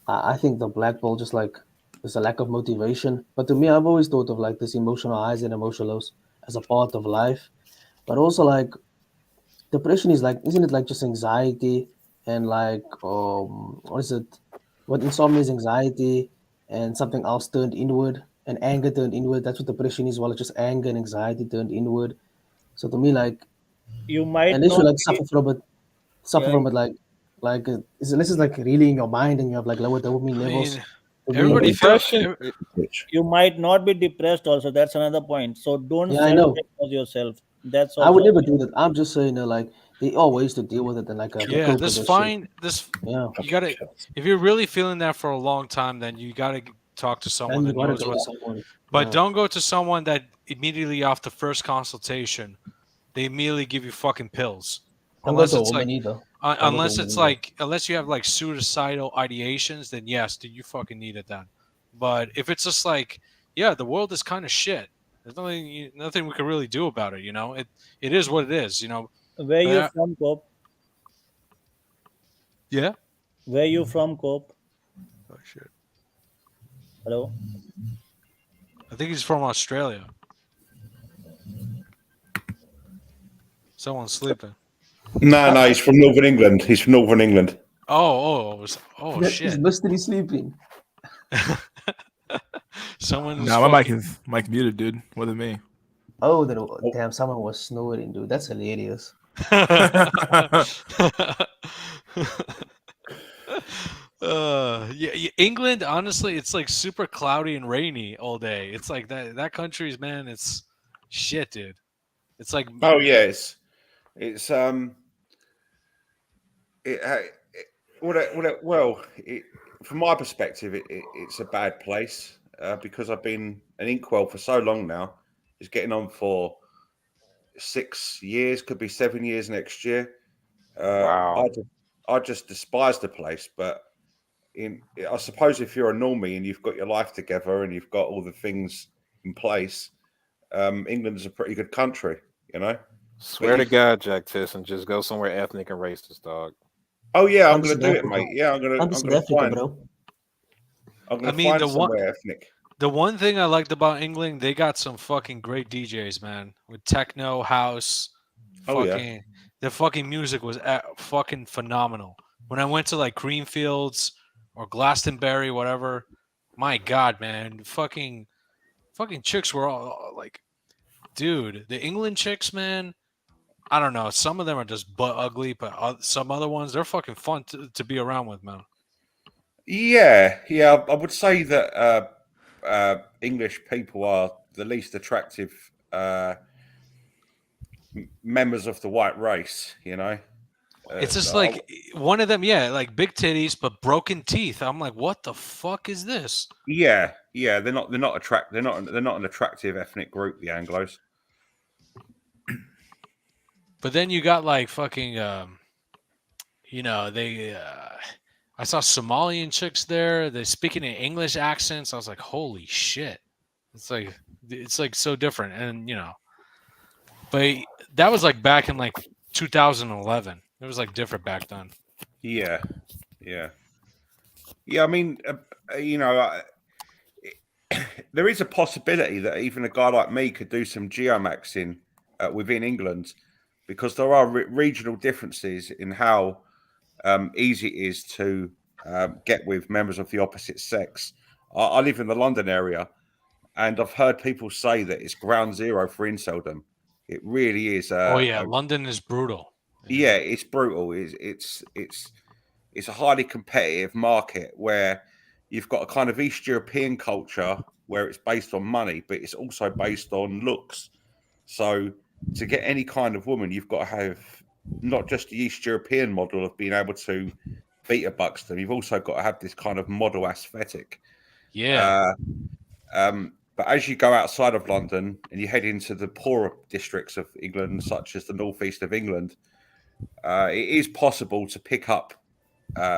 I think the black ball just like there's a lack of motivation. But to me, I've always thought of like this emotional highs and emotional lows as a part of life. But also like depression is like, isn't it like just anxiety and like what is it? What insomnia is anxiety and something else turned inward and anger turned inward. That's what depression is. Well, it's just anger and anxiety turned inward. So to me, like You might unless you not like be, suffer yeah, from it like unless it's like really in your mind and you have like lower dopamine I levels. mean, To me, everybody feel Depression. you might not be depressed also. That's another point. So don't yeah, I know. self-diagnose yourself. That's I would also never do that. I'm just saying that like there are ways to deal with it and like yeah, cope with this this shit. fine this Yeah, you gotta if you're really feeling that for a long time, then you gotta talk to someone then you that gotta knows go to what's. someone. But Yeah, don't go to someone that immediately off the first consultation, they immediately give you fucking pills. don't go Unless to a it's woman like, either. Don't go to a woman either. unless you have like suicidal ideations, then yes, do you fucking need it then. But if it's just like, yeah, the world is kind of shit. There's nothing we can really do about it. It is what it is. where But you from, Cope? yeah. Where you from, Cope? Oh shit. Hello. I think he's from Australia. Someone's sleeping. No, he's from Northern England. He's from Northern England. Oh He's shit. mystery sleeping. Someone's No, my fucking. mic muted, dude. Wasn't me. Oh, then damn, someone was snoring, dude. That's hilarious. Yeah, England. Honestly, it's like super cloudy and rainy all day. It's like that country's man. It's shit, dude. It's like Oh yeah, it's it, from my perspective, it's a bad place because I've been an inkwell for so long now. It's getting on for 6 years, could be 7 years next year. Wow. I just despise the place, but I suppose if you're a normie and you've got your life together and you've got all the things in place, England's a pretty good country, you know. Swear to God, Jack Tyson, just go somewhere ethnic and racist, dog. Oh yeah, I'm I'm gonna South do it, Africa. mate. Yeah, I'm I'm South gonna Africa, find bro. I'm I gonna mean, find somewhere ethnic. the one thing I liked about England, they got some fucking great DJs, man, with techno, house, Oh yeah. fucking. The fucking music was fucking phenomenal. when I went to like Greenfields or Glastonbury, whatever. My God, man, fucking chicks were all like, dude, the England chicks, man. I don't know. Some of them are just butt ugly, but some other ones, they're fucking fun to be around with, man. Yeah, I would say that English people are the least attractive members of the white race. You know, It's just like one of them, yeah, like big titties but broken teeth. I'm like, what the fuck is this? yeah, they're not they're not an attractive ethnic group, the Anglos. But then you got like fucking, you know, they. I saw Somalian chicks there. They're speaking in English accents. I was like, holy shit! It's like so different, and you know, but that was like back in like 2011. It was like different back then. Yeah. I mean, you know, there is a possibility that even a guy like me could do some geomaxing within England, because there are regional differences in how easy it is to get with members of the opposite sex. I live in the London area, and I've heard people say that it's ground zero for inceldom. It really is. Oh yeah, London is brutal. Yeah, it's brutal. It's a highly competitive market where you've got a kind of East European culture where it's based on money, but it's also based on looks. So to get any kind of woman, you've got to have not just the East European model of being able to beat a Buxton. You've also got to have this kind of model aesthetic. Yeah. But as you go outside of London and you head into the poorer districts of England, such as the northeast of England, it is possible to pick up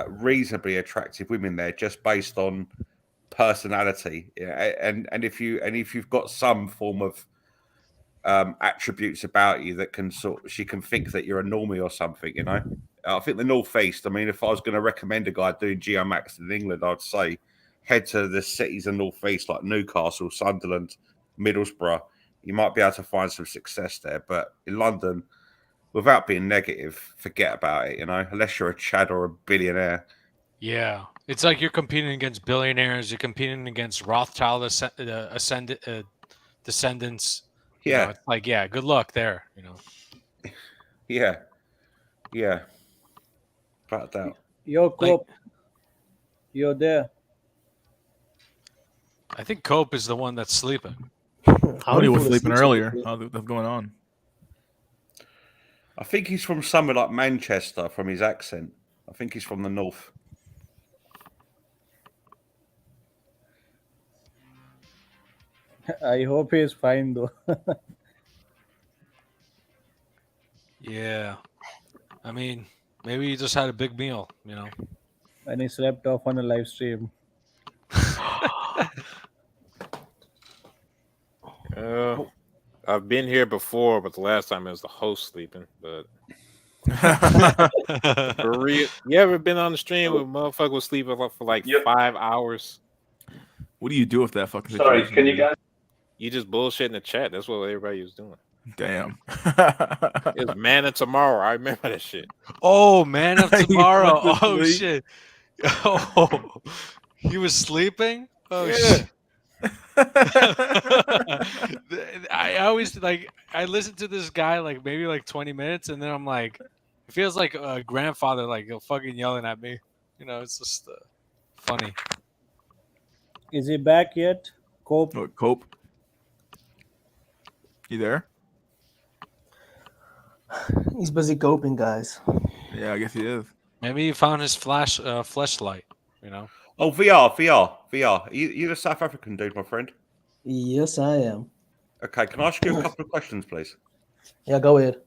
reasonably attractive women there just based on personality. And if you've got some form of attributes about you that can she can think that you're a normie or something, you know. I think the northeast. I mean, if I was going to recommend a guy doing geomax in England, I'd say head to the cities in the northeast like Newcastle, Sunderland, Middlesbrough. You might be able to find some success there. But in London, without being negative, forget about it, you know, unless you're a Chad or a billionaire. Yeah. It's like you're competing against billionaires. You're competing against Rothschild descendants. You know, it's like, yeah, good luck there, you know. Yeah. Without doubt. Yo, Cope. You're there. I think Cope is the one that's sleeping. He was sleeping earlier. What's going on? I think he's from somewhere like Manchester from his accent. I think he's from the north. I hope he's fine though. Yeah. I mean, maybe he just had a big meal, you know. And he slept off on a live stream. I've been here before, but the last time it was the host sleeping. But for real, you ever been on the stream where motherfucker was sleeping for like 5 hours? What do you do with that fucking Sorry, situation? can you guys? You just bullshit in the chat. That's what everybody was doing. Damn. It was Man of Tomorrow. I remember that shit. Oh, Man of Tomorrow. went to Oh sleep. shit. Oh, he was sleeping. Oh Yeah. shit. I always I listen to this guy like maybe like 20 minutes, and then I'm like, it feels like a grandfather like fucking yelling at me. You know, it's just funny. Is he back yet? Cope. What, Cope? You there? He's busy coping, guys. Yeah, I guess he is. Maybe he found his flashlight. You know. Oh, VR. You're a South African dude, my friend. Yes, I am. Okay, can I ask you a couple of questions, please? Yeah, go ahead.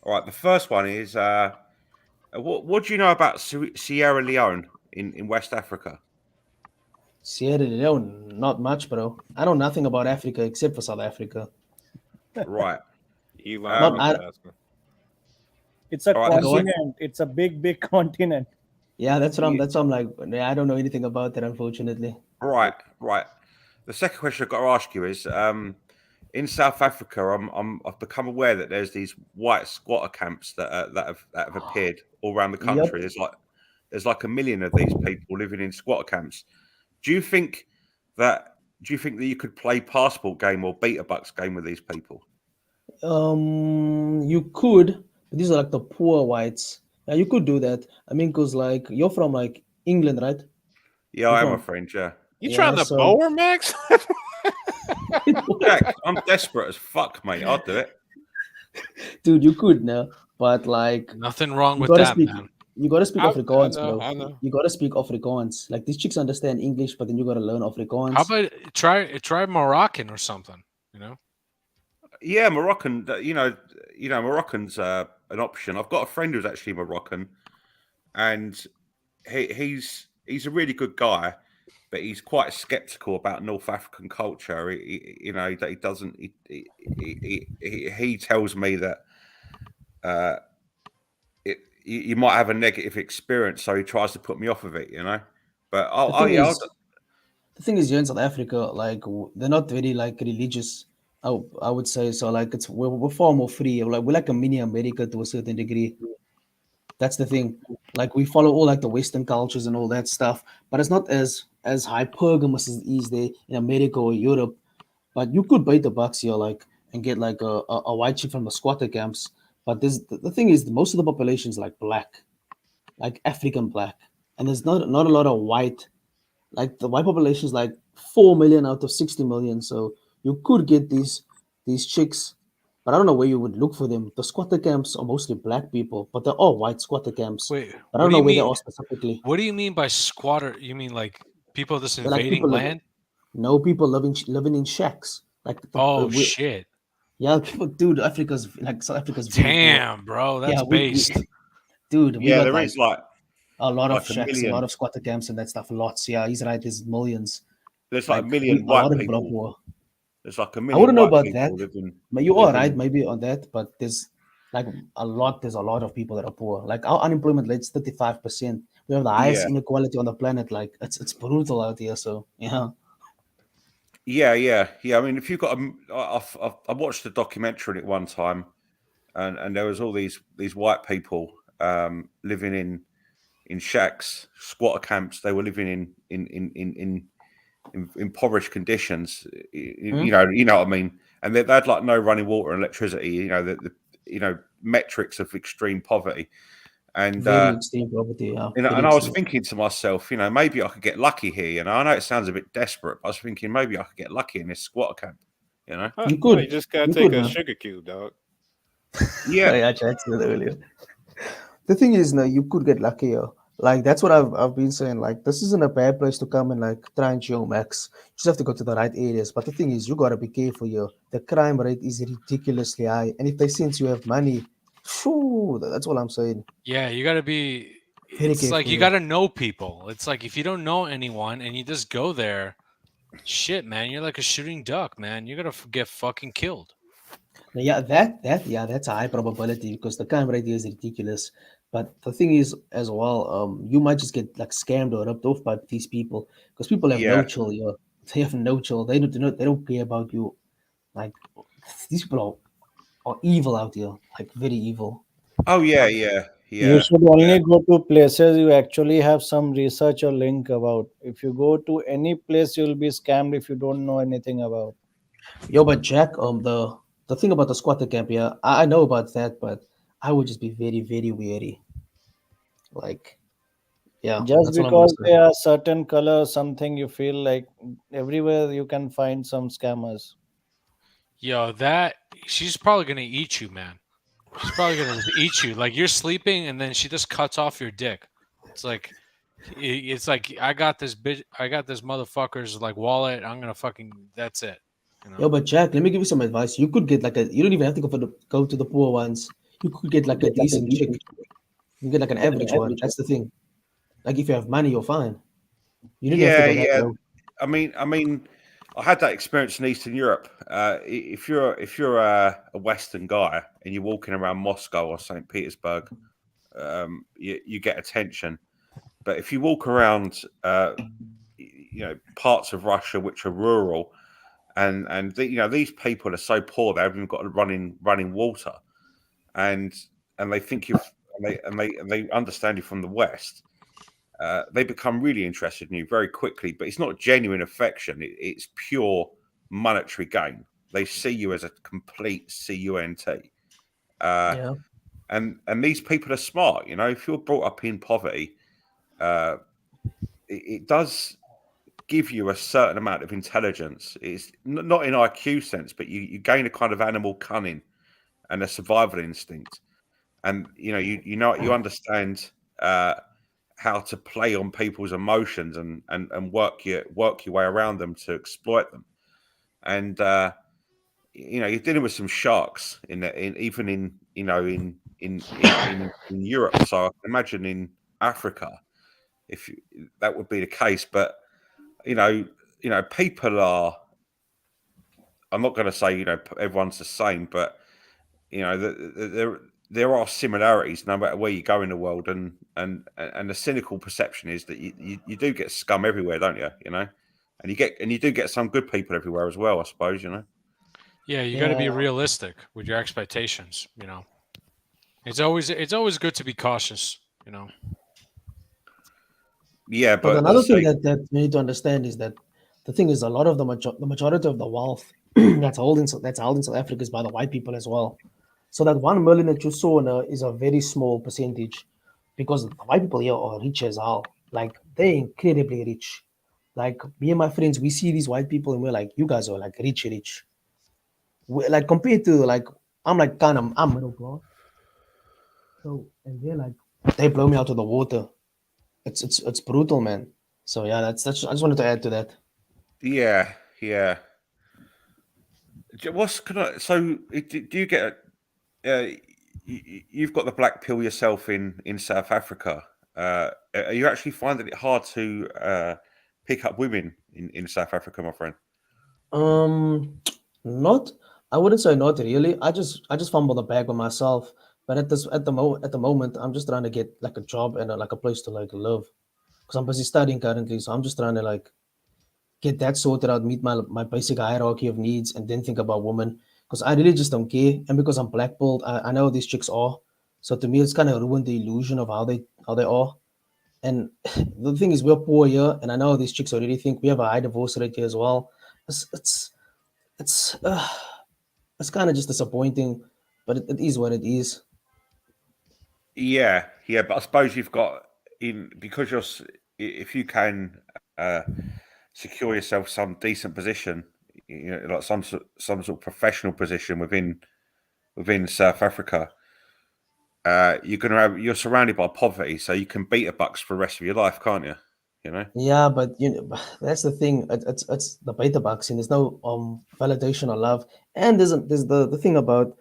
All right, the first one is, what do you know about Sierra Leone in West Africa? Sierra Leone, not much, bro. I know nothing about Africa except for South Africa. Right. It's a All right, continent. It's a big continent. Yeah, that's what I'm like. I don't know anything about that, unfortunately. Right. The second question I've got to ask you is, in South Africa, I've become aware that there's these white squatter camps that have appeared all around the country. Yep. there's like 1 million of these people living in squatter camps. Do you think that you could play passport game or beat a bucks game with these people? You could, but these are like the poor whites. Yeah, you could do that. I mean, cause like you're from like England, right? Yeah, You're I am a from friend. Yeah, You yeah. trying to So bow her, Max? Jack, I'm desperate as fuck, mate. I'll do it. dude, you could now, but like Nothing wrong you with gotta that, speak. man. You gotta speak I Afrikaans, know, bro. I know. You gotta speak Afrikaans. Like these chicks understand English, but then you gotta learn Afrikaans. How about try Moroccan or something? You know. Yeah, Moroccan. Moroccan's an option. I've got a friend who's actually Moroccan, and he's a really good guy, but he's quite skeptical about North African culture. That he doesn't. He tells me that you might have a negative experience, so he tries to put me off of it. But The thing is, here in South Africa, like they're not very like religious. I would say so. Like we're far more free. We're like a mini America to a certain degree. That's the thing. Like we follow all like the Western cultures and all that stuff, but it's not as hypergamous as it is there in America or Europe. But you could bait the bucks here, like and get like a white chick from the squatter camps. But the thing is, most of the population is like black, like African black, and there's not a lot of white. Like the white population is like 4 million out of 60 million. So you could get these chicks, but I don't know where you would look for them. The squatter camps are mostly black people, but they're all white squatter camps. Wait, But I what don't do know you where they mean? are specifically. What do you mean by squatter? You mean like people just They're like invading people land? no people living in shacks. Like Oh shit! yeah, people, dude. South Africa's very poor. Damn, bro, that's Yeah, we based. dude, we yeah, got there like is like a lot of like a shacks, a lot million. of squatter camps and that stuff. Lots. Yeah, he's right. There's millions. There's like a Like million a lot white of people are people. poor. There's like a I million wouldn't know white about people that. living. But you are right, living. maybe on that. But there's like there's a lot of people that are poor. Like our unemployment rate's 35%. We have the highest Yeah, inequality on the planet. Like it's brutal out here. So yeah. yeah. I mean, if you've got I watched a documentary on it one time, and there was all these white people living in shacks, squatter camps. They were living in impoverished conditions. You know what I mean. And they had like no running water and electricity. The metrics of extreme poverty. And Very extreme poverty. Yeah. and Very I was extreme. thinking to myself, maybe I could get lucky here. I know it sounds a bit desperate, but I was thinking maybe I could get lucky in this squatter camp. You could. You just gotta You take could, a man. sugar cube, dog. Yeah, I tried to say that earlier. The thing is, now you could get luckier. Like that's what I've been saying. Like this isn't a bad place to come and like try and show max. You just have to go to the right areas. But the thing is, you gotta be careful here. The crime rate is ridiculously high, and if they sense you have money, phew, that's what I'm saying. Yeah, you gotta be. Very It's like careful you here. gotta know people. It's like if you don't know anyone and you just go there, shit, man, you're like a shooting duck, man. You're gonna get fucking killed. Now, yeah, that's a high probability because the crime rate is ridiculous. But the thing is, as well, you might just get like scammed or ripped off by these people because people have no yeah. chill here. They have no chill. They don't care about you. Like these people are evil out here, like very evil. Oh yeah, You yeah. should only go to places you actually have some research or link about. If you go to any place, you'll be scammed if you don't know anything about. Yo, but Jack, the thing about the squatter camp, yeah, I know about that, but I would just be very, very wary. Like, yeah, Just that's what I'm gonna because say. they are certain color, something you feel like everywhere you can find some scammers. Yo, she's probably gonna eat you, man. She's probably gonna eat you. Like you're sleeping, and then she just cuts off your dick. It's like I got this bitch. I got this motherfucker's like wallet. I'm gonna fucking. That's it. Yo, but Jack, let me give you some advice. You could get like you don't even have to go to the poor ones. You could get like a decent chick. You can get like an average one. That's the thing. Like if you have money, you're fine. You don't have to go that Yeah. low. I mean, I had that experience in Eastern Europe. If you're a Western guy and you're walking around Moscow or St. Petersburg, you get attention. But if you walk around, parts of Russia which are rural, and these people are so poor they haven't even got running water, and they think you and they understand you from the West, they become really interested in you very quickly. But it's not genuine affection; it's pure monetary gain. They see you as a complete cunt. Yeah. And these people are smart. You know, if you're brought up in poverty, it does give you a certain amount of intelligence. It's not in IQ sense, but you gain a kind of animal cunning and a survival instinct. And you understand how to play on people's emotions and work your way around them to exploit them. And you're dealing with some sharks even in Europe. So I can imagine in Africa, that would be the case. But people are. I'm not going to say everyone's the same, but there are similarities no matter where you go in the world, and the cynical perception is that you do get scum everywhere, don't you? And you do get some good people everywhere as well, I suppose. Yeah, you got to be realistic with your expectations. It's always good to be cautious. Yeah, But but another thing that you need to understand is that the thing is a lot of the majority of the wealth that's held in South Africa is by the white people as well. So that 1 million that you saw now is a very small percentage, because the white people here are rich as hell. Like they're incredibly rich. Like me and my friends, we see these white people and we're like, you guys are like rich. Like compared to like I'm middle class. So and they're like they blow me out of the water. It's brutal, man. So yeah, that's I just wanted to add to that. yeah. So do you get? You've got the black pill yourself in South Africa. Are you actually finding it hard to pick up women in South Africa, my friend? Not. I wouldn't say not really. I just fumble the bag on myself. But at the moment, I'm just trying to get like a job and like a place to like live, because I'm busy studying currently. So I'm just trying to like get that sorted out, meet my basic hierarchy of needs, and then think about women. Because I really just don't care. And because I'm blackballed, I know these chicks are. So to me, it's kind of ruined the illusion of how they are. And the thing is, we're poor here, and I know these chicks already think we have a high divorce rate here as well. It's it's kind of just disappointing, but it is what it is. Yeah. But I suppose you've got because if you can secure yourself some decent position, like some sort of professional position within South Africa. You're surrounded by poverty, so you can beat a bucks for the rest of your life, can't you? Yeah, but that's the thing. It's the beta box, and there's no validation or love. And there's the thing about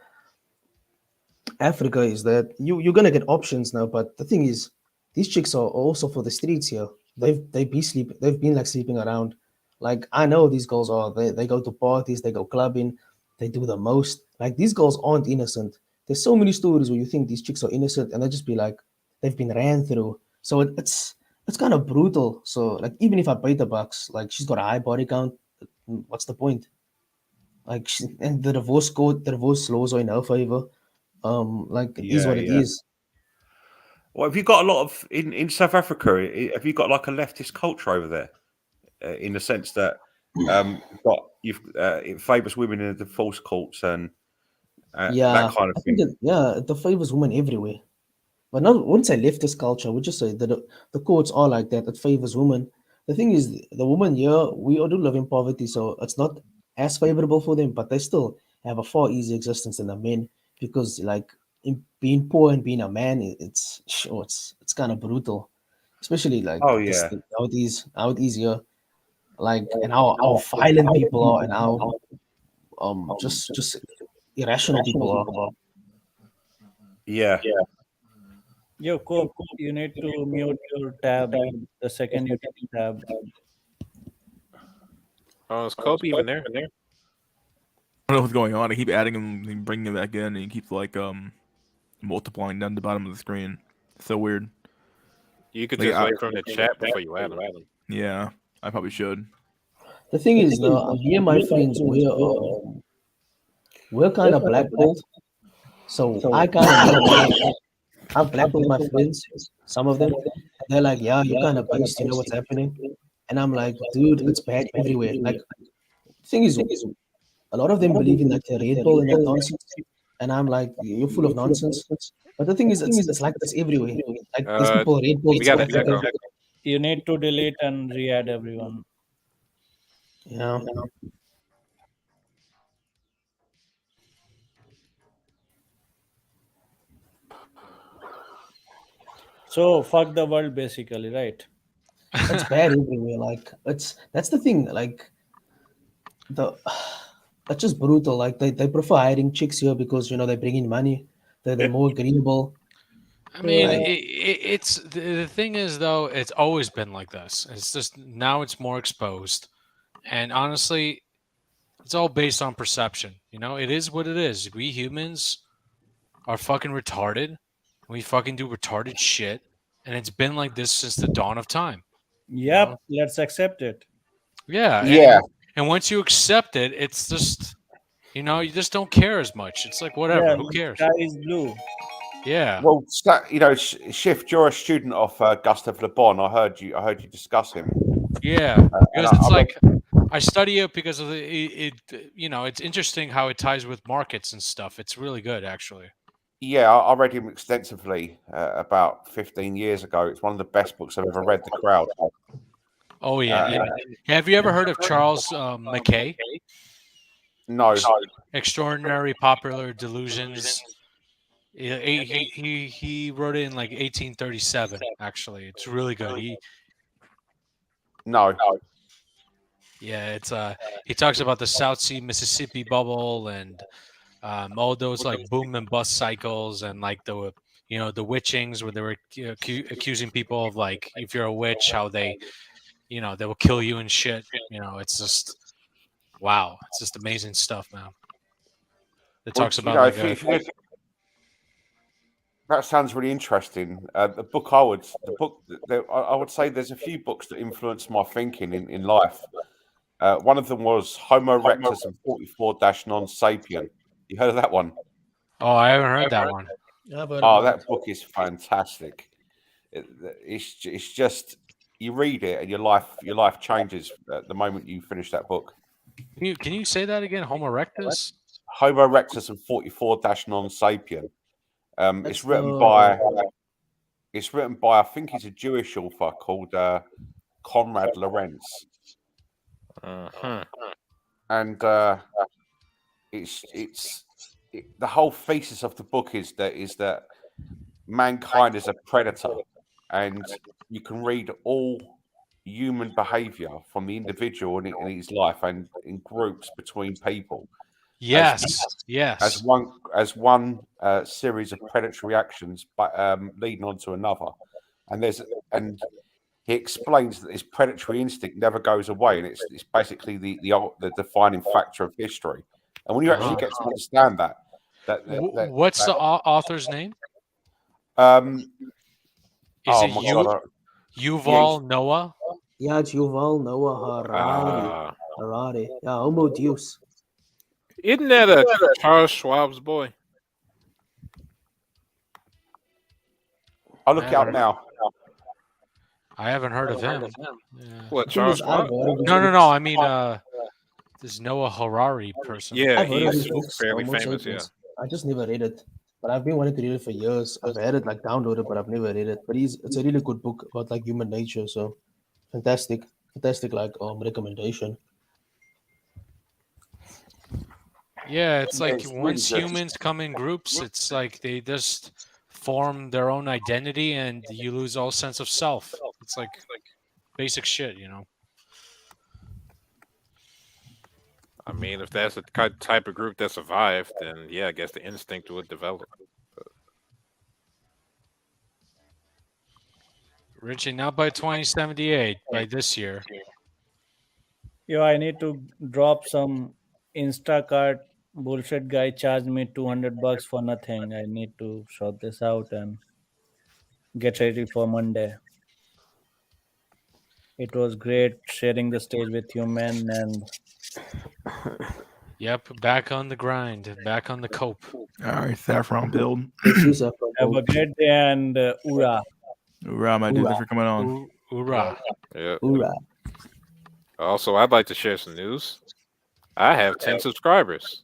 Africa is that you're gonna get options now, but the thing is, these chicks are also for the streets here. They've been like sleeping around. Like I know these girls are they go to parties, they go clubbing, they do the most. Like these girls aren't innocent. There's so many stories where you think these chicks are innocent, and they just be like they've been ran through. So it's kind of brutal. So like even if I pay the bucks, like she's got a high body count, what's the point? Like and the divorce laws are in her favor. Like it is what it Yeah. is. Well, have you got a lot of in South Africa? Have you got like a leftist culture over there, in the sense that it favours women in the divorce courts and that Yeah, kind of I think thing? it favors women everywhere. But not, I wouldn't say leftist culture. I would just say that the courts are like that. It favors women. The thing is, the women here, we all do live in poverty, so it's not as favorable for them, but they still have a far easier existence than the men, because, like, being poor and being a man, it's sure it's kind of brutal, especially like Oh this yeah, how it is here, like, and how violent people are, and how just irrational people are. yeah. Yo, Cope, you need to mute your tab, the second you tab. Oh, is Kobe even there? I don't know what's going on. I keep adding him and bringing him back in, and he keeps like multiplying down the bottom of the screen. It's so weird. You could Like, just wait from the chat before you add him. Yeah, I probably should. The thing is, now me and my friends, we're kind of blackballed, so I kind of know. I've blackballed my friends, some of them, and they're like, yeah, you're kind of based, you know what's happening? And I'm like, dude, it's bad everywhere. Like, thing is, a lot of them believe in like the Red Bull and that nonsense. And I'm like, you're full of nonsense. But the thing is, it's like this everywhere. Like, these people, Red Bull, We got an it's echo. You need to delete and re-add everyone. Yeah. So fuck the world, basically, right? It's bad everywhere. Like, that's the thing. Like, the that's just brutal. Like, they prefer hiring chicks here because, you know, they bring in money. They're more agreeable. I mean, Like, it's the thing is though, it's always been like this. It's just now it's more exposed, and honestly, it's all based on perception. You know, it is what it is. We humans are fucking retarded. We fucking do retarded shit, and it's been like this since the dawn of time. Yep, let's accept it. Yeah, Yeah. and once you accept it, it's just you know you just don't care as much. It's like whatever. Yeah, Who the cares? sky is blue. Yeah. Well, you know, Shift, you're a student of Gustave Le Bon. I heard you discuss him. Yeah, because it's I'm like I study it because of it. You know, it's interesting how it ties with markets and stuff. It's really good, actually. Yeah, I read him extensively about 15 years ago. It's one of the best books I've ever read. The Crowd. Oh yeah. And have you ever heard of Charles McKay? No. Extraordinary Popular Delusions. He wrote it in like 1837. Actually, it's really good. No. Yeah, it's he talks about the South Sea Mississippi bubble and all those like boom and bust cycles and like the the witchings where they were accusing people of like if you're a witch how they they will kill you and shit. It's just wow, it's just amazing stuff, man. It talks about like that sounds really interesting. The book I would say there's a few books that influenced my thinking in life. One of them was Homo erectus and 44 non sapien. You heard of that one? Oh, I haven't heard that one. That book is fantastic. It's just you read it and your life changes the moment you finish that book. Can you say that again? Homo erectus? Homo erectus and 44 non sapien. It's written by I think he's a Jewish author called Conrad Lorenz. And the whole thesis of the book is that mankind is a predator, and you can read all human behavior from the individual in his life and in groups between people. Yes. As one series of predatory actions, leading on to another, and he explains that this predatory instinct never goes away, and it's basically the defining factor of history. And when you actually get to understand that what's the author's name? Is it Yuval Noah? Yeah, it's Yuval Noah Harari. Yeah, Homo Deus. Isn't that Charles Schwab's boy? I'll look it up now. I haven't heard of him. Yeah. What, Charles Schwab? No. I mean, this Noah Harari person. Yeah, I've heard of he's his books, fairly Homo famous. Sapiens. I just never read it. But I've been wanting to read it for years. I've had it like downloaded, but I've never read it. But it's a really good book about like human nature. So fantastic like recommendation. Yeah, it's like it's once really good. humans come in groups, it's like they just form their own identity and you lose all sense of self. It's like basic shit, I mean, if that's the type of group that survived, then yeah, I guess the instinct would develop. Richie, not by 2078, by this year. Yo, I need to drop some Instacart bullshit. Guy charged me $200 for nothing. I need to sort this out and get ready for Monday. It was great sharing the stage with you, man, and Yep, back on the grind, back on the cope. All right, Saffron build. have a great day and ura. Hoorah, my dude. Thanks for coming on. Hoorah. Yeah. Hoorah. Also, I'd like to share some news. I have 10 subscribers.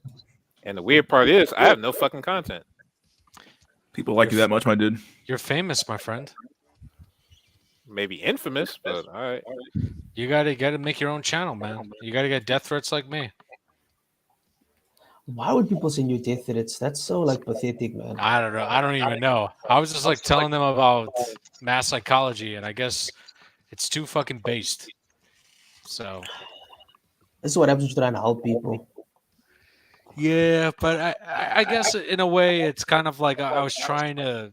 And the weird part is I have no fucking content. People like you that much, my dude. You're famous, my friend. Maybe infamous, but all right. You gotta make your own channel, man. You gotta get death threats like me. Why would people send you death threats? That's so like pathetic, man. I don't know. I don't even know. I was just like telling them about mass psychology, and I guess it's too fucking based. So This is what happens when you're trying to help people. yeah, but I guess in a way it's kind of like I was trying to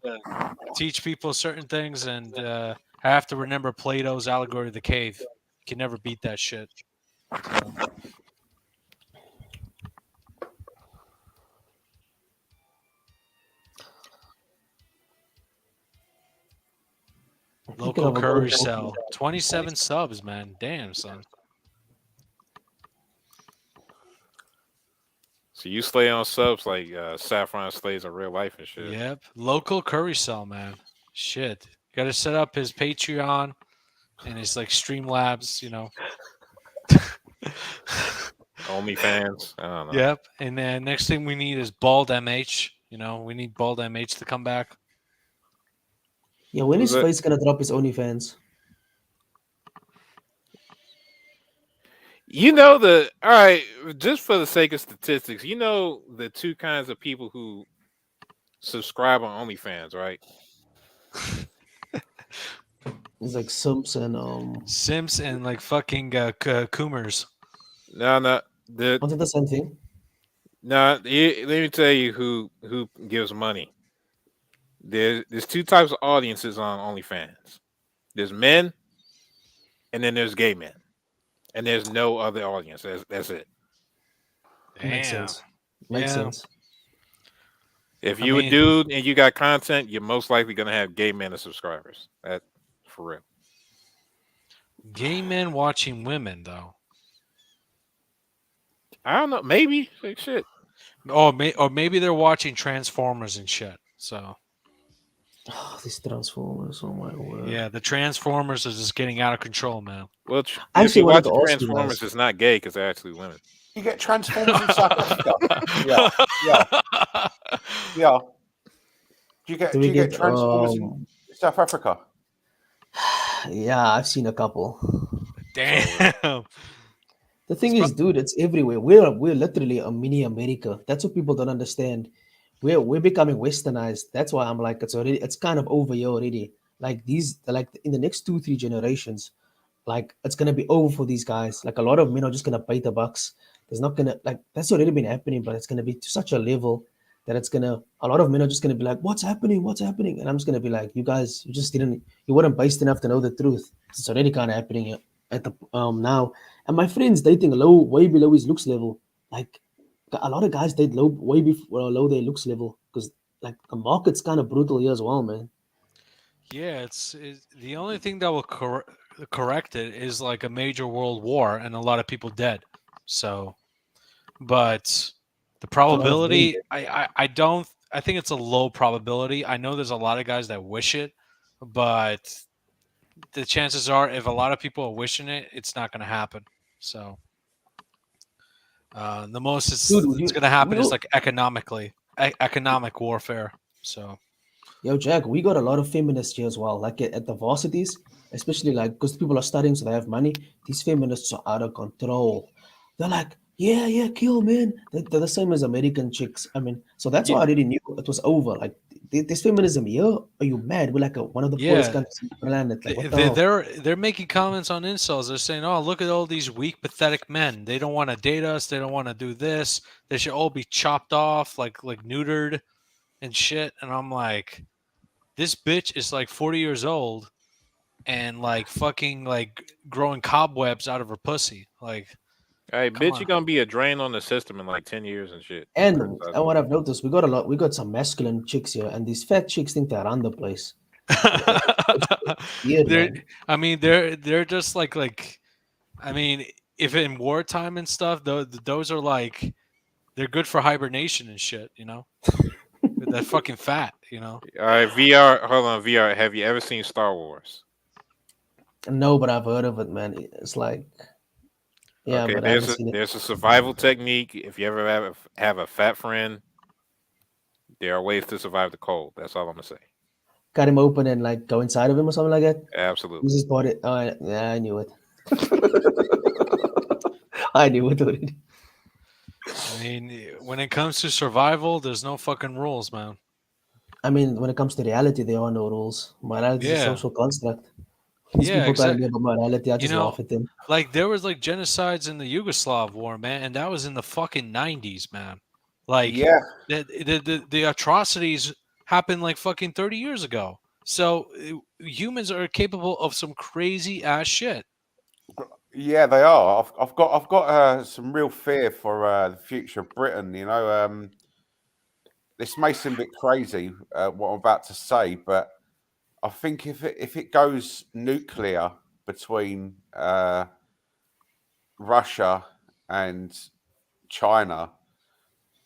teach people certain things, and I have to remember Plato's allegory of the cave. You can never beat that shit. So. Local curry cell. 27 subs, man. Damn, son. So you slay on subs like Saffron slays in real life and shit. Yep. Local curry cell, man. Shit. Got to set up his Patreon and his like Streamlabs, you know. OnlyFans. I don't know. Yep. And then next thing we need is Bald MH. You know, we need Bald MH to come back. Yeah, when is Face gonna drop his OnlyFans? You know all right, just for the sake of statistics, you know the two kinds of people who subscribe on OnlyFans, right? It's like Simps and like fucking Coomers. No. Was it the same thing? No, let me tell you who gives money. There's two types of audiences on OnlyFans. There's men, and then there's gay men, and there's no other audience. That's it. Makes sense. Makes sense. If you a dude and you got content, you're most likely gonna have gay men as subscribers. That's for real. Gay men watching women, though. I don't know. Maybe like shit. Or maybe they're watching Transformers and shit. So. Oh, these Transformers! Oh my word! Yeah, the Transformers are just getting out of control, man. Well, actually, if you wanted watch to ask you Transformers, guys. it's not gay because they're actually women. You get Transformers in South Africa. Yeah. Do you get Transformers in South Africa? Yeah, I've seen a couple. Damn. The thing is, dude, it's everywhere. We're literally a mini America. That's what people don't understand. We're becoming westernized. That's why I'm like, it's kind of over here already. Like in the next 2-3 generations, like it's gonna be over for these guys. Like a lot of men are just gonna pay the bucks. There's not gonna that's already been happening, but it's gonna be to such a level that a lot of men are just gonna be like, what's happening? What's happening? And I'm just gonna be like, you guys, you weren't based enough to know the truth. It's already kind of happening at the now. And my friend's dating way below his looks level. Like a lot of guys date way below their looks level because like the market's kind of brutal here as well, man. Yeah, it's the only thing that will correct it is like a major world war and a lot of people dead. So, but the probability, I think it's a low probability. I know there's a lot of guys that wish it, but the chances are if a lot of people are wishing it, it's not going to happen. So, the most it's going to happen is like economic warfare. So. Yo, Jack, we got a lot of feminists here as well. Like at the varsities, especially like because people are studying, so they have money. These feminists are out of control. They're like, yeah, kill, man. They're the same as American chicks. I mean, so that's why I already knew it was over. Like, this feminism here, are you mad? We're like one of the poorest countries on the planet. Like, what the hell? They're making comments on incels. They're saying, "Oh, look at all these weak, pathetic men. They don't want to date us. They don't want to do this. They should all be chopped off, like neutered, and shit." And I'm like, this bitch is like 40 years old and like fucking like growing cobwebs out of her pussy. Like, hey, bitch, you're gonna be a drain on the system in like 10 years and shit. And what I've noticed, we got some masculine chicks here, and these fat chicks think they run the place. They're just like I mean, if in wartime and stuff, those are like they're good for hibernation and shit, you know. that fucking fat. You know. All right, VR. Hold on, VR. Have you ever seen Star Wars? No, but I've heard of it, man. It's like, yeah, Okay, but I haven't seen it. there's a survival technique. If you ever have a fat friend, there are ways to survive the cold. That's all I'm gonna say. Cut him open and like go inside of him or something like that. Absolutely. Use his body. Oh, yeah, I knew it. I knew it already. I mean, when it comes to survival, there's no fucking rules, man. I mean, when it comes to reality, there are no rules. Morality is a Yeah. social construct. These Yeah, people telling exactly. me about morality, I You just know, laugh at them. like there was like genocides in the Yugoslav war, man, and that was in the fucking 90s, man. Like Yeah. the atrocities happened like fucking 30 years ago. So humans are capable of some crazy ass shit. Yeah, they are. I've got some real fear for the future of Britain. You know, this may seem a bit crazy what I'm about to say, but I think if it goes nuclear between Russia and China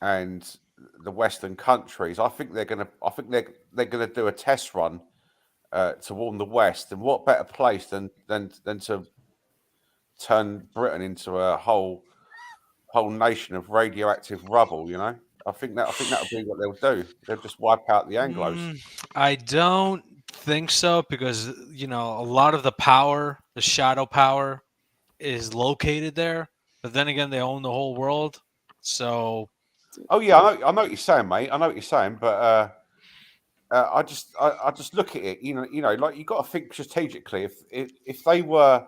and the Western countries, I think they're gonna do a test run to warn the West. And what better place than to turn Britain into a whole nation of radioactive rubble? You know, I think that'll be what they'll do. They'll just wipe out the Anglos. I don't think so because you know a lot of the power, the shadow power, is located there. But then again, they own the whole world. So Oh yeah, I know what you're saying, mate. I know what you're saying, but I just look at it. You know, like you got to think strategically. If they were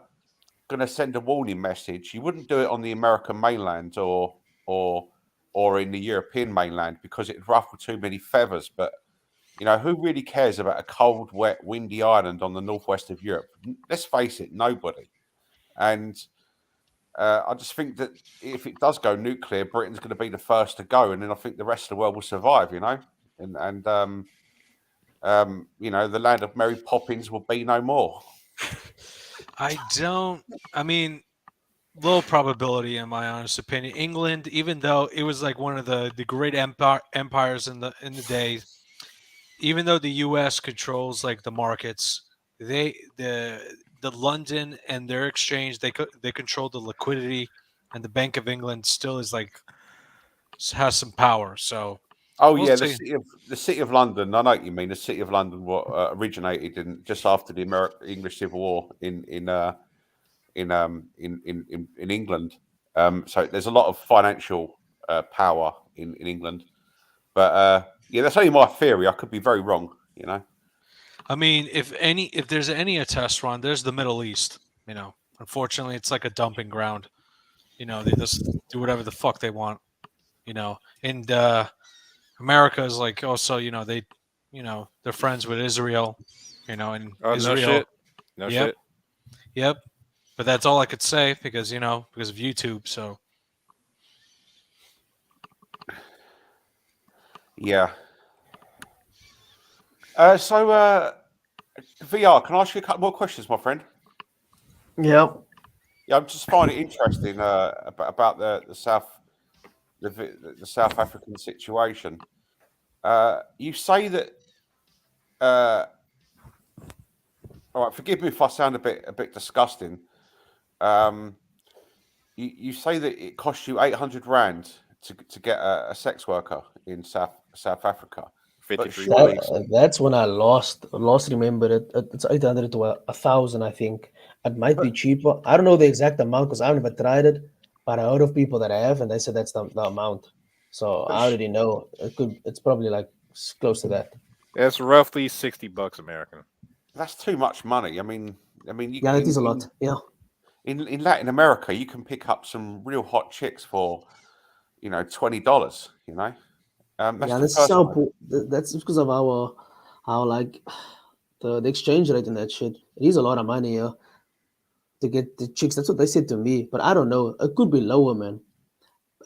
going to send a warning message, you wouldn't do it on the American mainland or in the European mainland because it'd ruffle too many feathers. But you know, who really cares about a cold, wet, windy island on the northwest of Europe? Let's face it, nobody. And I just think that if it does go nuclear, Britain's going to be the first to go, and then I think the rest of the world will survive. You know, and you know, the land of Mary Poppins will be no more. I don't. I mean, low probability in my honest opinion. England, even though it was like one of the great empires in the day, even though the U.S. controls like the markets, the London and their exchange they control the liquidity, and the Bank of England still is like has some power. So Oh we'll yeah, see. the city of London. I know what you mean. The city of London, what originated in just after the English Civil War in England. So there's a lot of financial power in England. But yeah, that's only my theory. I could be very wrong. You know. I mean, if there's a test run, there's the Middle East. You know, unfortunately, it's like a dumping ground. You know, they just do whatever the fuck they want. You know, and America is like also, you know, they're friends with Israel. You know, and Oh, Israel. no shit. No Yep. shit. Yep. But that's all I could say because because of YouTube. So Yeah. So VR, can I ask you a couple more questions, my friend? Yeah. Yeah, I'm just finding it interesting about the South African situation. You say that. All right, forgive me if I sound a bit disgusting. You say that it costs you 800 rand to get a sex worker in South Africa. But 53 surely, That's when I lost remember it. It's 800 to 1,000, I think. It might be cheaper. I don't know the exact amount because I've never tried it, but I heard of people that have, and they said that's the amount. So I already know it's probably like close to that. That's roughly $60 American. that's too much money. I mean, you, Yeah, that is a lot. Yeah. in Latin America, you can pick up some real hot chicks for, $20. You know, that's Yeah, the this is first how one. that's because of our like the exchange rate and that shit. It is a lot of money, yeah, to get the chicks. That's what they said to me, but I don't know. It could be lower, man.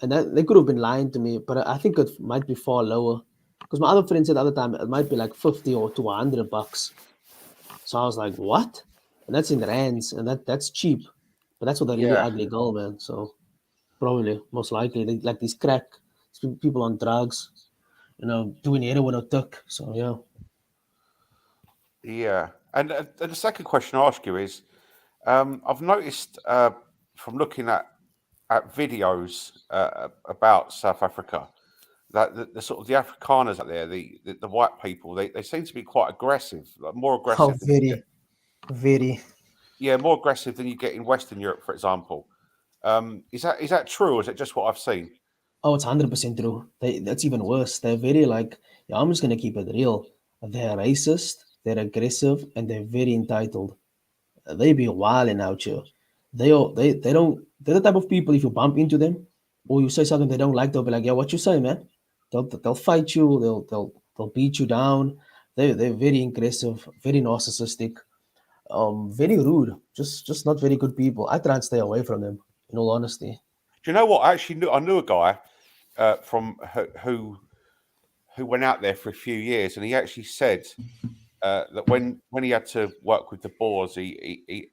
And that they could have been lying to me, but I think it might be far lower. Because my other friend said the other time it might be like 50 or to $100. So I was like, what? And that's in rands, and that's cheap. But that's what a really Yeah. ugly girl, man. So probably most likely they like these crack people on drugs. doing heroin or tuck. So yeah. Yeah, and the second question I ask you is, I've noticed from looking at videos about South Africa that the sort of the Afrikaners out there, the white people, they seem to be quite aggressive, like more Oh, aggressive than you get, very. yeah, more aggressive than you get in Western Europe, for example. Is that true, or is it just what I've seen? Oh, it's 100% true. That's even worse. They're very like, yeah, I'm just gonna keep it real. They're racist, they're aggressive, and they're very entitled. They be wilding out here. They don't. They're the type of people. If you bump into them, or you say something they don't like, they'll be like, "Yeah, what you say, man?" They'll fight you. They'll beat you down. They're very aggressive, very narcissistic, very rude. Just not very good people. I try and stay away from them. In all honesty. Do you know what? I knew a guy from who went out there for a few years, and he actually said that when he had to work with the Boers, he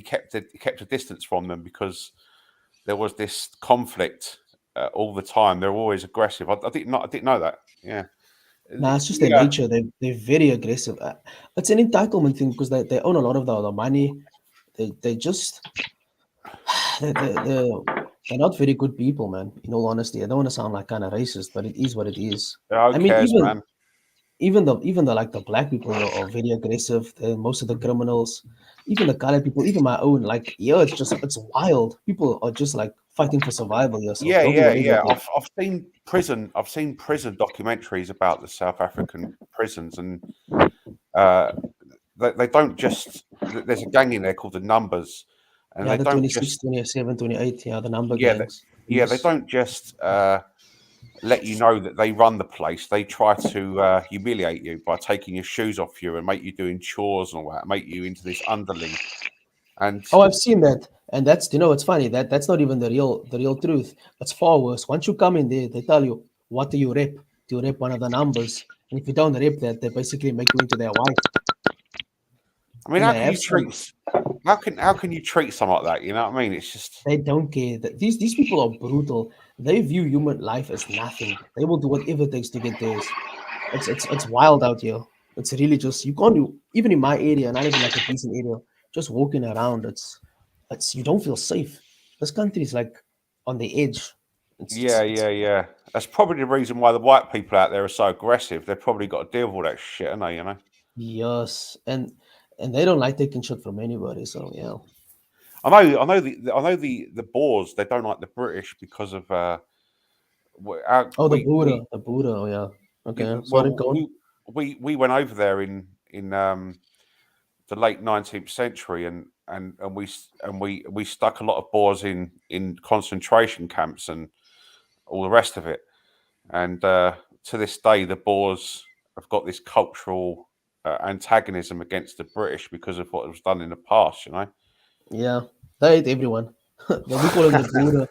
kept a distance from them because there was this conflict all the time. They're always aggressive. I didn't know that. Yeah, Nah, it's just their yeah, nature. They're very aggressive. It's an entitlement thing because they own a lot of the money. They just they're they're not very good people, man. In all honesty, I don't want to sound like kind of racist, but it is what it is. who I mean, cares, even man? even the like the black people here are very aggressive. Most of the criminals, even the colored people, even my own, like yeah, it's wild. People are just like fighting for survival here. So Yeah, they'll do yeah, whatever it yeah. takes. I've seen prison documentaries about the South African prisons, and uh, they don't just. There's a gang in there called the Numbers, and Yeah, they the don't 26, just. 27, 28. Yeah, the number Yeah, gangs. they Yes. don't just let you know that they run the place. They try to humiliate you by taking your shoes off you and make you doing chores and all that, make you into this underling. And Oh, I've seen that, and that's it's funny that's not even the real truth. It's far worse. Once you come in there, they tell you what do you rep? Do you rep one of the numbers? And if you don't rep that, they basically make you into their wife. I mean, And how they can have you some. treat? How can you treat someone like that? You know what I mean? It's just They don't care. These people are brutal. They view human life as nothing. They will do whatever it takes to get theirs. It's wild out here. It's really just you can't do even in my area, not even like a decent area. Just walking around, it's you don't feel safe. This country is like on the edge. yeah, yeah, yeah. That's probably the reason why the white people out there are so aggressive. They've probably got to deal with all that shit, haven't they? You know. Yes, and they don't like taking shit from anybody. So yeah. I know the Boers. They don't like the British because of Oh, we The Buddha. Oh yeah. yeah, Okay. Sorry, well go on. we went over there in the late 19th century, and we stuck a lot of Boers in concentration camps and all the rest of it. And to this day, the Boers have got this cultural antagonism against the British because of what was done in the past. You know. Yeah, they hate everyone. We call them the Buddha.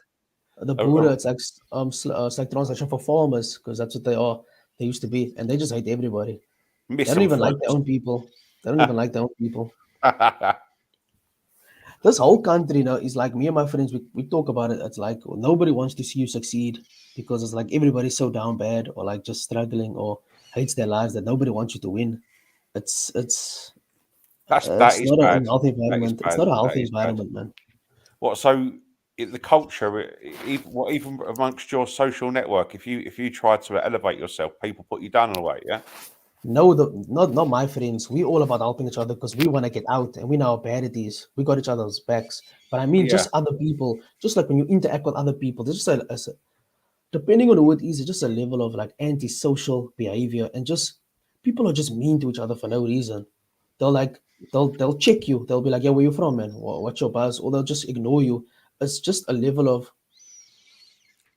The Uh, Buddha, uh, it's like it's like translation for farmers because that's what they are. They used to be, and they just hate everybody. They Miss don't them even like their fruits. own people. They don't even like their own people. This whole country now is like me and my friends. We talk about it. It's like nobody wants to see you succeed because it's like everybody's so down bad or like just struggling or hates their lives that nobody wants you to win. It's That it's is not a bad. healthy That is environment. It's bad. not a That healthy is bad. environment, man. What so the culture, even amongst your social network, if you try to elevate yourself, people put you down in a way. Yeah. No, not my friends. We all about helping each other because we want to get out and we know how bad it is. We got each other's backs. But I mean, Yeah. just other people, just like when you interact with other people, there's just depending on who it is, it's just a level of like antisocial behavior and just people are just mean to each other for no reason. They'll like they'll check you. They'll be like, "Yeah, where you from, man? What's your buzz?" Or they'll just ignore you. It's just a level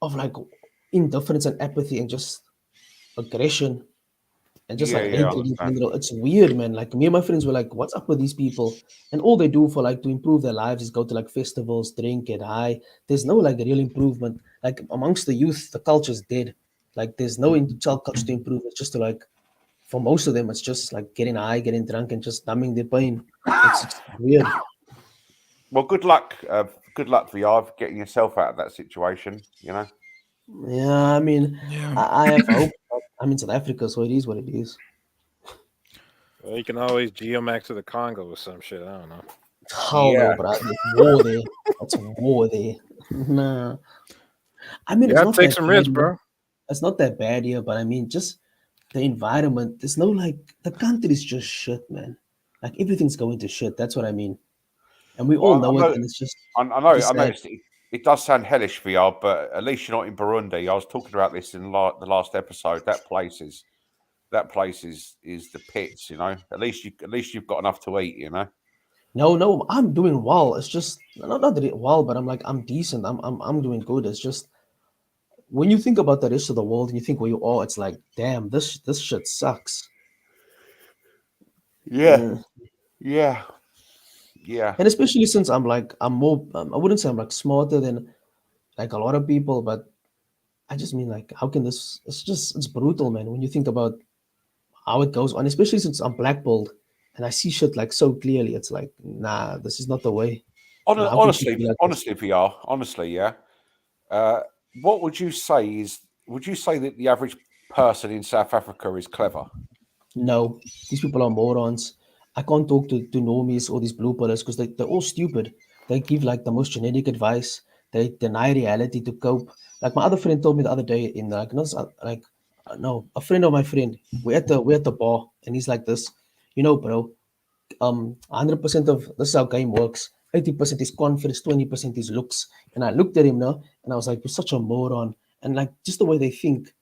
of like indifference and apathy and just aggression and just Yeah. like Yeah. I hatred in understand. general. It's weird, man. Like me and my friends were like, "What's up with these people?" And all they do for like to improve their lives is go to like festivals, drink, get high. There's no like real improvement. Like amongst the youth, the culture's dead. Like there's no child culture to improve. It's just to like for most of them, it's just like getting high, getting drunk, and just numbing their pain. It's weird. Well, good luck. Good luck for you of getting yourself out of that situation. You know. Yeah, I mean, Yeah. I have hope. But I'm in South Africa, so it is what it is. Well, you can always geomax to the Congo or some shit. I don't know. Hell no, bro. There's war there. That's war there. Nah. I mean, You it's gotta not take that some bad risks, here. bro. It's not that bad here, but I mean, just the environment. There's no like the country is just shit, man. Like everything's going to shit. That's what I mean, and we all Well, know it, and it's I just know sad. it does sound hellish, VR, but at least you're not in Burundi. I was talking about this in the last episode. That place is the pits. You know, at least you've got enough to eat. You know. No, I'm doing well. It's just not that well, but I'm like I'm decent. I'm doing good. It's just when you think about the rest of the world and you think where you are, it's like, damn, this shit sucks. Yeah, Yeah. yeah, yeah. And especially since I'm like I'm more I wouldn't say I'm like smarter than like a lot of people, but I just mean like how can this? It's brutal, man. When you think about how it goes on, especially since I'm blackballed and I see shit like so clearly, it's like nah, this is not the way. You know, how can shit be like this? Honestly, VR, honestly, yeah. Uh, what would you say is? Would you say that the average person in South Africa is clever? No, these people are morons. I can't talk to normies or these blue pillars because they're all stupid. They give like the most generic advice. They deny reality to cope. Like my other friend told me the other day in like not like no, a friend of my friend. We're at the bar and he's like this, bro. 100% of this is how game works. 80% is confidence, 20% is looks. And I looked at him now and I was like, you're such a moron. And like just the way they think,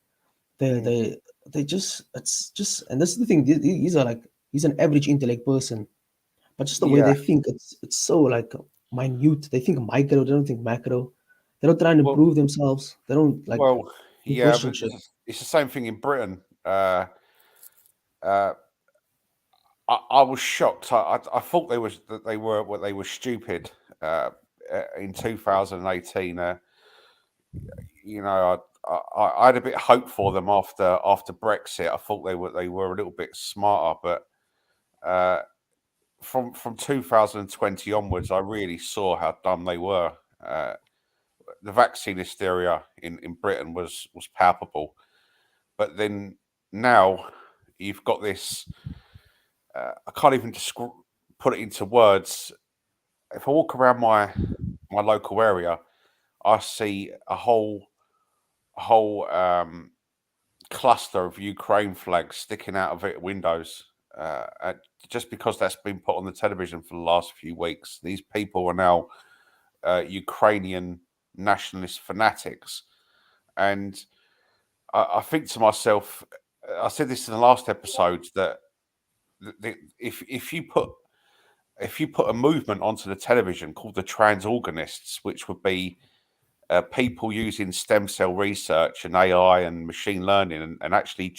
they Mm. they they just it's just and this is the thing. These are like he's an average intellect person, but just the way Yeah. they think, it's so like minute. They think micro. They don't think macro. They don't try and Well, improve themselves. They don't like well, yeah, question but shit. it's the same thing in Britain. Uh, I was shocked. I thought they were stupid in 2018. You know, I had a bit of hope for them after Brexit. I thought they were a little bit smarter, but from 2020 onwards, I really saw how dumb they were. The vaccine hysteria in Britain was palpable, but then now you've got this. I can't even put it into words. If I walk around my local area, I see a whole cluster of Ukraine flags sticking out of it windows. Just because that's been put on the television for the last few weeks, these people are now Ukrainian nationalist fanatics, and I think to myself, I said this in the last episode that if you put a movement onto the television called the trans organists, which would be people using stem cell research and AI and machine learning and actually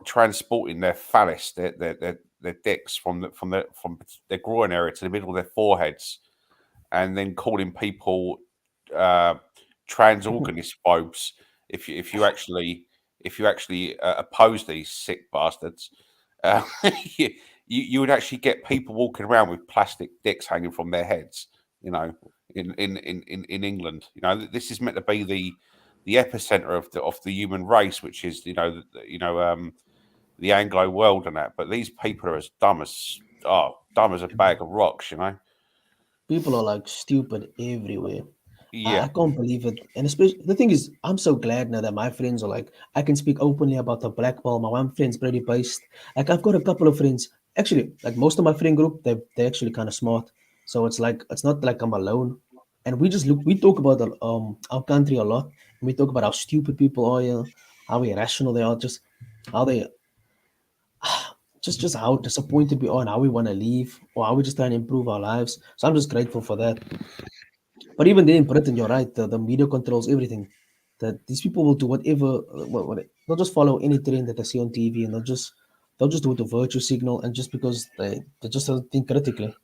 transporting their phallus, their dicks from their groin area to the middle of their foreheads, and then calling people trans organist phobes if you actually oppose these sick bastards. Uh, you, you would actually get people walking around with plastic dicks hanging from their heads, you know, in England. You know, this is meant to be the epicenter of the human race, which is the Anglo world and that. But these people are as dumb as a bag of rocks, you know. People are like stupid everywhere. I Yeah, can't believe it. And especially the thing is, I'm so glad now that my friends are like, I can speak openly about the black ball. My one friend's pretty based. Like I've got a couple of friends. Actually, like most of my friend group, they're actually kind of smart. So it's like it's not like I'm alone. And we talk about our country a lot. And we talk about how stupid people are here, how irrational they are, just how they just how disappointed we are and how we want to leave or how we just trying to improve our lives. So I'm just grateful for that. But even then, in Britain, you're right. The media controls everything. That these people will do whatever. They'll just follow any trend that they see on TV, and they'll just do it to virtue signal, and just because they just don't think critically.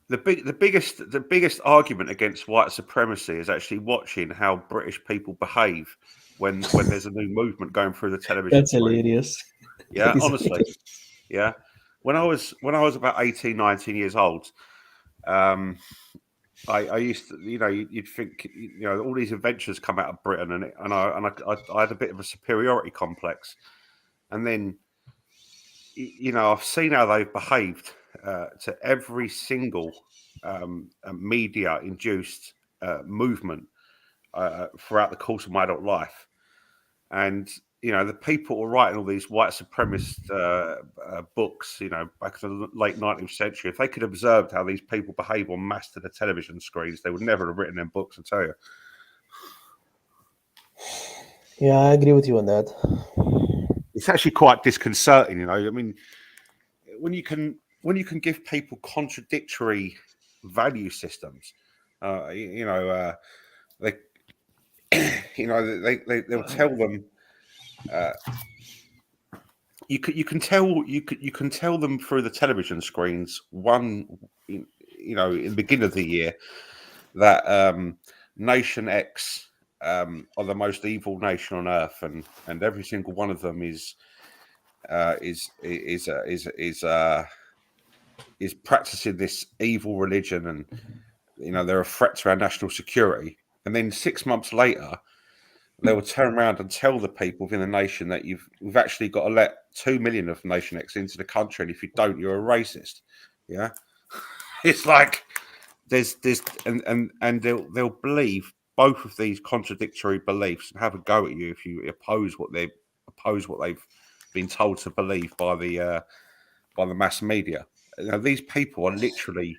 the biggest argument against white supremacy is actually watching how British people behave when there's a new movement going through the television That's screen. hilarious. Yeah, That is honestly. Yeah. When I was about 18, 19 years old, um, I used to, you'd think, all these adventures come out of Britain, and I had a bit of a superiority complex, and then, I've seen how they've behaved to every single media-induced movement throughout the course of my adult life, and the people who were writing all these white supremacist books, back in the late 19th century, if they could have observed how these people behave on mass to the television screens, they would never have written them books, I tell you. Yeah, I agree with you on that. It's actually quite disconcerting, I mean, when you can give people contradictory value systems, they they'll tell them. You can tell them through the television screens in the beginning of the year that Nation X are the most evil nation on earth, and every single one of them is practicing this evil religion, and they're a threat to our national security. And then 6 months later, they will turn around and tell the people within the nation that we've actually got to let 2 million of Nation X into the country, and if you don't, you're a racist. Yeah, it's like there's and they'll believe both of these contradictory beliefs and have a go at you if you oppose what they've been told to believe by the mass media. These people are literally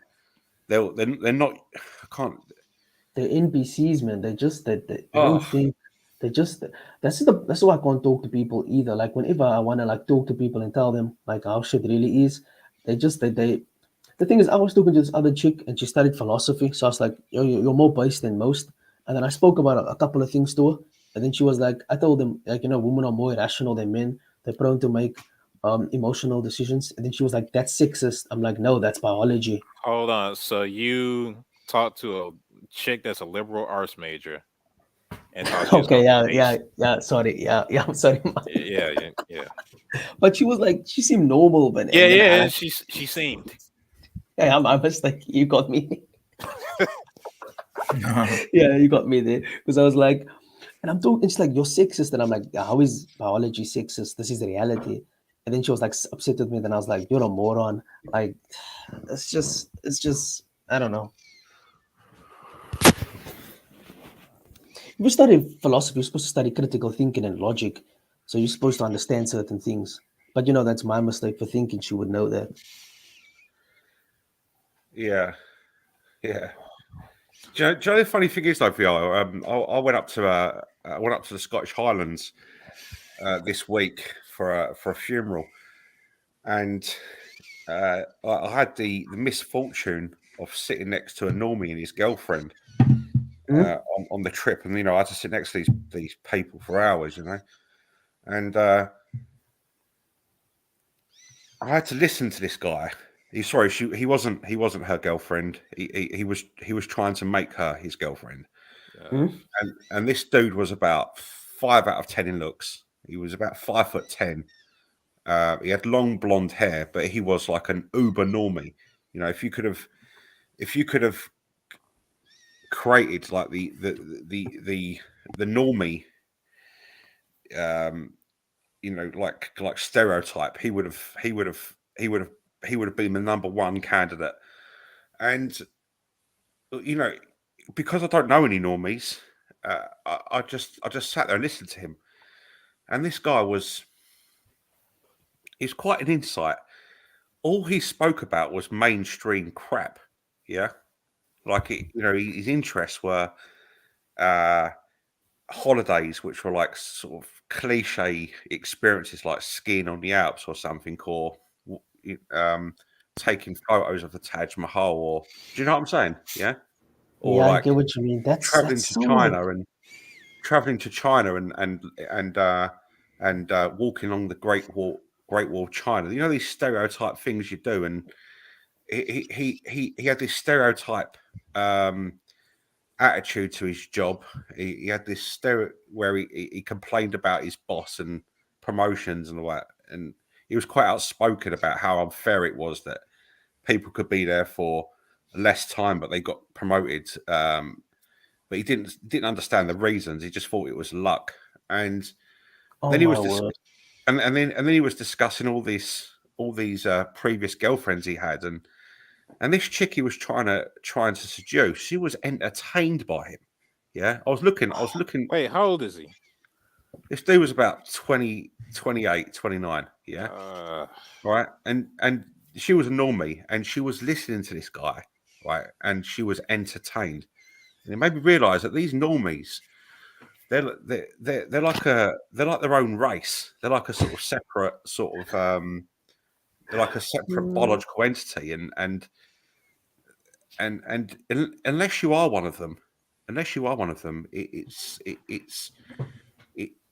they're not. I can't. They're NPCs, man. They Oh. don't think. They just that's why I can't talk to people either. Like whenever I want to like talk to people and tell them like how shit really is, they the thing is, I was talking to this other chick and she studied philosophy, so I was like, you're more based than most. And then I spoke about a couple of things to her, and then she was like, I told them like women are more irrational than men. They're prone to make emotional decisions. And then she was like, that's sexist. I'm like, no, that's biology. Hold on. So you talked to a chick that's a liberal arts major and thought she was Okay, gonna be based? yeah. Sorry, yeah. I'm sorry. Yeah. But she was like, she seemed normal, but and then Yeah. She seemed. yeah, I was like, you got me. Yeah, you got me there because I was like, and I'm talking. It's like you're sexist, and I'm like, how is biology sexist? This is the reality. And then she was like upset with me. Then I was like, you're a moron. Like, it's just, I don't know. If you study philosophy, you're supposed to study critical thinking and logic. So you're supposed to understand certain things. But that's my mistake for thinking she would know that. Yeah. Do you know the funny thing is though, VR? I went up to the Scottish Highlands this week for a funeral, and I had the misfortune of sitting next to a normie and his girlfriend on the trip, and I had to sit next to these people for hours, and I had to listen to this guy. He wasn't her girlfriend. He was trying to make her his girlfriend. And this dude was about 5 out of 10 in looks. He was about 5'10". He had long blonde hair, but he was like an uber normie. If you could have created like the normie, like stereotype, he would have been the number one candidate. And because I don't know any normies, I just sat there and listened to him. And this guy he's quite an insight. All he spoke about was mainstream crap. Yeah. Like his interests were holidays, which were like sort of cliche experiences like skiing on the Alps or something, or taking photos of the Taj Mahal, or do you know what I'm saying? Yeah. Or Yeah, I like get what you mean. traveling That's to so China like, and walking along the Great Wall of China. These stereotype things you do, and he had this stereotype attitude to his job. He had this where he complained about his boss and promotions and all that, and he was quite outspoken about how unfair it was that people could be there for less time, but they got promoted. But he didn't understand the reasons. He just thought it was luck. And Oh then he my was word. and then he was discussing all these previous girlfriends he had, and this chick he was trying to seduce, she was entertained by him. Yeah, I was looking. Wait, how old is he? This dude was about 20, 28, 29. Yeah, right. And she was a normie, and she was listening to this guy, right, and she was entertained. And it made me realise that these normies, they're like their own race. They're like a sort of separate they're like a separate biological entity, and unless you are one of them,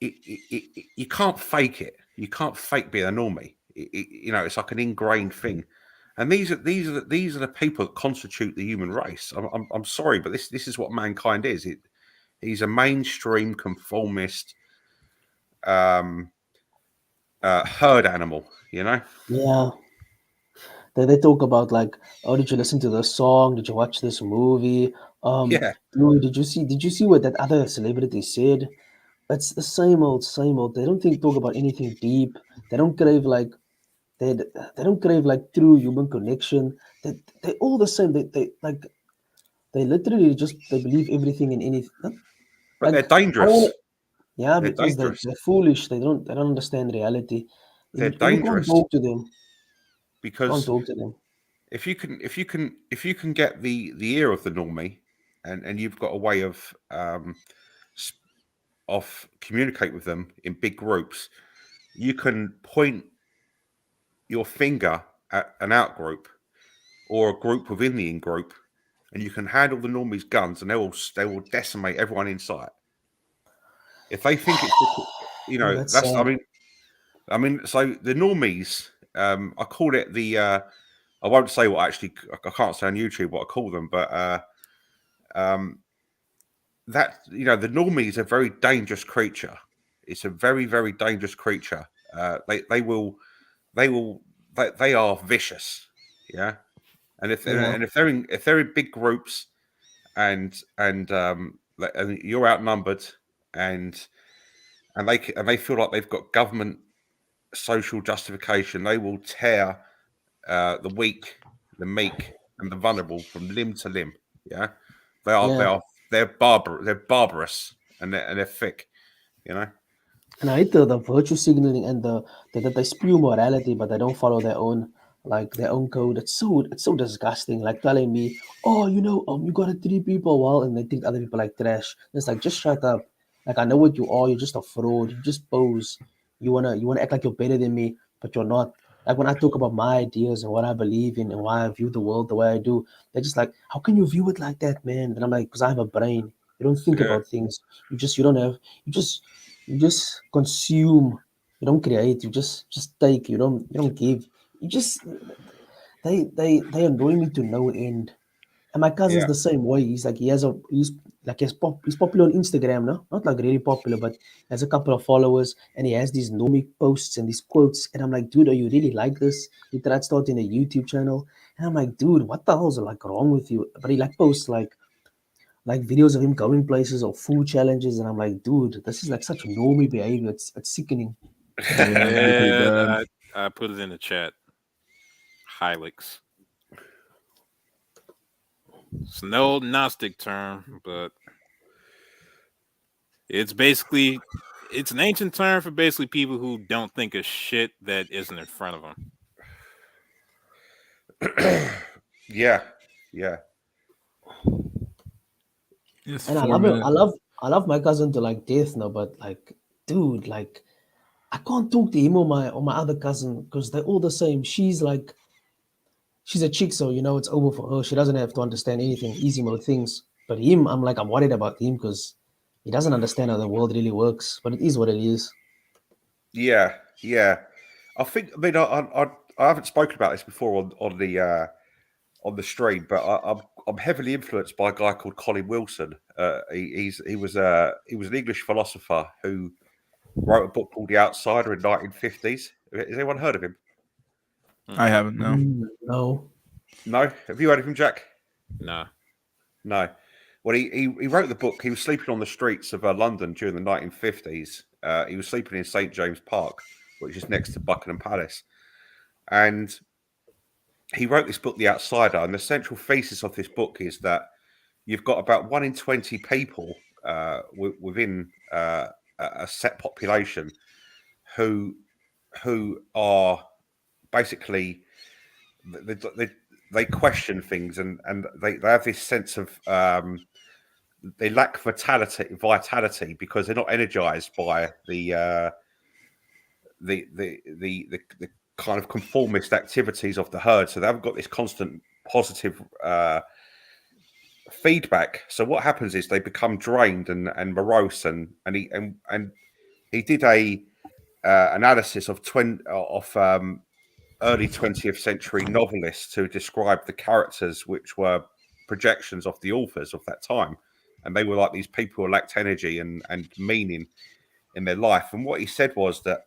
you can't fake it. You can't fake being a normie. It's like an ingrained thing. And these are the people that constitute the human race. I'm sorry, but this is what mankind is. He's a mainstream conformist herd animal. Yeah. They talk about like, oh, did you listen to this song? Did you watch this movie? Yeah. Dude, did you see what that other celebrity said? It's the same old, same old. They don't talk about anything deep. They don't crave like they don't crave like true human connection. They all the same. They literally just they believe everything in anything. But Like they're I want dangerous. yeah, They're because dangerous. they're foolish. They don't understand reality. They're You can't dangerous talk to them. You can't because talk to them. if you can get the ear of the normie, and you've got a way of communicate with them in big groups, you can point your finger at an out group or a group within the in group, and you can handle the normies' guns, and they will decimate everyone in sight. If they think it's, Oh, that's that's sad. I mean, so the normies, I call it the. I won't say what I can't say on YouTube what I call them, but that the normie is a very dangerous creature. It's a very, very dangerous creature. They are vicious, yeah. And if Yeah. they're in big groups, and you're outnumbered, and they feel like they've got government social justification, they will tear the weak, the meek, and the vulnerable from limb to limb. Yeah, Yeah. they're barbarous, and they're thick. And I hate the virtue signaling and that they spew morality, but they don't follow their own code. It's so disgusting. Like telling me, oh, you got a 3 people well, and they think other people like trash. It's like just shut up. Like I know what you are. You're just a fraud. You just pose. You wanna act like you're better than me, but you're not. Like when I talk about my ideas and what I believe in and why I view the world the way I do, they're just like, how can you view it like that, man? And I'm like, because I have a brain. You don't think Yeah. about things. You don't have. You just consume. You don't create. You just take. You don't give. You just they annoy me to no end. And my cousin's Yeah. the same way. He's popular on Instagram, no? Not like really popular, but has a couple of followers, and he has these nomic posts and these quotes. And I'm like, dude, are you really like this? He tried starting a YouTube channel, and I'm like, dude, what the hell's like wrong with you? But he like posts like videos of him going places or food challenges, and I'm like, dude, this is like such normie behavior. It's sickening. Yeah, I put it in the chat. Hilux. It's an old Gnostic term, but it's an ancient term for basically people who don't think of shit that isn't in front of them. Yeah. It's And I 4 love it. minutes. I love my cousin to like death now, but like, dude, like I can't talk to him or my other cousin because they're all the same. She's a chick, so it's over for her. She doesn't have to understand anything, easy mode things. But him, I'm worried about him because he doesn't understand how the world really works. But it is what it is. Yeah. I think. I mean, I haven't spoken about this before on the stream, but I'm heavily influenced by a guy called Colin Wilson. He was an English philosopher who wrote a book called The Outsider in 1950s. Has anyone heard of him? I haven't. No. No. No. Have you heard of him, Jack? Nah. No. Well, he wrote the book. He was sleeping on the streets of London during the 1950s. He was sleeping in St. James Park, which is next to Buckingham Palace. And he wrote this book, The Outsider. And the central thesis of this book is that you've got about 1 in 20 people within a set population who are basically they question things and they have this sense of they lack vitality because they're not energized by the kind of conformist activities of the herd, so they haven't got this constant positive feedback. So what happens is they become drained and morose, and he did a analysis of early 20th century novelists to describe the characters, which were projections of the authors of that time, and they were like these people who lacked energy and meaning in their life. And what he said was that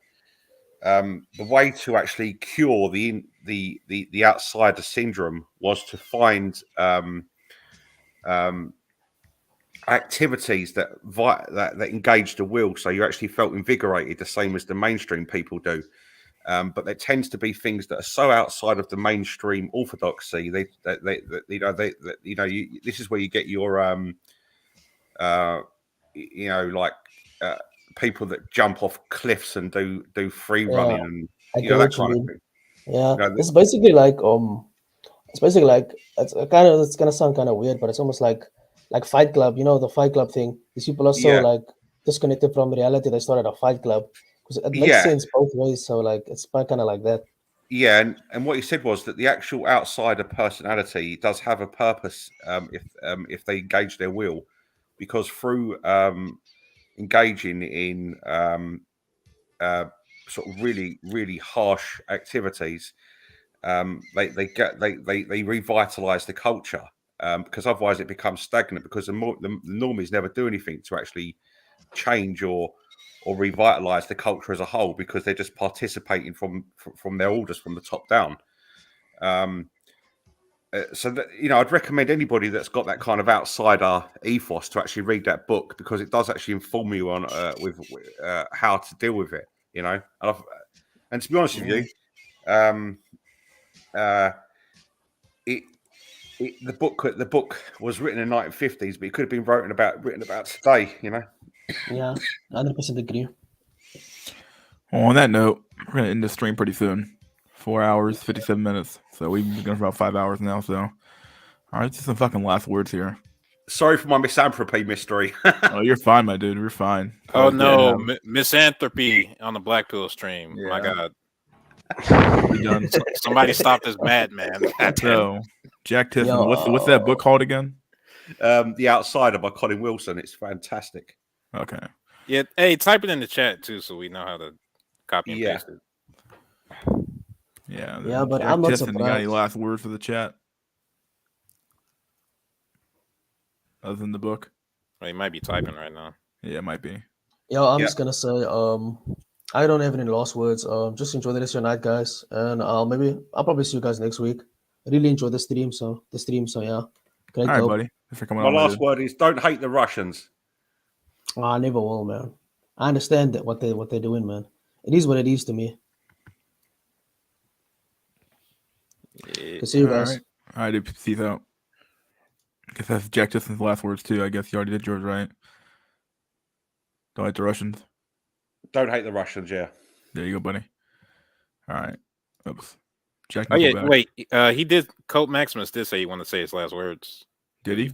the way to actually cure the outsider syndrome was to find activities that engage the will, so you actually felt invigorated, the same as the mainstream people do. But there tends to be things that are so outside of the mainstream orthodoxy. This is where you get your people that jump off cliffs and do free running and I get that what you kind of mean. thing. Yeah, it's basically like it's gonna sound kind of weird, but it's almost like Fight Club. You know, the Fight Club thing. These people are so like disconnected from reality. They started a Fight Club because it makes sense both ways. So like it's kind of like that. Yeah, and what he said was that the actual outsider personality does have a purpose if they engage their will, because through engaging in sort of really harsh activities, they revitalize the culture, because otherwise it becomes stagnant, because the normies never do anything to actually change or revitalize the culture as a whole, because they're just participating from their orders from the top down. So that, I'd recommend anybody that's got that kind of outsider ethos to actually read that book, because it does actually inform you on with how to deal with it. And to be honest with you, the book was written in the 1950s, but it could have been written about today. Yeah, 100% agree. Well, on that note, we're gonna end the stream pretty soon. 4 hours, 57 minutes. So we've been going for about 5 hours now. So, all right, just some fucking last words here. Sorry for my misanthropy mystery. Oh, you're fine, my dude. You're fine. Oh no, misanthropy on the Black Pill stream. My God. Done. Somebody stop this madman. So, Jack Tiffin, what's that book called again? The Outsider by Colin Wilson. It's fantastic. Okay. Yeah. Hey, type it in the chat too, so we know how to copy and paste it. Yeah. But Jack I'm not Tiffin, you got any surprised. last words for the chat? Other than the book? Well, he might be typing right now. Yeah, it might be. Yeah, I'm just gonna say, I don't have any last words. Just enjoy the rest of your night, guys, and I'll probably see you guys next week. I really enjoy the stream, so yeah. Great All right, dope. buddy. Thanks for coming My on. last word is don't hate the Russians. I never will, man. I understand that what they're doing, man. It is what it is to me. Good see you guys. All right, dude. Peace out. I guess that's Jack Tiffen's last words too. I guess you already did yours, right? Don't hate the Russians. Don't hate the Russians, yeah. There you go, buddy. All right. Oops. Jack. Oh yeah, Nickelback. wait. He did. Colt Maximus did say he wanted to say his last words. Did he?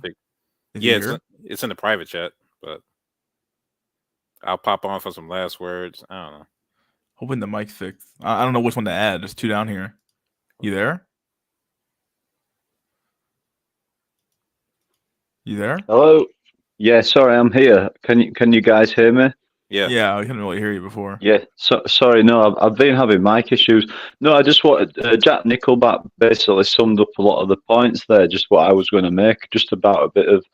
Yeah, it's in the private chat, but I'll pop on for some last words. I don't know. Hoping the mic's fixed. I don't know which one to add. There's two down here. You there? You there? Hello. Yeah, sorry, I'm here. Can you guys hear me? Yeah. Yeah, I couldn't really hear you before. Yeah. Sorry, no, I've been having mic issues. No, I just wanted Jack Nickelback basically summed up a lot of the points there. Just what I was going to make, just about a bit of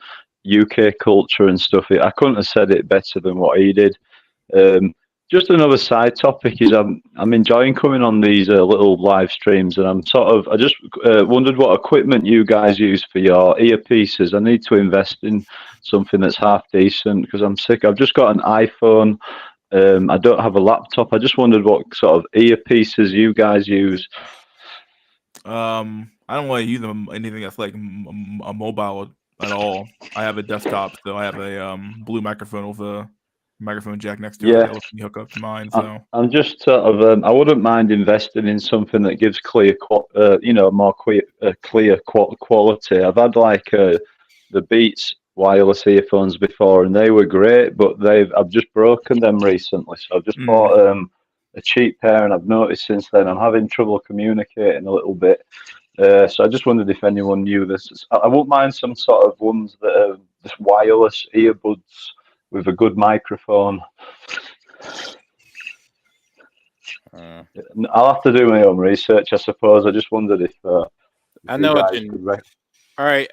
UK culture and stuff. I couldn't have said it better than what he did. Just another side topic is I'm enjoying coming on these little live streams, and I just wondered what equipment you guys use for your earpieces. I need to invest in something that's half decent because I'm sick. I've just got an iPhone. I don't have a laptop. I just wondered what sort of earpieces you guys use. I don't really use anything that's like a mobile at all. I have a desktop, so I have a blue microphone with a microphone jack next to it that lets me hook up to mine. So I'm just sort of I wouldn't mind investing in something that gives clear, more clear quality. I've had like the Beats wireless earphones before, and they were great, but I've just broken them recently, so I've just bought a cheap pair, and I've noticed since then I'm having trouble communicating a little bit. So I just wondered if anyone knew this. I wouldn't mind some sort of ones that are just wireless earbuds with a good microphone. I'll have to do my own research, I suppose. I just wondered if I know you it's guys been could all right.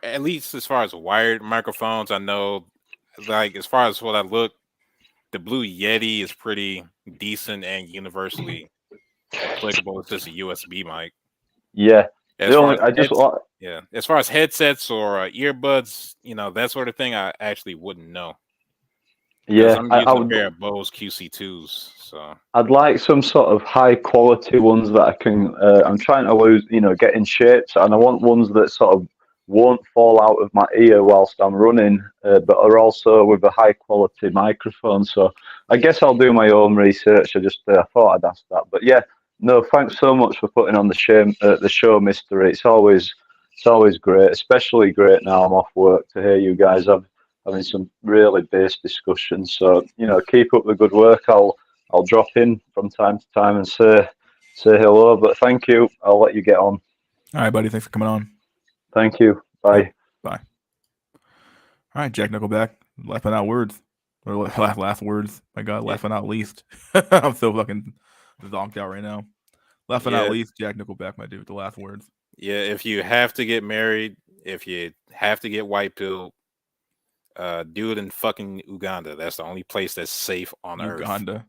At least as far as wired microphones, I know, like as far as what I look, the Blue Yeti is pretty decent and universally applicable. It's just a USB mic. Yeah. As far as headsets or earbuds, that sort of thing, I actually wouldn't know. Yeah, I'm using a pair of Bose QC2s, so I'd like some sort of high quality ones that I can. I'm trying to get in shape, and I want ones that sort of won't fall out of my ear whilst I'm running, but are also with a high quality microphone. So I guess I'll do my own research. I thought I'd ask that, but yeah, no, thanks so much for putting on the show, Mystery. It's always great, especially great now I'm off work to hear you guys having some really base discussions. So keep up the good work. I'll drop in from time to time and say hello. But thank you. I'll let you get on. All right, buddy. Thanks for coming on. Thank you. Bye. Bye. All right, Jack Nickelback. Last but not words. Or last words. My God, last but not least. I'm so fucking zonked out right now. Last but not least, Jack Nickelback, my dude. The last words. Yeah, if you have to get married, if you have to get white pilled, do it in fucking Uganda. That's the only place that's safe on earth. Uganda.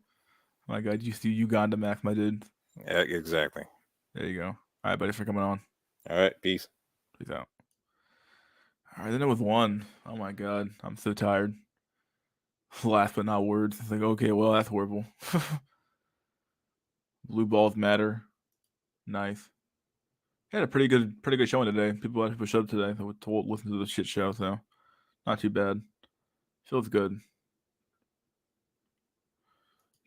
My God, you see Uganda, Max, my dude. Yeah, exactly. There you go. All right, buddy, for coming on. All right, peace. Peace out. All right, then it was one. Oh my God, I'm so tired. Last but not words. It's like, okay, well, that's horrible. Blue balls matter. Nice. Had a pretty good showing today. People showed up today to listen to the shit show, so not too bad. Feels good.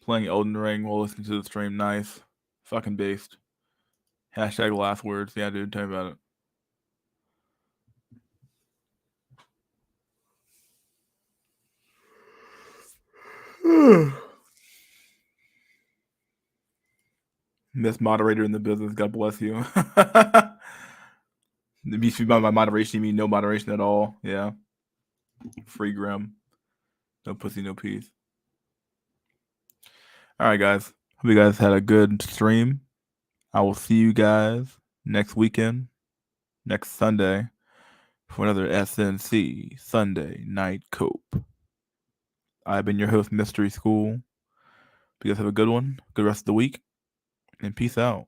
Playing Elden Ring while listening to the stream. Nice. Fucking based. Hashtag last words. Yeah, dude, tell me about it. Best moderator in the business. God bless you. If you by my moderation, you mean no moderation at all. Yeah. Free Grim. No pussy, no peace. All right, guys. Hope you guys had a good stream. I will see you guys next weekend, next Sunday, for another SNC Sunday Night Cope. I've been your host, Mystery School. You guys have a good one, good rest of the week, and peace out.